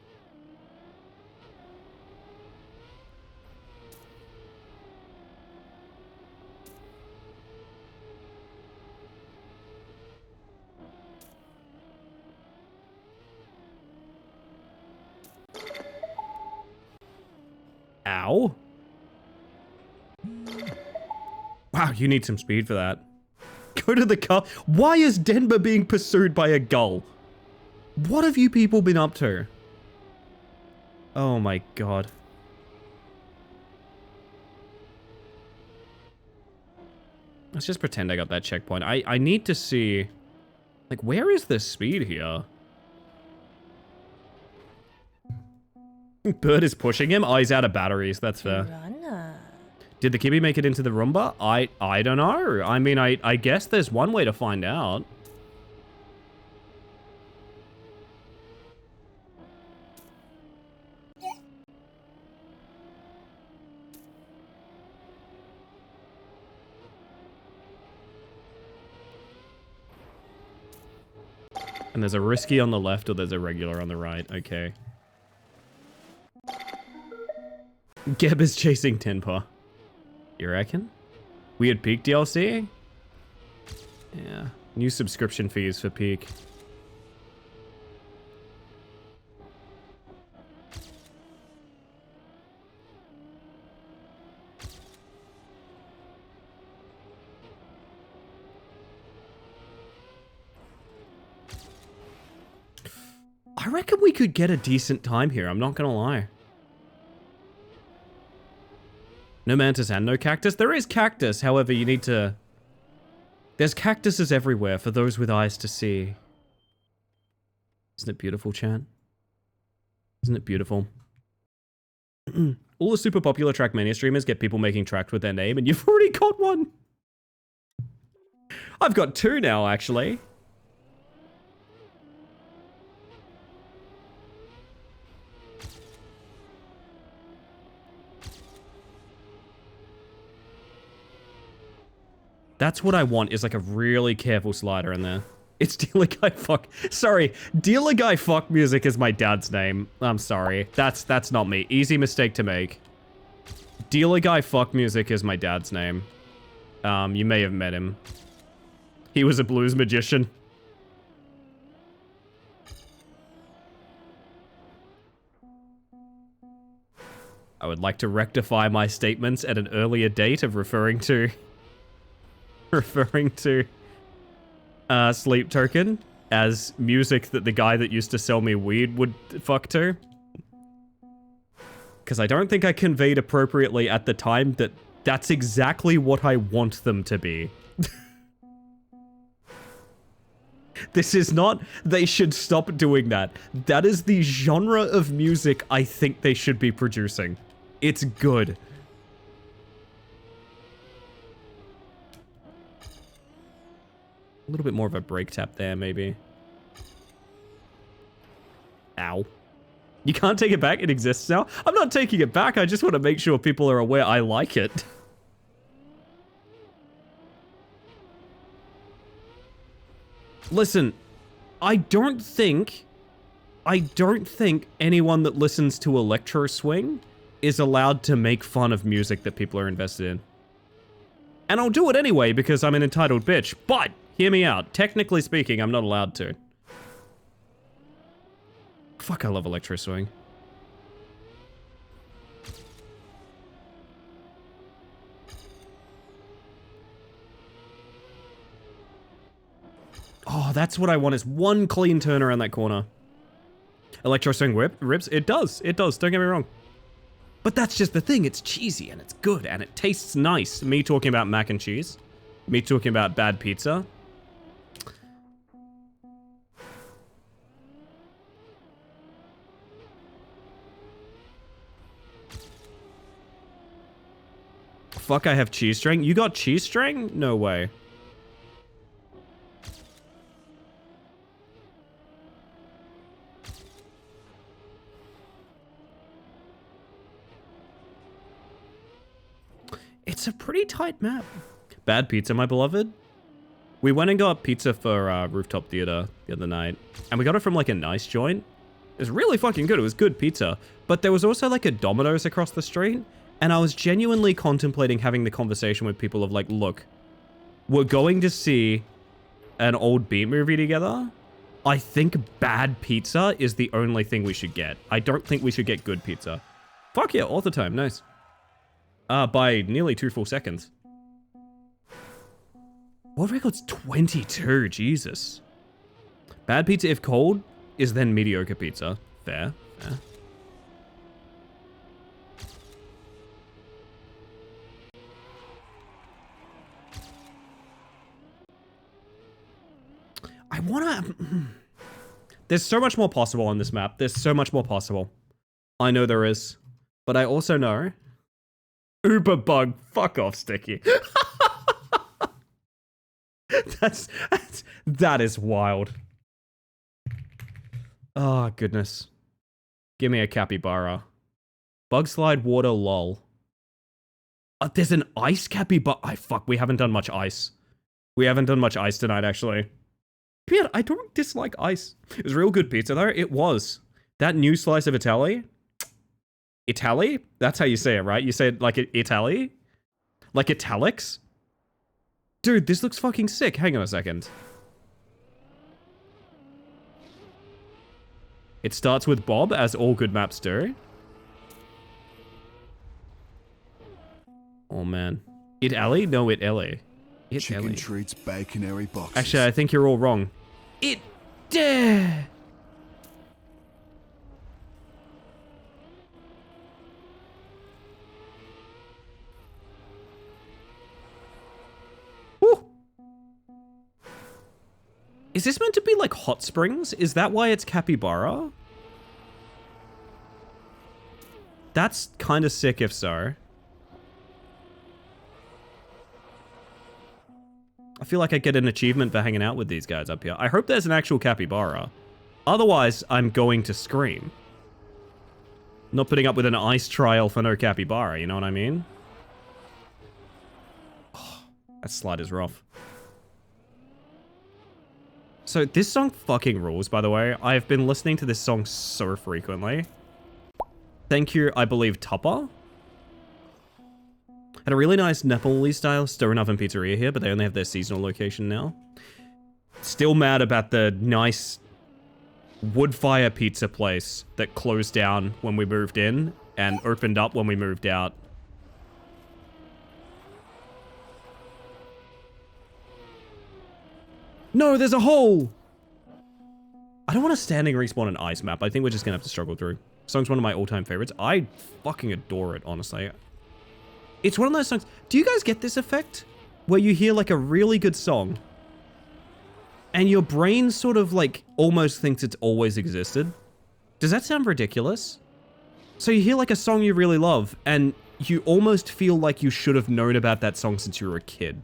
Ow. Wow, you need some speed for that. Go to the car. Why is Denver being pursued by a gull? What have you people been up to? Oh my god. Let's just pretend I got that checkpoint. I need to see... Like, where is the speed here? Bird is pushing him? Oh, he's out of batteries. That's fair. Did the Kibby make it into the Roomba? I don't know. I mean, I guess there's one way to find out. And there's a risky on the left or there's a regular on the right. Okay. Geb is chasing Tenpa. You reckon? Weird Peak DLC? Yeah. New subscription fees for Peak. I reckon we could get a decent time here, I'm not gonna lie. No mantis and no cactus? There is cactus, however, you need to... There's cactuses everywhere for those with eyes to see. Isn't it beautiful, chat? Isn't it beautiful? All the super popular Trackmania streamers get people making tracks with their name, and you've already got one! I've got two now, actually. That's what I want, is like a really careful slider in there. It's Dealer Guy Fuck. Sorry, Dealer Guy Fuck Music is my dad's name. I'm sorry. That's not me. Easy mistake to make. Dealer Guy Fuck Music is my dad's name. You may have met him. He was a blues magician. I would like to rectify my statements at an earlier date of referring to Sleep Token as music that the guy that used to sell me weed would fuck to. Because I don't think I conveyed appropriately at the time that that's exactly what I want them to be. This is not, they should stop doing that. That is the genre of music I think they should be producing. It's good. A little bit more of a brake tap there, maybe. Ow. You can't take it back? It exists now? I'm not taking it back, I just want to make sure people are aware I like it. Listen, I don't think anyone that listens to Electro Swing is allowed to make fun of music that people are invested in. And I'll do it anyway because I'm an entitled bitch, but hear me out. Technically speaking, I'm not allowed to. Fuck, I love Electro Swing. Oh, that's what I want, is one clean turn around that corner. Electro Swing rips? It does, don't get me wrong. But that's just the thing, it's cheesy and it's good and it tastes nice. Me talking about mac and cheese. Me talking about bad pizza. Fuck, I have cheese string? You got cheese string? No way. It's a pretty tight map. Bad pizza, my beloved. We went and got pizza for Rooftop Theater the other night, and we got it from like a nice joint. It was really fucking good. It was good pizza. But there was also like a Domino's across the street, and I was genuinely contemplating having the conversation with people of like, look, we're going to see an old B movie together. I think bad pizza is the only thing we should get. I don't think we should get good pizza. Fuck yeah, author time, nice. By nearly 2 full seconds. World record's 22, Jesus. Bad pizza, if cold, is then mediocre pizza. Fair, fair. I wanna... There's so much more possible on this map. There's so much more possible. I know there is. But I also know... Uber bug. Fuck off, Sticky. That is wild. Oh, goodness. Give me a capybara. Bug slide water lol. There's an ice capybara. Fuck, we haven't done much ice. We haven't done much ice tonight, actually. Yeah, I don't dislike ice. It was real good pizza, though. It was. That new slice of Italy? Italy? That's how you say it, right? You say it like Italy? Like italics? Dude, this looks fucking sick. Hang on a second. It starts with Bob, as all good maps do. Oh, man. Italy? No, Italy. Chicken treats, baconary boxes. Actually, I think you're all wrong. Woo. Is this meant to be like hot springs? Is that why it's capybara? That's kind of sick if so. I feel like I get an achievement for hanging out with these guys up here. I hope there's an actual capybara. Otherwise, I'm going to scream. Not putting up with an ice trial for no capybara, you know what I mean? Oh, that slide is rough. So this song fucking rules, by the way. I've been listening to this song so frequently. Thank you, I believe, Tupper. Had a really nice Napoli-style stone oven pizzeria here, but they only have their seasonal location now. Still mad about the nice wood fire pizza place that closed down when we moved in and opened up when we moved out. No, there's a hole! I don't want a standing respawn and ice map. I think we're just gonna have to struggle through. Song's one of my all-time favorites. I fucking adore it, honestly. It's one of those songs... Do you guys get this effect? Where you hear, like, a really good song, and your brain sort of, like, almost thinks it's always existed? Does that sound ridiculous? So you hear, like, a song you really love, and you almost feel like you should have known about that song since you were a kid.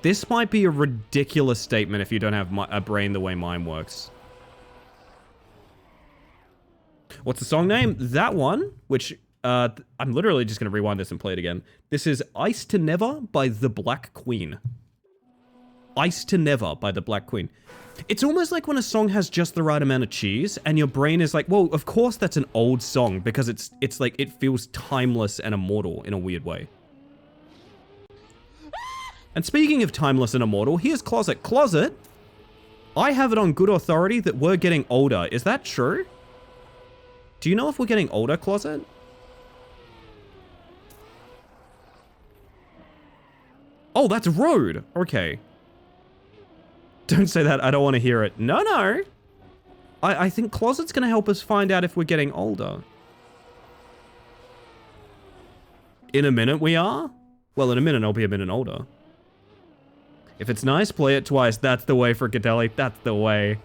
This might be a ridiculous statement if you don't have a brain the way mine works. What's the song name? That one, which... I'm literally just going to rewind this and play it again. This is Ice to Never by The Black Queen. Ice to Never by The Black Queen. It's almost like when a song has just the right amount of cheese, and your brain is like, well, of course that's an old song, because it's like, it feels timeless and immortal in a weird way. And speaking of timeless and immortal, here's Closet. Closet, I have it on good authority that we're getting older. Is that true? Do you know if we're getting older, Closet? Oh, that's Road. Okay. Don't say that. I don't want to hear it. No, no. I think Closet's going to help us find out if we're getting older. In a minute we are? Well, in a minute I'll be a minute older. If it's nice, play it twice. That's the way for Cadelli. That's the way.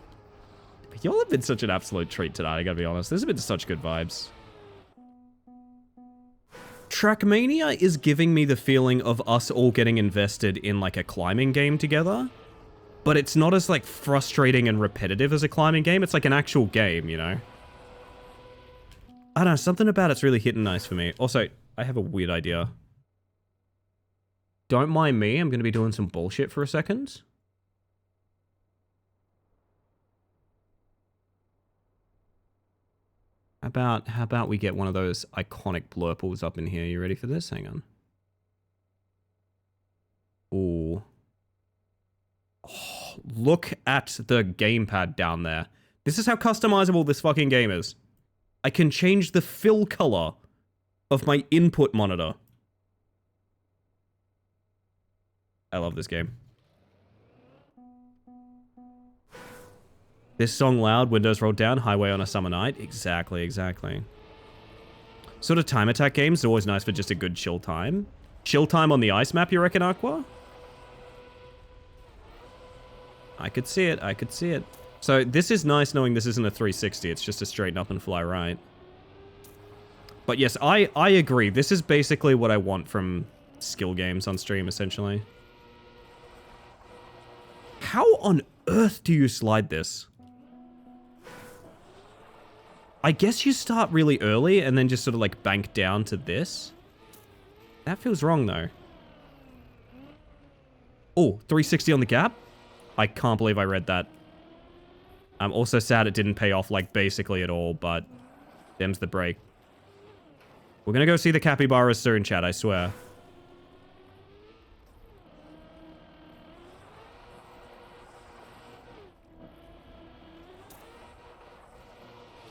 Y'all have been such an absolute treat tonight, I gotta be honest. This has been such good vibes. Trackmania is giving me the feeling of us all getting invested in like a climbing game together, but it's not as like frustrating and repetitive as a climbing game. It's like an actual game, you know? I don't know, something about it's really hitting nice for me. Also, have a weird idea. Don't mind me, I'm gonna be doing some bullshit for a second. How about we get one of those iconic blurples up in here? You ready for this? Hang on. Ooh. Oh, look at the gamepad down there. This is how customizable this fucking game is. I can change the fill color of my input monitor. I love this game. This song loud, windows rolled down, highway on a summer night. Exactly, exactly. Sort of time attack games are always nice for just a good chill time. Chill time on the ice map, you reckon, Aqua? I could see it, I could see it. So this is nice knowing this isn't a 360, it's just a straighten up and fly right. But yes, I agree. This is basically what I want from skill games on stream, essentially. How on earth do you slide this? I guess you start really early and then just sort of like bank down to this. That feels wrong though. Oh, 360 on the gap? I can't believe I read that. I'm also sad it didn't pay off like basically at all, but them's the break. We're gonna go see the capybaras soon, chat, I swear.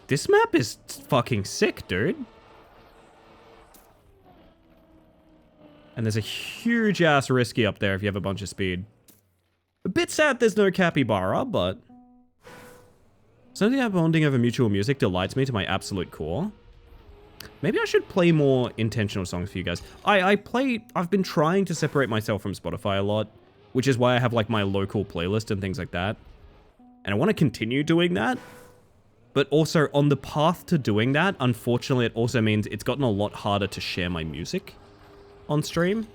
This map is fucking sick, dude. And there's a huge ass risky up there if you have a bunch of speed. A bit sad there's no capybara, but something about bonding over mutual music delights me to my absolute core. Maybe I should play more intentional songs for you guys. I've been trying to separate myself from Spotify a lot, which is why I have like my local playlist and things like that. And I want to continue doing that. But also, on the path to doing that, unfortunately, it also means it's gotten a lot harder to share my music on stream.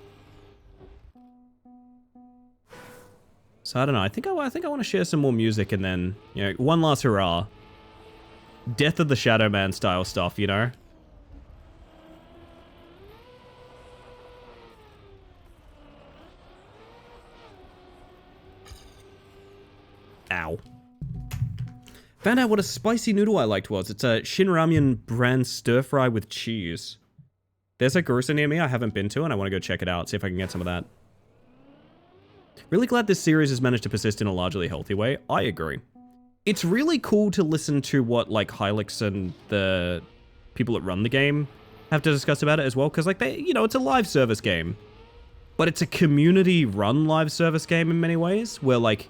So I don't know. I think I want to share some more music and then, you know, one last hurrah. Death of the Shadow Man style stuff, you know? Ow. Found out what a spicy noodle I liked was. It's a Shin Ramyun brand stir fry with cheese. There's a grocer near me I haven't been to and I want to go check it out, see if I can get some of that. Really glad this series has managed to persist in a largely healthy way. I agree. It's really cool to listen to what like Hylix and the people that run the game have to discuss about it as well, because like they, you know, it's a live service game. But it's a community run live service game in many ways, where like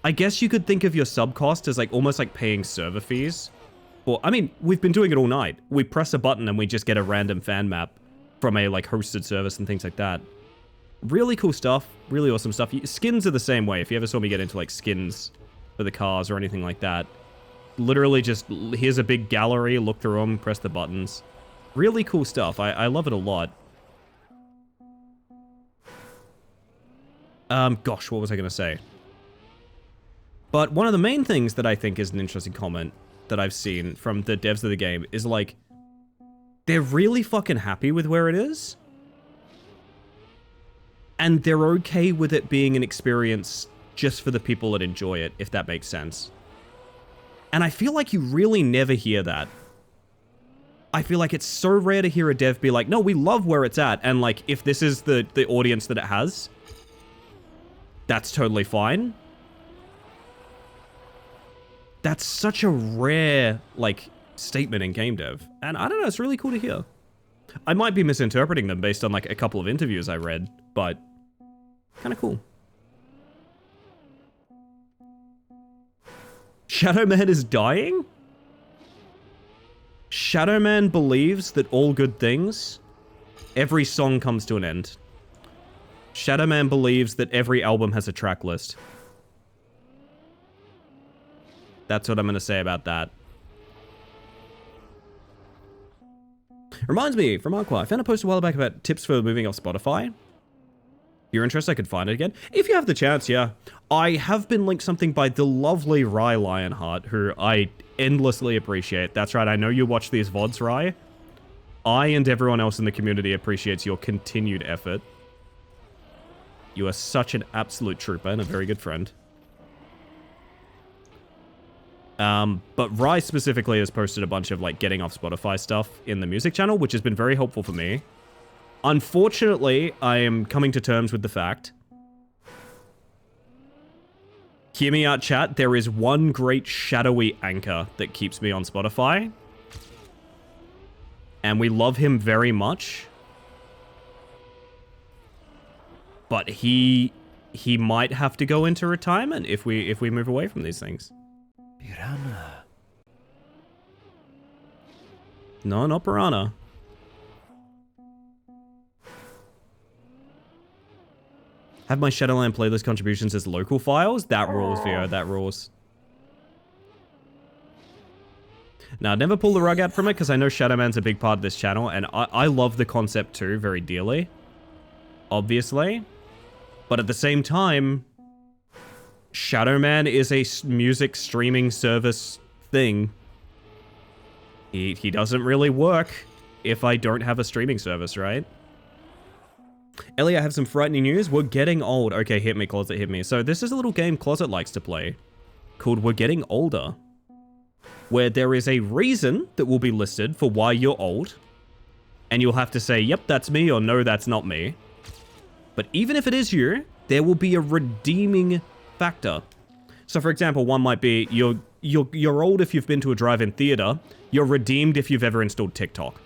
I guess you could think of your sub cost as like almost like paying server fees. Well, I mean, we've been doing it all night. We press a button and we just get a random fan map from a like hosted service and things like that. Really cool stuff. Really awesome stuff. Skins are the same way. If you ever saw me get into like skins for the cars or anything like that. Literally just, here's a big gallery, look through them, press the buttons. Really cool stuff. I love it a lot. Gosh, what was I going to say? But one of the main things that I think is an interesting comment that I've seen from the devs of the game is like, they're really fucking happy with where it is. And they're okay with it being an experience just for the people that enjoy it, if that makes sense. And I feel like you really never hear that. I feel like it's so rare to hear a dev be like, no, we love where it's at. And like, if this is the audience that it has, that's totally fine. That's such a rare, like, statement in game dev. And I don't know, it's really cool to hear. I might be misinterpreting them based on, like, a couple of interviews I read, but kind of cool. Shadow Man is dying? Shadow Man believes that all good things, every song comes to an end. Shadow Man believes that every album has a track list. That's what I'm going to say about that. Reminds me, from Aqua, I found a post a while back about tips for moving off Spotify. If you're interested, I could find it again. If you have the chance, yeah. I have been linked something by the lovely Rye Lionheart, who I endlessly appreciate. That's right, I know you watch these VODs, Rye. I and everyone else in the community appreciates your continued effort. You are such an absolute trooper and a very good friend. But Rye specifically has posted a bunch of, like, getting off Spotify stuff in the music channel, which has been very helpful for me. Unfortunately, I am coming to terms with the fact... Hear me out, chat. There is one great shadowy anchor that keeps me on Spotify. And we love him very much. But he might have to go into retirement if we move away from these things. Piranha. No, not Piranha. Have my Shadowland playlist contributions as local files? That rules, Vio, that rules. Now, I'd never pull the rug out from it, because I know Shadowman's a big part of this channel, and I love the concept too, very dearly. Obviously. But at the same time, Shadowman is a music streaming service thing. He doesn't really work if I don't have a streaming service, right? Ellie, I have some frightening news. We're getting old. Okay, hit me, Closet, hit me. So this is a little game Closet likes to play called We're Getting Older, where there is a reason that will be listed for why you're old, and you'll have to say, yep, that's me, or no, that's not me. But even if it is you, there will be a redeeming factor. So for example, one might be, you're old if you've been to a drive-in theater, you're redeemed if you've ever installed TikTok,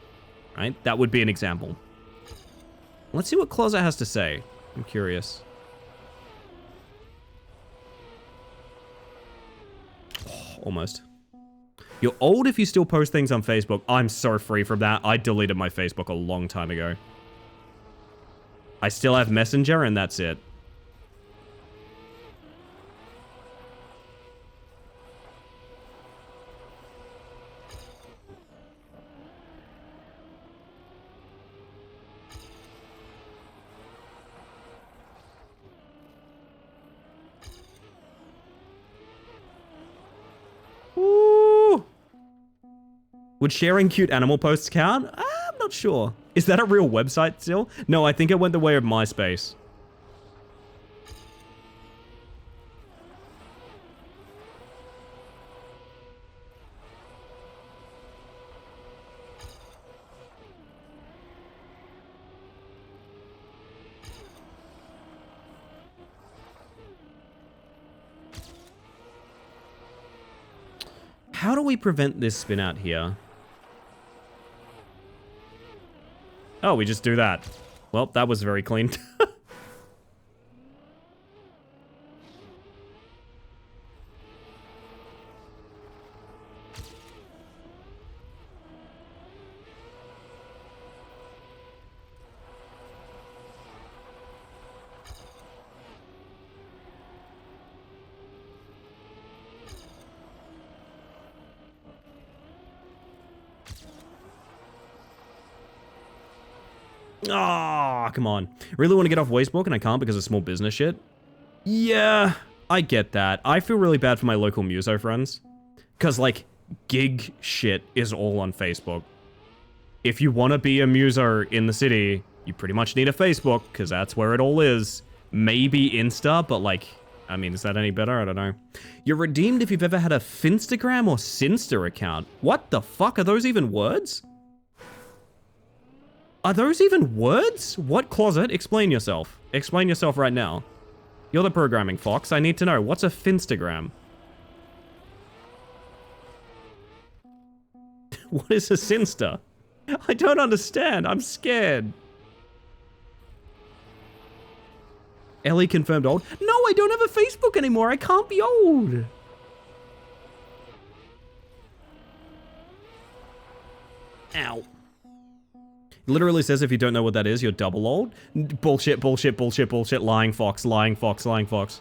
right? That would be an example. Let's see what Closet has to say. I'm curious. Oh, almost. You're old if you still post things on Facebook. I'm so free from that. I deleted my Facebook a long time ago. I still have Messenger and that's it. Ooh. Would sharing cute animal posts count? I'm not sure. Is that a real website still? No, I think it went the way of MySpace. How do we prevent this spin out here? Oh, we just do that. Well, that was very clean. Ah, oh, come on. Really want to get off Wastebook and I can't because of small business shit? Yeah, I get that. I feel really bad for my local muso friends. Because, like, gig shit is all on Facebook. If you want to be a muso in the city, you pretty much need a Facebook, because that's where it all is. Maybe Insta, but, like, I mean, is that any better? I don't know. You're redeemed if you've ever had a Finstagram or Sinsta account. What the fuck? Are those even words? Are those even words? What? Closet? Explain yourself. Explain yourself right now. You're the programming fox. I need to know. What's a Finstagram? What is a Sinsta? I don't understand. I'm scared. Ellie confirmed old. No, I don't have a Facebook anymore. I can't be old. Ow. Literally says if you don't know what that is, you're double old. Bullshit, bullshit, bullshit, bullshit. Lying fox, lying fox, lying fox.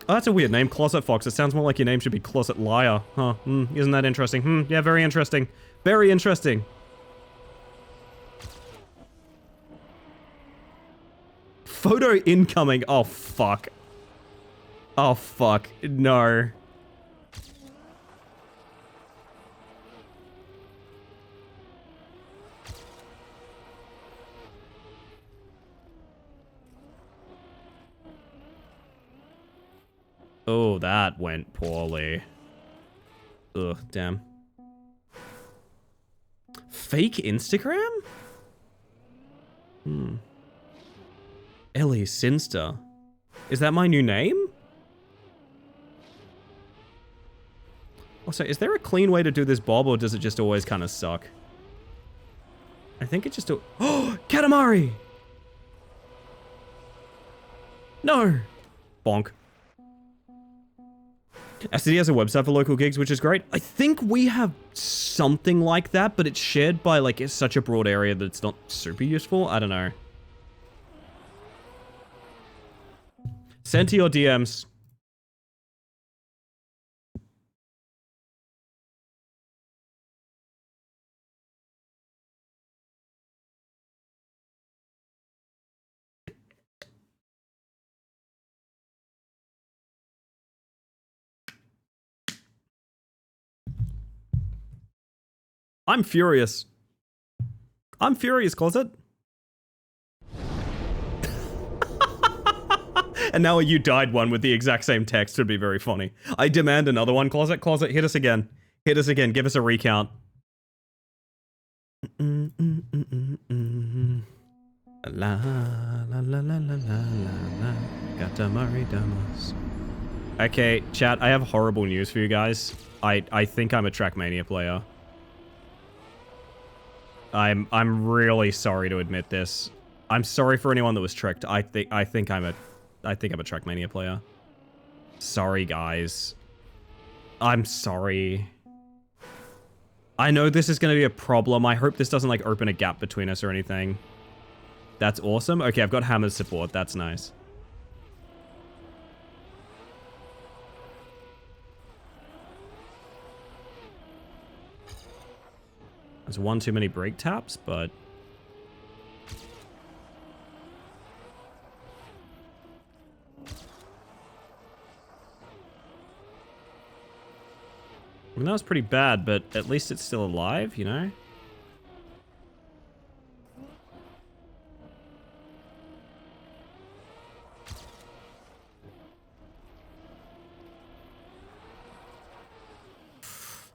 Oh, that's a weird name. Closet fox. It sounds more like your name should be closet liar. Huh. Isn't that interesting? Yeah, very interesting. Very interesting. Photo incoming. Oh, fuck. Oh, fuck. No. Oh, that went poorly. Ugh, damn. Fake Instagram? Ellie Sinster. Is that my new name? Also, is there a clean way to do this, Bob, or does it just always kind of suck? I think it just... Oh! Katamari! No! Bonk. STD has a website for local gigs, which is great. I think we have something like that, but it's shared by, like, it's such a broad area that it's not super useful. I don't know. Send to your DMs. I'm furious. I'm furious, Closet. And now a you died one with the exact same text would be very funny. I demand another one, Closet. Closet, hit us again. Hit us again. Give us a recount. La la la la la la la. Katamari Damos. Okay, chat, I have horrible news for you guys. I think I'm a Trackmania player. I'm really sorry to admit this. I'm sorry for anyone that was tricked. I think I'm a Trackmania player. Sorry, guys. I'm sorry. I know this is going to be a problem. I hope this doesn't, like, open a gap between us or anything. That's awesome. Okay, I've got Hammer's support. That's nice. There's one too many brake taps, but... I mean, that was pretty bad, but at least it's still alive, you know?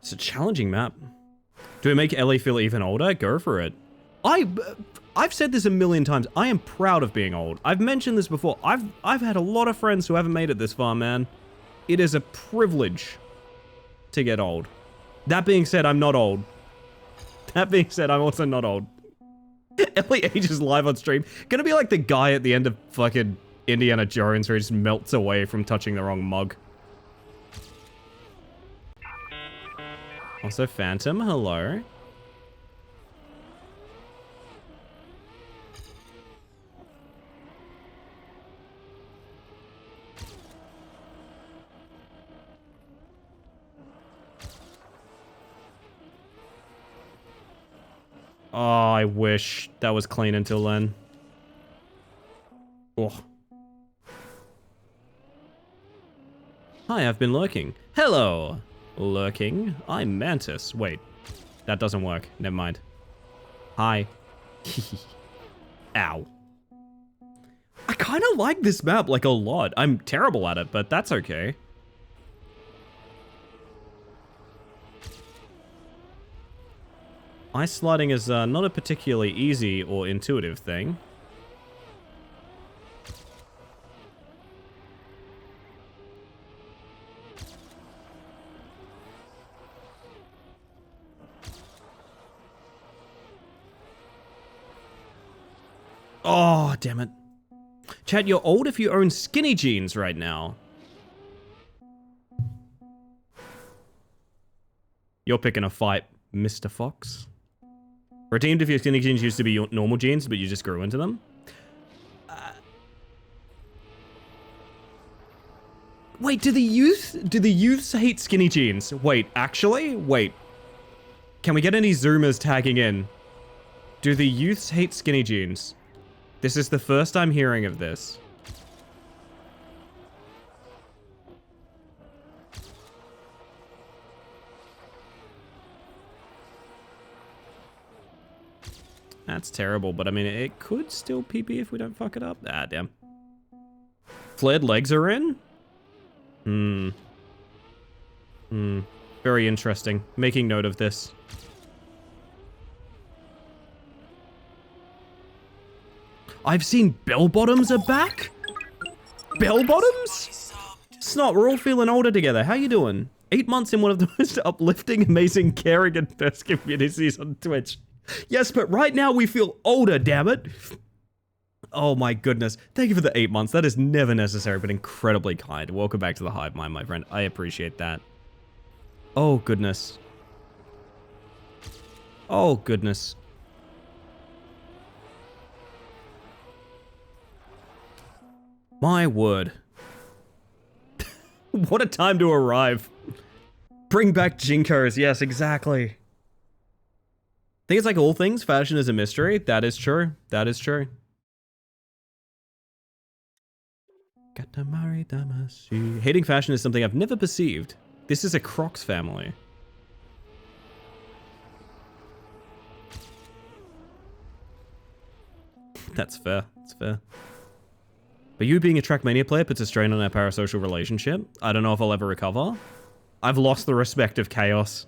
It's a challenging map. Do we make Ellie feel even older? Go for it. I've said this a million times. I am proud of being old. I've mentioned this before. I've had a lot of friends who haven't made it this far, man. It is a privilege to get old. That being said, I'm not old. That being said, I'm also not old. Ellie ages live on stream. Gonna be like the guy at the end of fucking Indiana Jones where he just melts away from touching the wrong mug. Also, Phantom, hello. Oh, I wish that was clean until then. Oh. Hi, I've been lurking. Hello. Lurking. I'm Mantis. Wait. That doesn't work. Never mind. Hi. Ow. I kind of like this map, like, a lot. I'm terrible at it, but that's okay. Ice sliding is not a particularly easy or intuitive thing. Oh, damn it. Chat, you're old if you own skinny jeans right now. You're picking a fight, Mr. Fox. Redeemed if your skinny jeans used to be your normal jeans, but you just grew into them. Wait, do the youths hate skinny jeans? Wait, actually? Wait. Can we get any Zoomers tagging in? Do the youths hate skinny jeans? This is the first I'm hearing of this. That's terrible, but I mean, it could still PP if we don't fuck it up. Ah, damn. Flared legs are in? Hmm. Hmm. Very interesting. Making note of this. I've seen bell bottoms are back? Bell bottoms? Snot, we're all feeling older together. How you doing? 8 months in one of the most uplifting, amazing, caring, and best communities on Twitch. Yes, but right now we feel older, damn it. Oh my goodness. Thank you for the 8 months. That is never necessary, but incredibly kind. Welcome back to the hive mind, my friend. I appreciate that. Oh goodness. Oh goodness. My word. What a time to arrive. Bring back Jinkos. Yes, exactly. I think it's like all things, fashion is a mystery. That is true. That is true. Hating fashion is something I've never perceived. This is a Crocs family. That's fair. That's fair. But you being a Trackmania player puts a strain on our parasocial relationship. I don't know if I'll ever recover. I've lost the respect of chaos.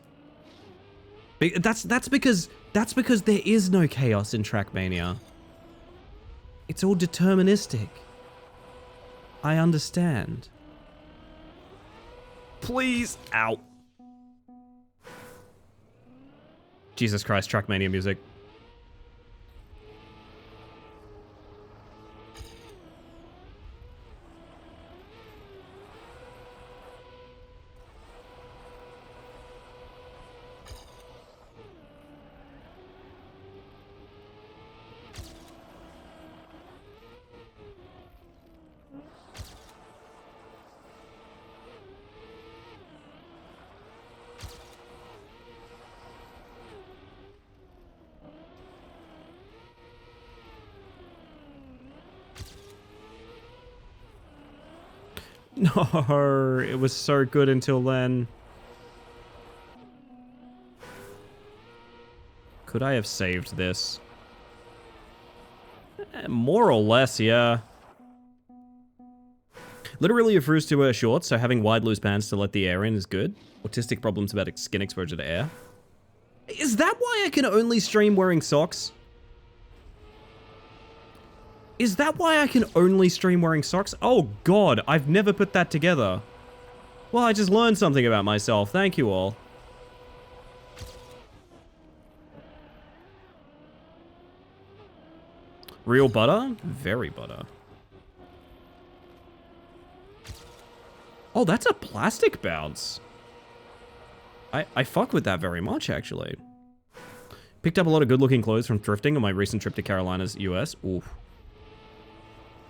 That's because there is no chaos in Trackmania. It's all deterministic. I understand. Please. Ow. Jesus Christ, Trackmania music. No, it was so good until then. Could I have saved this? More or less, yeah. Literally refers to wear shorts, so having wide loose pants to let the air in is good. Autistic problems about skin exposure to air. Is that why I can only stream wearing socks? Is that why I can only stream wearing socks? Oh god, I've never put that together. Well, I just learned something about myself. Thank you all. Real butter? Very butter. Oh, that's a plastic bounce. I fuck with that very much, actually. Picked up a lot of good-looking clothes from thrifting on my recent trip to Carolinas, US. Ooh.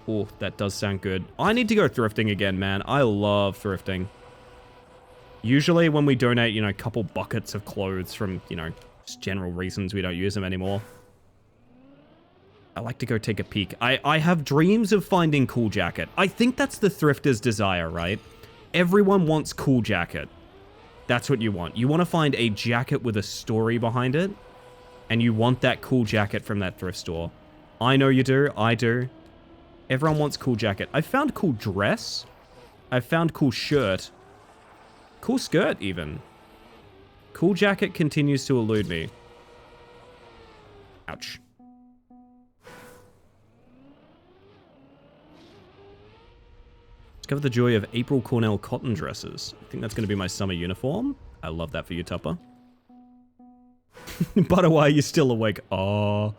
Ooh, that does sound good. I need to go thrifting again, man. I love thrifting. Usually when we donate, you know, a couple buckets of clothes from, you know, just general reasons we don't use them anymore. I like to go take a peek. I have dreams of finding Cool Jacket. I think that's the thrifter's desire, right? Everyone wants Cool Jacket. That's what you want. You want to find a jacket with a story behind it, and you want that Cool Jacket from that thrift store. I know you do. I do. Everyone wants Cool Jacket. I found cool dress. I found cool shirt. Cool skirt, even. Cool Jacket continues to elude me. Ouch. Discover the joy of April Cornell cotton dresses. I think that's going to be my summer uniform. I love that for you, Tupper. Butter, why are you still awake? Oh.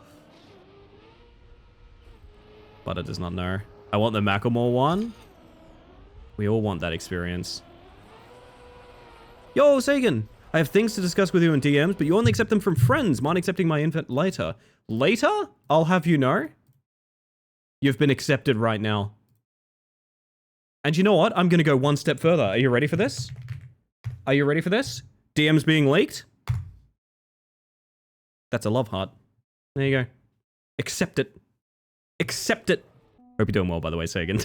Butter does not know. I want the Macklemore one. We all want that experience. Yo, Sagan! I have things to discuss with you in DMs, but you only accept them from friends. Mind accepting my invite later. Later? I'll have you know. You've been accepted right now. And you know what? I'm gonna go one step further. Are you ready for this? Are you ready for this? DMs being leaked? That's a love heart. There you go. Accept it. Accept it. Hope you're doing well, by the way, Sagan.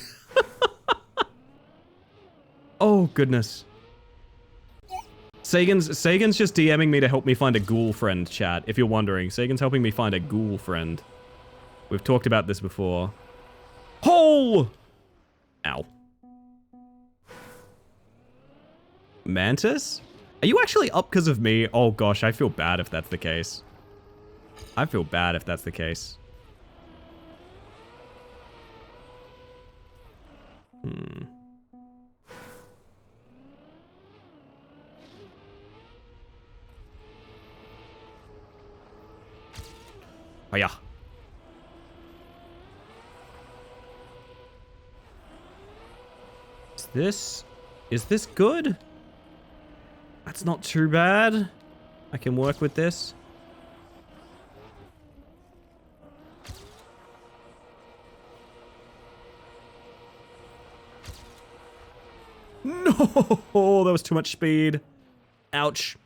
Oh, goodness. Sagan's just DMing me to help me find a ghoul friend, chat, if you're wondering. Sagan's helping me find a ghoul friend. We've talked about this before. Hole! Ow. Mantis? Are you actually up because of me? Oh gosh, I feel bad if that's the case. I feel bad if that's the case. Oh yeah. Is this good? That's not too bad. I can work with this. No, that was too much speed. Ouch.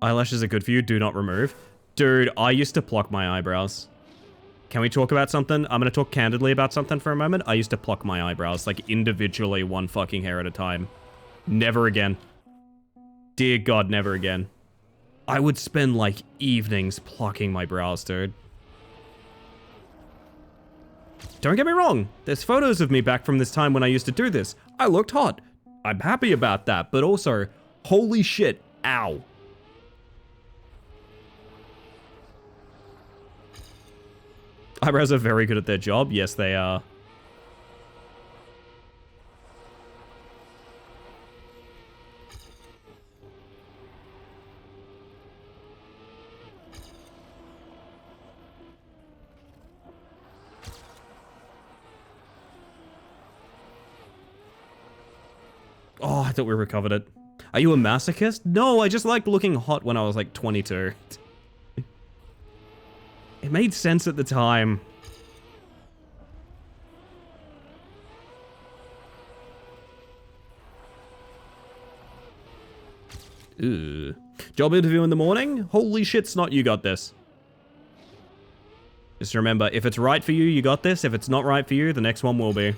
Eyelashes are good for you, do not remove. Dude, I used to pluck my eyebrows. Can we talk about something? I'm gonna talk candidly about something for a moment. I used to pluck my eyebrows, like individually, one fucking hair at a time. Never again. Dear God, never again. I would spend like evenings plucking my brows, dude. Don't get me wrong, there's photos of me back from this time when I used to do this. I looked hot. I'm happy about that, but also, holy shit, ow. Eyebrows are very good at their job. Yes, they are. Oh, I thought we recovered it. Are you a masochist? No, I just liked looking hot when I was like 22. It made sense at the time. Ooh. Job interview in the morning? Holy shit, Snot, you got this. Just remember, if it's right for you, you got this. If it's not right for you, the next one will be.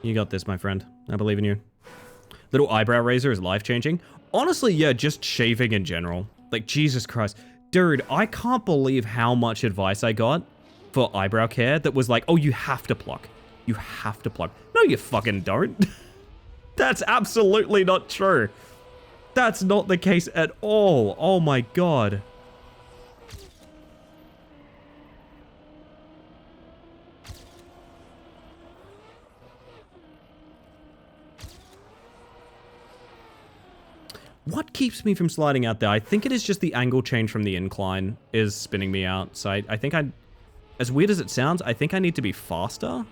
You got this, my friend. I believe in you. Little eyebrow razor is life-changing. Honestly, yeah, just shaving in general. Like, Jesus Christ. Dude, I can't believe how much advice I got for eyebrow care that was like, oh, you have to pluck. You have to pluck. No, you fucking don't. That's absolutely not true. That's not the case at all. Oh my God. What keeps me from sliding out there? I think it is just the angle change from the incline is spinning me out. So I think as weird as it sounds, I think I need to be faster.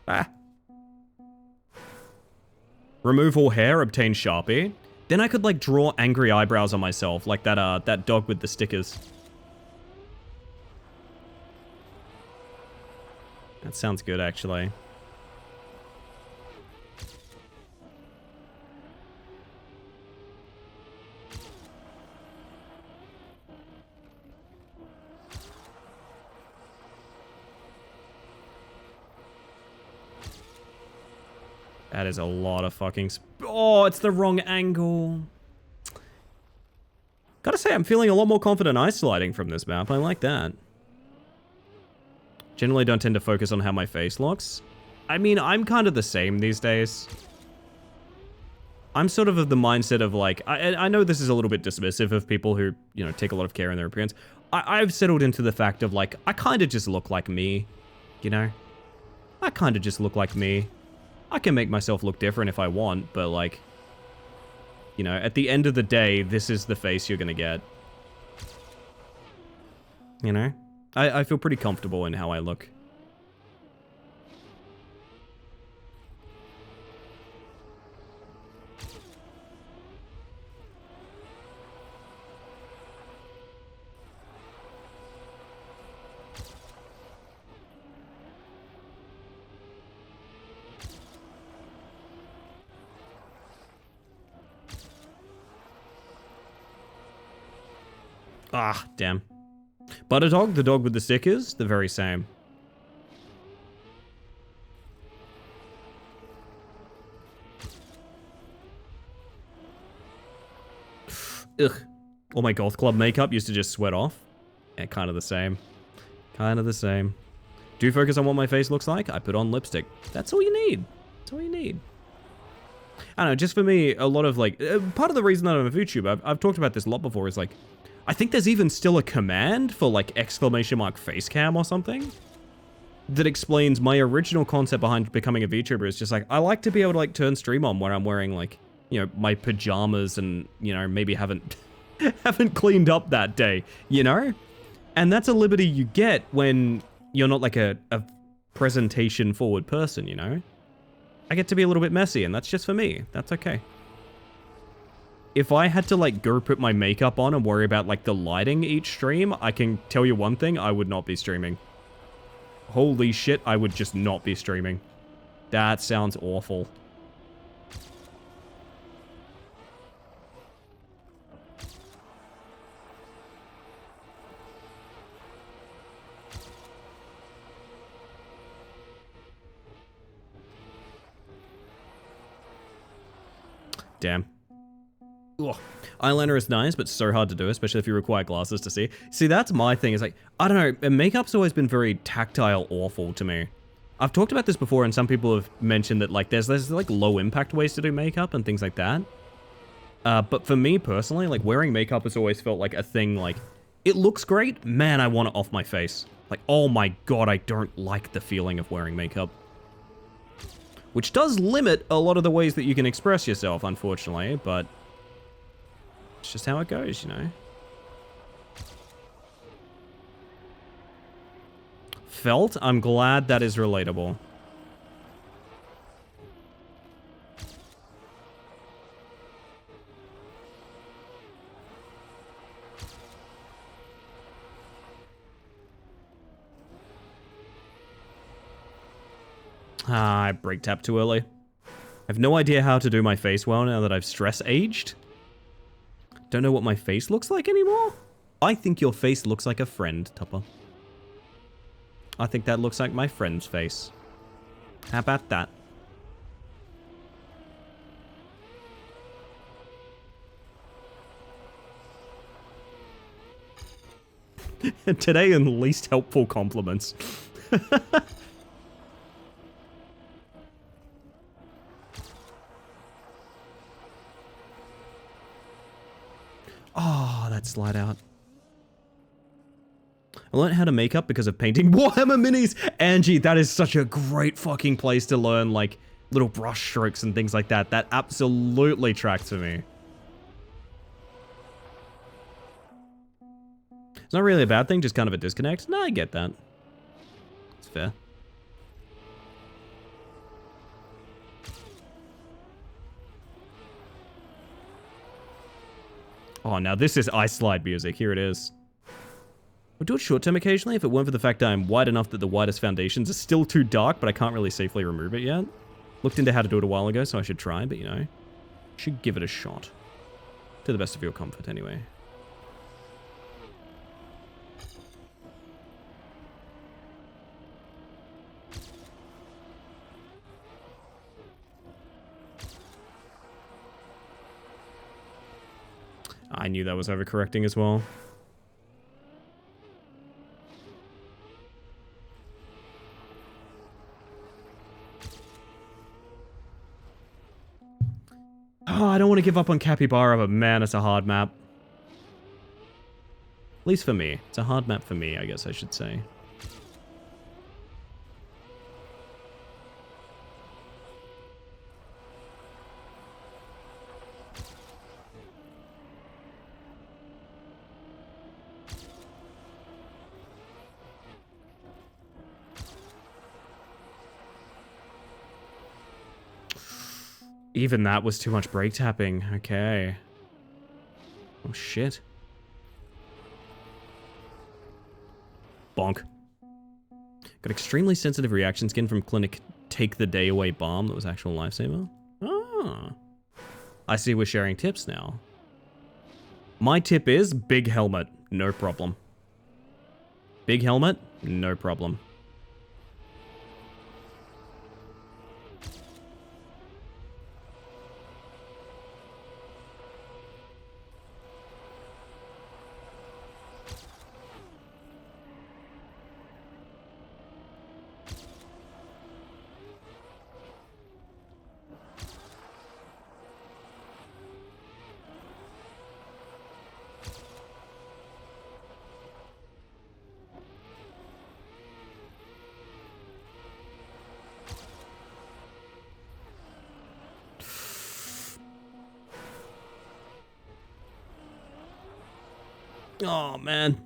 Ah. Remove all hair, obtain Sharpie. Then I could like draw angry eyebrows on myself, like that dog with the stickers. That sounds good, actually. That is a lot of fucking... Oh, it's the wrong angle. Gotta say, I'm feeling a lot more confident ice sliding from this map. I like that. Generally don't tend to focus on how my face looks. I mean, I'm kind of the same these days. I'm sort of the mindset of like, I know this is a little bit dismissive of people who, you know, take a lot of care in their appearance. I've settled into the fact of like, I kind of just look like me, you know? I kind of just look like me. I can make myself look different if I want, but like, you know, at the end of the day, this is the face you're gonna get. You know? I feel pretty comfortable in how I look. Ah, damn. Butterdog, the dog with the stickers, the very same. Ugh. All my golf club makeup used to just sweat off. Yeah, kind of the same. Kind of the same. Do focus on what my face looks like. I put on lipstick. That's all you need. That's all you need. I don't know, just for me, a lot of like, part of the reason that I'm a VTuber, I've talked about this a lot before, is like, I think there's even still a command for like exclamation mark face cam or something that explains my original concept behind becoming a VTuber is just like, I like to be able to like turn stream on when I'm wearing like, you know, my pajamas and, you know, maybe haven't cleaned up that day, you know? And that's a liberty you get when you're not like a presentation forward person, you know? I get to be a little bit messy, and that's just for me. That's okay. If I had to like go put my makeup on and worry about like the lighting each stream, I can tell you one thing, I would not be streaming. Holy shit, I would just not be streaming. That sounds awful. Damn. Ugh. Eyeliner is nice, but so hard to do, especially if you require glasses to see. See, that's my thing, is like, I don't know, makeup's always been very tactile awful to me. I've talked about this before, and some people have mentioned that like there's like low impact ways to do makeup and things like that. But for me personally, like wearing makeup has always felt like a thing, like, it looks great, man, I want it off my face. Like, oh my god, I don't like the feeling of wearing makeup. Which does limit a lot of the ways that you can express yourself, unfortunately, but it's just how it goes, you know? Felt? I'm glad that is relatable. Ah, I brake tapped too early. I have no idea how to do my face well now that I've stress aged. Don't know what my face looks like anymore? I think your face looks like a friend, Tupper. I think that looks like my friend's face. How about that? Today in least helpful compliments. Oh, that slide out. I learned how to make up because of painting Warhammer minis. Angie, that is such a great fucking place to learn, like, little brush strokes and things like that. That absolutely tracks for me. It's not really a bad thing, just kind of a disconnect. No, I get that. It's fair. Oh, now this is ice slide music. Here it is. I'll do it short term occasionally if it weren't for the fact that I'm white enough that the whitest foundations are still too dark, but I can't really safely remove it yet. Looked into how to do it a while ago, so I should try, but you know, should give it a shot. To the best of your comfort, anyway. I knew that was overcorrecting as well. Oh, I don't want to give up on Capybara, but man, it's a hard map. At least for me. It's a hard map for me, I guess I should say. Even that was too much brake tapping. Okay. Oh, shit. Bonk. Got extremely sensitive reaction skin from Clinic Take the Day Away Balm that was actual lifesaver. Ah. I see we're sharing tips now. My tip is big helmet. No problem. Big helmet? No problem. Oh, man.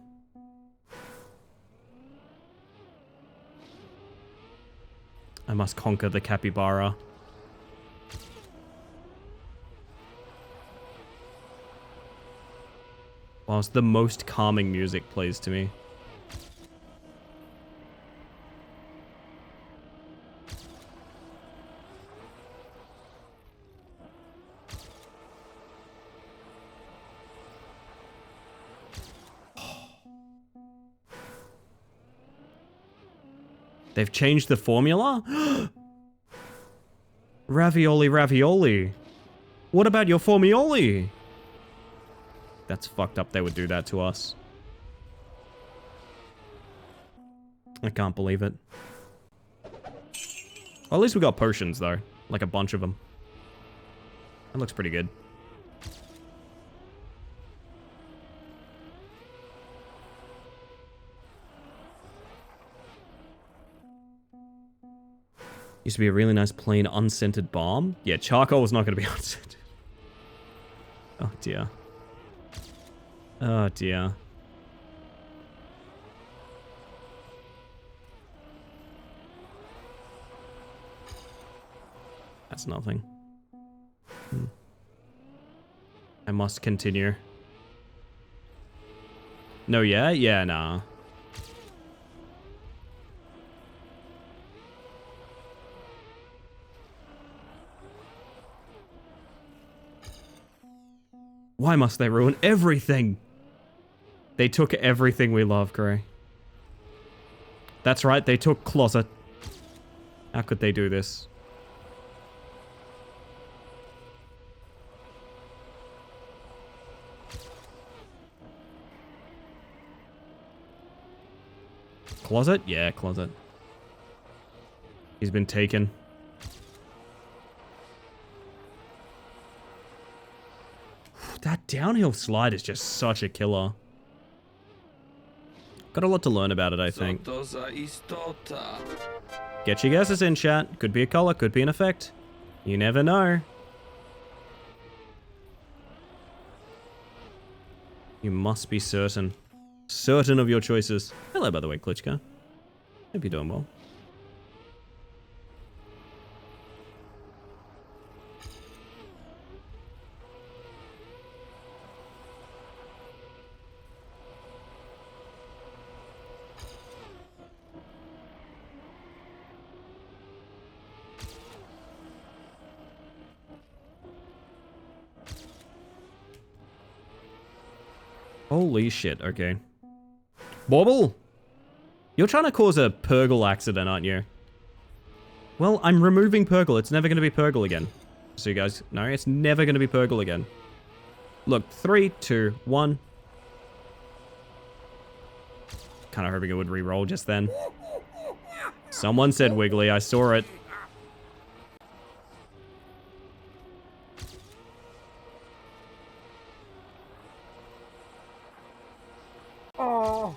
I must conquer the capybara. Whilst the most calming music plays to me. They've changed the formula? Ravioli, ravioli. What about your formioli? That's fucked up they would do that to us. I can't believe it. Well, at least we got potions, though. Like a bunch of them. That looks pretty good. Used to be a really nice plain unscented balm. Yeah, charcoal is not going to be unscented. Oh, dear. Oh, dear. That's nothing. I must continue. No, yeah? Yeah, nah. Why must they ruin everything? They took everything we love, Gray. That's right, they took closet. How could they do this? Closet? Yeah, closet. He's been taken. That downhill slide is just such a killer. Got a lot to learn about it, I think. Get your guesses in, chat. Could be a color, could be an effect. You never know. You must be certain. Certain of your choices. Hello, by the way, Klitschko. Hope you're doing well. Holy shit, okay. Bobble! You're trying to cause a Purgle accident, aren't you? Well, I'm removing Purgle. It's never going to be Purgle again. So you guys know, it's never going to be Purgle again. Look, 3, 2, 1. Kind of hoping it would re-roll just then. Someone said Wiggly. I saw it. Oh.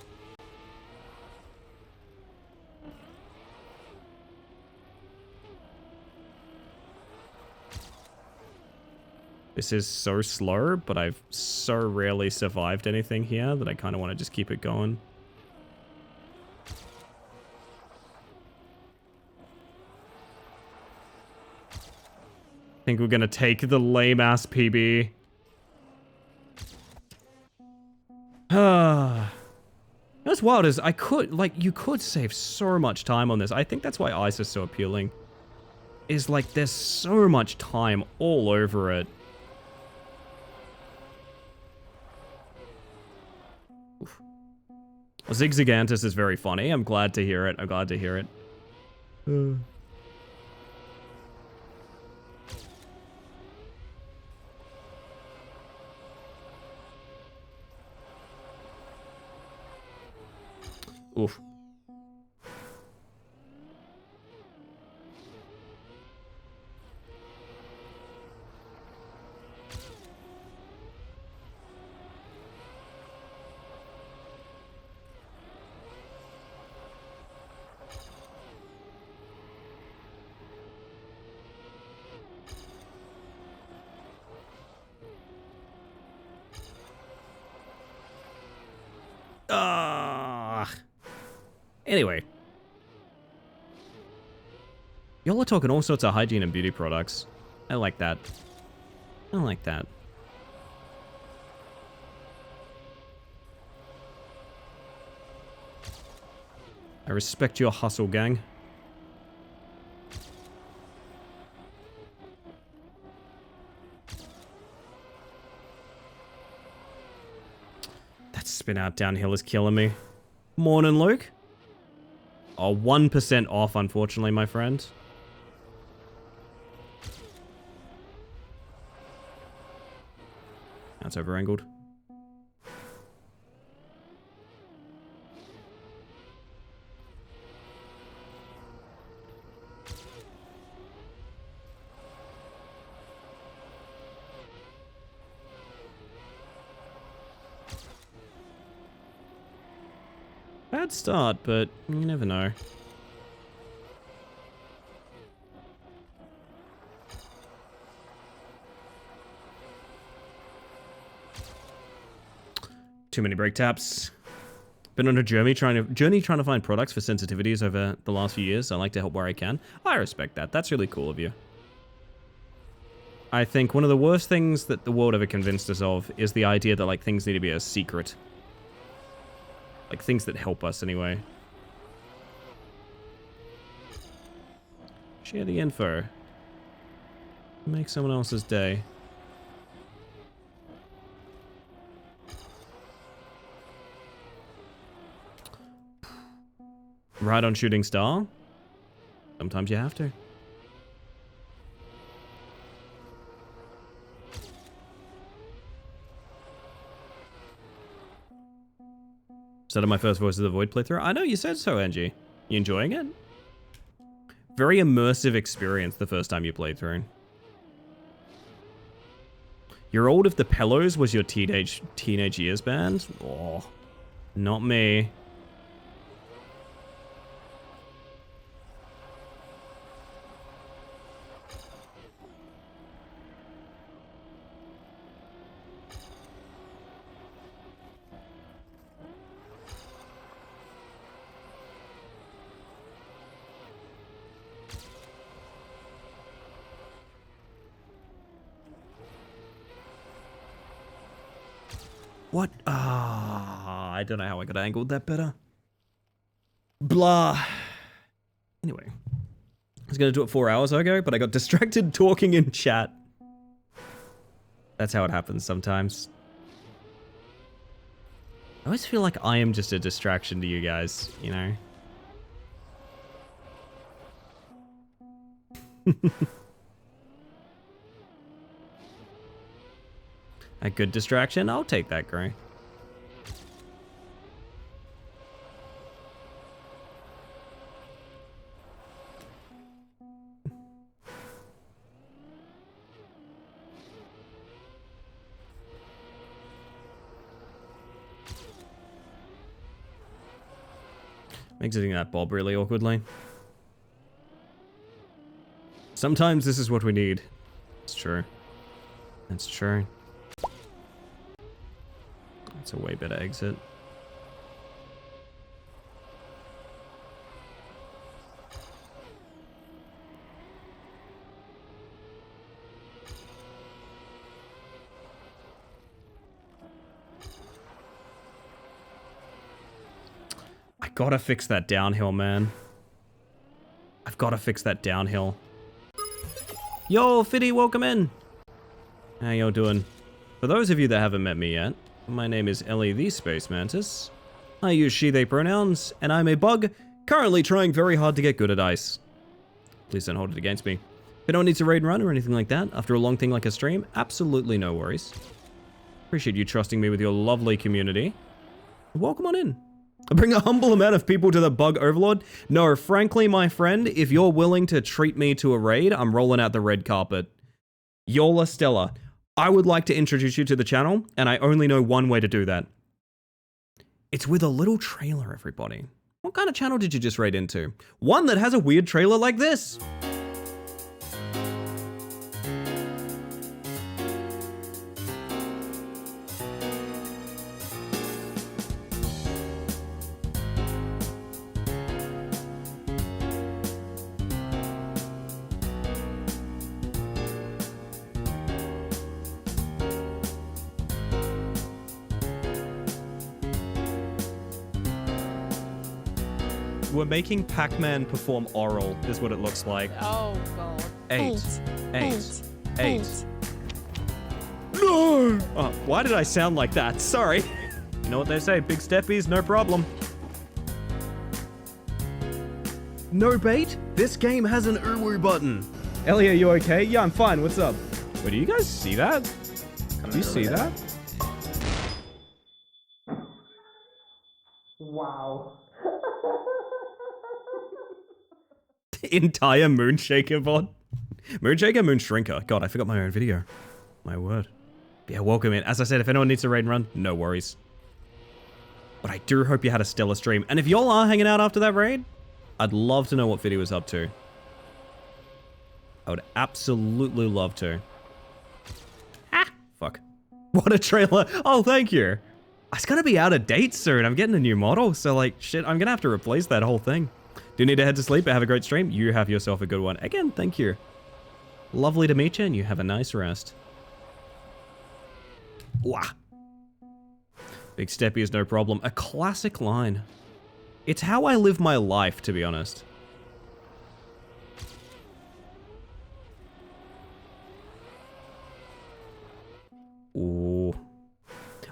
This is so slow, but I've so rarely survived anything here that I kind of want to just keep it going. I think we're going to take the lame-ass PB. What's wild is I could, like, you could save so much time on this. I think that's why Ice is so appealing. Is, like, there's so much time all over it. Oof. Zigzagantus is very funny. I'm glad to hear it. I'm glad to hear it. Oof. Anyway. Y'all are talking all sorts of hygiene and beauty products. I like that. I like that. I respect your hustle, gang. That spin out downhill is killing me. Morning, Luke. Oh, 1% off, unfortunately, my friend. That's over-angled. Bad start, but you never know. Too many brake taps. Been on a journey trying to find products for sensitivities over the last few years. I like to help where I can. I respect that. That's really cool of you. I think one of the worst things that the world ever convinced us of is the idea that like things need to be a secret. Like things that help us anyway. Share the info. Make someone else's day. Ride on Shooting Star? Sometimes you have to. Instead of my first Voice of the Void playthrough? I know you said so, Angie. You enjoying it? Very immersive experience the first time you played through. You're old if the Pellos was your teenage years band? Oh, not me. What? Ah, I don't know how I could have angled that better. Blah. Anyway. I was going to do it 4 hours ago, but I got distracted talking in chat. That's how it happens sometimes. I always feel like I am just a distraction to you guys, you know? A good distraction? I'll take that, Gray. Exiting that bob really awkwardly. Sometimes this is what we need. It's true. It's true. It's a way better exit. I gotta fix that downhill, man. I've gotta fix that downhill. Yo, Fiddy, welcome in. How y'all doing? For those of you that haven't met me yet, my name is Ellie the Space Mantis. I use she, they pronouns, and I'm a bug currently trying very hard to get good at ice. Please don't hold it against me. If anyone needs a raid run or anything like that after a long thing like a stream, absolutely no worries. Appreciate you trusting me with your lovely community. Welcome on in. I bring a humble amount of people to the bug overlord. No, frankly, my friend, if you're willing to treat me to a raid, I'm rolling out the red carpet. Yola Stella. I would like to introduce you to the channel, and I only know one way to do that. It's with a little trailer, everybody. What kind of channel did you just raid into? One that has a weird trailer like this. We're making Pac-Man perform oral, is what it looks like. Oh god. 8. 8. 8. No! Oh, why did I sound like that? Sorry. You know what they say, big steppies, no problem. No bait? This game has an uwu button. Ellie, are you okay? Yeah, I'm fine. What's up? Wait, do you guys see that? Do you see that? Wow. Entire Moonshaker bot. Moonshaker, Moonshrinker. God, I forgot my own video. My word. Yeah, welcome in. As I said, if anyone needs a raid and run, no worries. But I do hope you had a stellar stream. And if y'all are hanging out after that raid, I'd love to know what video is up to. I would absolutely love to. Ah, fuck. What a trailer. Oh, thank you. It's gonna be out of date soon. I'm getting a new model, so like, shit, I'm gonna have to replace that whole thing. Do you need to head to sleep, but have a great stream? You have yourself a good one. Again, thank you. Lovely to meet you, and you have a nice rest. Wah. Big Steppy is no problem. A classic line. It's how I live my life, to be honest. Ooh.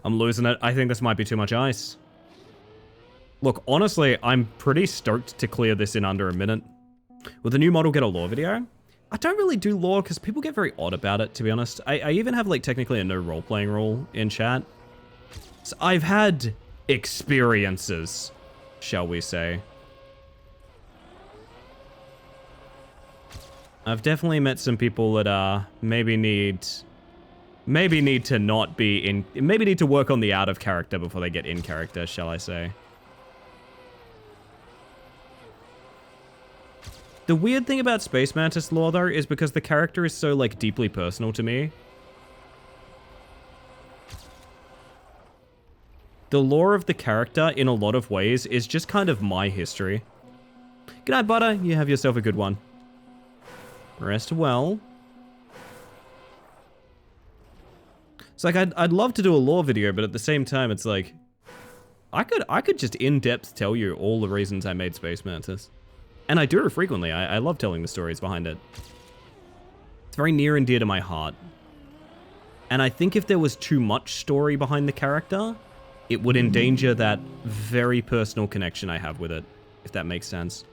I'm losing it. I think this might be too much ice. Look, honestly, I'm pretty stoked to clear this in under a minute. Will the new model get a lore video? I don't really do lore because people get very odd about it, to be honest. I even have, like, technically a no role-playing rule in chat. So I've had experiences, shall we say. I've definitely met some people that, maybe need to not be in... Maybe need to work on the out of character before they get in character, shall I say. The weird thing about Space Mantis lore, though, is because the character is so, like, deeply personal to me. The lore of the character, in a lot of ways, is just kind of my history. Good night, Butter. You have yourself a good one. Rest well. It's like, I'd love to do a lore video, but at the same time, it's like... I could just in-depth tell you all the reasons I made Space Mantis. And I do it frequently. I love telling the stories behind it. It's very near and dear to my heart. And I think if there was too much story behind the character, it would endanger that very personal connection I have with it, if that makes sense.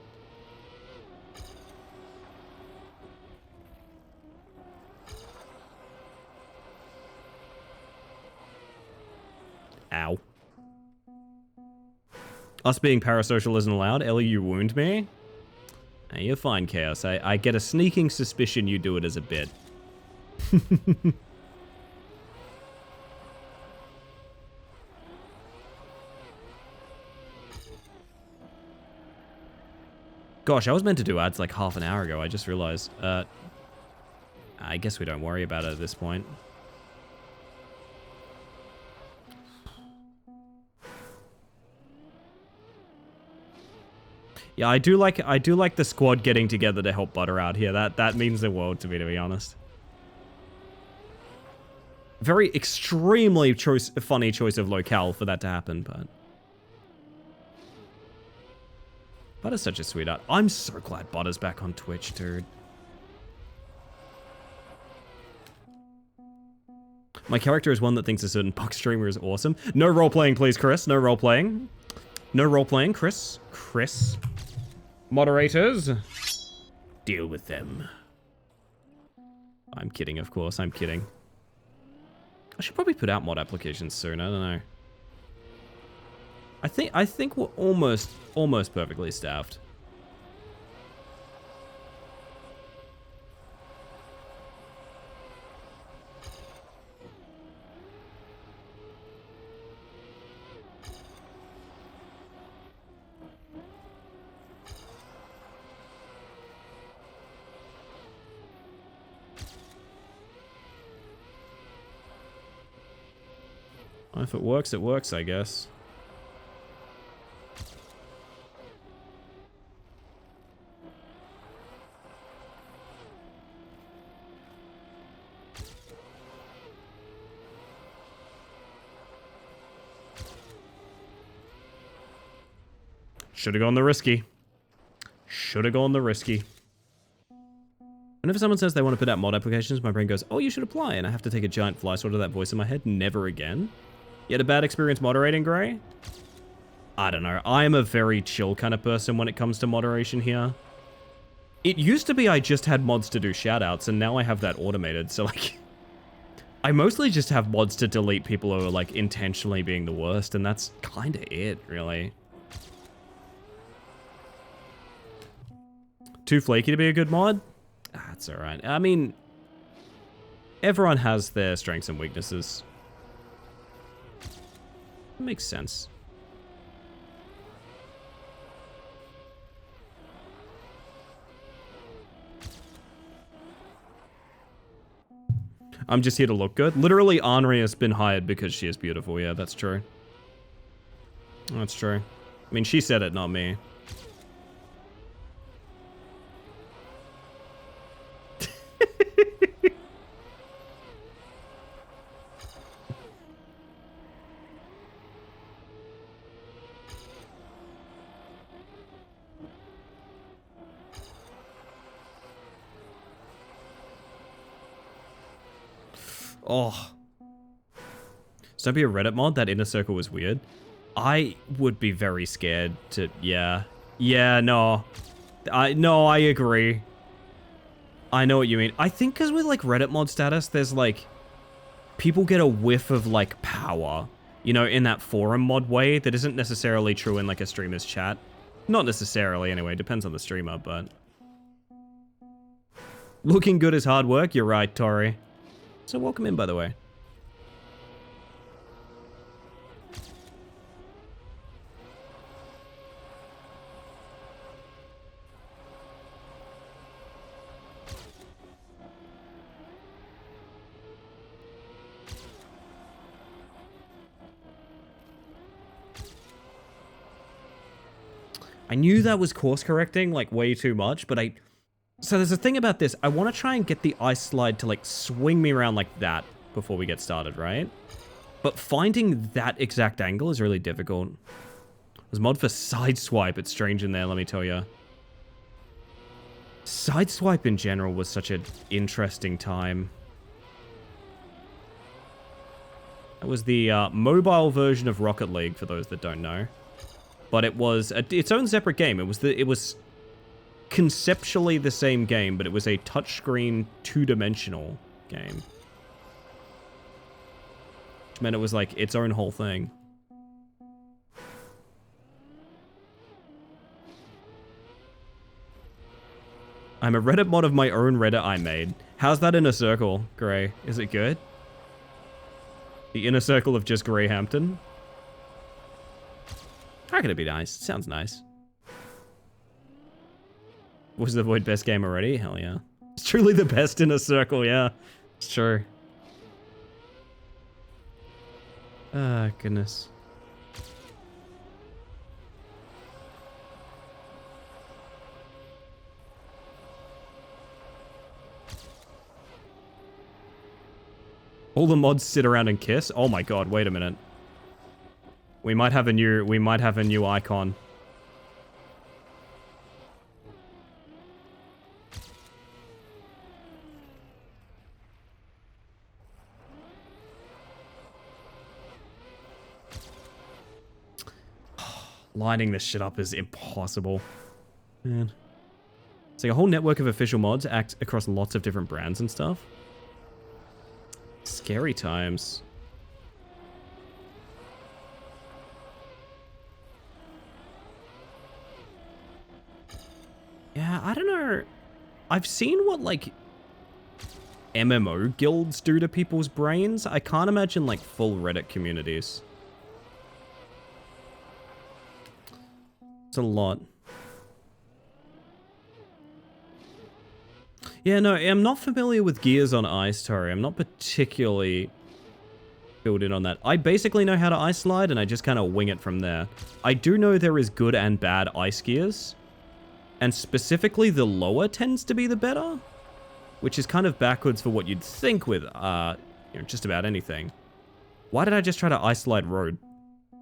Ow. Us being parasocial isn't allowed. Ellie, you wound me. Hey, you're fine, Chaos. I get a sneaking suspicion you do it as a bit. Gosh, I was meant to do ads like half an hour ago. I just realized. I guess we don't worry about it at this point. Yeah, I do like the squad getting together to help Butter out here. That means the world to me, to be honest. Very extremely funny choice of locale for that to happen, but Butter's such a sweetheart. I'm so glad Butter's back on Twitch, dude. My character is one that thinks a certain Puck streamer is awesome. No role-playing, please, Chris. No role-playing. No role-playing, Chris. Chris. Moderators. Deal with them. I'm kidding, of course. I'm kidding. I should probably put out mod applications soon. I don't know. I think we're almost perfectly staffed. Well, if it works, I guess. Should have gone the risky. Should have gone the risky. Whenever someone says they want to put out mod applications, my brain goes, oh, you should apply, and I have to take a giant fly swat of that voice in my head. Never again. You had a bad experience moderating, Gray? I don't know. I am a very chill kind of person when it comes to moderation here. It used to be I just had mods to do shoutouts, and now I have that automated, so like... I mostly just have mods to delete people who are like intentionally being the worst, and that's kind of it, really. Too flaky to be a good mod? That's alright. I mean, everyone has their strengths and weaknesses. It makes sense. I'm just here to look good. Literally, Henri has been hired because she is beautiful. Yeah, that's true. That's true. I mean, she said it, not me. Oh. So don't be a Reddit mod. That inner circle was weird. I would be very scared to... Yeah. Yeah, no. I agree. I know what you mean. I think because with, like, Reddit mod status, there's, like... People get a whiff of, like, power. You know, in that forum mod way that isn't necessarily true in, like, a streamer's chat. Not necessarily, anyway. Depends on the streamer, but... Looking good is hard work. You're right, Tori. So welcome in, by the way. I knew that was course correcting, like, way too much, but So there's a thing about this. I want to try and get the ice slide to, like, swing me around like that before we get started, right? But finding that exact angle is really difficult. There's a mod for Sideswipe. It's strange in there, let me tell you. Sideswipe in general was such an interesting time. It was the mobile version of Rocket League, for those that don't know. But it was its own separate game. It was conceptually the same game, but it was a touchscreen, two-dimensional game. Which meant it was like its own whole thing. I'm a Reddit mod of my own Reddit I made. How's that inner circle, Gray? Is it good? The inner circle of just Greyhampton? How can it be nice? Sounds nice. Was the Void best game already? Hell yeah. It's truly the best in a circle, yeah. It's true. Ah, goodness. All the mods sit around and kiss? Oh my god, wait a minute. We might have a new icon. Lining this shit up is impossible. Man. It's like a whole network of official mods act across lots of different brands and stuff. Scary times. Yeah, I don't know. I've seen what, like, MMO guilds do to people's brains. I can't imagine, like, full Reddit communities. It's a lot. Yeah, no, I'm not familiar with Gears on Ice, Tori. I'm not particularly filled in on that. I basically know how to ice slide, and I just kind of wing it from there. I do know there is good and bad ice gears, and specifically the lower tends to be the better, which is kind of backwards for what you'd think with, just about anything. Why did I just try to ice slide road?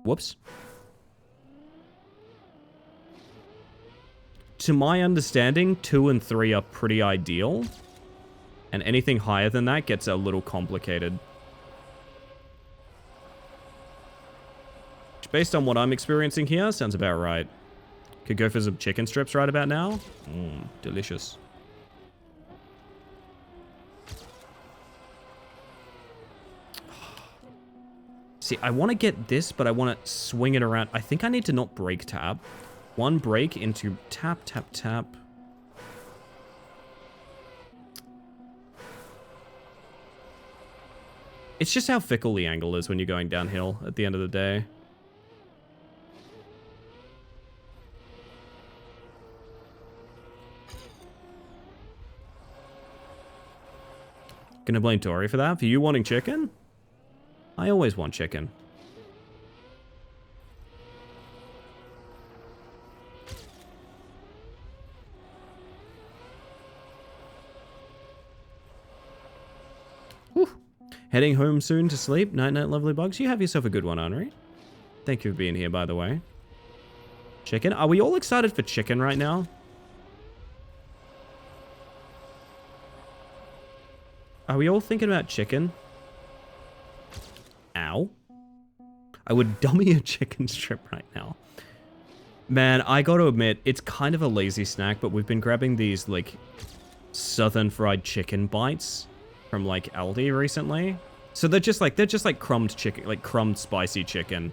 Whoops. to my understanding, 2 and 3 are pretty ideal. And anything higher than that gets a little complicated. Which, based on what I'm experiencing here, sounds about right. Could go for some chicken strips right about now. Delicious. See, I want to get this, but I want to swing it around. I think I need to not break tap. One break into tap, tap, tap. It's just how fickle the angle is when you're going downhill at the end of the day. Gonna blame Tori for that? For you wanting chicken? I always want chicken. Whew. Heading home soon to sleep. Night night, lovely bugs. You have yourself a good one, Henri. Thank you for being here, by the way. Chicken? Are we all excited for chicken right now? Are we all thinking about chicken? Ow. I would dummy a chicken strip right now. Man, I gotta admit, it's kind of a lazy snack, but we've been grabbing these, like, southern fried chicken bites from, like, Aldi recently. So they're just like crumbed chicken, like crumbed spicy chicken.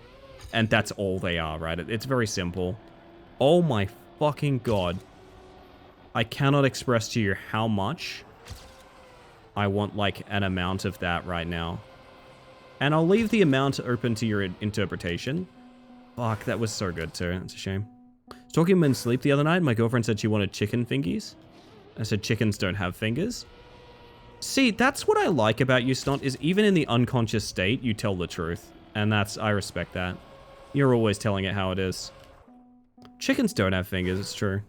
And that's all they are, right? It's very simple. Oh my fucking god. I cannot express to you how much I want, like, an amount of that right now. And I'll leave the amount open to your interpretation. Fuck, that was so good too. That's a shame. I was talking about sleep the other night. My girlfriend said she wanted chicken fingies. I said chickens don't have fingers. See, that's what I like about you, Snot, is even in the unconscious state, you tell the truth. And I respect that. You're always telling it how it is. Chickens don't have fingers, it's true.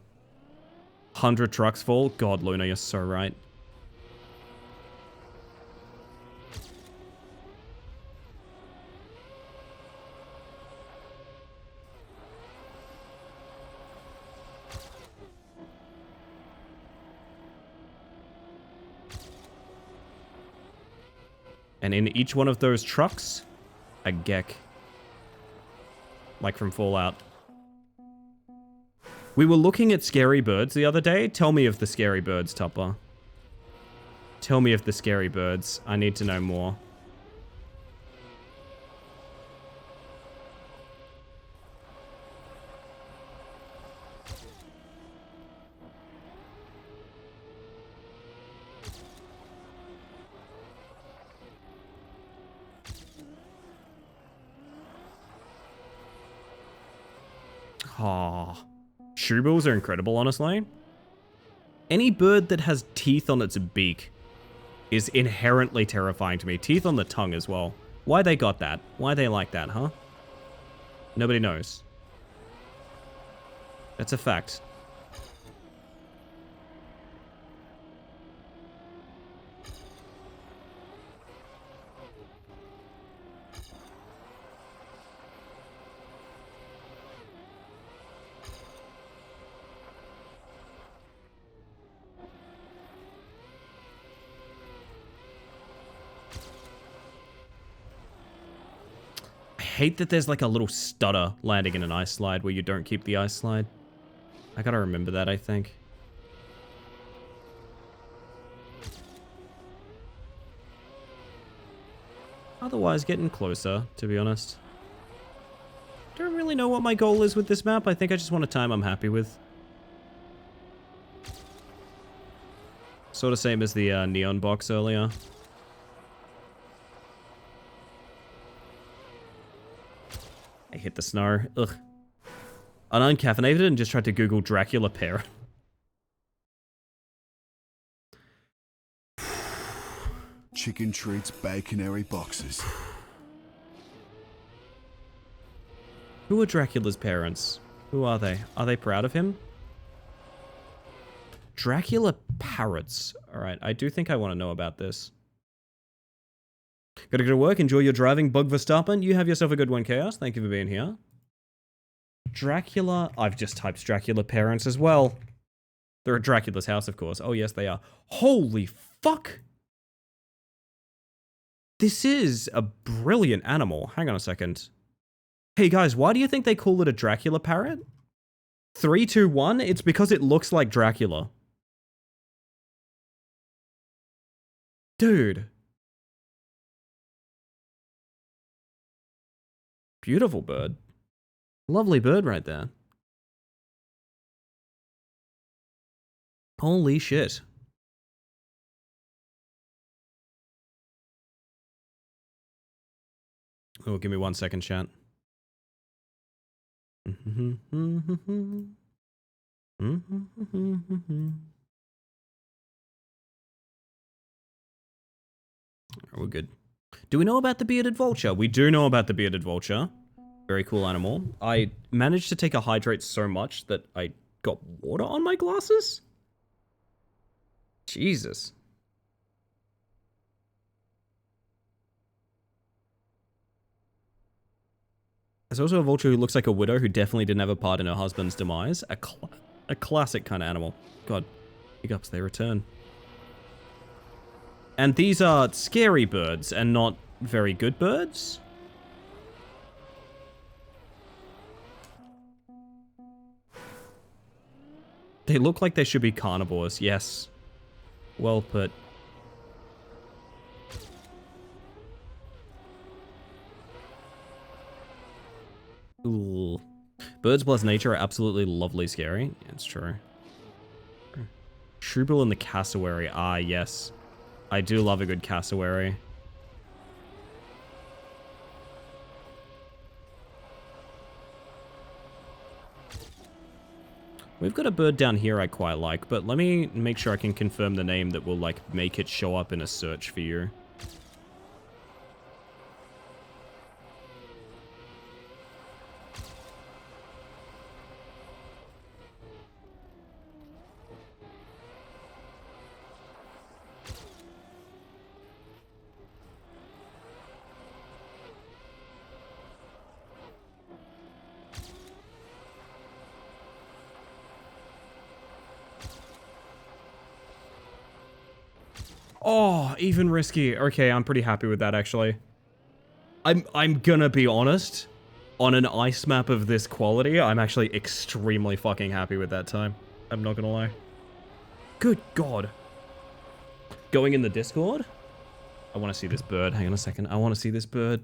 100 trucks full? God, Luna, you're so right. And in each one of those trucks, a Gek. Like from Fallout. We were looking at scary birds the other day. Tell me of the scary birds, Tupper. Tell me of the scary birds. I need to know more. Aw. Shoebills are incredible, honestly. Any bird that has teeth on its beak is inherently terrifying to me. Teeth on the tongue as well. Why they got that? Why they like that, huh? Nobody knows. That's a fact. I hate that there's like a little stutter landing in an ice slide where you don't keep the ice slide. I gotta remember that, I think. Otherwise, getting closer, to be honest. Don't really know what my goal is with this map. I think I just want a time I'm happy with. Sort of same as the neon box earlier. I hit the snow. Ugh. Uncaffeinated and just tried to Google Dracula parrot. Chicken treats baconary boxes. Who are Dracula's parents? Who are they? Are they proud of him? Dracula parrots. Alright, I do think I want to know about this. Gotta go to work, enjoy your driving, Bug Verstappen. You have yourself a good one, Chaos. Thank you for being here. Dracula. I've just typed Dracula parents as well. They're at Dracula's house, of course. Oh, yes, they are. Holy fuck! This is a brilliant animal. Hang on a second. Hey, guys, why do you think they call it a Dracula parrot? 3, 2, 1? It's because it looks like Dracula. Dude. Beautiful bird. Lovely bird right there. Holy shit. Oh, give me 1 second, chat. We're good. Do we know about the bearded vulture? We do know about the bearded vulture. Very cool animal. I managed to take a hydrate so much that I got water on my glasses? Jesus. There's also a vulture who looks like a widow who definitely didn't have a part in her husband's demise. A classic kind of animal. God, hiccups, they return. And these are scary birds and not very good birds. They look like they should be carnivores, yes. Well put. Ooh. Birds plus nature are absolutely lovely scary. Yeah, it's true. Shrubel and the cassowary. Ah, yes. I do love a good cassowary. We've got a bird down here I quite like, but let me make sure I can confirm the name that will, like, make it show up in a search for you. Oh, even risky. Okay, I'm pretty happy with that, actually. I'm gonna be honest. On an ice map of this quality, I'm actually extremely fucking happy with that time. I'm not gonna lie. Good God. Going in the Discord? I want to see this bird. Hang on a second. I want to see this bird.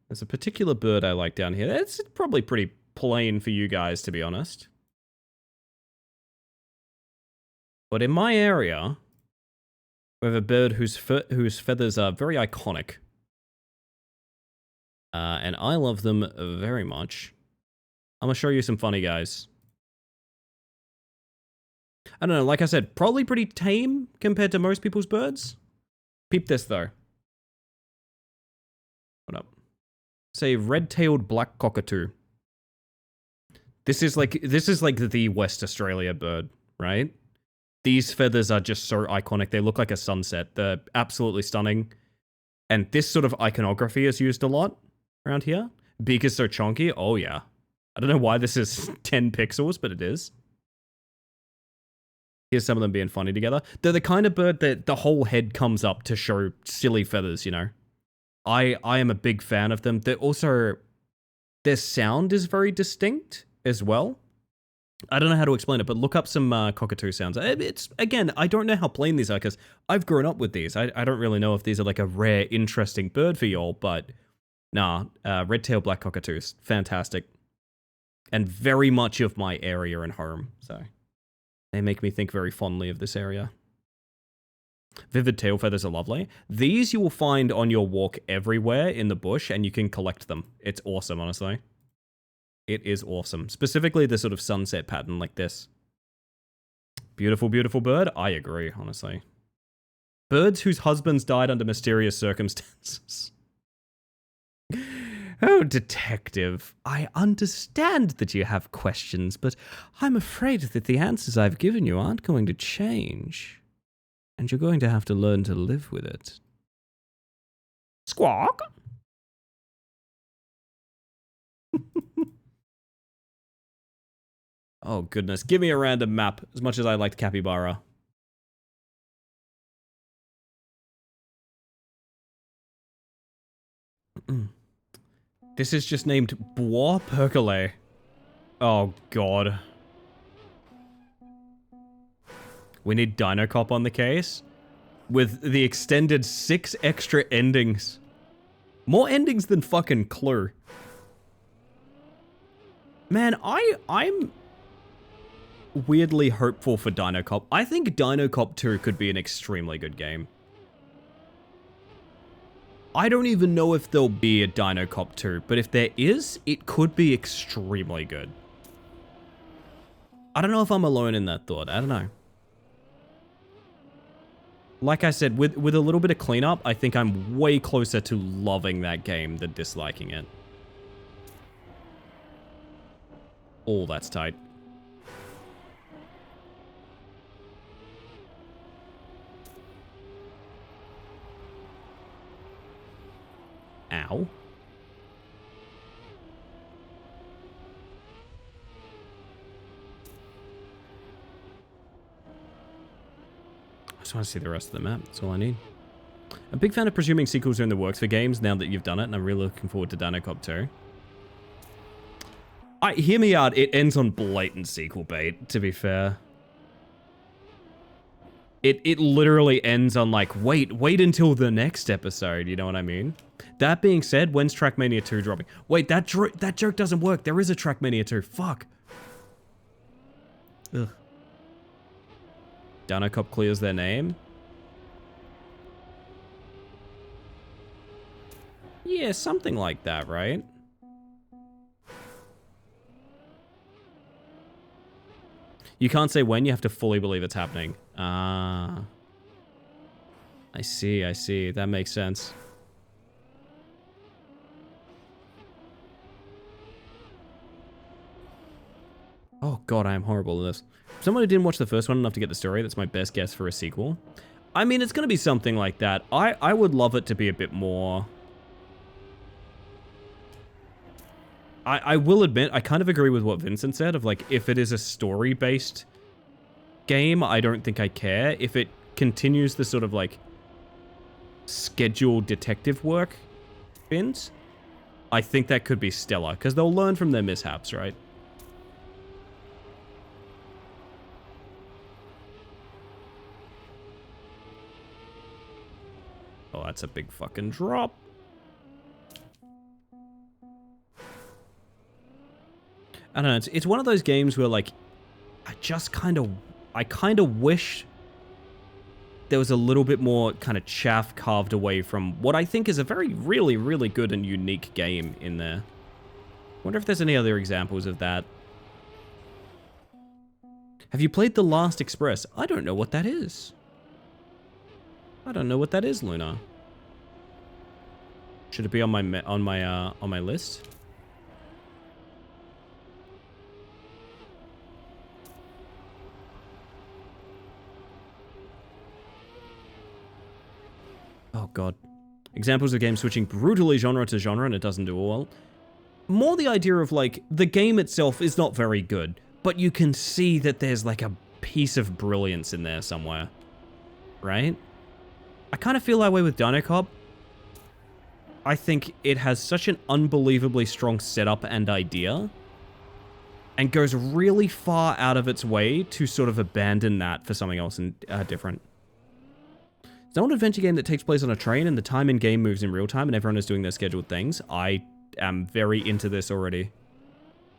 There's a particular bird I like down here. It's probably pretty plain for you guys, to be honest. But in my area, we have a bird whose feathers are very iconic. And I love them very much. I'm gonna show you some funny guys. I don't know, like I said, probably pretty tame compared to most people's birds. Peep this, though. What up? Say red-tailed black cockatoo. This is like the West Australia bird, right? These feathers are just so iconic. They look like a sunset. They're absolutely stunning. And this sort of iconography is used a lot around here. Beak is so chunky. Oh, yeah. I don't know why this is 10 pixels, but it is. Here's some of them being funny together. They're the kind of bird that the whole head comes up to show silly feathers, you know? I am a big fan of them. They're also... Their sound is very distinct as well. I don't know how to explain it, but look up some cockatoo sounds. It's, again, I don't know how plain these are, because I've grown up with these. I don't really know if these are like a rare, interesting bird for y'all, but... Nah, red-tailed black cockatoos. Fantastic. And very much of my area and home, so... They make me think very fondly of this area. Vivid tail feathers are lovely. These you will find on your walk everywhere in the bush, and you can collect them. It's awesome, honestly. It is awesome. Specifically the sort of sunset pattern like this. Beautiful, beautiful bird. I agree, honestly. Birds whose husbands died under mysterious circumstances. Oh, detective, I understand that you have questions, but I'm afraid that the answers I've given you aren't going to change. And you're going to have to learn to live with it. Squawk! Oh, goodness. Give me a random map, as much as I liked Capybara. This is just named Bois Percolé. Oh, God. We need Dino Cop on the case. With the extended 6 extra endings. More endings than fucking Clue. Man, I'm weirdly hopeful for Dino Cop. I think Dino Cop 2 could be an extremely good game. I don't even know if there'll be a Dino Cop 2, but if there is, it could be extremely good. I don't know if I'm alone in that thought. I don't know. Like I said, with a little bit of cleanup, I think I'm way closer to loving that game than disliking it. Oh, that's tight. Ow. I just want to see the rest of the map. That's all I need. I'm a big fan of presuming sequels are in the works for games now that you've done it, and I'm really looking forward to Dino Cop 2. Hear me out, it ends on blatant sequel bait, to be fair. It literally ends on like, wait until the next episode, you know what I mean? That being said, when's Trackmania 2 dropping? Wait, that joke doesn't work. There is a Trackmania 2. Fuck. Ugh. Dino Cop clears their name. Yeah, something like that, right? You can't say when, you have to fully believe it's happening. Ah. I see. That makes sense. Oh god, I am horrible at this. Someone who didn't watch the first one enough to get the story, that's my best guess for a sequel. I mean, it's gonna be something like that. I would love it to be a bit more... I will admit, I kind of agree with what Vincent said, of like, if it is a story-based game, I don't think I care. If it continues the sort of like, scheduled detective work bins, I think that could be stellar, because they'll learn from their mishaps, right? Oh, that's a big fucking drop. I don't know, it's one of those games where, like, I kind of wish there was a little bit more kind of chaff carved away from what I think is a very, really good and unique game in there. Wonder if there's any other examples of that. Have you played The Last Express? I don't know what that is. I don't know what that is, Luna. Should it be on my list? Oh god. Examples of games switching brutally genre to genre and it doesn't do well. More the idea of like, the game itself is not very good, but you can see that there's like a piece of brilliance in there somewhere. Right? I kind of feel that way with Dino Cop. I think it has such an unbelievably strong setup and idea, and goes really far out of its way to sort of abandon that for something else and different. It's not an adventure game that takes place on a train and the time in game moves in real time and everyone is doing their scheduled things. I am very into this already.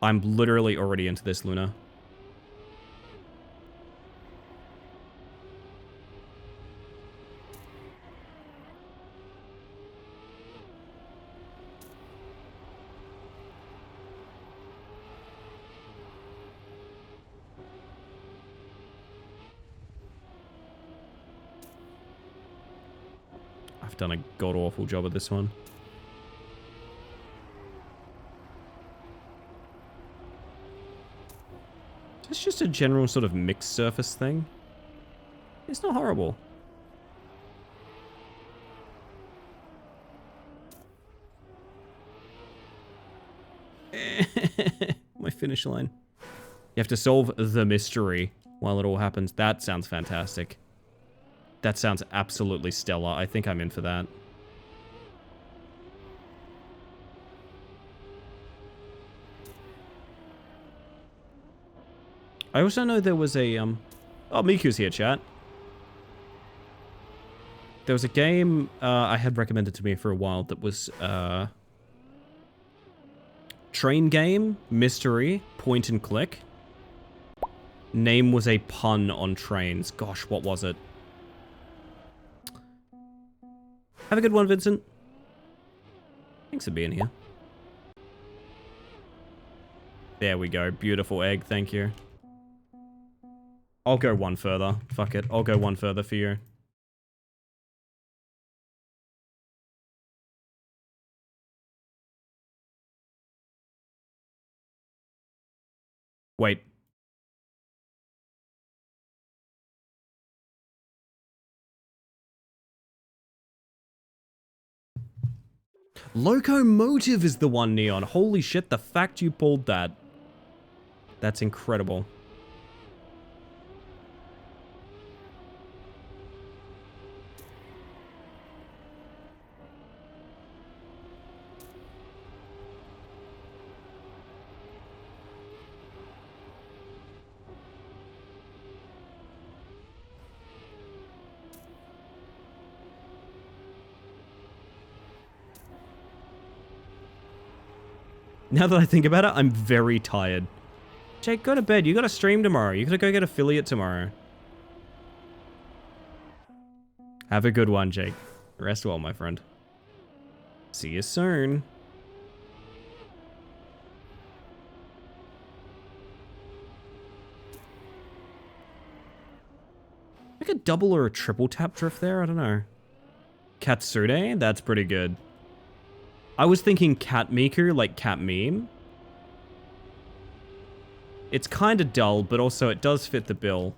I'm literally already into this, Luna. I've done a god-awful job at this one. It's just a general sort of mixed surface thing. It's not horrible. My finish line. You have to solve the mystery while it all happens. That sounds fantastic. That sounds absolutely stellar. I think I'm in for that. I also know there was a, Oh, Miku's here, chat. There was a game I had recommended to me for a while that was, train game, mystery, point and click. Name was a pun on trains. Gosh, what was it? Have a good one, Vincent. Thanks for being here. There we go. Beautiful egg, thank you. I'll go one further. Fuck it. I'll go one further for you. Wait. Locomotive is the one, Neon. Holy shit, the fact you pulled that. That's incredible. Now that I think about it, I'm very tired. Jake, go to bed. You got to stream tomorrow. You got to go get affiliate tomorrow. Have a good one, Jake. Rest well, my friend. See you soon. Like a double or a triple tap drift there? I don't know. Katsune? That's pretty good. I was thinking Cat Miku, like Cat Meme. It's kind of dull, but also it does fit the bill.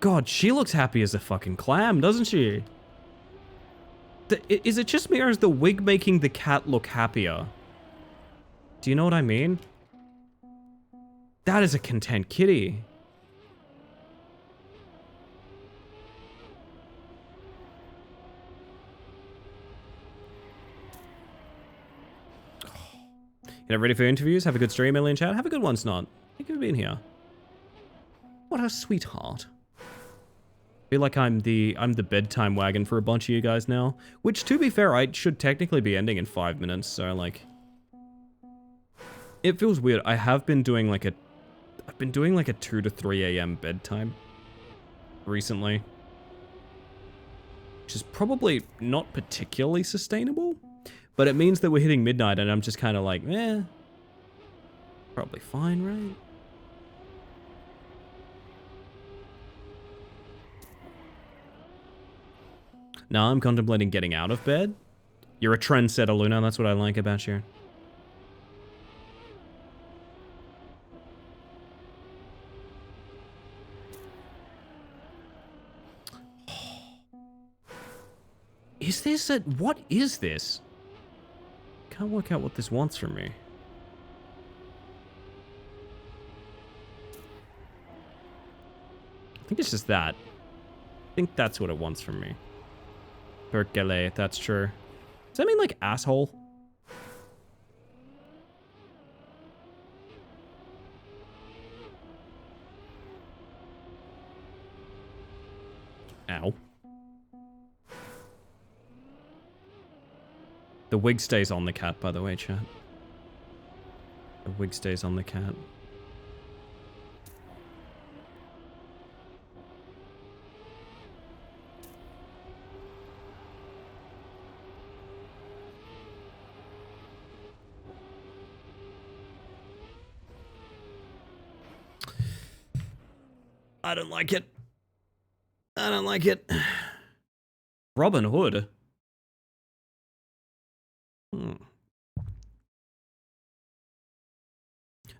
God, she looks happy as a fucking clam, doesn't she? Is it just me, or is the wig making the cat look happier? Do you know what I mean? That is a content kitty. You know, ready for interviews? Have a good stream, Alien Chat. Have a good one, Snot. Thank you for being here. What a sweetheart. Feel like I'm the bedtime wagon for a bunch of you guys now. Which, to be fair, I should technically be ending in 5 minutes, so like... It feels weird. I have been doing like a... I've been doing like a 2 to 3 a.m. bedtime. Recently. Which is probably not particularly sustainable. But it means that we're hitting midnight and I'm just kind of like, eh. Probably fine, right? Now I'm contemplating getting out of bed. You're a trendsetter, Luna. That's what I like about you. Is this a... What is this? Can't work out what this wants from me. I think it's just that. I think that's what it wants from me. Perkele, if that's true. Does that mean like asshole? Ow. The wig stays on the cat, by the way, chat. The wig stays on the cat. I don't like it. I don't like it. Robin Hood.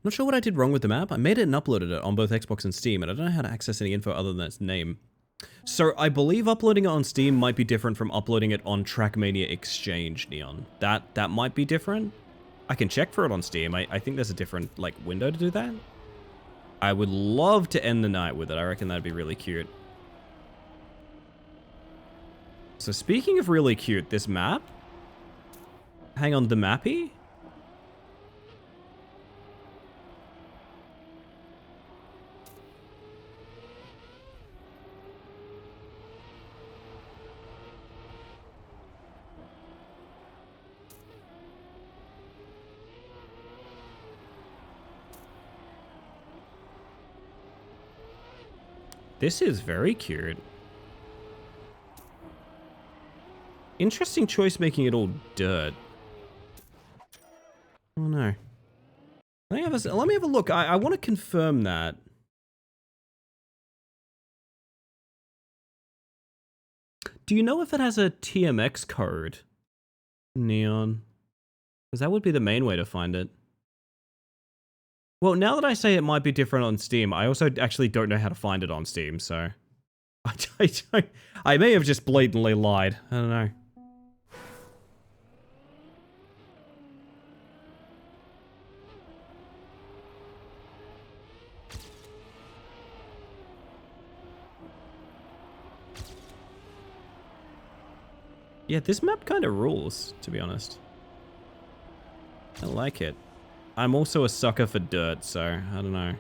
Not sure what I did wrong with the map. I made it and uploaded it on both Xbox and Steam, and I don't know how to access any info other than its name. So I believe uploading it on Steam might be different from uploading it on Trackmania Exchange, Neon. That might be different. I can check for it on Steam. I think there's a different, like, window to do that. I would love to end the night with it. I reckon that'd be really cute. So speaking of really cute, this map. Hang on, the mappy? This is very cute. Interesting choice making it all dirt. Oh no. Let me have a look. I want to confirm that. Do you know if it has a TMX code? Neon. Because that would be the main way to find it. Well, now that I say it might be different on Steam, I also actually don't know how to find it on Steam, so... I may have just blatantly lied. I don't know. Yeah, this map kind of rules, to be honest. I like it. I'm also a sucker for dirt, so I don't know.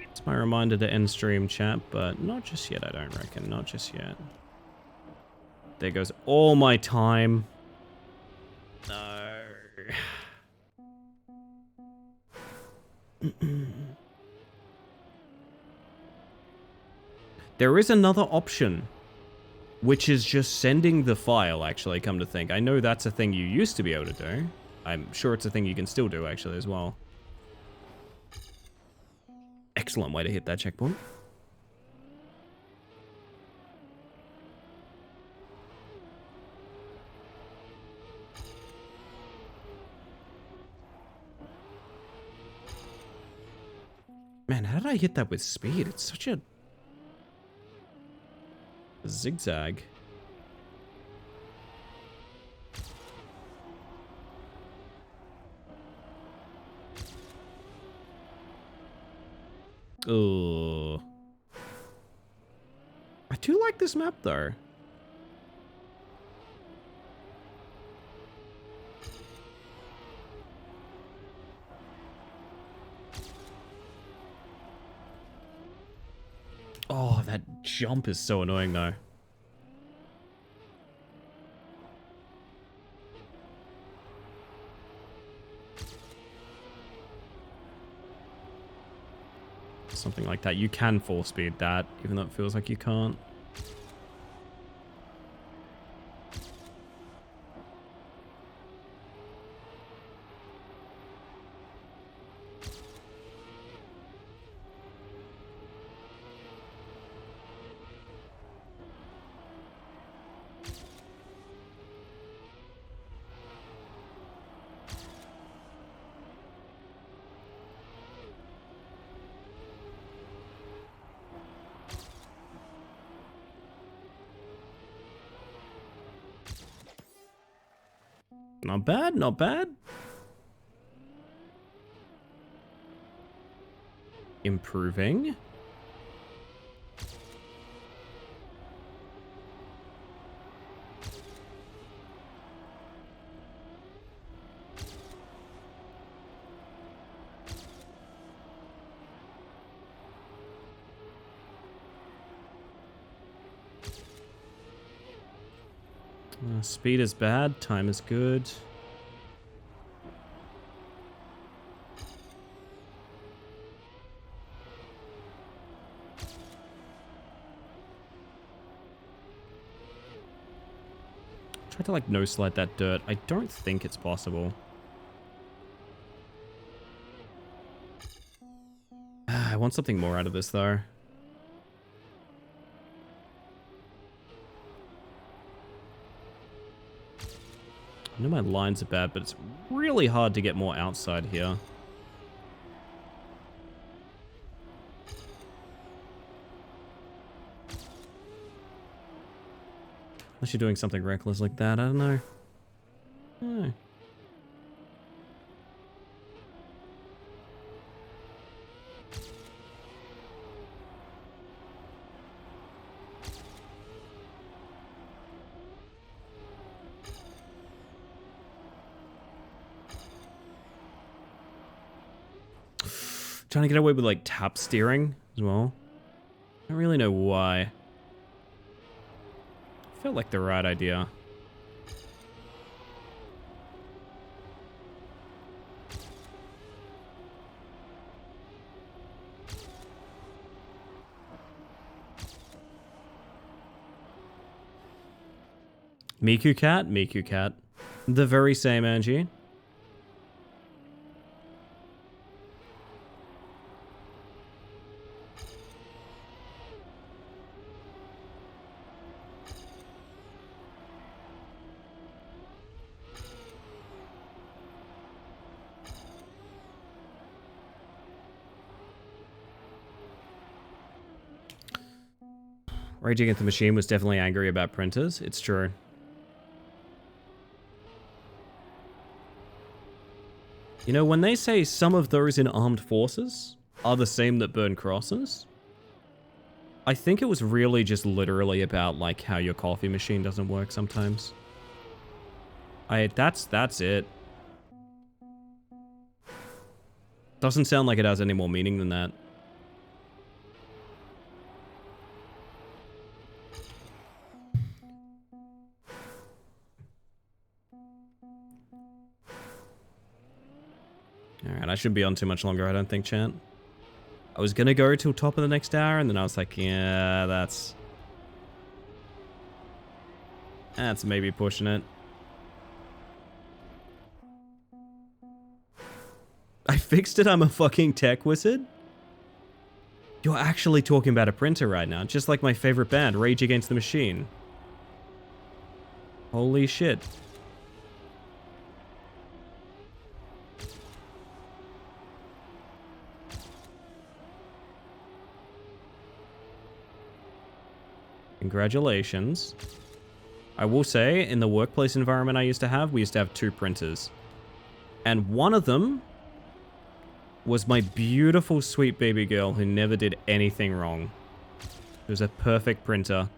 It's my reminder to end stream, chat, but not just yet, I don't reckon. Not just yet. There goes all my time. No. There is another option, which is just sending the file, actually, come to think. I know that's a thing you used to be able to do. I'm sure it's a thing you can still do, actually, as well. Excellent way to hit that checkpoint. Man, how did I hit that with speed? It's such a zigzag. Oh. I do like this map, though. Oh, that jump is so annoying, though. Something like that. You can full speed that, even though it feels like you can't. Not bad, not bad. Improving. Speed is bad, time is good. Try to like no slide that dirt. I don't think it's possible. I want something more out of this, though. I know my lines are bad, but it's really hard to get more outside here. Unless you're doing something reckless like that, I don't know. Oh. Trying to get away with like tap steering as well. I don't really know why. Felt like the right idea. Miku Cat? Miku Cat. The very same, Angie. Rage Against the Machine was definitely angry about printers. It's true. You know, when they say some of those in armed forces are the same that burn crosses, I think it was really just literally about, like, how your coffee machine doesn't work sometimes. That's it. Doesn't sound like it has any more meaning than that. Alright, I shouldn't be on too much longer, I don't think, chat. I was gonna go till top of the next hour, and then I was like, yeah, that's maybe pushing it. I fixed it, I'm a fucking tech wizard? You're actually talking about a printer right now, just like my favorite band, Rage Against the Machine. Holy shit. Congratulations. I will say, in the workplace environment I used to have, we used to have 2 printers. And one of them was my beautiful, sweet baby girl who never did anything wrong. It was a perfect printer.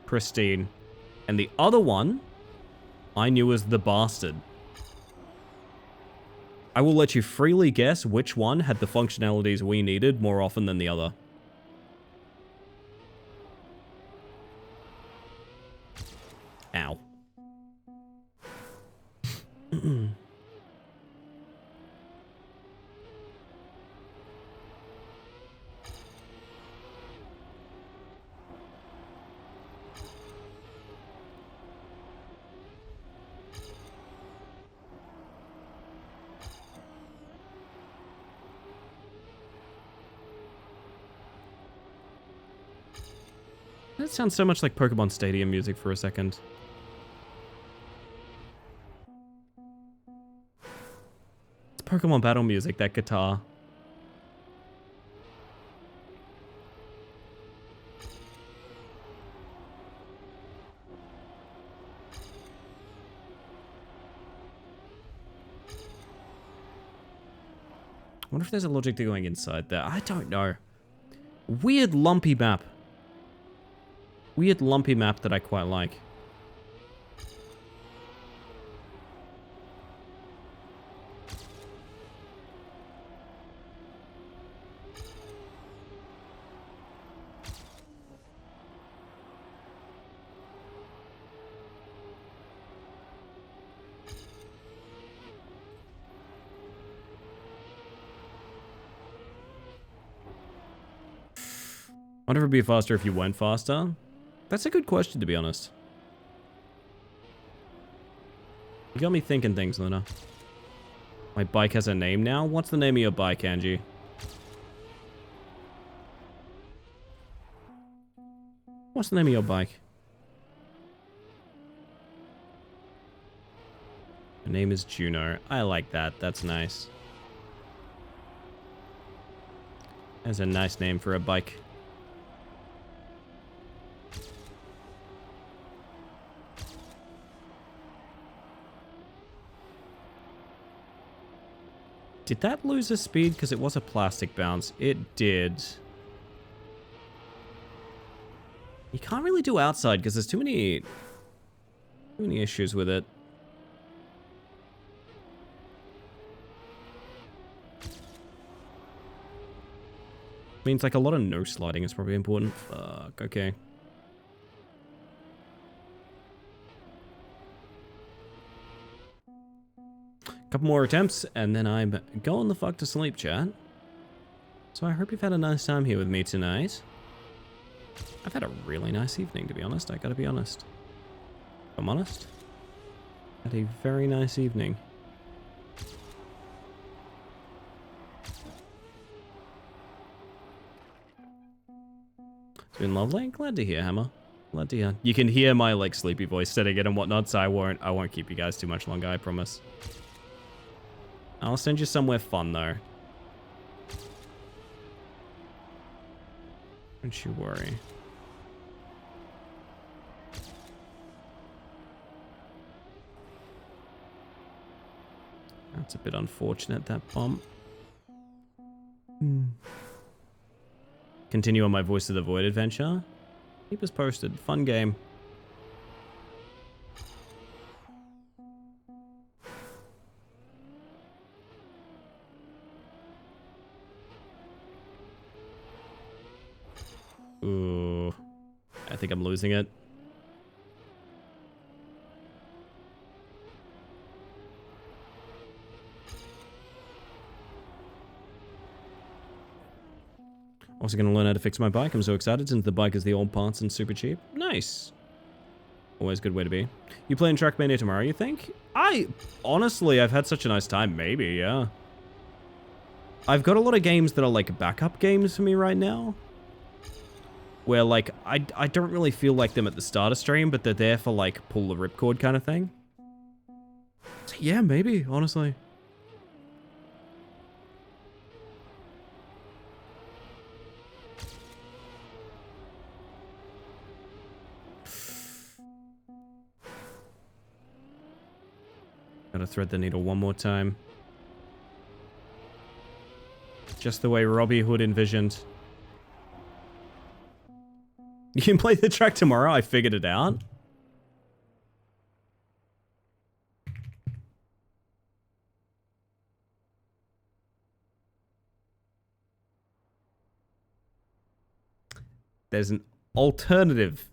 Pristine. And the other one, I knew was the bastard. I will let you freely guess which one had the functionalities we needed more often than the other. Ow. That sounds so much like Pokemon Stadium music for a second. It's Pokemon battle music, that guitar. I wonder if there's a logic to going inside there. I don't know. Weird lumpy map. Weird lumpy map that I quite like. I wonder if it'd be faster if you went faster. That's a good question, to be honest. You got me thinking things, Luna. My bike has a name now? What's the name of your bike, Angie? What's the name of your bike? Her name is Juno. I like that. That's nice. That's a nice name for a bike. Did that lose a speed? Because it was a plastic bounce. It did. You can't really do outside because there's too many issues with it. Means like a lot of no sliding is probably important. Fuck, okay. Couple more attempts, and then I'm going the fuck to sleep, chat. So I hope you've had a nice time here with me tonight. I've had a really nice evening, to be honest. I gotta be honest. If I'm honest. Had a very nice evening. It's been lovely. Glad to hear, Hammer. Glad to hear. You can hear my like sleepy voice setting in and whatnot, so I won't keep you guys too much longer, I promise. I'll send you somewhere fun though. Don't you worry. That's a bit unfortunate, that bump. Continue on my Voice of the Void adventure. Keep us posted. Fun game. Ooh. I think I'm losing it. Also gonna learn how to fix my bike. I'm so excited since the bike is the old parts and super cheap. Nice. Always a good way to be. You playing Trackmania tomorrow, you think? Honestly, I've had such a nice time. Maybe, yeah. I've got a lot of games that are like backup games for me right now. Where like, I don't really feel like them at the start of stream, but they're there for like pull the ripcord kind of thing. So yeah, maybe, honestly. Gotta thread the needle one more time. Just the way Robbie Hood envisioned. You can play the track tomorrow, I figured it out. There's an alternative.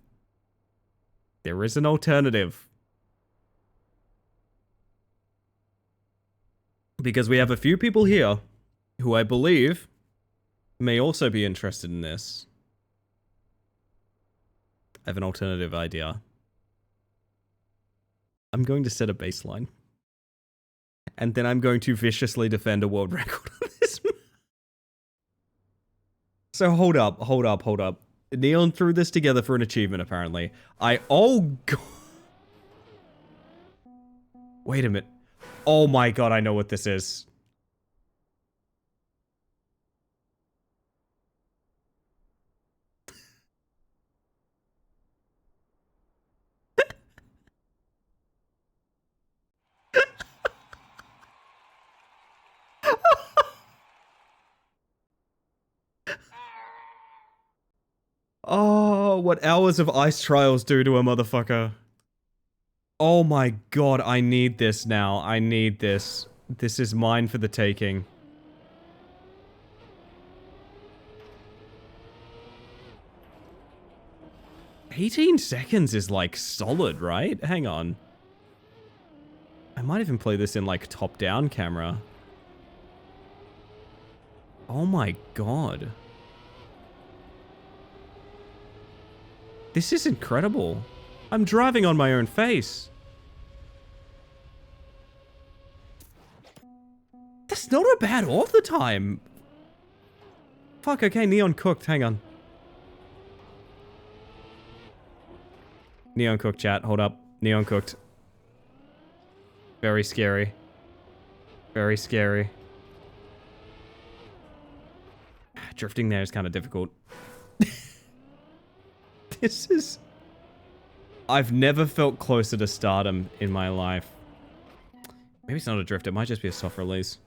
There is an alternative. Because we have a few people here who I believe may also be interested in this. I have an alternative idea. I'm going to set a baseline. And then I'm going to viciously defend a world record on this. So hold up. Neon threw this together for an achievement, apparently. Oh, God. Wait a minute. Oh my God, I know what this is. Oh, what hours of ice trials do to a motherfucker. Oh my God, I need this now. I need this. This is mine for the taking. $18 seconds is like solid, right? Hang on. I might even play this in like top-down camera. Oh my God. This is incredible. I'm driving on my own face. That's not a bad off the time. Fuck, okay, Neon cooked. Hang on. Neon cooked, chat. Hold up. Neon cooked. Very scary. Very scary. Drifting there is kind of difficult. This is... I've never felt closer to stardom in my life. Maybe it's not a drift. It might just be a soft release.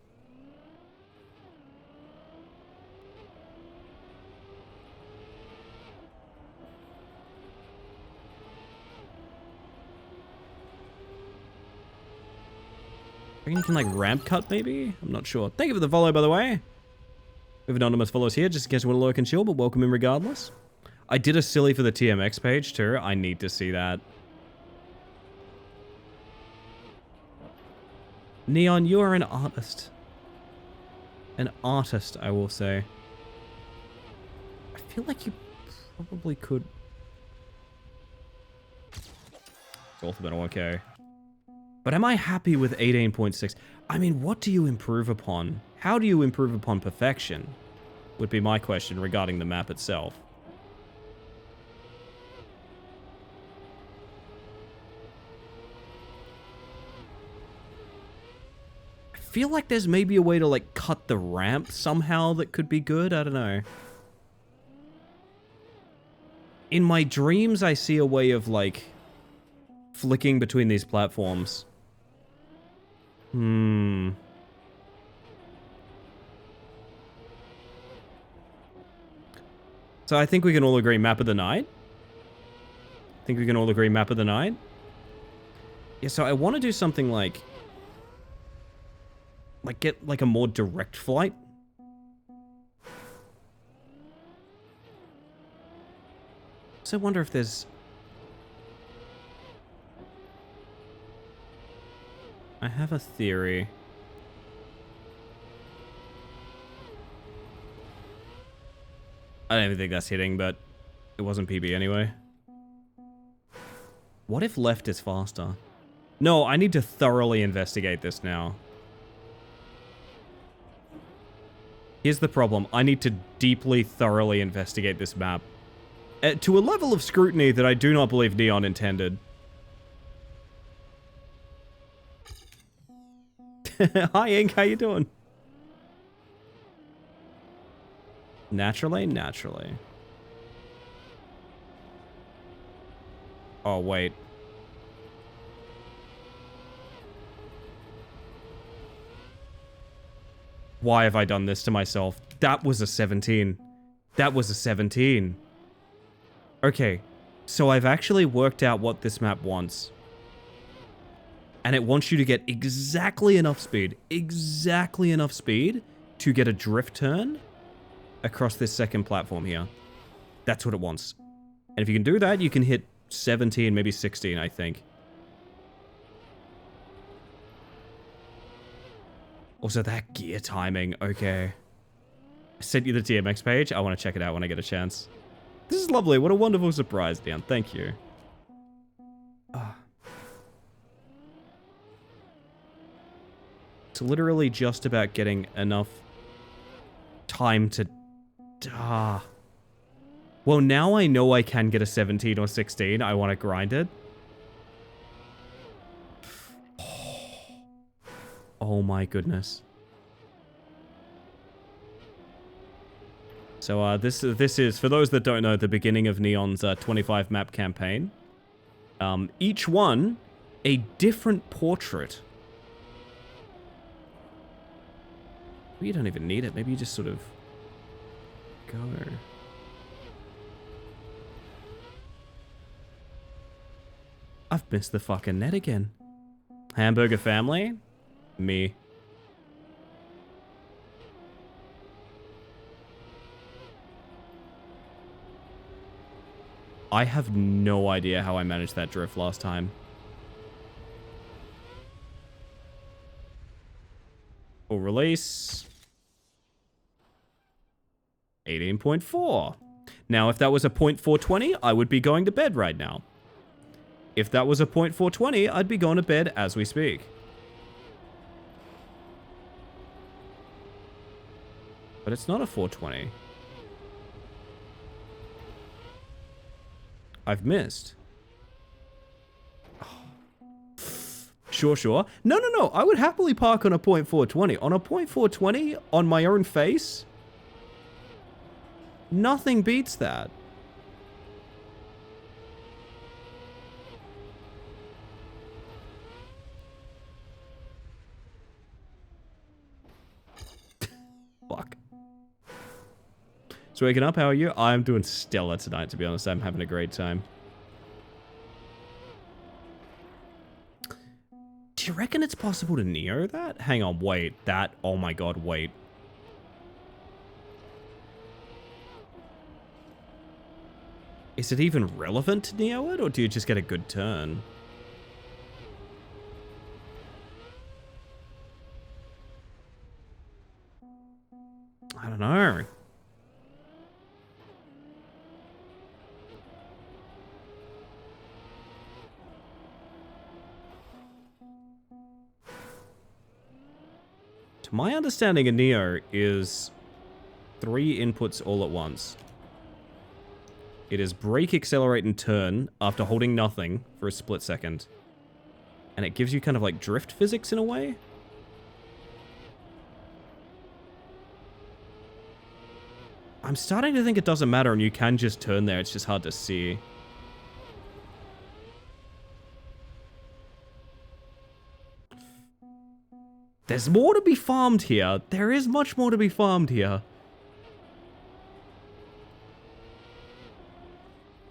I think you can like ramp cut maybe? I'm not sure. Thank you for the follow, by the way. We have anonymous follows here just in case you want to lurk and chill, but welcome in regardless. I did a silly for the TMX page too. I need to see that. Neon, you are an artist. An artist, I will say. I feel like you probably could... It's orthogonal, okay. But am I happy with 18.6? I mean, what do you improve upon? How do you improve upon perfection? Would be my question regarding the map itself. I feel like there's maybe a way to like cut the ramp somehow that could be good. I don't know. In my dreams, I see a way of like flicking between these platforms. So I think we can all agree map of the night. I think we can all agree map of the night. Yeah, so I want to do something like get like a more direct flight. So I wonder if there's... I have a theory. I don't even think that's hitting, but it wasn't PB anyway. What if left is faster? No, I need to thoroughly investigate this now. Here's the problem. I need to deeply, thoroughly investigate this map. To a level of scrutiny that I do not believe Neon intended. Hi, Ink. How you doing? Naturally? Naturally. Oh, wait. Why have I done this to myself? That was a 17. That was a 17. Okay, so I've actually worked out what this map wants. And it wants you to get exactly enough speed to get a drift turn across this second platform here. That's what it wants. And if you can do that, you can hit 17, maybe 16, I think. Also, that gear timing, okay. I sent you the TMX page. I want to check it out when I get a chance. This is lovely. What a wonderful surprise, Dan. Thank you. It's literally just about getting enough time to... Well, now I know I can get a 17 or 16. I want to grind it. Oh my goodness. So this is, for those that don't know, the beginning of Neon's 25 map campaign. Each one a different portrait. Maybe you don't even need it. Maybe you just sort of go. I've missed the fucking net again. Hamburger family? Me. I have no idea how I managed that drift last time. Full release. 18.4. Now, if that was a .420, I would be going to bed right now. If that was a .420, I'd be going to bed as we speak. But it's not a 420. I've missed. Sure, sure. No, no, no. I would happily park on a .420. On a .420, on my own face, nothing beats that. Fuck. So waking up, how are you? I'm doing stellar tonight, to be honest. I'm having a great time. Do you reckon it's possible to Neo that? Hang on, wait. That, oh my god, wait. Is it even relevant to Neo it, or do you just get a good turn? I don't know. To my understanding, a Neo is 3 inputs all at once. It is brake, accelerate, and turn after holding nothing for a split second. And it gives you kind of like drift physics in a way. I'm starting to think it doesn't matter and you can just turn there, it's just hard to see. There's more to be farmed here. There is much more to be farmed here.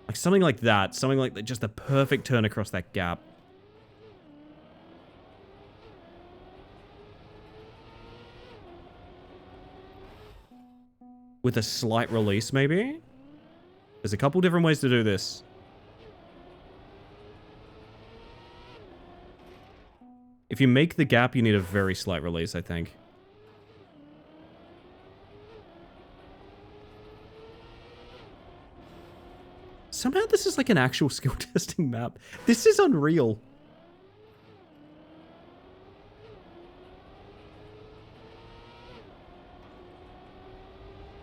Like something like that. Something like just the perfect turn across that gap. With a slight release, maybe? There's a couple different ways to do this. If you make the gap, you need a very slight release, I think. Somehow this is like an actual skill testing map. This is unreal.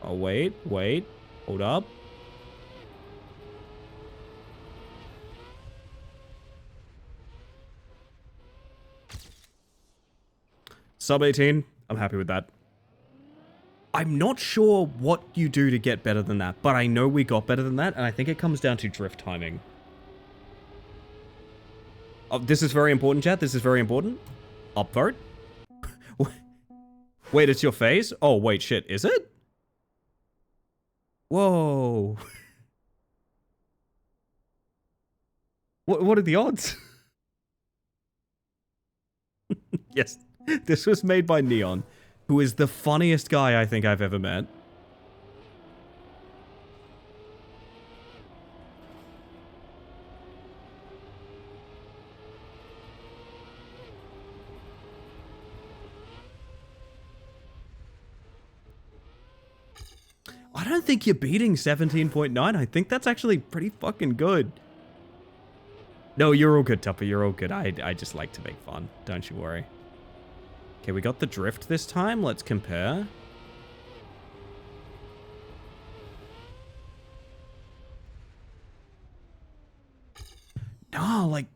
Oh, wait. Hold up. Sub 18, I'm happy with that. I'm not sure what you do to get better than that, but I know we got better than that, and I think it comes down to drift timing. Oh, this is very important, chat. This is very important. Upvote. Wait, it's your face? Oh, wait, shit. Is it? Whoa. What are the odds? Yes. This was made by Neon, who is the funniest guy I think I've ever met. I don't think you're beating 17.9. I think that's actually pretty fucking good. No, you're all good, Tupper. You're all good. I just like to make fun. Don't you worry. Okay, we got the drift this time. Let's compare. No, like,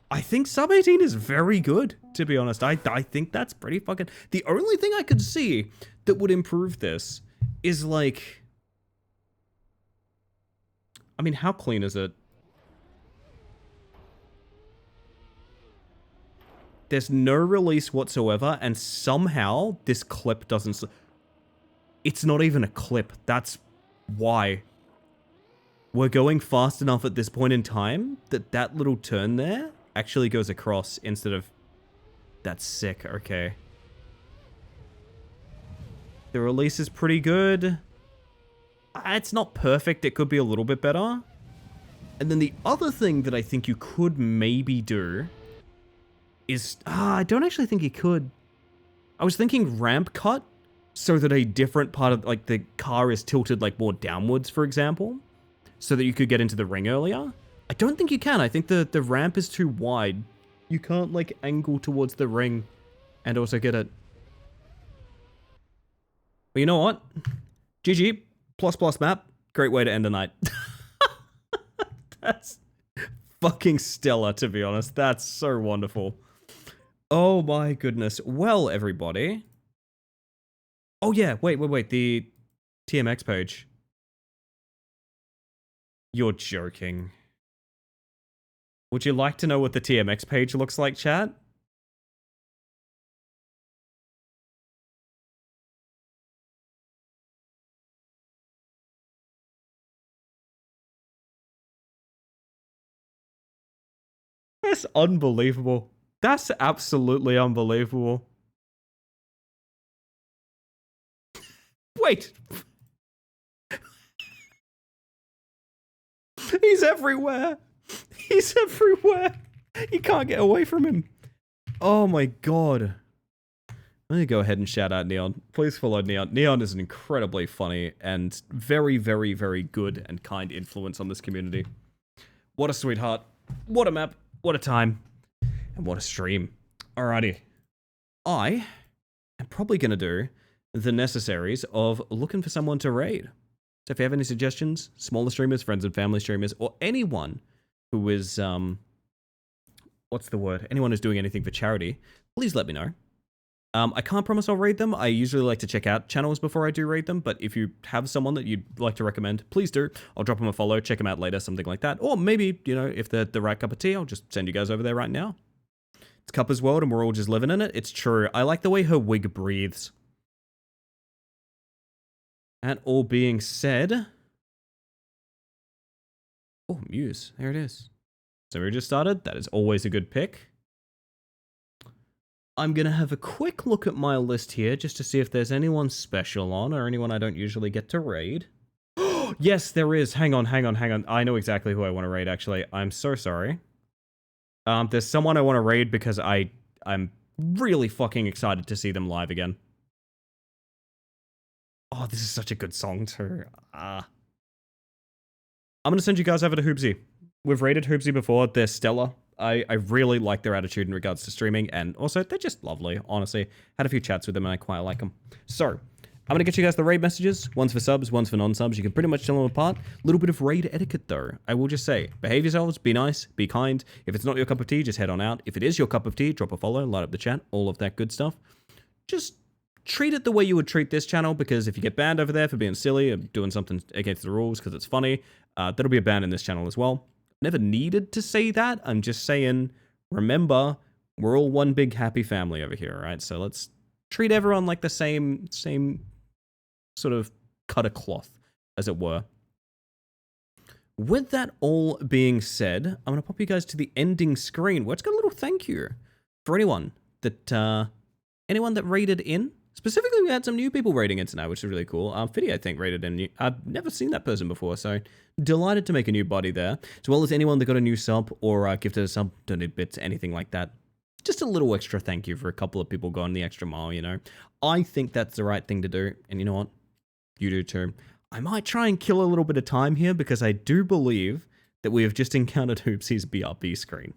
I think sub 18 is very good, to be honest. I think that's pretty fucking... The only thing I could see that would improve this is, like... I mean, how clean is it? There's no release whatsoever, and somehow this clip doesn't... It's not even a clip. That's why. We're going fast enough at this point in time that that little turn there actually goes across instead of... That's sick. Okay. The release is pretty good. It's not perfect. It could be a little bit better. And then the other thing that I think you could maybe do... is... I don't actually think you could. I was thinking ramp cut so that a different part of, like, the car is tilted, like, more downwards, for example, so that you could get into the ring earlier. I don't think you can. I think the ramp is too wide. You can't, like, angle towards the ring and also get it. But you know what? GG. ++ map. Great way to end the night. That's fucking stellar, to be honest. That's so wonderful. Oh my goodness. Well, everybody. Oh yeah, wait. The TMX page. You're joking. Would you like to know what the TMX page looks like, chat? That's unbelievable. That's absolutely unbelievable. Wait. He's everywhere. He's everywhere. You can't get away from him. Oh my god. I'm gonna go ahead and shout out Neon. Please follow Neon. Neon is an incredibly funny and very, very, very good and kind influence on this community. What a sweetheart. What a map. What a time. And what a stream. Alrighty. I am probably gonna do the necessaries of looking for someone to raid. So if you have any suggestions, smaller streamers, friends and family streamers, or anyone who is, what's the word? Anyone who's doing anything for charity, please let me know. I can't promise I'll raid them. I usually like to check out channels before I do raid them, but if you have someone that you'd like to recommend, please do. I'll drop them a follow, check them out later, something like that. Or maybe, you know, if they're the right cup of tea, I'll just send you guys over there right now. It's Cuppa's world and we're all just living in it. It's true. I like the way her wig breathes. That all being said... Oh, Muse. There it is. So we just started. That is always a good pick. I'm going to have a quick look at my list here just to see if there's anyone special on or anyone I don't usually get to raid. Yes, there is. Hang on. I know exactly who I want to raid, actually. I'm so sorry. There's someone I want to raid because I'm really fucking excited to see them live again. Oh, this is such a good song too. I'm going to send you guys over to Hoopsy. We've raided Hoopsy before. They're stellar. I really like their attitude in regards to streaming, and also, they're just lovely, honestly. Had a few chats with them, and I quite like them. So, I'm going to get you guys the raid messages. One's for subs, one's for non-subs. You can pretty much tell them apart. A little bit of raid etiquette, though. I will just say, behave yourselves, be nice, be kind. If it's not your cup of tea, just head on out. If it is your cup of tea, drop a follow, light up the chat, all of that good stuff. Just treat it the way you would treat this channel, because if you get banned over there for being silly or doing something against the rules because it's funny, that'll be a ban in this channel as well. Never needed to say that. I'm just saying, remember, we're all one big happy family over here, right? So let's treat everyone like the same sort of cut of cloth, as it were. With that all being said, I'm going to pop you guys to the ending screen where it's got a little thank you for anyone that raided in. Specifically, we had some new people raiding in tonight, which is really cool. Fiddy, I think, raided in. I've never seen that person before, so delighted to make a new buddy there. As well as anyone that got a new sub or gifted a sub, donated bits, anything like that. Just a little extra thank you for a couple of people going the extra mile, you know. I think that's the right thing to do, and you know what? You do too. I might try and kill a little bit of time here because I do believe that we have just encountered Hoopsy's BRB screen.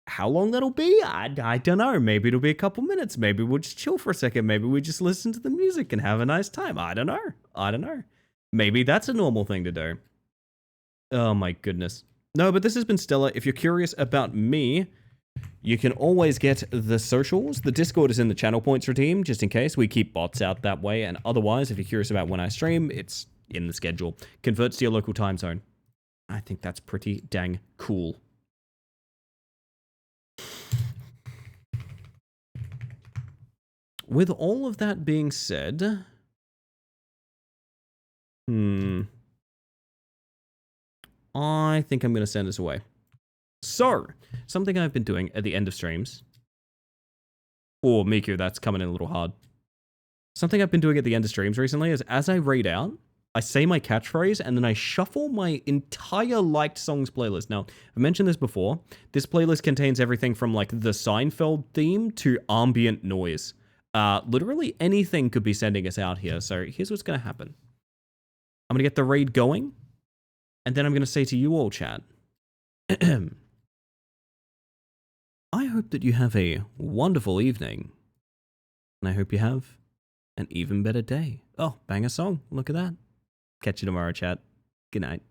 How long that'll be, I don't know. Maybe it'll be a couple minutes. Maybe we'll just chill for a second. Maybe we just listen to the music and have a nice time. I don't know. Maybe that's a normal thing to do. Oh my goodness. No, but this has been stellar. If you're curious about me, you can always get the socials. The Discord is in the channel points redeem, just in case. We keep bots out that way. And otherwise, if you're curious about when I stream, it's in the schedule. Converts to your local time zone. I think that's pretty dang cool. With all of that being said, I think I'm going to send this away. So, something I've been doing at the end of streams. Oh, Miku, that's coming in a little hard. Something I've been doing at the end of streams recently is as I raid out, I say my catchphrase and then I shuffle my entire liked songs playlist. Now, I've mentioned this before. This playlist contains everything from like the Seinfeld theme to ambient noise. Literally anything could be sending us out here. So here's what's going to happen. I'm going to get the raid going. And then I'm going to say to you all, chat. I hope that you have a wonderful evening. And I hope you have an even better day. Oh, bang a song. Look at that. Catch you tomorrow, chat. Good night.